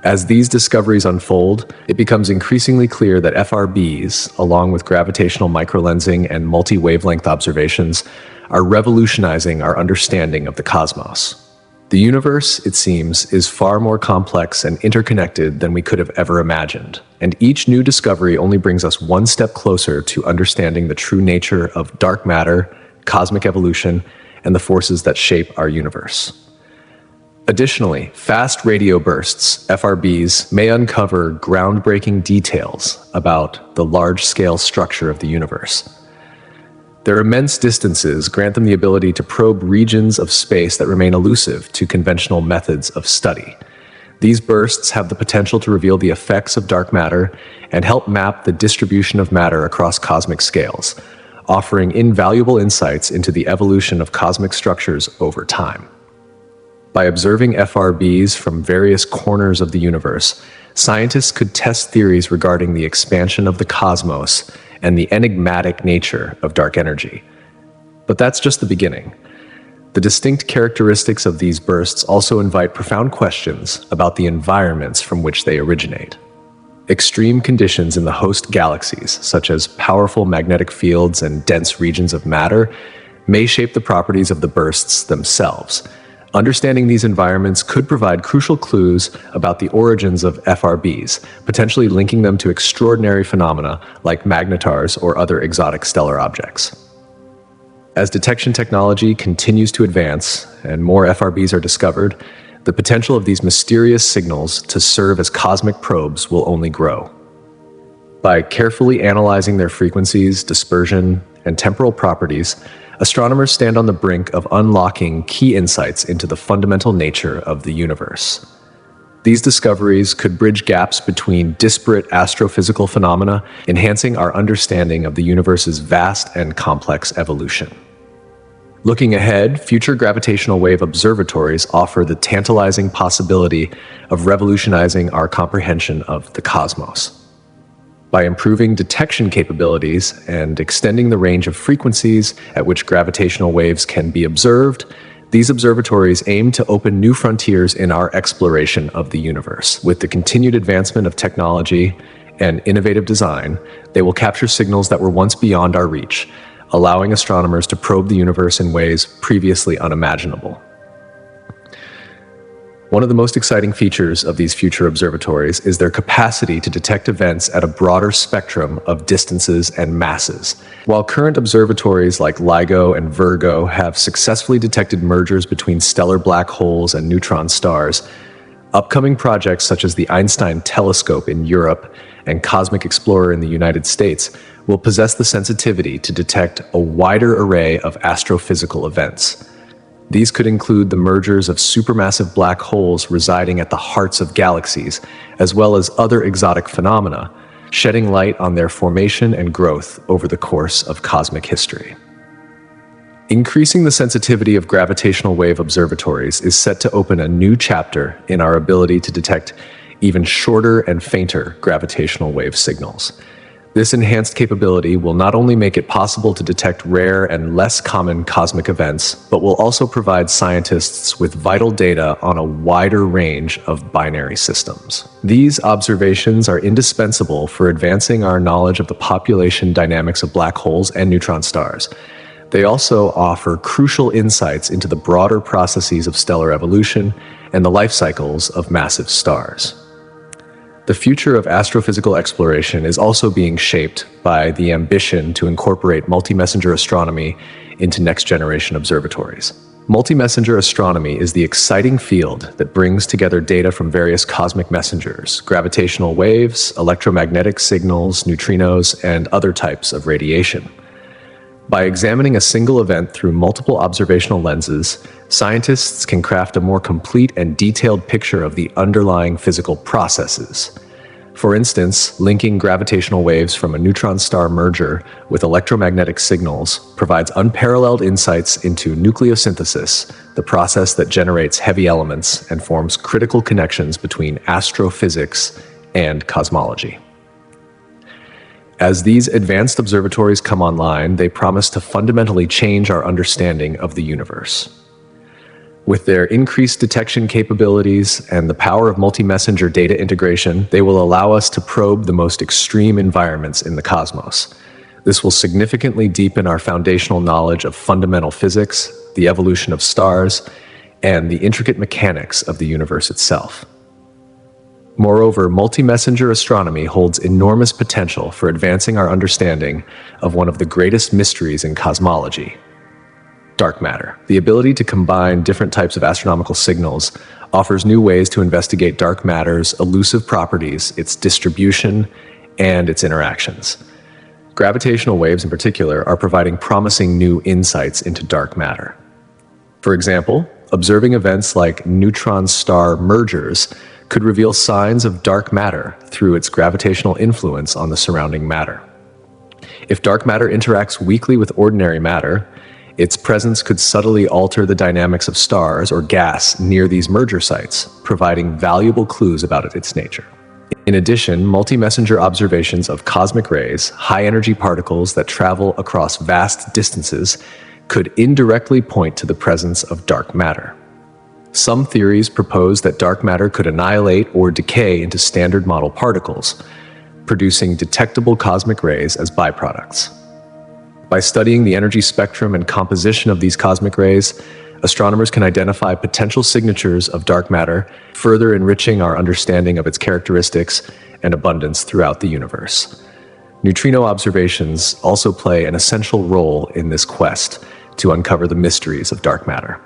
As these discoveries unfold, it becomes increasingly clear that FRBs, along with gravitational microlensing and multi-wavelength observations, are revolutionizing our understanding of the cosmos. The universe, it seems, is far more complex and interconnected than we could have ever imagined, and each new discovery only brings us one step closer to understanding the true nature of dark matter, cosmic evolution, and the forces that shape our universe. Additionally, fast radio bursts, FRBs, may uncover groundbreaking details about the large-scale structure of the universe. Their immense distances grant them the ability to probe regions of space that remain elusive to conventional methods of study. These bursts have the potential to reveal the effects of dark matter and help map the distribution of matter across cosmic scales, offering invaluable insights into the evolution of cosmic structures over time. By observing FRBs from various corners of the universe, scientists could test theories regarding the expansion of the cosmos and the enigmatic nature of dark energy. But that's just the beginning. The distinct characteristics of these bursts also invite profound questions about the environments from which they originate. Extreme conditions in the host galaxies, such as powerful magnetic fields and dense regions of matter, may shape the properties of the bursts themselves. Understanding these environments could provide crucial clues about the origins of FRBs, potentially linking them to extraordinary phenomena like magnetars or other exotic stellar objects. As detection technology continues to advance and more FRBs are discovered, the potential of these mysterious signals to serve as cosmic probes will only grow. By carefully analyzing their frequencies, dispersion, and temporal properties, astronomers stand on the brink of unlocking key insights into the fundamental nature of the universe. These discoveries could bridge gaps between disparate astrophysical phenomena, enhancing our understanding of the universe's vast and complex evolution. Looking ahead, future gravitational wave observatories offer the tantalizing possibility of revolutionizing our comprehension of the cosmos. By improving detection capabilities and extending the range of frequencies at which gravitational waves can be observed, these observatories aim to open new frontiers in our exploration of the universe. With the continued advancement of technology and innovative design, they will capture signals that were once beyond our reach, allowing astronomers to probe the universe in ways previously unimaginable. One of the most exciting features of these future observatories is their capacity to detect events at a broader spectrum of distances and masses. While current observatories like LIGO and Virgo have successfully detected mergers between stellar black holes and neutron stars, upcoming projects such as the Einstein Telescope in Europe and Cosmic Explorer in the United States will possess the sensitivity to detect a wider array of astrophysical events. These could include the mergers of supermassive black holes residing at the hearts of galaxies, as well as other exotic phenomena, shedding light on their formation and growth over the course of cosmic history. Increasing the sensitivity of gravitational wave observatories is set to open a new chapter in our ability to detect even shorter and fainter gravitational wave signals. This enhanced capability will not only make it possible to detect rare and less common cosmic events, but will also provide scientists with vital data on a wider range of binary systems. These observations are indispensable for advancing our knowledge of the population dynamics of black holes and neutron stars. They also offer crucial insights into the broader processes of stellar evolution and the life cycles of massive stars. The future of astrophysical exploration is also being shaped by the ambition to incorporate multi-messenger astronomy into next-generation observatories. Multi-messenger astronomy is the exciting field that brings together data from various cosmic messengers, gravitational waves, electromagnetic signals, neutrinos, and other types of radiation. By examining a single event through multiple observational lenses, scientists can craft a more complete and detailed picture of the underlying physical processes. For instance, linking gravitational waves from a neutron star merger with electromagnetic signals provides unparalleled insights into nucleosynthesis, the process that generates heavy elements and forms critical connections between astrophysics and cosmology. As these advanced observatories come online, they promise to fundamentally change our understanding of the universe. With their increased detection capabilities and the power of multi-messenger data integration, they will allow us to probe the most extreme environments in the cosmos. This will significantly deepen our foundational knowledge of fundamental physics, the evolution of stars, and the intricate mechanics of the universe itself. Moreover, multi-messenger astronomy holds enormous potential for advancing our understanding of one of the greatest mysteries in cosmology: dark matter. The ability to combine different types of astronomical signals offers new ways to investigate dark matter's elusive properties, its distribution, and its interactions. Gravitational waves in particular are providing promising new insights into dark matter. For example, observing events like neutron-star mergers could reveal signs of dark matter through its gravitational influence on the surrounding matter. If dark matter interacts weakly with ordinary matter, its presence could subtly alter the dynamics of stars or gas near these merger sites, providing valuable clues about its nature. In addition, multi-messenger observations of cosmic rays, high-energy particles that travel across vast distances, could indirectly point to the presence of dark matter. Some theories propose that dark matter could annihilate or decay into standard model particles, producing detectable cosmic rays as byproducts. By studying the energy spectrum and composition of these cosmic rays, astronomers can identify potential signatures of dark matter, further enriching our understanding of its characteristics and abundance throughout the universe. Neutrino observations also play an essential role in this quest to uncover the mysteries of dark matter.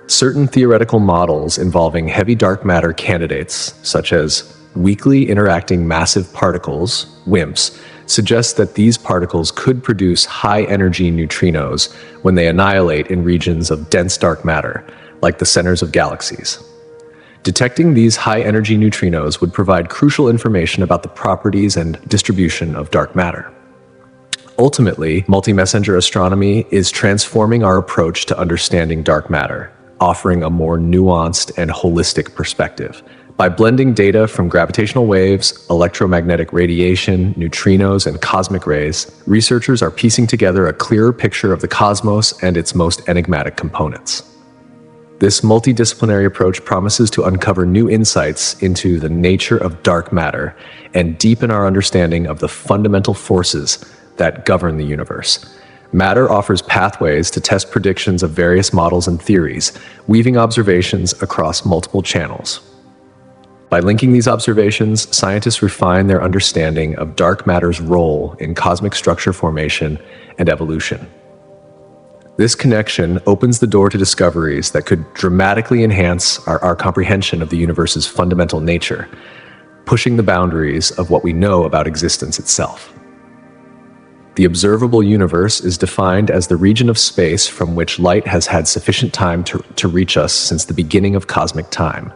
Certain theoretical models involving heavy dark matter candidates, such as weakly interacting massive particles, WIMPs, suggest that these particles could produce high-energy neutrinos when they annihilate in regions of dense dark matter, like the centers of galaxies. Detecting these high-energy neutrinos would provide crucial information about the properties and distribution of dark matter. Ultimately, multi-messenger astronomy is transforming our approach to understanding dark matter, offering a more nuanced and holistic perspective. By blending data from gravitational waves, electromagnetic radiation, neutrinos, and cosmic rays, researchers are piecing together a clearer picture of the cosmos and its most enigmatic components. This multidisciplinary approach promises to uncover new insights into the nature of dark matter and deepen our understanding of the fundamental forces that govern the universe. Matter offers pathways to test predictions of various models and theories, weaving observations across multiple channels. By linking these observations, scientists refine their understanding of dark matter's role in cosmic structure formation and evolution. This connection opens the door to discoveries that could dramatically enhance our comprehension of the universe's fundamental nature, pushing the boundaries of what we know about existence itself. The observable universe is defined as the region of space from which light has had sufficient time to reach us since the beginning of cosmic time,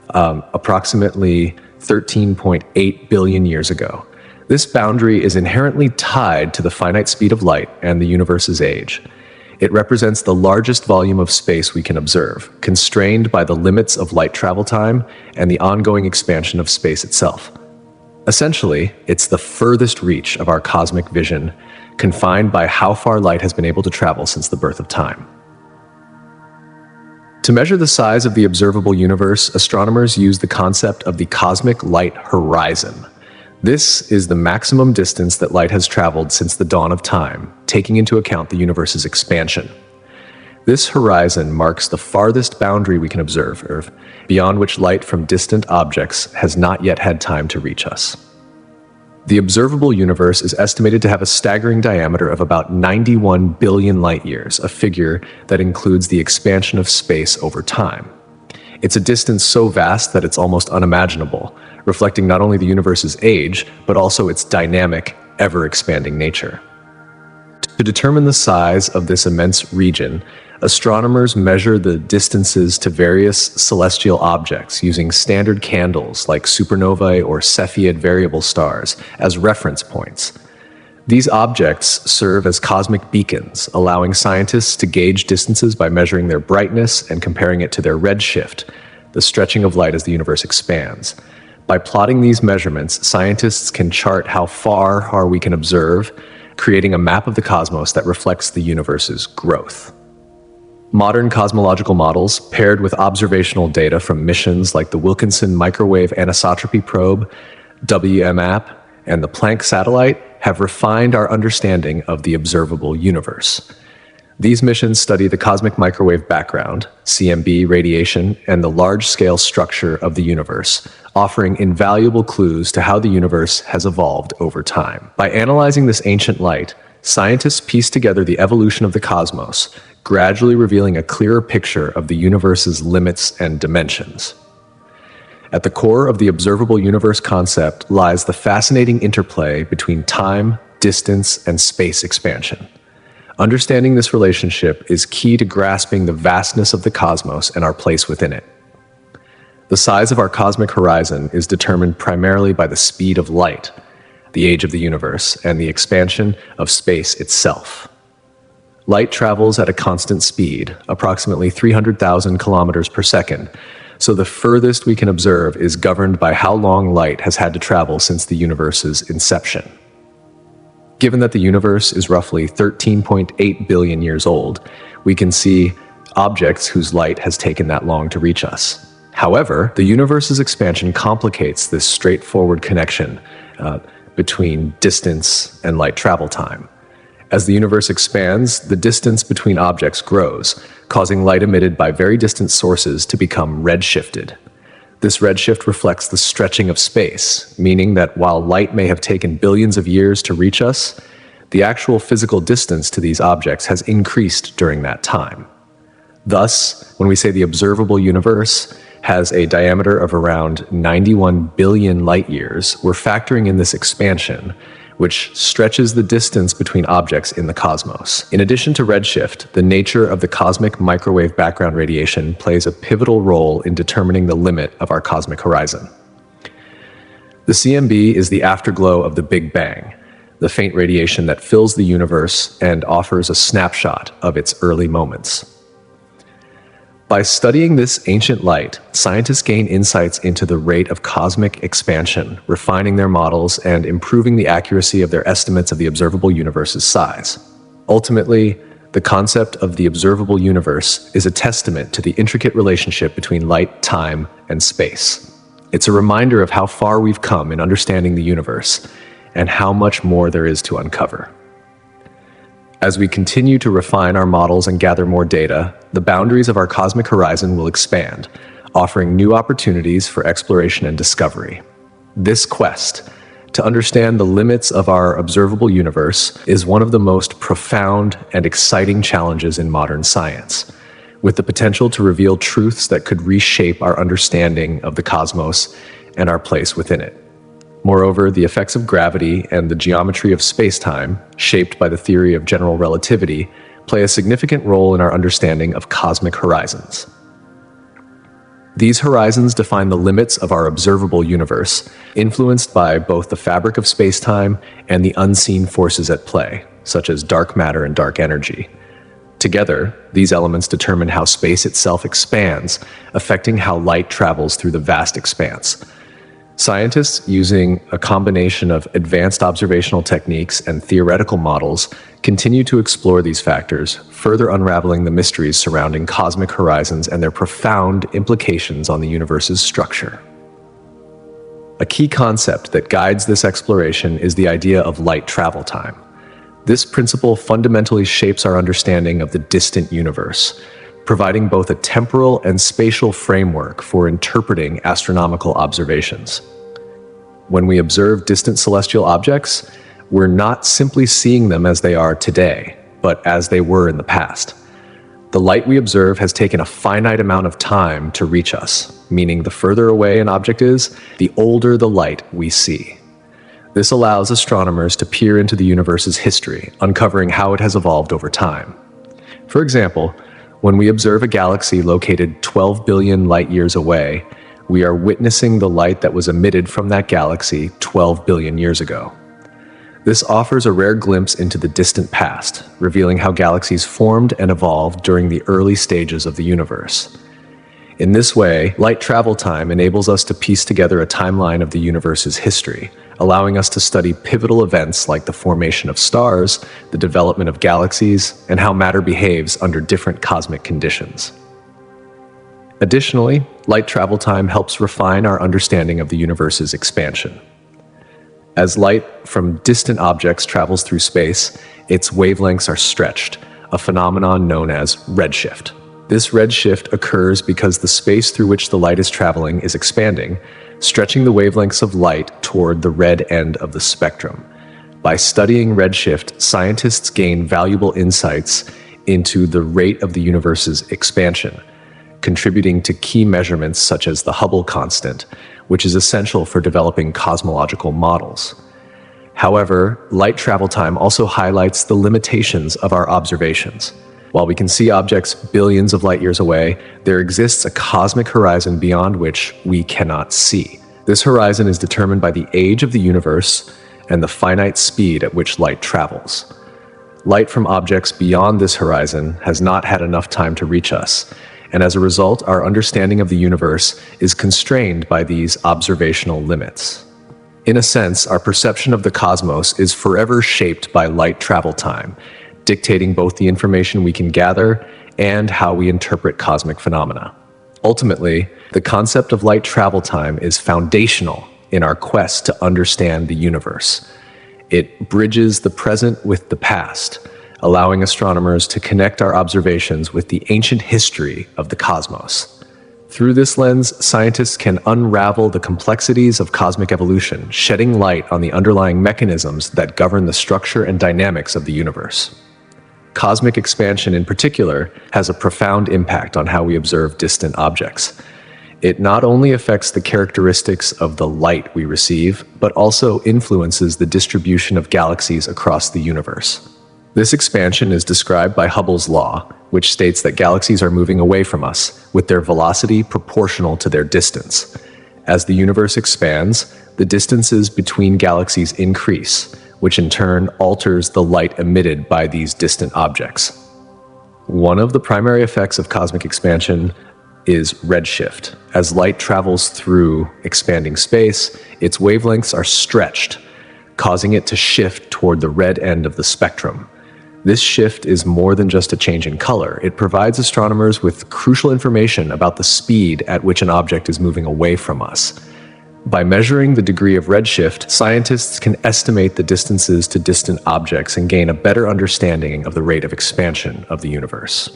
approximately 13.8 billion years ago. This boundary is inherently tied to the finite speed of light and the universe's age. It represents the largest volume of space we can observe, constrained by the limits of light travel time and the ongoing expansion of space itself. Essentially, it's the furthest reach of our cosmic vision, confined by how far light has been able to travel since the birth of time. To measure the size of the observable universe, astronomers use the concept of the cosmic light horizon. This is the maximum distance that light has traveled since the dawn of time, taking into account the universe's expansion. This horizon marks the farthest boundary we can observe, beyond which light from distant objects has not yet had time to reach us. The observable universe is estimated to have a staggering diameter of about 91 billion light-years, a figure that includes the expansion of space over time. It's a distance so vast that it's almost unimaginable, reflecting not only the universe's age, but also its dynamic, ever-expanding nature. To determine the size of this immense region, astronomers measure the distances to various celestial objects using standard candles like supernovae or Cepheid variable stars as reference points. These objects serve as cosmic beacons, allowing scientists to gauge distances by measuring their brightness and comparing it to their redshift, the stretching of light as the universe expands. By plotting these measurements, scientists can chart how far we can observe, creating a map of the cosmos that reflects the universe's growth. Modern cosmological models, paired with observational data from missions like the Wilkinson Microwave Anisotropy Probe, WMAP, and the Planck satellite, have refined our understanding of the observable universe. These missions study the cosmic microwave background, CMB radiation, and the large-scale structure of the universe, offering invaluable clues to how the universe has evolved over time. By analyzing this ancient light, scientists piece together the evolution of the cosmos, gradually revealing a clearer picture of the universe's limits and dimensions. At the core of the observable universe concept lies the fascinating interplay between time, distance, and space expansion. Understanding this relationship is key to grasping the vastness of the cosmos and our place within it. The size of our cosmic horizon is determined primarily by the speed of light, the age of the universe, and the expansion of space itself. Light travels at a constant speed, approximately 300,000 kilometers per second, so the furthest we can observe is governed by how long light has had to travel since the universe's inception. Given that the universe is roughly 13.8 billion years old, we can see objects whose light has taken that long to reach us. However, the universe's expansion complicates this straightforward connection between distance and light travel time. As the universe expands, the distance between objects grows, causing light emitted by very distant sources to become redshifted. This redshift reflects the stretching of space, meaning that while light may have taken billions of years to reach us, the actual physical distance to these objects has increased during that time. Thus, when we say the observable universe has a diameter of around 91 billion light years, we're factoring in this expansion, which stretches the distance between objects in the cosmos. In addition to redshift, the nature of the cosmic microwave background radiation plays a pivotal role in determining the limit of our cosmic horizon. The CMB is the afterglow of the Big Bang, the faint radiation that fills the universe and offers a snapshot of its early moments. By studying this ancient light, scientists gain insights into the rate of cosmic expansion, refining their models and improving the accuracy of their estimates of the observable universe's size. Ultimately, the concept of the observable universe is a testament to the intricate relationship between light, time, and space. It's a reminder of how far we've come in understanding the universe and how much more there is to uncover. As we continue to refine our models and gather more data, the boundaries of our cosmic horizon will expand, offering new opportunities for exploration and discovery. This quest to understand the limits of our observable universe is one of the most profound and exciting challenges in modern science, with the potential to reveal truths that could reshape our understanding of the cosmos and our place within it. Moreover, the effects of gravity and the geometry of space-time, shaped by the theory of general relativity, play a significant role in our understanding of cosmic horizons. These horizons define the limits of our observable universe, influenced by both the fabric of space-time and the unseen forces at play, such as dark matter and dark energy. Together, these elements determine how space itself expands, affecting how light travels through the vast expanse. Scientists, using a combination of advanced observational techniques and theoretical models, continue to explore these factors, further unraveling the mysteries surrounding cosmic horizons and their profound implications on the universe's structure. A key concept that guides this exploration is the idea of light travel time. This principle fundamentally shapes our understanding of the distant universe, providing both a temporal and spatial framework for interpreting astronomical observations. When we observe distant celestial objects, we're not simply seeing them as they are today, but as they were in the past. The light we observe has taken a finite amount of time to reach us, meaning the further away an object is, the older the light we see. This allows astronomers to peer into the universe's history, uncovering how it has evolved over time. For example, when we observe a galaxy located 12 billion light years away, we are witnessing the light that was emitted from that galaxy 12 billion years ago. This offers a rare glimpse into the distant past, revealing how galaxies formed and evolved during the early stages of the universe. In this way, light travel time enables us to piece together a timeline of the universe's history, allowing us to study pivotal events like the formation of stars, the development of galaxies, and how matter behaves under different cosmic conditions. Additionally, light travel time helps refine our understanding of the universe's expansion. As light from distant objects travels through space, its wavelengths are stretched, a phenomenon known as redshift. This redshift occurs because the space through which the light is traveling is expanding, stretching the wavelengths of light toward the red end of the spectrum. By studying redshift, scientists gain valuable insights into the rate of the universe's expansion, contributing to key measurements such as the Hubble constant, which is essential for developing cosmological models. However, light travel time also highlights the limitations of our observations. While we can see objects billions of light years away, there exists a cosmic horizon beyond which we cannot see. This horizon is determined by the age of the universe and the finite speed at which light travels. Light from objects beyond this horizon has not had enough time to reach us, and as a result, our understanding of the universe is constrained by these observational limits. In a sense, our perception of the cosmos is forever shaped by light travel time, dictating both the information we can gather and how we interpret cosmic phenomena. Ultimately, the concept of light travel time is foundational in our quest to understand the universe. It bridges the present with the past, allowing astronomers to connect our observations with the ancient history of the cosmos. Through this lens, scientists can unravel the complexities of cosmic evolution, shedding light on the underlying mechanisms that govern the structure and dynamics of the universe. Cosmic expansion, in particular, has a profound impact on how we observe distant objects. It not only affects the characteristics of the light we receive, but also influences the distribution of galaxies across the universe. This expansion is described by Hubble's law, which states that galaxies are moving away from us, with their velocity proportional to their distance. As the universe expands, the distances between galaxies increase, which in turn alters the light emitted by these distant objects. One of the primary effects of cosmic expansion is redshift. As light travels through expanding space, its wavelengths are stretched, causing it to shift toward the red end of the spectrum. This shift is more than just a change in color. It provides astronomers with crucial information about the speed at which an object is moving away from us. By measuring the degree of redshift, scientists can estimate the distances to distant objects and gain a better understanding of the rate of expansion of the universe.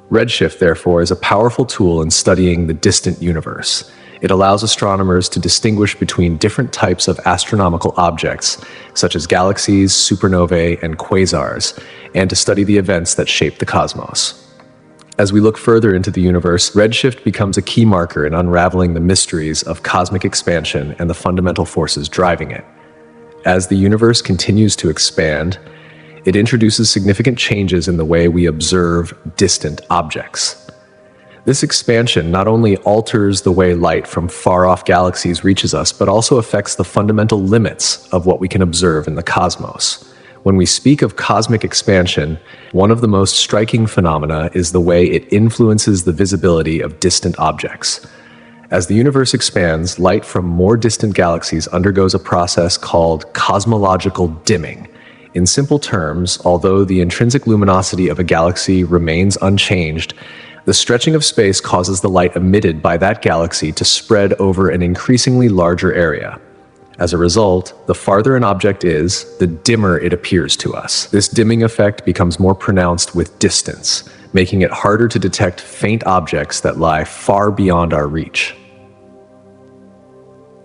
Redshift, therefore, is a powerful tool in studying the distant universe. It allows astronomers to distinguish between different types of astronomical objects, such as galaxies, supernovae, and quasars, and to study the events that shape the cosmos. As we look further into the universe, redshift becomes a key marker in unraveling the mysteries of cosmic expansion and the fundamental forces driving it. As the universe continues to expand, it introduces significant changes in the way we observe distant objects. This expansion not only alters the way light from far-off galaxies reaches us, but also affects the fundamental limits of what we can observe in the cosmos. When we speak of cosmic expansion, one of the most striking phenomena is the way it influences the visibility of distant objects. As the universe expands, light from more distant galaxies undergoes a process called cosmological dimming. In simple terms, although the intrinsic luminosity of a galaxy remains unchanged, the stretching of space causes the light emitted by that galaxy to spread over an increasingly larger area. As a result, the farther an object is, the dimmer it appears to us. This dimming effect becomes more pronounced with distance, making it harder to detect faint objects that lie far beyond our reach.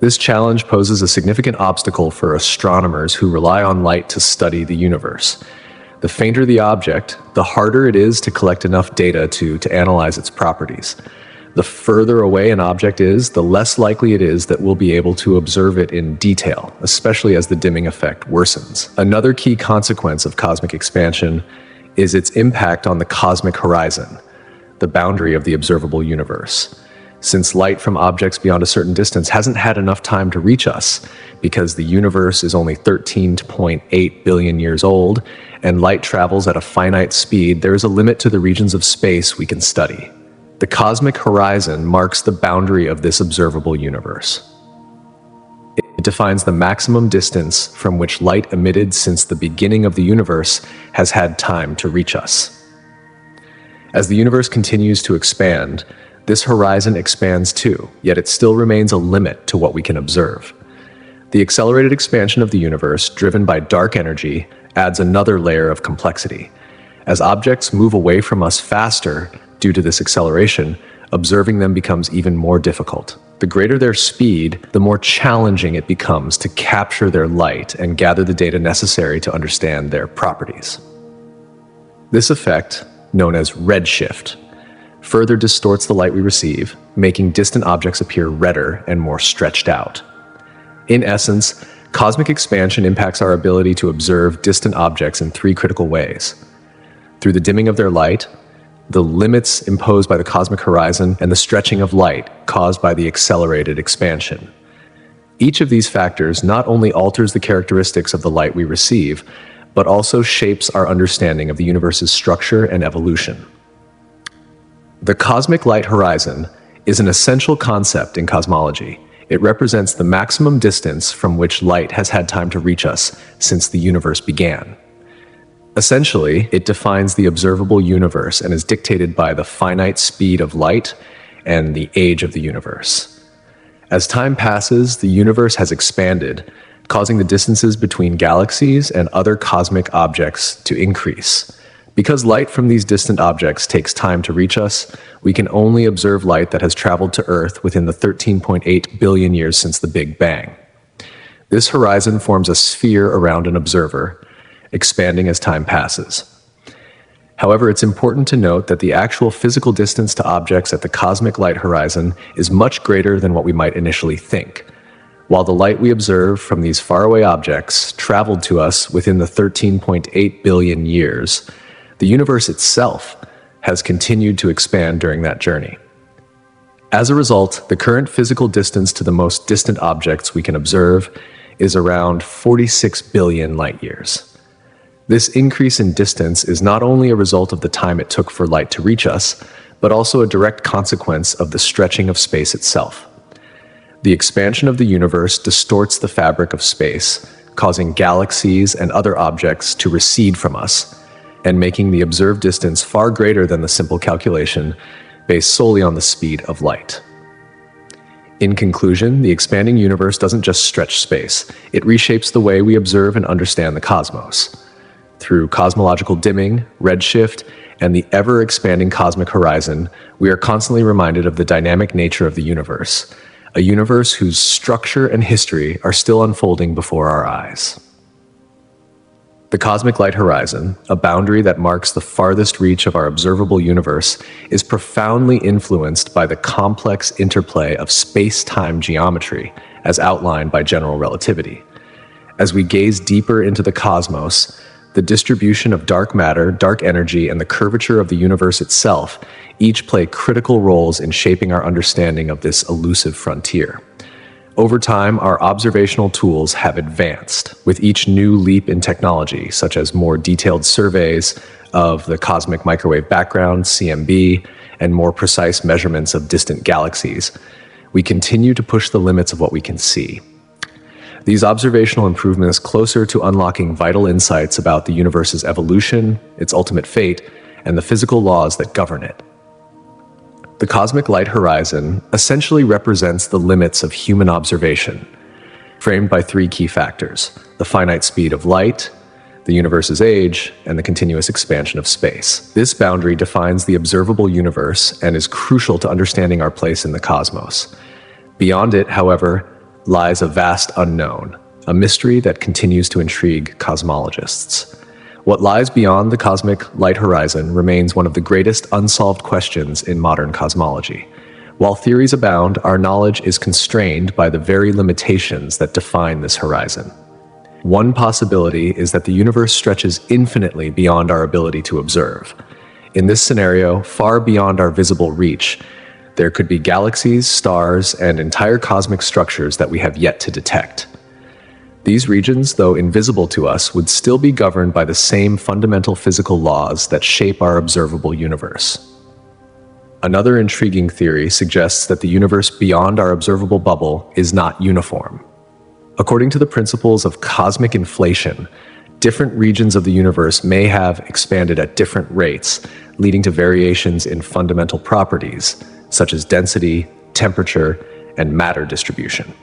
This challenge poses a significant obstacle for astronomers who rely on light to study the universe. The fainter the object, the harder it is to collect enough data to analyze its properties. The further away an object is, the less likely it is that we'll be able to observe it in detail, especially as the dimming effect worsens. Another key consequence of cosmic expansion is its impact on the cosmic horizon, the boundary of the observable universe. Since light from objects beyond a certain distance hasn't had enough time to reach us, because the universe is only 13.8 billion years old, and light travels at a finite speed, there is a limit to the regions of space we can study. The cosmic horizon marks the boundary of this observable universe. It defines the maximum distance from which light emitted since the beginning of the universe has had time to reach us. As the universe continues to expand, this horizon expands too, yet it still remains a limit to what we can observe. The accelerated expansion of the universe, driven by dark energy adds another layer of complexity. As objects move away from us faster due to this acceleration, observing them becomes even more difficult. The greater their speed, the more challenging it becomes to capture their light and gather the data necessary to understand their properties. This effect, known as redshift, further distorts the light we receive, making distant objects appear redder and more stretched out. In essence, cosmic expansion impacts our ability to observe distant objects in three critical ways: through the dimming of their light, the limits imposed by the cosmic horizon, and the stretching of light caused by the accelerated expansion. Each of these factors not only alters the characteristics of the light we receive, but also shapes our understanding of the universe's structure and evolution. The cosmic light horizon is an essential concept in cosmology. It represents the maximum distance from which light has had time to reach us since the universe began. Essentially, it defines the observable universe and is dictated by the finite speed of light and the age of the universe. As time passes, the universe has expanded, causing the distances between galaxies and other cosmic objects to increase. Because light from these distant objects takes time to reach us, we can only observe light that has traveled to Earth within the 13.8 billion years since the Big Bang. This horizon forms a sphere around an observer, expanding as time passes. However, it's important to note that the actual physical distance to objects at the cosmic light horizon is much greater than what we might initially think. While the light we observe from these faraway objects traveled to us within the 13.8 billion years, the universe itself has continued to expand during that journey. As a result, the current physical distance to the most distant objects we can observe is around 46 billion light years. This increase in distance is not only a result of the time it took for light to reach us, but also a direct consequence of the stretching of space itself. The expansion of the universe distorts the fabric of space, causing galaxies and other objects to recede from us, and making the observed distance far greater than the simple calculation based solely on the speed of light. In conclusion, the expanding universe doesn't just stretch space, it reshapes the way we observe and understand the cosmos. Through cosmological dimming, redshift, and the ever-expanding cosmic horizon, we are constantly reminded of the dynamic nature of the universe, a universe whose structure and history are still unfolding before our eyes. The cosmic light horizon, a boundary that marks the farthest reach of our observable universe, is profoundly influenced by the complex interplay of space-time geometry, as outlined by general relativity. As we gaze deeper into the cosmos, the distribution of dark matter, dark energy, and the curvature of the universe itself each play critical roles in shaping our understanding of this elusive frontier. Over time, our observational tools have advanced, with each new leap in technology, such as more detailed surveys of the cosmic microwave background, CMB, and more precise measurements of distant galaxies. We continue to push the limits of what we can see. These observational improvements closer to unlocking vital insights about the universe's evolution, its ultimate fate, and the physical laws that govern it. The cosmic light horizon essentially represents the limits of human observation, framed by three key factors: the finite speed of light, the universe's age, and the continuous expansion of space. This boundary defines the observable universe and is crucial to understanding our place in the cosmos. Beyond it, however, lies a vast unknown, a mystery that continues to intrigue cosmologists. What lies beyond the cosmic light horizon remains one of the greatest unsolved questions in modern cosmology. While theories abound, our knowledge is constrained by the very limitations that define this horizon. One possibility is that the universe stretches infinitely beyond our ability to observe. In this scenario, far beyond our visible reach, there could be galaxies, stars, and entire cosmic structures that we have yet to detect. These regions, though invisible to us, would still be governed by the same fundamental physical laws that shape our observable universe. Another intriguing theory suggests that the universe beyond our observable bubble is not uniform. According to the principles of cosmic inflation, different regions of the universe may have expanded at different rates, leading to variations in fundamental properties, such as density, temperature, and matter distribution.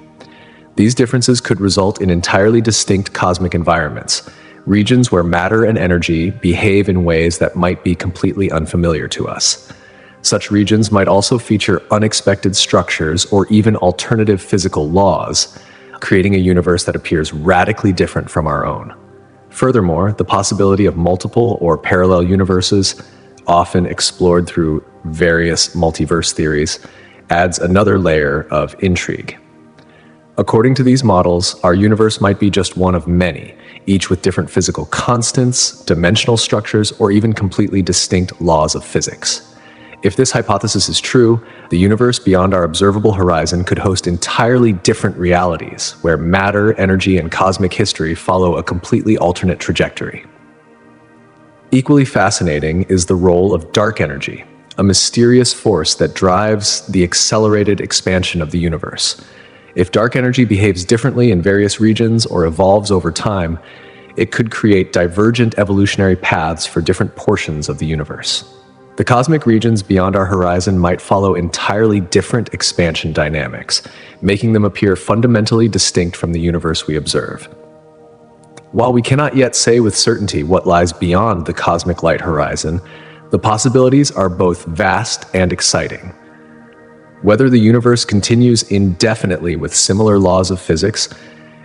These differences could result in entirely distinct cosmic environments, regions where matter and energy behave in ways that might be completely unfamiliar to us. Such regions might also feature unexpected structures or even alternative physical laws, creating a universe that appears radically different from our own. Furthermore, the possibility of multiple or parallel universes, often explored through various multiverse theories, adds another layer of intrigue. According to these models, our universe might be just one of many, each with different physical constants, dimensional structures, or even completely distinct laws of physics. If this hypothesis is true, the universe beyond our observable horizon could host entirely different realities, where matter, energy, and cosmic history follow a completely alternate trajectory. Equally fascinating is the role of dark energy, a mysterious force that drives the accelerated expansion of the universe. If dark energy behaves differently in various regions or evolves over time, it could create divergent evolutionary paths for different portions of the universe. The cosmic regions beyond our horizon might follow entirely different expansion dynamics, making them appear fundamentally distinct from the universe we observe. While we cannot yet say with certainty what lies beyond the cosmic light horizon, the possibilities are both vast and exciting. Whether the universe continues indefinitely with similar laws of physics,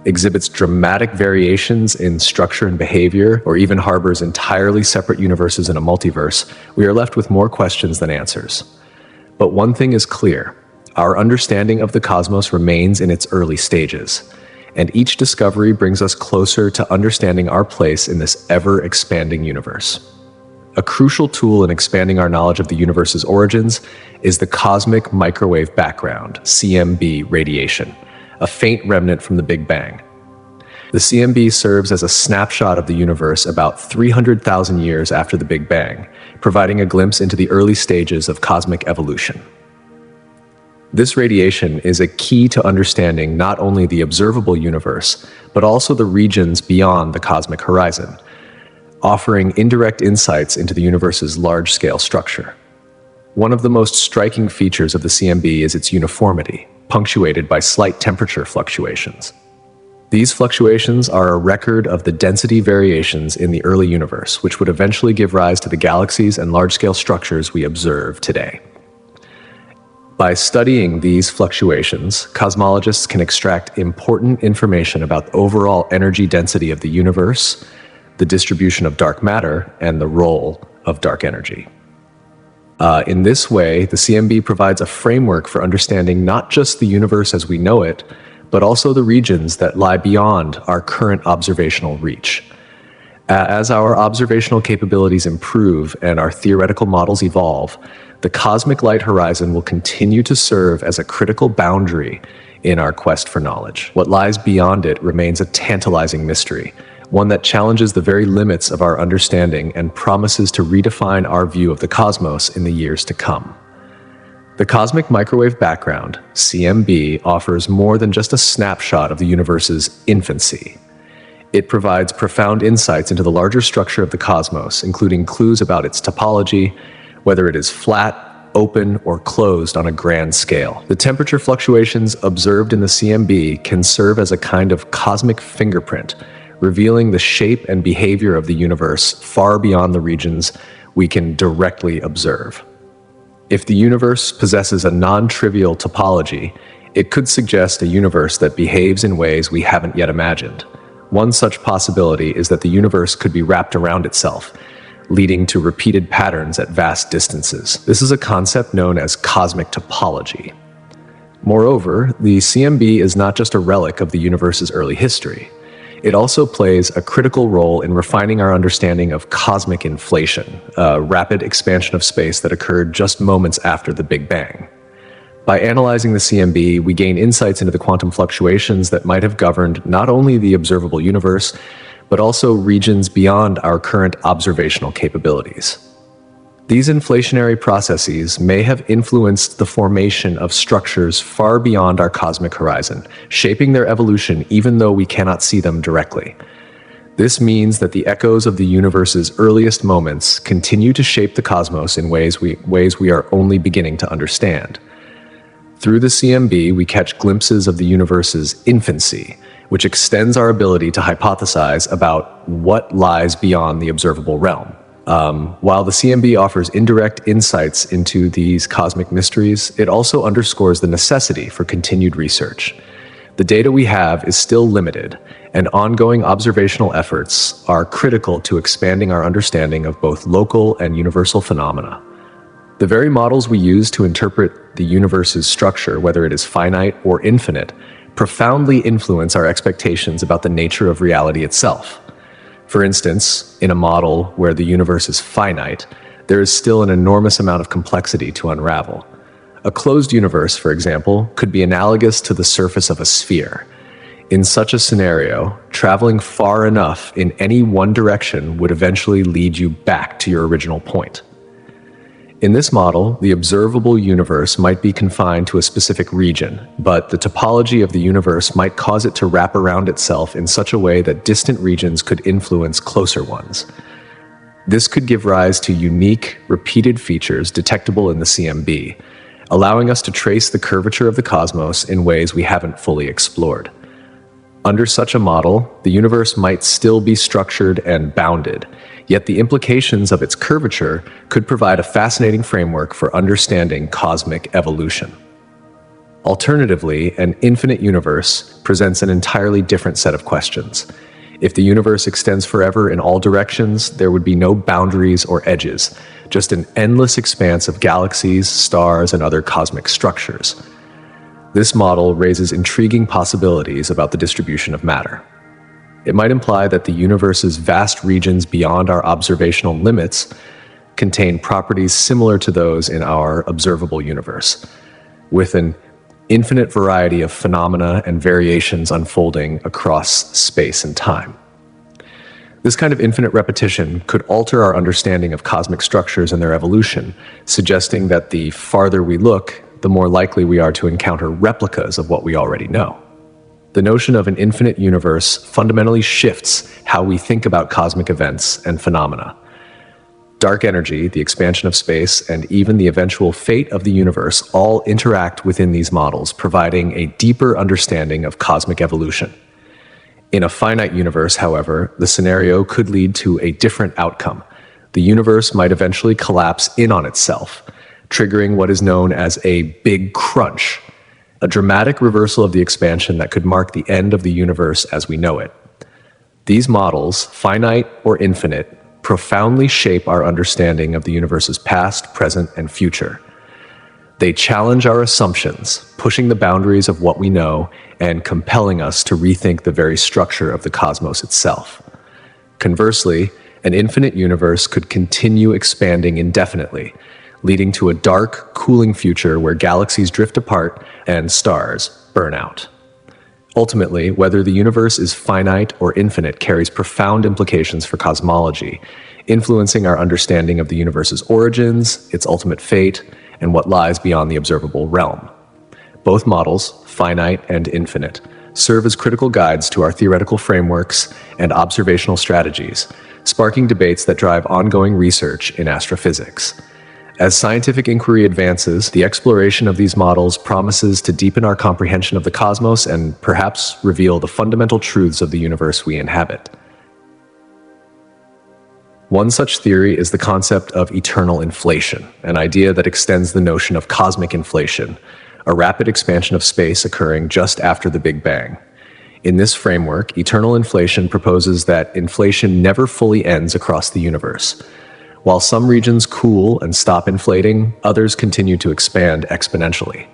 exhibits dramatic variations in structure and behavior, or even harbors entirely separate universes in a multiverse, we are left with more questions than answers. But one thing is clear: our understanding of the cosmos remains in its early stages, and each discovery brings us closer to understanding our place in this ever-expanding universe. A crucial tool in expanding our knowledge of the universe's origins is the cosmic microwave background, CMB radiation, a faint remnant from the Big Bang. The CMB serves as a snapshot of the universe about 300,000 years after the Big Bang, providing a glimpse into the early stages of cosmic evolution. This radiation is a key to understanding not only the observable universe, but also the regions beyond the cosmic horizon, offering indirect insights into the universe's large-scale structure. One of the most striking features of the CMB is its uniformity, punctuated by slight temperature fluctuations. These fluctuations are a record of the density variations in the early universe, which would eventually give rise to the galaxies and large-scale structures we observe today. By studying these fluctuations, cosmologists can extract important information about the overall energy density of the universe, the distribution of dark matter, and the role of dark energy. In this way, the CMB provides a framework for understanding not just the universe as we know it, but also the regions that lie beyond our current observational reach. As our observational capabilities improve and our theoretical models evolve, the cosmic light horizon will continue to serve as a critical boundary in our quest for knowledge. What lies beyond it remains a tantalizing mystery, one that challenges the very limits of our understanding and promises to redefine our view of the cosmos in the years to come. The cosmic microwave background, CMB, offers more than just a snapshot of the universe's infancy. It provides profound insights into the larger structure of the cosmos, including clues about its topology, whether it is flat, open, or closed on a grand scale. The temperature fluctuations observed in the CMB can serve as a kind of cosmic fingerprint, revealing the shape and behavior of the universe far beyond the regions we can directly observe. If the universe possesses a non-trivial topology, it could suggest a universe that behaves in ways we haven't yet imagined. One such possibility is that the universe could be wrapped around itself, leading to repeated patterns at vast distances. This is a concept known as cosmic topology. Moreover, the CMB is not just a relic of the universe's early history. It also plays a critical role in refining our understanding of cosmic inflation, a rapid expansion of space that occurred just moments after the Big Bang. By analyzing the CMB, we gain insights into the quantum fluctuations that might have governed not only the observable universe, but also regions beyond our current observational capabilities. These inflationary processes may have influenced the formation of structures far beyond our cosmic horizon, shaping their evolution even though we cannot see them directly. This means that the echoes of the universe's earliest moments continue to shape the cosmos in ways we are only beginning to understand. Through the CMB, we catch glimpses of the universe's infancy, which extends our ability to hypothesize about what lies beyond the observable realm. While the CMB offers indirect insights into these cosmic mysteries, it also underscores the necessity for continued research. The data we have is still limited, and ongoing observational efforts are critical to expanding our understanding of both local and universal phenomena. The very models we use to interpret the universe's structure, whether it is finite or infinite, profoundly influence our expectations about the nature of reality itself. For instance, in a model where the universe is finite, there is still an enormous amount of complexity to unravel. A closed universe, for example, could be analogous to the surface of a sphere. In such a scenario, traveling far enough in any one direction would eventually lead you back to your original point. In this model, the observable universe might be confined to a specific region, but the topology of the universe might cause it to wrap around itself in such a way that distant regions could influence closer ones. This could give rise to unique, repeated features detectable in the CMB, allowing us to trace the curvature of the cosmos in ways we haven't fully explored. Under such a model, the universe might still be structured and bounded, yet the implications of its curvature could provide a fascinating framework for understanding cosmic evolution. Alternatively, an infinite universe presents an entirely different set of questions. If the universe extends forever in all directions, there would be no boundaries or edges, just an endless expanse of galaxies, stars, and other cosmic structures. This model raises intriguing possibilities about the distribution of matter. It might imply that the universe's vast regions beyond our observational limits contain properties similar to those in our observable universe, with an infinite variety of phenomena and variations unfolding across space and time. This kind of infinite repetition could alter our understanding of cosmic structures and their evolution, suggesting that the farther we look, the more likely we are to encounter replicas of what we already know. The notion of an infinite universe fundamentally shifts how we think about cosmic events and phenomena. Dark energy, the expansion of space, and even the eventual fate of the universe all interact within these models, providing a deeper understanding of cosmic evolution. In a finite universe, however, the scenario could lead to a different outcome. The universe might eventually collapse in on itself, triggering what is known as a big crunch, a dramatic reversal of the expansion that could mark the end of the universe as we know it. These models, finite or infinite, profoundly shape our understanding of the universe's past, present, and future. They challenge our assumptions, pushing the boundaries of what we know and compelling us to rethink the very structure of the cosmos itself. Conversely, an infinite universe could continue expanding indefinitely, leading to a dark, cooling future where galaxies drift apart and stars burn out. Ultimately, whether the universe is finite or infinite carries profound implications for cosmology, influencing our understanding of the universe's origins, its ultimate fate, and what lies beyond the observable realm. Both models, finite and infinite, serve as critical guides to our theoretical frameworks and observational strategies, sparking debates that drive ongoing research in astrophysics. As scientific inquiry advances, the exploration of these models promises to deepen our comprehension of the cosmos and perhaps reveal the fundamental truths of the universe we inhabit. One such theory is the concept of eternal inflation, an idea that extends the notion of cosmic inflation, a rapid expansion of space occurring just after the Big Bang. In this framework, eternal inflation proposes that inflation never fully ends across the universe. While some regions cool and stop inflating, others continue to expand exponentially.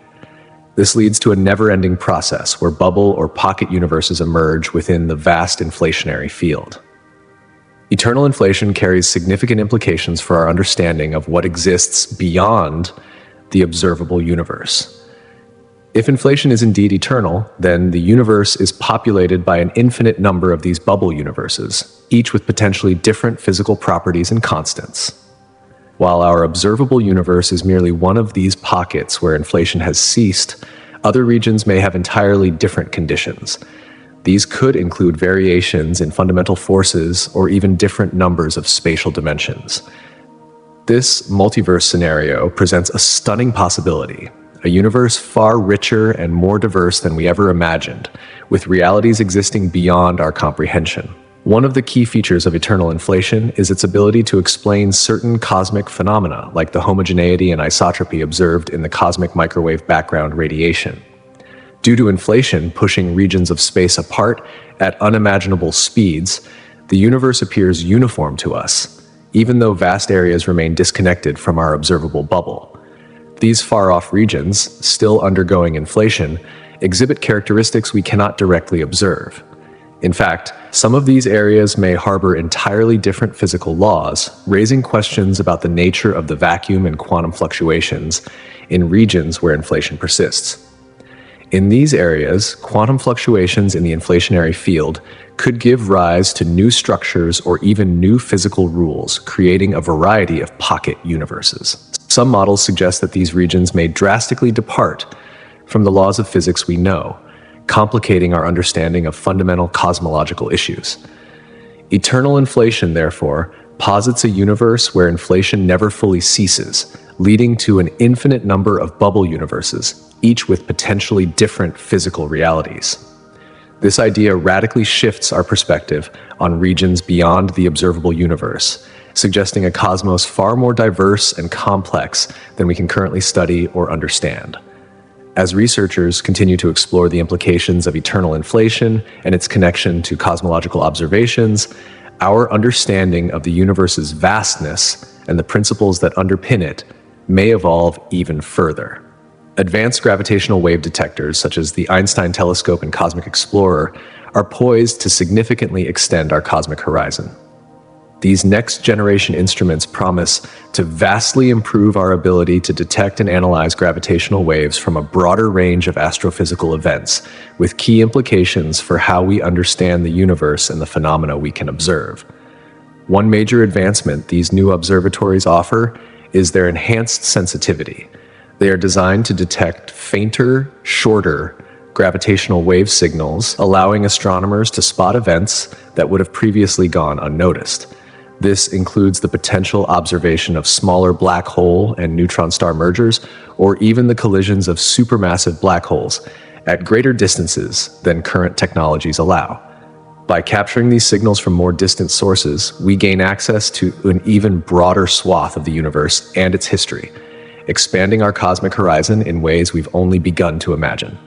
This leads to a never-ending process where bubble or pocket universes emerge within the vast inflationary field. Eternal inflation carries significant implications for our understanding of what exists beyond the observable universe. If inflation is indeed eternal, then the universe is populated by an infinite number of these bubble universes, each with potentially different physical properties and constants. While our observable universe is merely one of these pockets where inflation has ceased, other regions may have entirely different conditions. These could include variations in fundamental forces or even different numbers of spatial dimensions. This multiverse scenario presents a stunning possibility, a universe far richer and more diverse than we ever imagined, with realities existing beyond our comprehension. One of the key features of eternal inflation is its ability to explain certain cosmic phenomena, like the homogeneity and isotropy observed in the cosmic microwave background radiation. Due to inflation pushing regions of space apart at unimaginable speeds, the universe appears uniform to us, even though vast areas remain disconnected from our observable bubble. These far-off regions, still undergoing inflation, exhibit characteristics we cannot directly observe. In fact, some of these areas may harbor entirely different physical laws, raising questions about the nature of the vacuum and quantum fluctuations in regions where inflation persists. In these areas, quantum fluctuations in the inflationary field could give rise to new structures or even new physical rules, creating a variety of pocket universes. Some models suggest that these regions may drastically depart from the laws of physics we know, complicating our understanding of fundamental cosmological issues. Eternal inflation, therefore, posits a universe where inflation never fully ceases, leading to an infinite number of bubble universes, each with potentially different physical realities. This idea radically shifts our perspective on regions beyond the observable universe, suggesting a cosmos far more diverse and complex than we can currently study or understand. As researchers continue to explore the implications of eternal inflation and its connection to cosmological observations, our understanding of the universe's vastness and the principles that underpin it may evolve even further. Advanced gravitational wave detectors, such as the Einstein Telescope and Cosmic Explorer, are poised to significantly extend our cosmic horizon. These next-generation instruments promise to vastly improve our ability to detect and analyze gravitational waves from a broader range of astrophysical events, with key implications for how we understand the universe and the phenomena we can observe. One major advancement these new observatories offer is their enhanced sensitivity. They are designed to detect fainter, shorter gravitational wave signals, allowing astronomers to spot events that would have previously gone unnoticed. This includes the potential observation of smaller black hole and neutron star mergers, or even the collisions of supermassive black holes at greater distances than current technologies allow. By capturing these signals from more distant sources, we gain access to an even broader swath of the universe and its history, expanding our cosmic horizon in ways we've only begun to imagine.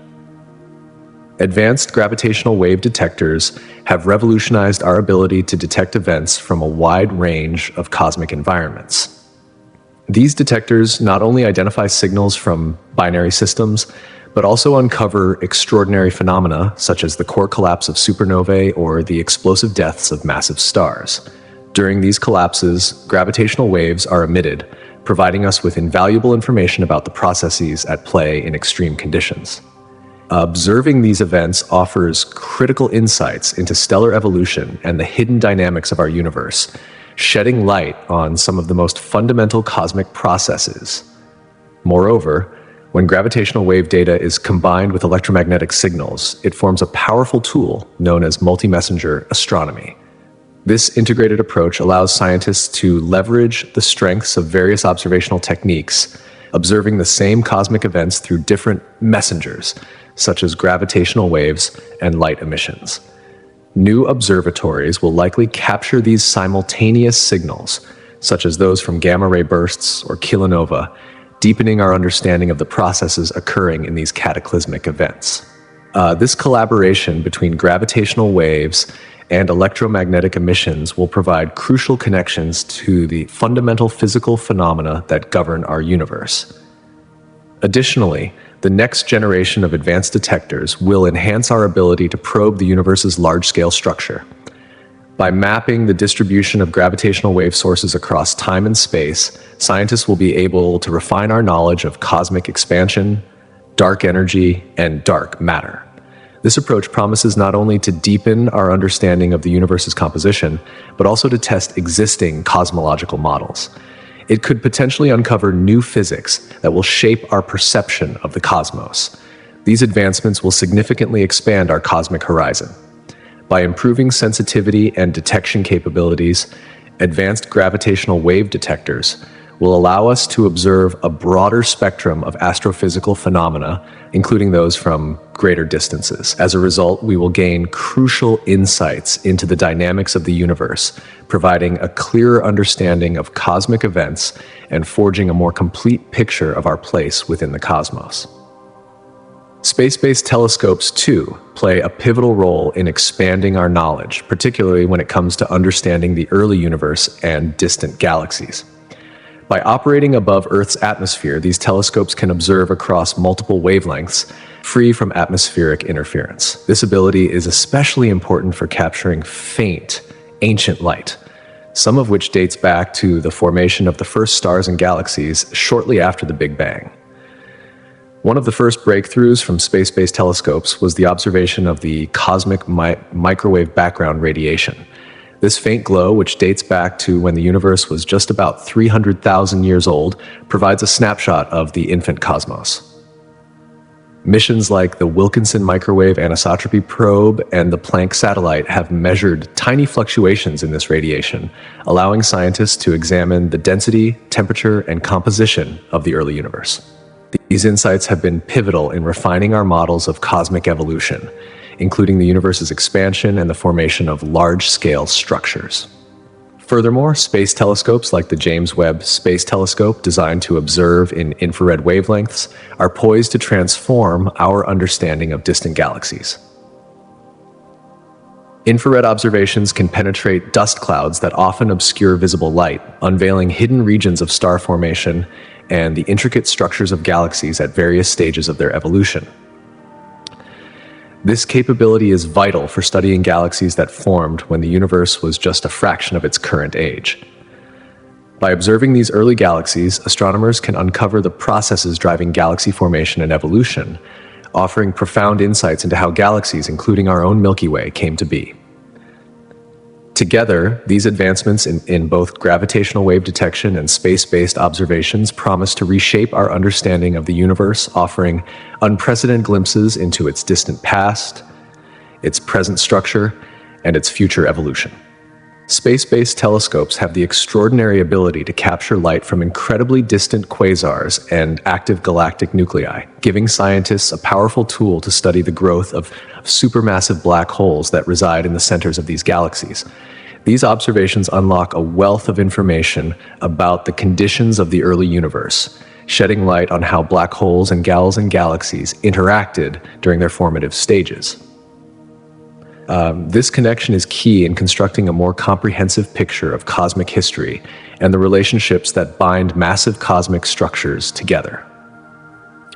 Advanced gravitational wave detectors have revolutionized our ability to detect events from a wide range of cosmic environments. These detectors not only identify signals from binary systems, but also uncover extraordinary phenomena such as the core collapse of supernovae or the explosive deaths of massive stars. During these collapses, gravitational waves are emitted, providing us with invaluable information about the processes at play in extreme conditions. Observing these events offers critical insights into stellar evolution and the hidden dynamics of our universe, shedding light on some of the most fundamental cosmic processes. Moreover, when gravitational wave data is combined with electromagnetic signals, it forms a powerful tool known as multi-messenger astronomy. This integrated approach allows scientists to leverage the strengths of various observational techniques, observing the same cosmic events through different messengers, such as gravitational waves and light emissions. New observatories will likely capture these simultaneous signals, such as those from gamma-ray bursts or kilonova, deepening our understanding of the processes occurring in these cataclysmic events. This collaboration between gravitational waves and electromagnetic emissions will provide crucial connections to the fundamental physical phenomena that govern our universe. Additionally, the next generation of advanced detectors will enhance our ability to probe the universe's large-scale structure. By mapping the distribution of gravitational wave sources across time and space, scientists will be able to refine our knowledge of cosmic expansion, dark energy, and dark matter. This approach promises not only to deepen our understanding of the universe's composition, but also to test existing cosmological models. It could potentially uncover new physics that will shape our perception of the cosmos. These advancements will significantly expand our cosmic horizon. By improving sensitivity and detection capabilities, advanced gravitational wave detectors will allow us to observe a broader spectrum of astrophysical phenomena, including those from greater distances. As a result, we will gain crucial insights into the dynamics of the universe, providing a clearer understanding of cosmic events and forging a more complete picture of our place within the cosmos. Space-based telescopes, too, play a pivotal role in expanding our knowledge, particularly when it comes to understanding the early universe and distant galaxies. By operating above Earth's atmosphere, these telescopes can observe across multiple wavelengths, free from atmospheric interference. This ability is especially important for capturing faint, ancient light, some of which dates back to the formation of the first stars and galaxies shortly after the Big Bang. One of the first breakthroughs from space-based telescopes was the observation of the cosmic microwave background radiation. This faint glow, which dates back to when the universe was just about 300,000 years old, provides a snapshot of the infant cosmos. Missions like the Wilkinson Microwave Anisotropy Probe and the Planck satellite have measured tiny fluctuations in this radiation, allowing scientists to examine the density, temperature, and composition of the early universe. These insights have been pivotal in refining our models of cosmic evolution, including the universe's expansion and the formation of large-scale structures. Furthermore, space telescopes like the James Webb Space Telescope, designed to observe in infrared wavelengths, are poised to transform our understanding of distant galaxies. Infrared observations can penetrate dust clouds that often obscure visible light, unveiling hidden regions of star formation and the intricate structures of galaxies at various stages of their evolution. This capability is vital for studying galaxies that formed when the universe was just a fraction of its current age. By observing these early galaxies, astronomers can uncover the processes driving galaxy formation and evolution, offering profound insights into how galaxies, including our own Milky Way, came to be. Together, these advancements in both gravitational wave detection and space-based observations promise to reshape our understanding of the universe, offering unprecedented glimpses into its distant past, its present structure, and its future evolution. Space-based telescopes have the extraordinary ability to capture light from incredibly distant quasars and active galactic nuclei, giving scientists a powerful tool to study the growth of supermassive black holes that reside in the centers of these galaxies. These observations unlock a wealth of information about the conditions of the early universe, shedding light on how black holes and galaxies interacted during their formative stages. This connection is key in constructing a more comprehensive picture of cosmic history and the relationships that bind massive cosmic structures together.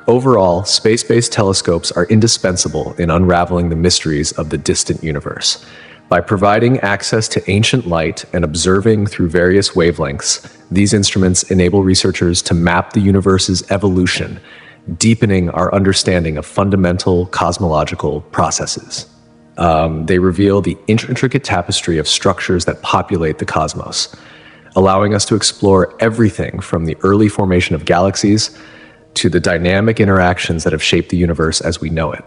Overall, space-based telescopes are indispensable in unraveling the mysteries of the distant universe. By providing access to ancient light and observing through various wavelengths, these instruments enable researchers to map the universe's evolution, deepening our understanding of fundamental cosmological processes. They reveal the intricate tapestry of structures that populate the cosmos, allowing us to explore everything from the early formation of galaxies to the dynamic interactions that have shaped the universe as we know it.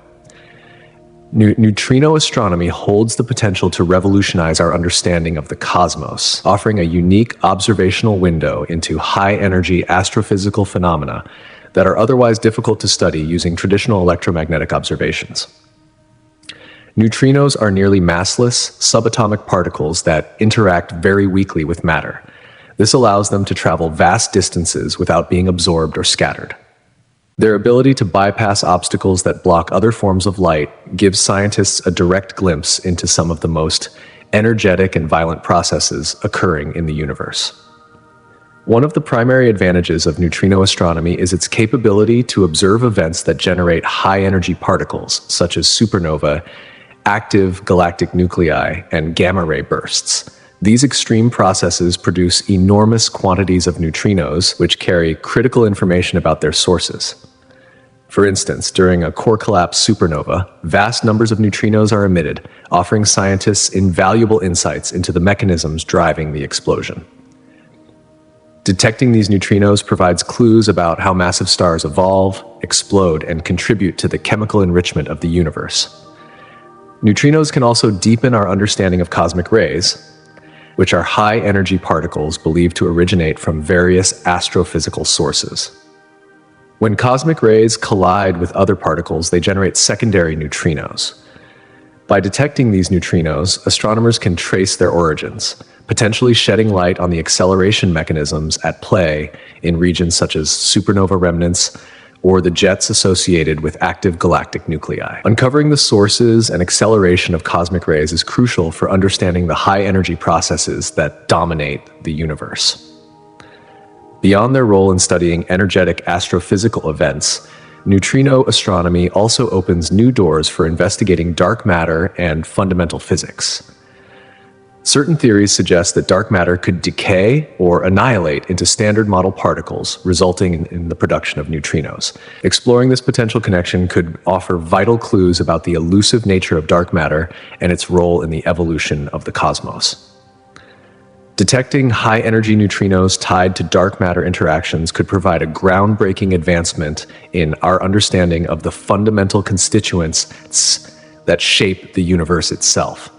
Neutrino astronomy holds the potential to revolutionize our understanding of the cosmos, offering a unique observational window into high-energy astrophysical phenomena that are otherwise difficult to study using traditional electromagnetic observations. Neutrinos are nearly massless, subatomic particles that interact very weakly with matter. This allows them to travel vast distances without being absorbed or scattered. Their ability to bypass obstacles that block other forms of light gives scientists a direct glimpse into some of the most energetic and violent processes occurring in the universe. One of the primary advantages of neutrino astronomy is its capability to observe events that generate high-energy particles, such as supernova, active galactic nuclei, and gamma-ray bursts. These extreme processes produce enormous quantities of neutrinos, which carry critical information about their sources. For instance, during a core collapse supernova, vast numbers of neutrinos are emitted, offering scientists invaluable insights into the mechanisms driving the explosion. Detecting these neutrinos provides clues about how massive stars evolve, explode, and contribute to the chemical enrichment of the universe. Neutrinos can also deepen our understanding of cosmic rays. which are high-energy particles believed to originate from various astrophysical sources. When cosmic rays collide with other particles, they generate secondary neutrinos. By detecting these neutrinos, astronomers can trace their origins, potentially shedding light on the acceleration mechanisms at play in regions such as supernova remnants or the jets associated with active galactic nuclei. Uncovering the sources and acceleration of cosmic rays is crucial for understanding the high-energy processes that dominate the universe. Beyond their role in studying energetic astrophysical events, neutrino astronomy also opens new doors for investigating dark matter and fundamental physics. Certain theories suggest that dark matter could decay or annihilate into standard model particles, resulting in the production of neutrinos. Exploring this potential connection could offer vital clues about the elusive nature of dark matter and its role in the evolution of the cosmos. Detecting high-energy neutrinos tied to dark matter interactions could provide a groundbreaking advancement in our understanding of the fundamental constituents that shape the universe itself.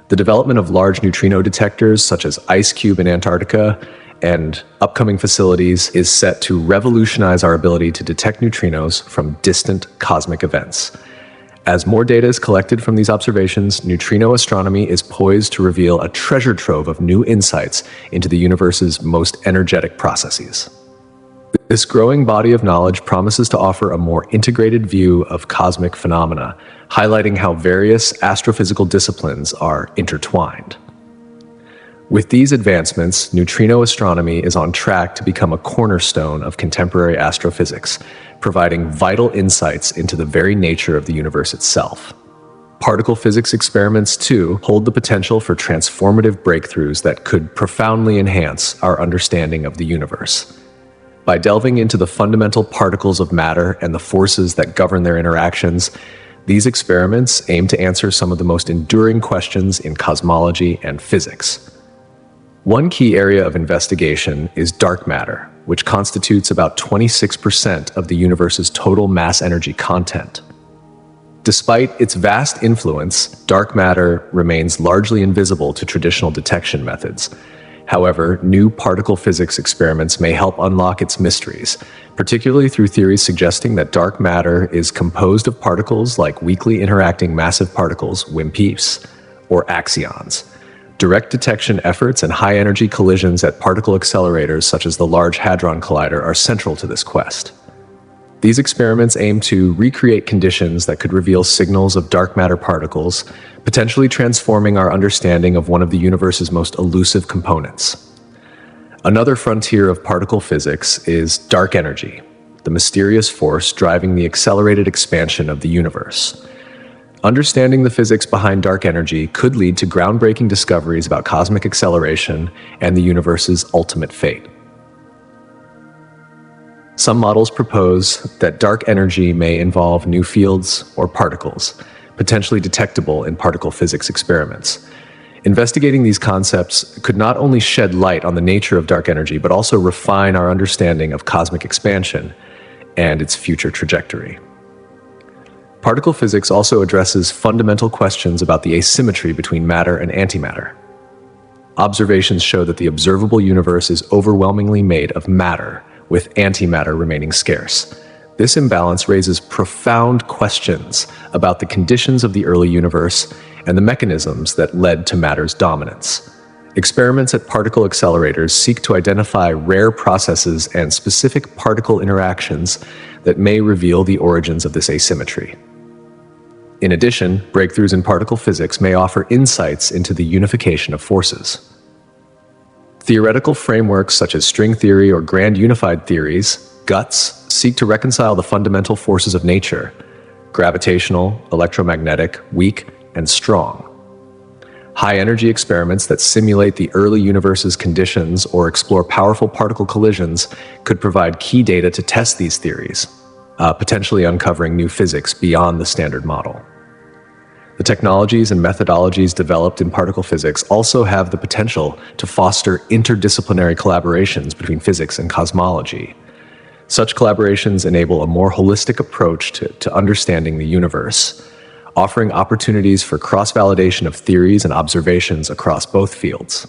The development of large neutrino detectors, such as IceCube in Antarctica, and upcoming facilities is set to revolutionize our ability to detect neutrinos from distant cosmic events. As more data is collected from these observations, neutrino astronomy is poised to reveal a treasure trove of new insights into the universe's most energetic processes. This growing body of knowledge promises to offer a more integrated view of cosmic phenomena, highlighting how various astrophysical disciplines are intertwined. With these advancements, neutrino astronomy is on track to become a cornerstone of contemporary astrophysics, providing vital insights into the very nature of the universe itself. Particle physics experiments, too, hold the potential for transformative breakthroughs that could profoundly enhance our understanding of the universe. By delving into the fundamental particles of matter and the forces that govern their interactions, these experiments aim to answer some of the most enduring questions in cosmology and physics. One key area of investigation is dark matter, which constitutes about 26% of the universe's total mass energy content. Despite its vast influence, dark matter remains largely invisible to traditional detection methods. However, new particle physics experiments may help unlock its mysteries, particularly through theories suggesting that dark matter is composed of particles like weakly interacting massive particles, WIMPs, or axions. Direct detection efforts and high-energy collisions at particle accelerators such as the Large Hadron Collider are central to this quest. These experiments aim to recreate conditions that could reveal signals of dark matter particles, potentially transforming our understanding of one of the universe's most elusive components. Another frontier of particle physics is dark energy, the mysterious force driving the accelerated expansion of the universe. Understanding the physics behind dark energy could lead to groundbreaking discoveries about cosmic acceleration and the universe's ultimate fate. Some models propose that dark energy may involve new fields or particles, potentially detectable in particle physics experiments. Investigating these concepts could not only shed light on the nature of dark energy, but also refine our understanding of cosmic expansion and its future trajectory. Particle physics also addresses fundamental questions about the asymmetry between matter and antimatter. Observations show that the observable universe is overwhelmingly made of matter, with antimatter remaining scarce. This imbalance raises profound questions about the conditions of the early universe and the mechanisms that led to matter's dominance. Experiments at particle accelerators seek to identify rare processes and specific particle interactions that may reveal the origins of this asymmetry. In addition, breakthroughs in particle physics may offer insights into the unification of forces. Theoretical frameworks such as string theory or grand unified theories, GUTS, seek to reconcile the fundamental forces of nature: gravitational, electromagnetic, weak, and strong. High-energy experiments that simulate the early universe's conditions or explore powerful particle collisions could provide key data to test these theories, potentially uncovering new physics beyond the standard model. The technologies and methodologies developed in particle physics also have the potential to foster interdisciplinary collaborations between physics and cosmology. Such collaborations enable a more holistic approach to understanding the universe, offering opportunities for cross-validation of theories and observations across both fields.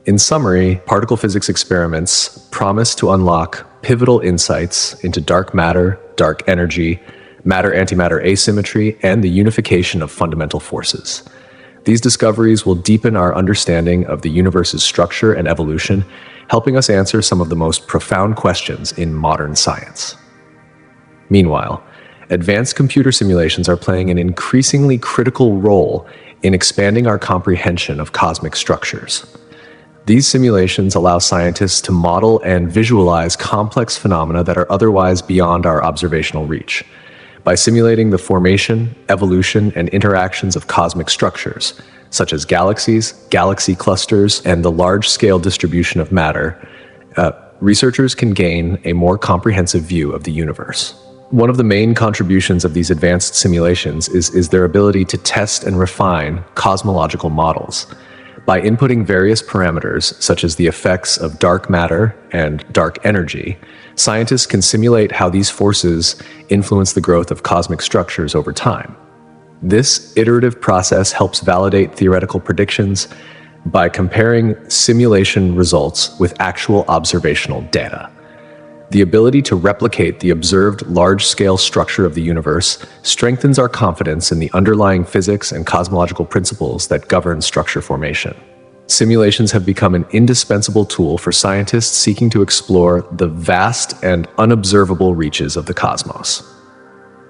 In summary, particle physics experiments promise to unlock pivotal insights into dark matter, dark energy, matter-antimatter asymmetry, and the unification of fundamental forces. These discoveries will deepen our understanding of the universe's structure and evolution, helping us answer some of the most profound questions in modern science. Meanwhile, advanced computer simulations are playing an increasingly critical role in expanding our comprehension of cosmic structures. These simulations allow scientists to model and visualize complex phenomena that are otherwise beyond our observational reach. By simulating the formation, evolution, and interactions of cosmic structures, such as galaxies, galaxy clusters, and the large-scale distribution of matter, researchers can gain a more comprehensive view of the universe. One of the main contributions of these advanced simulations is their ability to test and refine cosmological models. By inputting various parameters, such as the effects of dark matter and dark energy, scientists can simulate how these forces influence the growth of cosmic structures over time. This iterative process helps validate theoretical predictions by comparing simulation results with actual observational data. The ability to replicate the observed large-scale structure of the universe strengthens our confidence in the underlying physics and cosmological principles that govern structure formation. Simulations have become an indispensable tool for scientists seeking to explore the vast and unobservable reaches of the cosmos.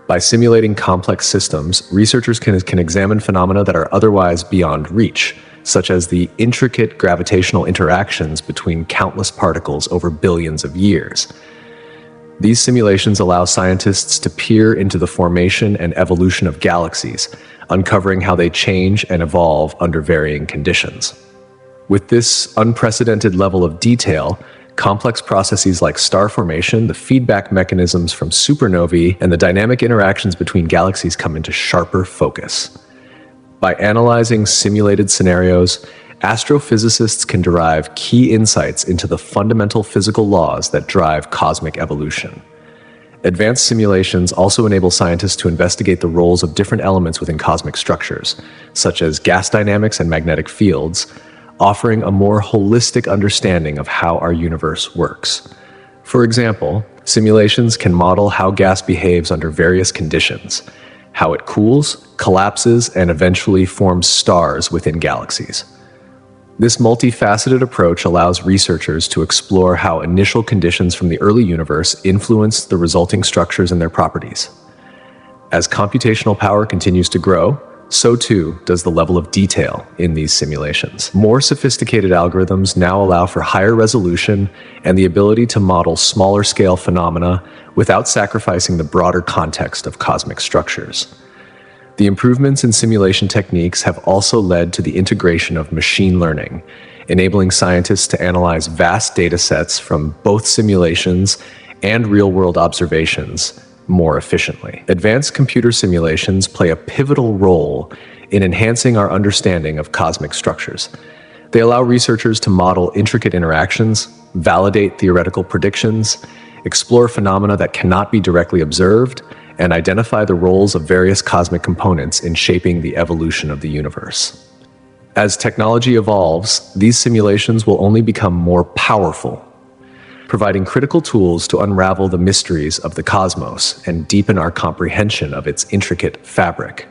By simulating complex systems, researchers can examine phenomena that are otherwise beyond reach, such as the intricate gravitational interactions between countless particles over billions of years. These simulations allow scientists to peer into the formation and evolution of galaxies, uncovering how they change and evolve under varying conditions. With this unprecedented level of detail, complex processes like star formation, the feedback mechanisms from supernovae, and the dynamic interactions between galaxies come into sharper focus. By analyzing simulated scenarios, astrophysicists can derive key insights into the fundamental physical laws that drive cosmic evolution. Advanced simulations also enable scientists to investigate the roles of different elements within cosmic structures, such as gas dynamics and magnetic fields, offering a more holistic understanding of how our universe works. For example, simulations can model how gas behaves under various conditions, how it cools, collapses, and eventually forms stars within galaxies. This multifaceted approach allows researchers to explore how initial conditions from the early universe influence the resulting structures and their properties. As computational power continues to grow, so too does the level of detail in these simulations. More sophisticated algorithms now allow for higher resolution and the ability to model smaller-scale phenomena without sacrificing the broader context of cosmic structures. The improvements in simulation techniques have also led to the integration of machine learning, enabling scientists to analyze vast data sets from both simulations and real-world observations more efficiently. Advanced computer simulations play a pivotal role in enhancing our understanding of cosmic structures. They allow researchers to model intricate interactions, validate theoretical predictions, explore phenomena that cannot be directly observed, and identify the roles of various cosmic components in shaping the evolution of the universe. As technology evolves, these simulations will only become more powerful, providing critical tools to unravel the mysteries of the cosmos and deepen our comprehension of its intricate fabric.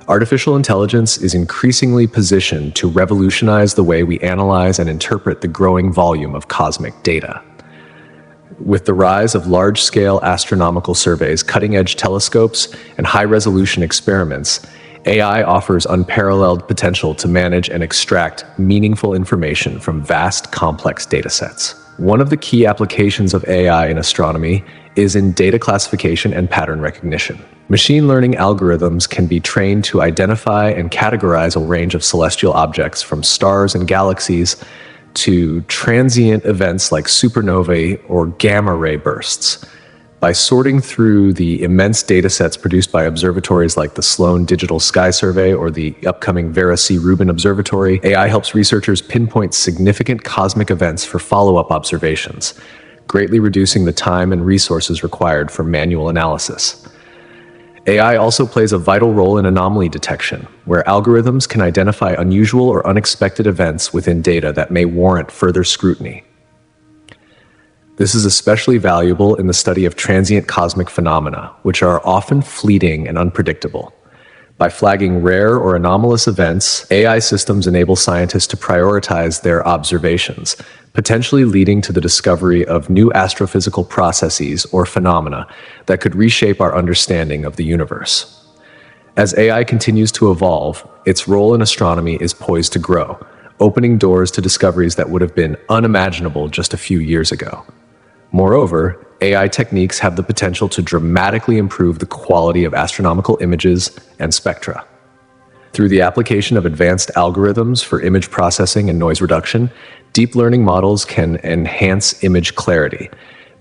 Artificial intelligence is increasingly positioned to revolutionize the way we analyze and interpret the growing volume of cosmic data. With the rise of large-scale astronomical surveys, cutting-edge telescopes, and high-resolution experiments, AI offers unparalleled potential to manage and extract meaningful information from vast, complex datasets. One of the key applications of AI in astronomy is in data classification and pattern recognition. Machine learning algorithms can be trained to identify and categorize a range of celestial objects from stars and galaxies to transient events like supernovae or gamma ray bursts. By sorting through the immense datasets produced by observatories like the Sloan Digital Sky Survey or the upcoming Vera C. Rubin Observatory, AI helps researchers pinpoint significant cosmic events for follow-up observations, greatly reducing the time and resources required for manual analysis. AI also plays a vital role in anomaly detection, where algorithms can identify unusual or unexpected events within data that may warrant further scrutiny. This is especially valuable in the study of transient cosmic phenomena, which are often fleeting and unpredictable. By flagging rare or anomalous events, AI systems enable scientists to prioritize their observations, potentially leading to the discovery of new astrophysical processes or phenomena that could reshape our understanding of the universe. As AI continues to evolve, its role in astronomy is poised to grow, opening doors to discoveries that would have been unimaginable just a few years ago. Moreover, AI techniques have the potential to dramatically improve the quality of astronomical images and spectra. Through the application of advanced algorithms for image processing and noise reduction, deep learning models can enhance image clarity,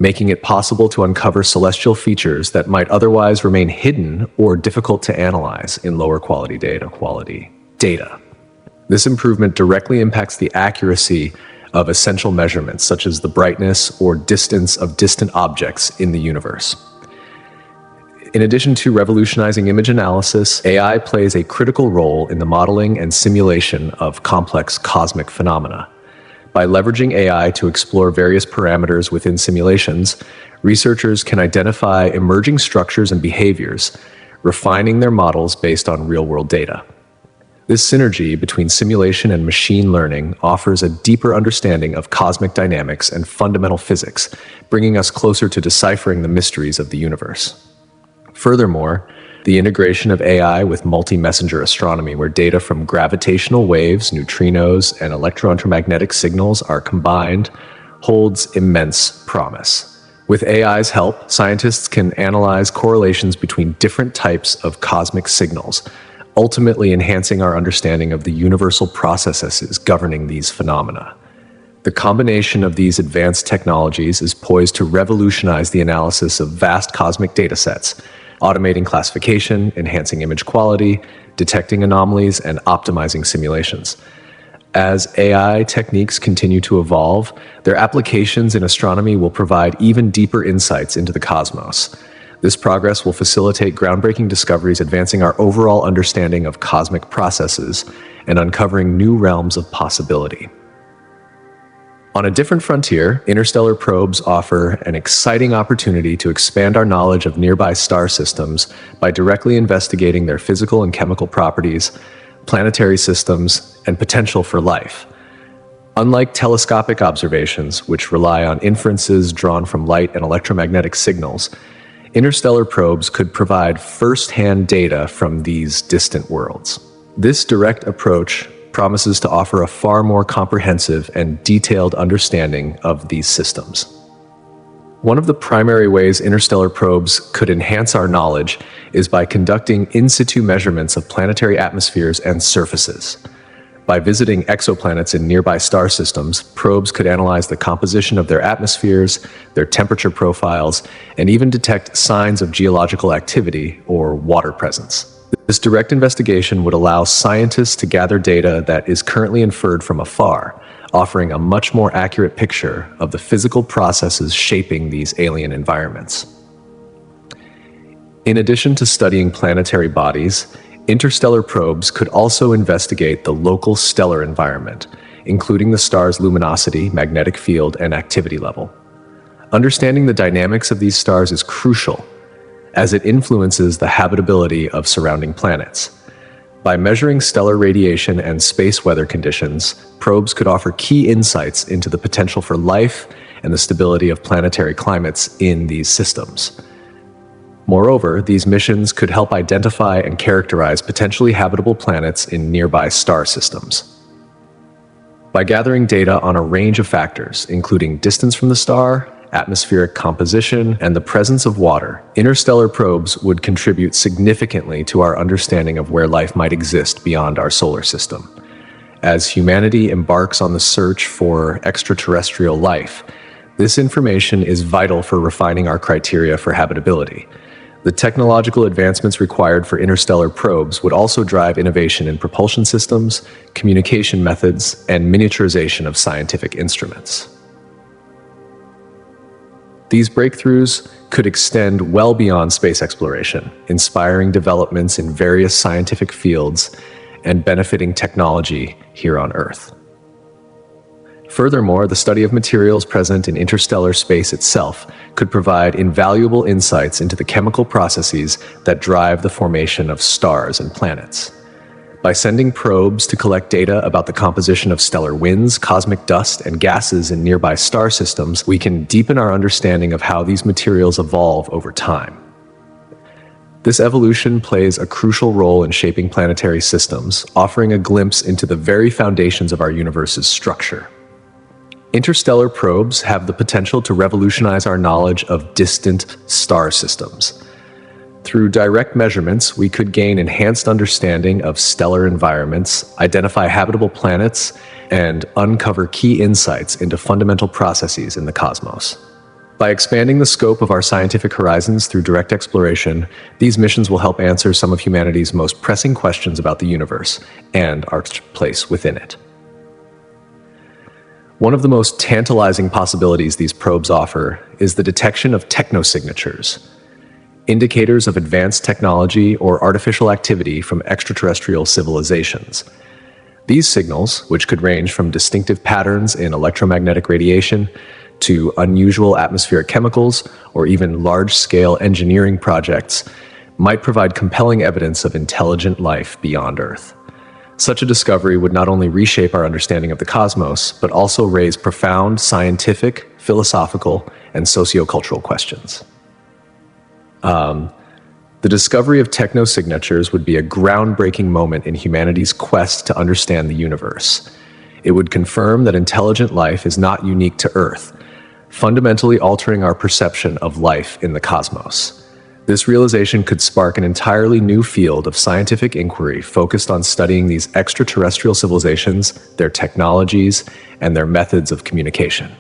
making it possible to uncover celestial features that might otherwise remain hidden or difficult to analyze in lower quality data. This improvement directly impacts the accuracy of essential measurements, such as the brightness or distance of distant objects in the universe. In addition to revolutionizing image analysis, AI plays a critical role in the modeling and simulation of complex cosmic phenomena. By leveraging AI to explore various parameters within simulations, researchers can identify emerging structures and behaviors, refining their models based on real-world data. This synergy between simulation and machine learning offers a deeper understanding of cosmic dynamics and fundamental physics, bringing us closer to deciphering the mysteries of the universe. Furthermore, the integration of AI with multi-messenger astronomy, where data from gravitational waves, neutrinos, and electromagnetic signals are combined, holds immense promise. With AI's help, scientists can analyze correlations between different types of cosmic signals, ultimately enhancing our understanding of the universal processes governing these phenomena. The combination of these advanced technologies is poised to revolutionize the analysis of vast cosmic datasets, automating classification, enhancing image quality, detecting anomalies, and optimizing simulations. As AI techniques continue to evolve, their applications in astronomy will provide even deeper insights into the cosmos. This progress will facilitate groundbreaking discoveries, advancing our overall understanding of cosmic processes and uncovering new realms of possibility. On a different frontier, interstellar probes offer an exciting opportunity to expand our knowledge of nearby star systems by directly investigating their physical and chemical properties, planetary systems, and potential for life. Unlike telescopic observations, which rely on inferences drawn from light and electromagnetic signals, interstellar probes could provide first-hand data from these distant worlds. This direct approach promises to offer a far more comprehensive and detailed understanding of these systems. One of the primary ways interstellar probes could enhance our knowledge is by conducting in-situ measurements of planetary atmospheres and surfaces. By visiting exoplanets in nearby star systems, probes could analyze the composition of their atmospheres, their temperature profiles, and even detect signs of geological activity or water presence. This direct investigation would allow scientists to gather data that is currently inferred from afar, offering a much more accurate picture of the physical processes shaping these alien environments. In addition to studying planetary bodies, interstellar probes could also investigate the local stellar environment, including the star's luminosity, magnetic field, and activity level. Understanding the dynamics of these stars is crucial, as it influences the habitability of surrounding planets. By measuring stellar radiation and space weather conditions, probes could offer key insights into the potential for life and the stability of planetary climates in these systems. Moreover, these missions could help identify and characterize potentially habitable planets in nearby star systems. By gathering data on a range of factors, including distance from the star, atmospheric composition, and the presence of water, interstellar probes would contribute significantly to our understanding of where life might exist beyond our solar system. As humanity embarks on the search for extraterrestrial life, this information is vital for refining our criteria for habitability. The technological advancements required for interstellar probes would also drive innovation in propulsion systems, communication methods, and miniaturization of scientific instruments. These breakthroughs could extend well beyond space exploration, inspiring developments in various scientific fields and benefiting technology here on Earth. Furthermore, the study of materials present in interstellar space itself could provide invaluable insights into the chemical processes that drive the formation of stars and planets. By sending probes to collect data about the composition of stellar winds, cosmic dust, and gases in nearby star systems, we can deepen our understanding of how these materials evolve over time. This evolution plays a crucial role in shaping planetary systems, offering a glimpse into the very foundations of our universe's structure. Interstellar probes have the potential to revolutionize our knowledge of distant star systems. Through direct measurements, we could gain enhanced understanding of stellar environments, identify habitable planets, and uncover key insights into fundamental processes in the cosmos. By expanding the scope of our scientific horizons through direct exploration, these missions will help answer some of humanity's most pressing questions about the universe and our place within it. One of the most tantalizing possibilities these probes offer is the detection of technosignatures, indicators of advanced technology or artificial activity from extraterrestrial civilizations. These signals, which could range from distinctive patterns in electromagnetic radiation to unusual atmospheric chemicals or even large-scale engineering projects, might provide compelling evidence of intelligent life beyond Earth. Such a discovery would not only reshape our understanding of the cosmos, but also raise profound scientific, philosophical, and sociocultural questions. The discovery of technosignatures would be a groundbreaking moment in humanity's quest to understand the universe. It would confirm that intelligent life is not unique to Earth, fundamentally altering our perception of life in the cosmos. This realization could spark an entirely new field of scientific inquiry focused on studying these extraterrestrial civilizations, their technologies, and their methods of communication.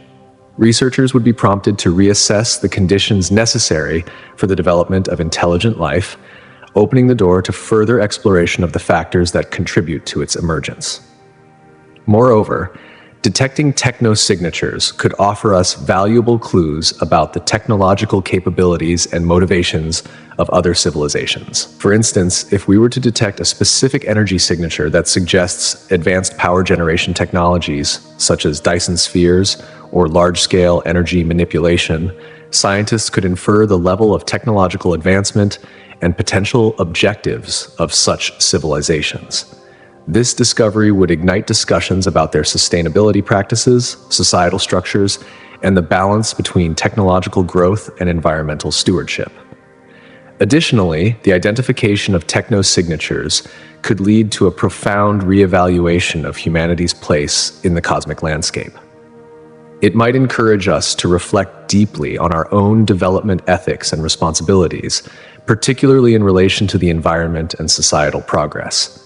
Researchers would be prompted to reassess the conditions necessary for the development of intelligent life, opening the door to further exploration of the factors that contribute to its emergence. Moreover, detecting technosignatures could offer us valuable clues about the technological capabilities and motivations of other civilizations. For instance, if we were to detect a specific energy signature that suggests advanced power generation technologies, such as Dyson spheres or large-scale energy manipulation, scientists could infer the level of technological advancement and potential objectives of such civilizations. This discovery would ignite discussions about their sustainability practices, societal structures, and the balance between technological growth and environmental stewardship. Additionally, the identification of technosignatures could lead to a profound reevaluation of humanity's place in the cosmic landscape. It might encourage us to reflect deeply on our own development ethics and responsibilities, particularly in relation to the environment and societal progress.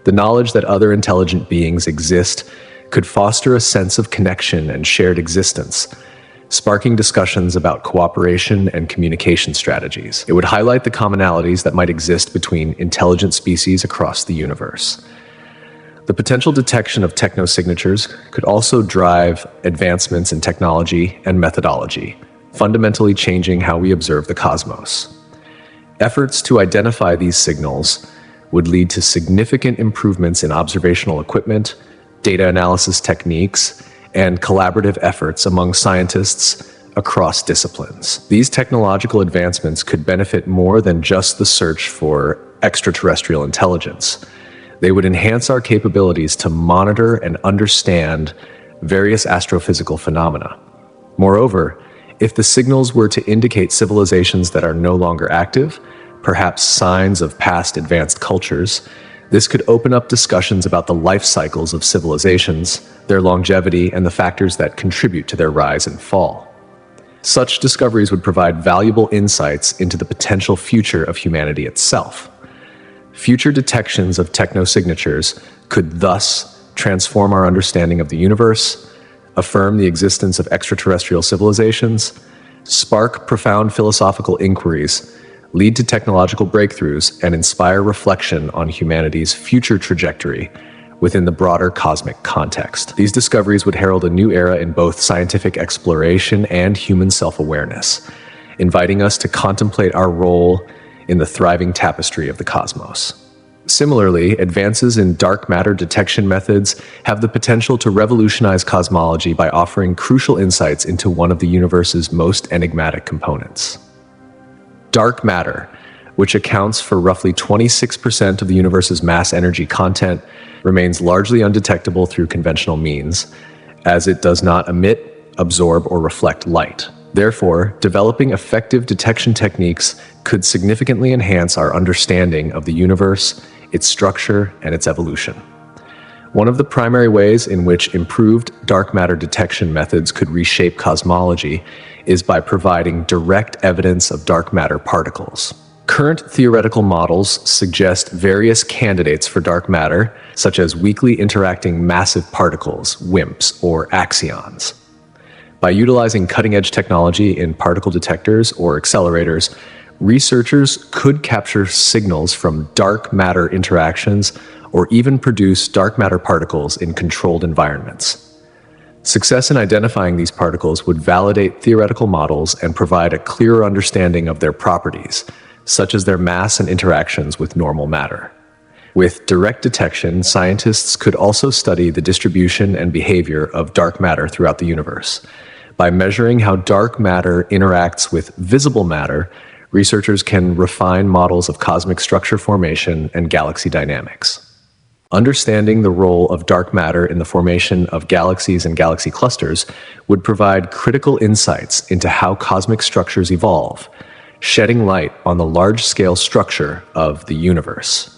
The knowledge that other intelligent beings exist could foster a sense of connection and shared existence, sparking discussions about cooperation and communication strategies. It would highlight the commonalities that might exist between intelligent species across the universe. The potential detection of technosignatures could also drive advancements in technology and methodology, fundamentally changing how we observe the cosmos. Efforts to identify these signals would lead to significant improvements in observational equipment, data analysis techniques, and collaborative efforts among scientists across disciplines. These technological advancements could benefit more than just the search for extraterrestrial intelligence. They would enhance our capabilities to monitor and understand various astrophysical phenomena. Moreover, if the signals were to indicate civilizations that are no longer active, perhaps signs of past advanced cultures, this could open up discussions about the life cycles of civilizations, their longevity, and the factors that contribute to their rise and fall. Such discoveries would provide valuable insights into the potential future of humanity itself. Future detections of technosignatures could thus transform our understanding of the universe, affirm the existence of extraterrestrial civilizations, spark profound philosophical inquiries, lead to technological breakthroughs, and inspire reflection on humanity's future trajectory, within the broader cosmic context. These discoveries would herald a new era in both scientific exploration and human self-awareness, inviting us to contemplate our role in the thriving tapestry of the cosmos. Similarly, advances in dark matter detection methods have the potential to revolutionize cosmology by offering crucial insights into one of the universe's most enigmatic components. Dark matter, which accounts for roughly 26% of the universe's mass energy content, remains largely undetectable through conventional means, as it does not emit, absorb, or reflect light. Therefore, developing effective detection techniques could significantly enhance our understanding of the universe, its structure, and its evolution. One of the primary ways in which improved dark matter detection methods could reshape cosmology is by providing direct evidence of dark matter particles. Current theoretical models suggest various candidates for dark matter, such as weakly interacting massive particles, WIMPs, or axions. By utilizing cutting-edge technology in particle detectors or accelerators, researchers could capture signals from dark matter interactions or even produce dark matter particles in controlled environments. Success in identifying these particles would validate theoretical models and provide a clearer understanding of their properties, such as their mass and interactions with normal matter. With direct detection, scientists could also study the distribution and behavior of dark matter throughout the universe. By measuring how dark matter interacts with visible matter, researchers can refine models of cosmic structure formation and galaxy dynamics. Understanding the role of dark matter in the formation of galaxies and galaxy clusters would provide critical insights into how cosmic structures evolve, shedding light on the large-scale structure of the universe.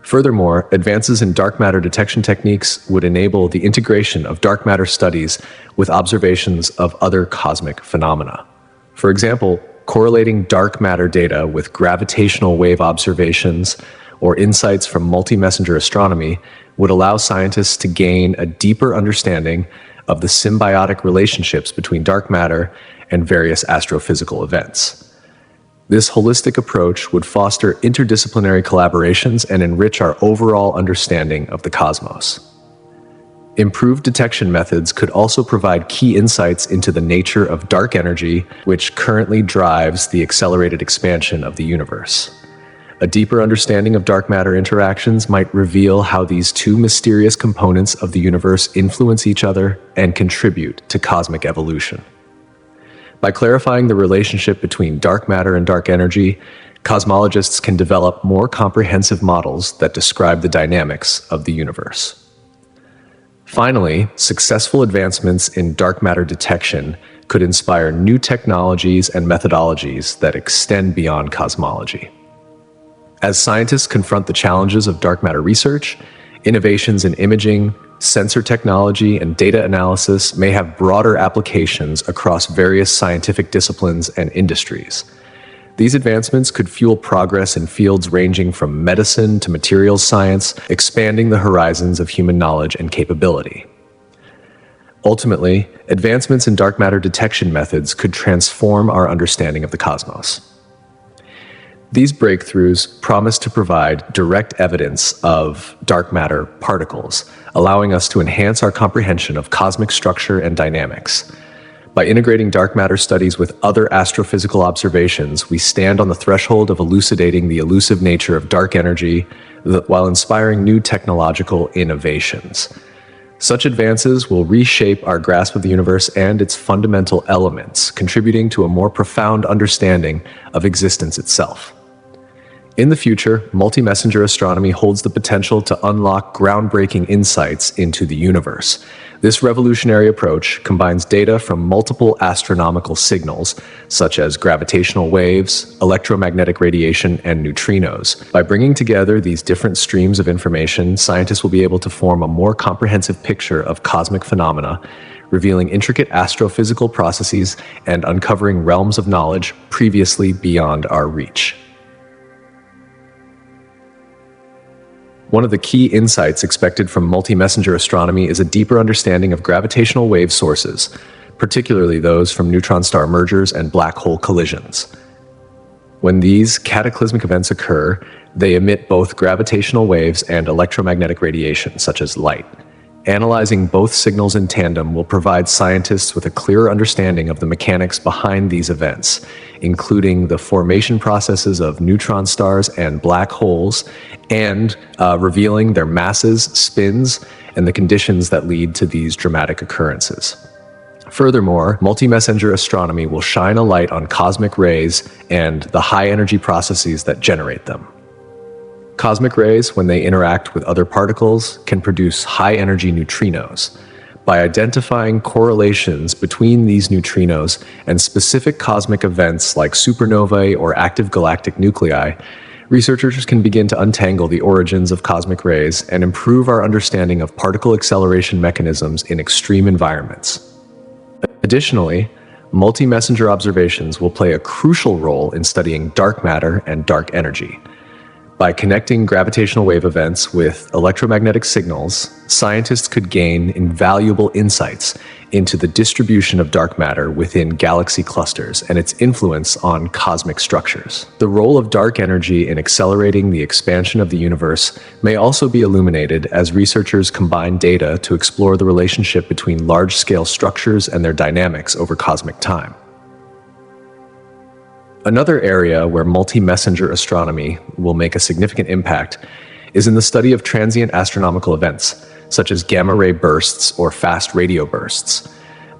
Furthermore, advances in dark matter detection techniques would enable the integration of dark matter studies with observations of other cosmic phenomena. For example, correlating dark matter data with gravitational wave observations or insights from multi-messenger astronomy would allow scientists to gain a deeper understanding of the symbiotic relationships between dark matter and various astrophysical events. This holistic approach would foster interdisciplinary collaborations and enrich our overall understanding of the cosmos. Improved detection methods could also provide key insights into the nature of dark energy, which currently drives the accelerated expansion of the universe. A deeper understanding of dark matter interactions might reveal how these two mysterious components of the universe influence each other and contribute to cosmic evolution. By clarifying the relationship between dark matter and dark energy, cosmologists can develop more comprehensive models that describe the dynamics of the universe. Finally, successful advancements in dark matter detection could inspire new technologies and methodologies that extend beyond cosmology. As scientists confront the challenges of dark matter research, innovations in imaging, sensor technology, and data analysis may have broader applications across various scientific disciplines and industries. These advancements could fuel progress in fields ranging from medicine to materials science, expanding the horizons of human knowledge and capability. Ultimately, advancements in dark matter detection methods could transform our understanding of the cosmos. These breakthroughs promise to provide direct evidence of dark matter particles, allowing us to enhance our comprehension of cosmic structure and dynamics. By integrating dark matter studies with other astrophysical observations, we stand on the threshold of elucidating the elusive nature of dark energy while inspiring new technological innovations. Such advances will reshape our grasp of the universe and its fundamental elements, contributing to a more profound understanding of existence itself. In the future, multi-messenger astronomy holds the potential to unlock groundbreaking insights into the universe. This revolutionary approach combines data from multiple astronomical signals, such as gravitational waves, electromagnetic radiation, and neutrinos. By bringing together these different streams of information, scientists will be able to form a more comprehensive picture of cosmic phenomena, revealing intricate astrophysical processes and uncovering realms of knowledge previously beyond our reach. One of the key insights expected from multi-messenger astronomy is a deeper understanding of gravitational wave sources, particularly those from neutron star mergers and black hole collisions. When these cataclysmic events occur, they emit both gravitational waves and electromagnetic radiation, such as light. Analyzing both signals in tandem will provide scientists with a clearer understanding of the mechanics behind these events, including the formation processes of neutron stars and black holes, and revealing their masses, spins, and the conditions that lead to these dramatic occurrences. Furthermore, multi-messenger astronomy will shine a light on cosmic rays and the high-energy processes that generate them. Cosmic rays, when they interact with other particles, can produce high-energy neutrinos. By identifying correlations between these neutrinos and specific cosmic events like supernovae or active galactic nuclei, researchers can begin to untangle the origins of cosmic rays and improve our understanding of particle acceleration mechanisms in extreme environments. Additionally, multi-messenger observations will play a crucial role in studying dark matter and dark energy. By connecting gravitational wave events with electromagnetic signals, scientists could gain invaluable insights into the distribution of dark matter within galaxy clusters and its influence on cosmic structures. The role of dark energy in accelerating the expansion of the universe may also be illuminated as researchers combine data to explore the relationship between large-scale structures and their dynamics over cosmic time. Another area where multi-messenger astronomy will make a significant impact is in the study of transient astronomical events, such as gamma-ray bursts or fast radio bursts.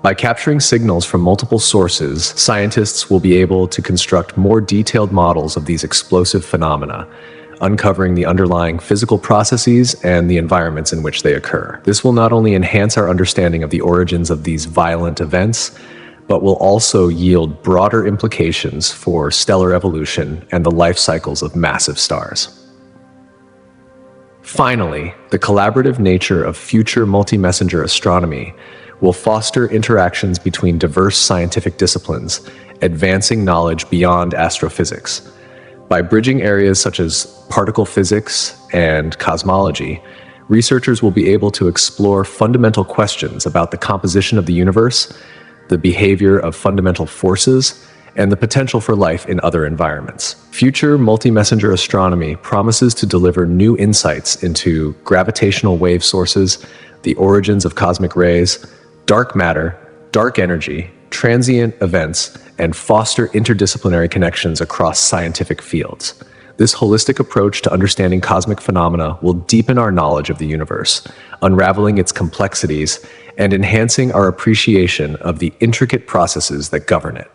By capturing signals from multiple sources, scientists will be able to construct more detailed models of these explosive phenomena, uncovering the underlying physical processes and the environments in which they occur. This will not only enhance our understanding of the origins of these violent events, but will also yield broader implications for stellar evolution and the life cycles of massive stars. Finally, the collaborative nature of future multi-messenger astronomy will foster interactions between diverse scientific disciplines, advancing knowledge beyond astrophysics. By bridging areas such as particle physics and cosmology, researchers will be able to explore fundamental questions about the composition of the universe, the behavior of fundamental forces, and the potential for life in other environments. Future multi-messenger astronomy promises to deliver new insights into gravitational wave sources, the origins of cosmic rays, dark matter, dark energy, transient events, and foster interdisciplinary connections across scientific fields. This holistic approach to understanding cosmic phenomena will deepen our knowledge of the universe, unraveling its complexities and enhancing our appreciation of the intricate processes that govern it.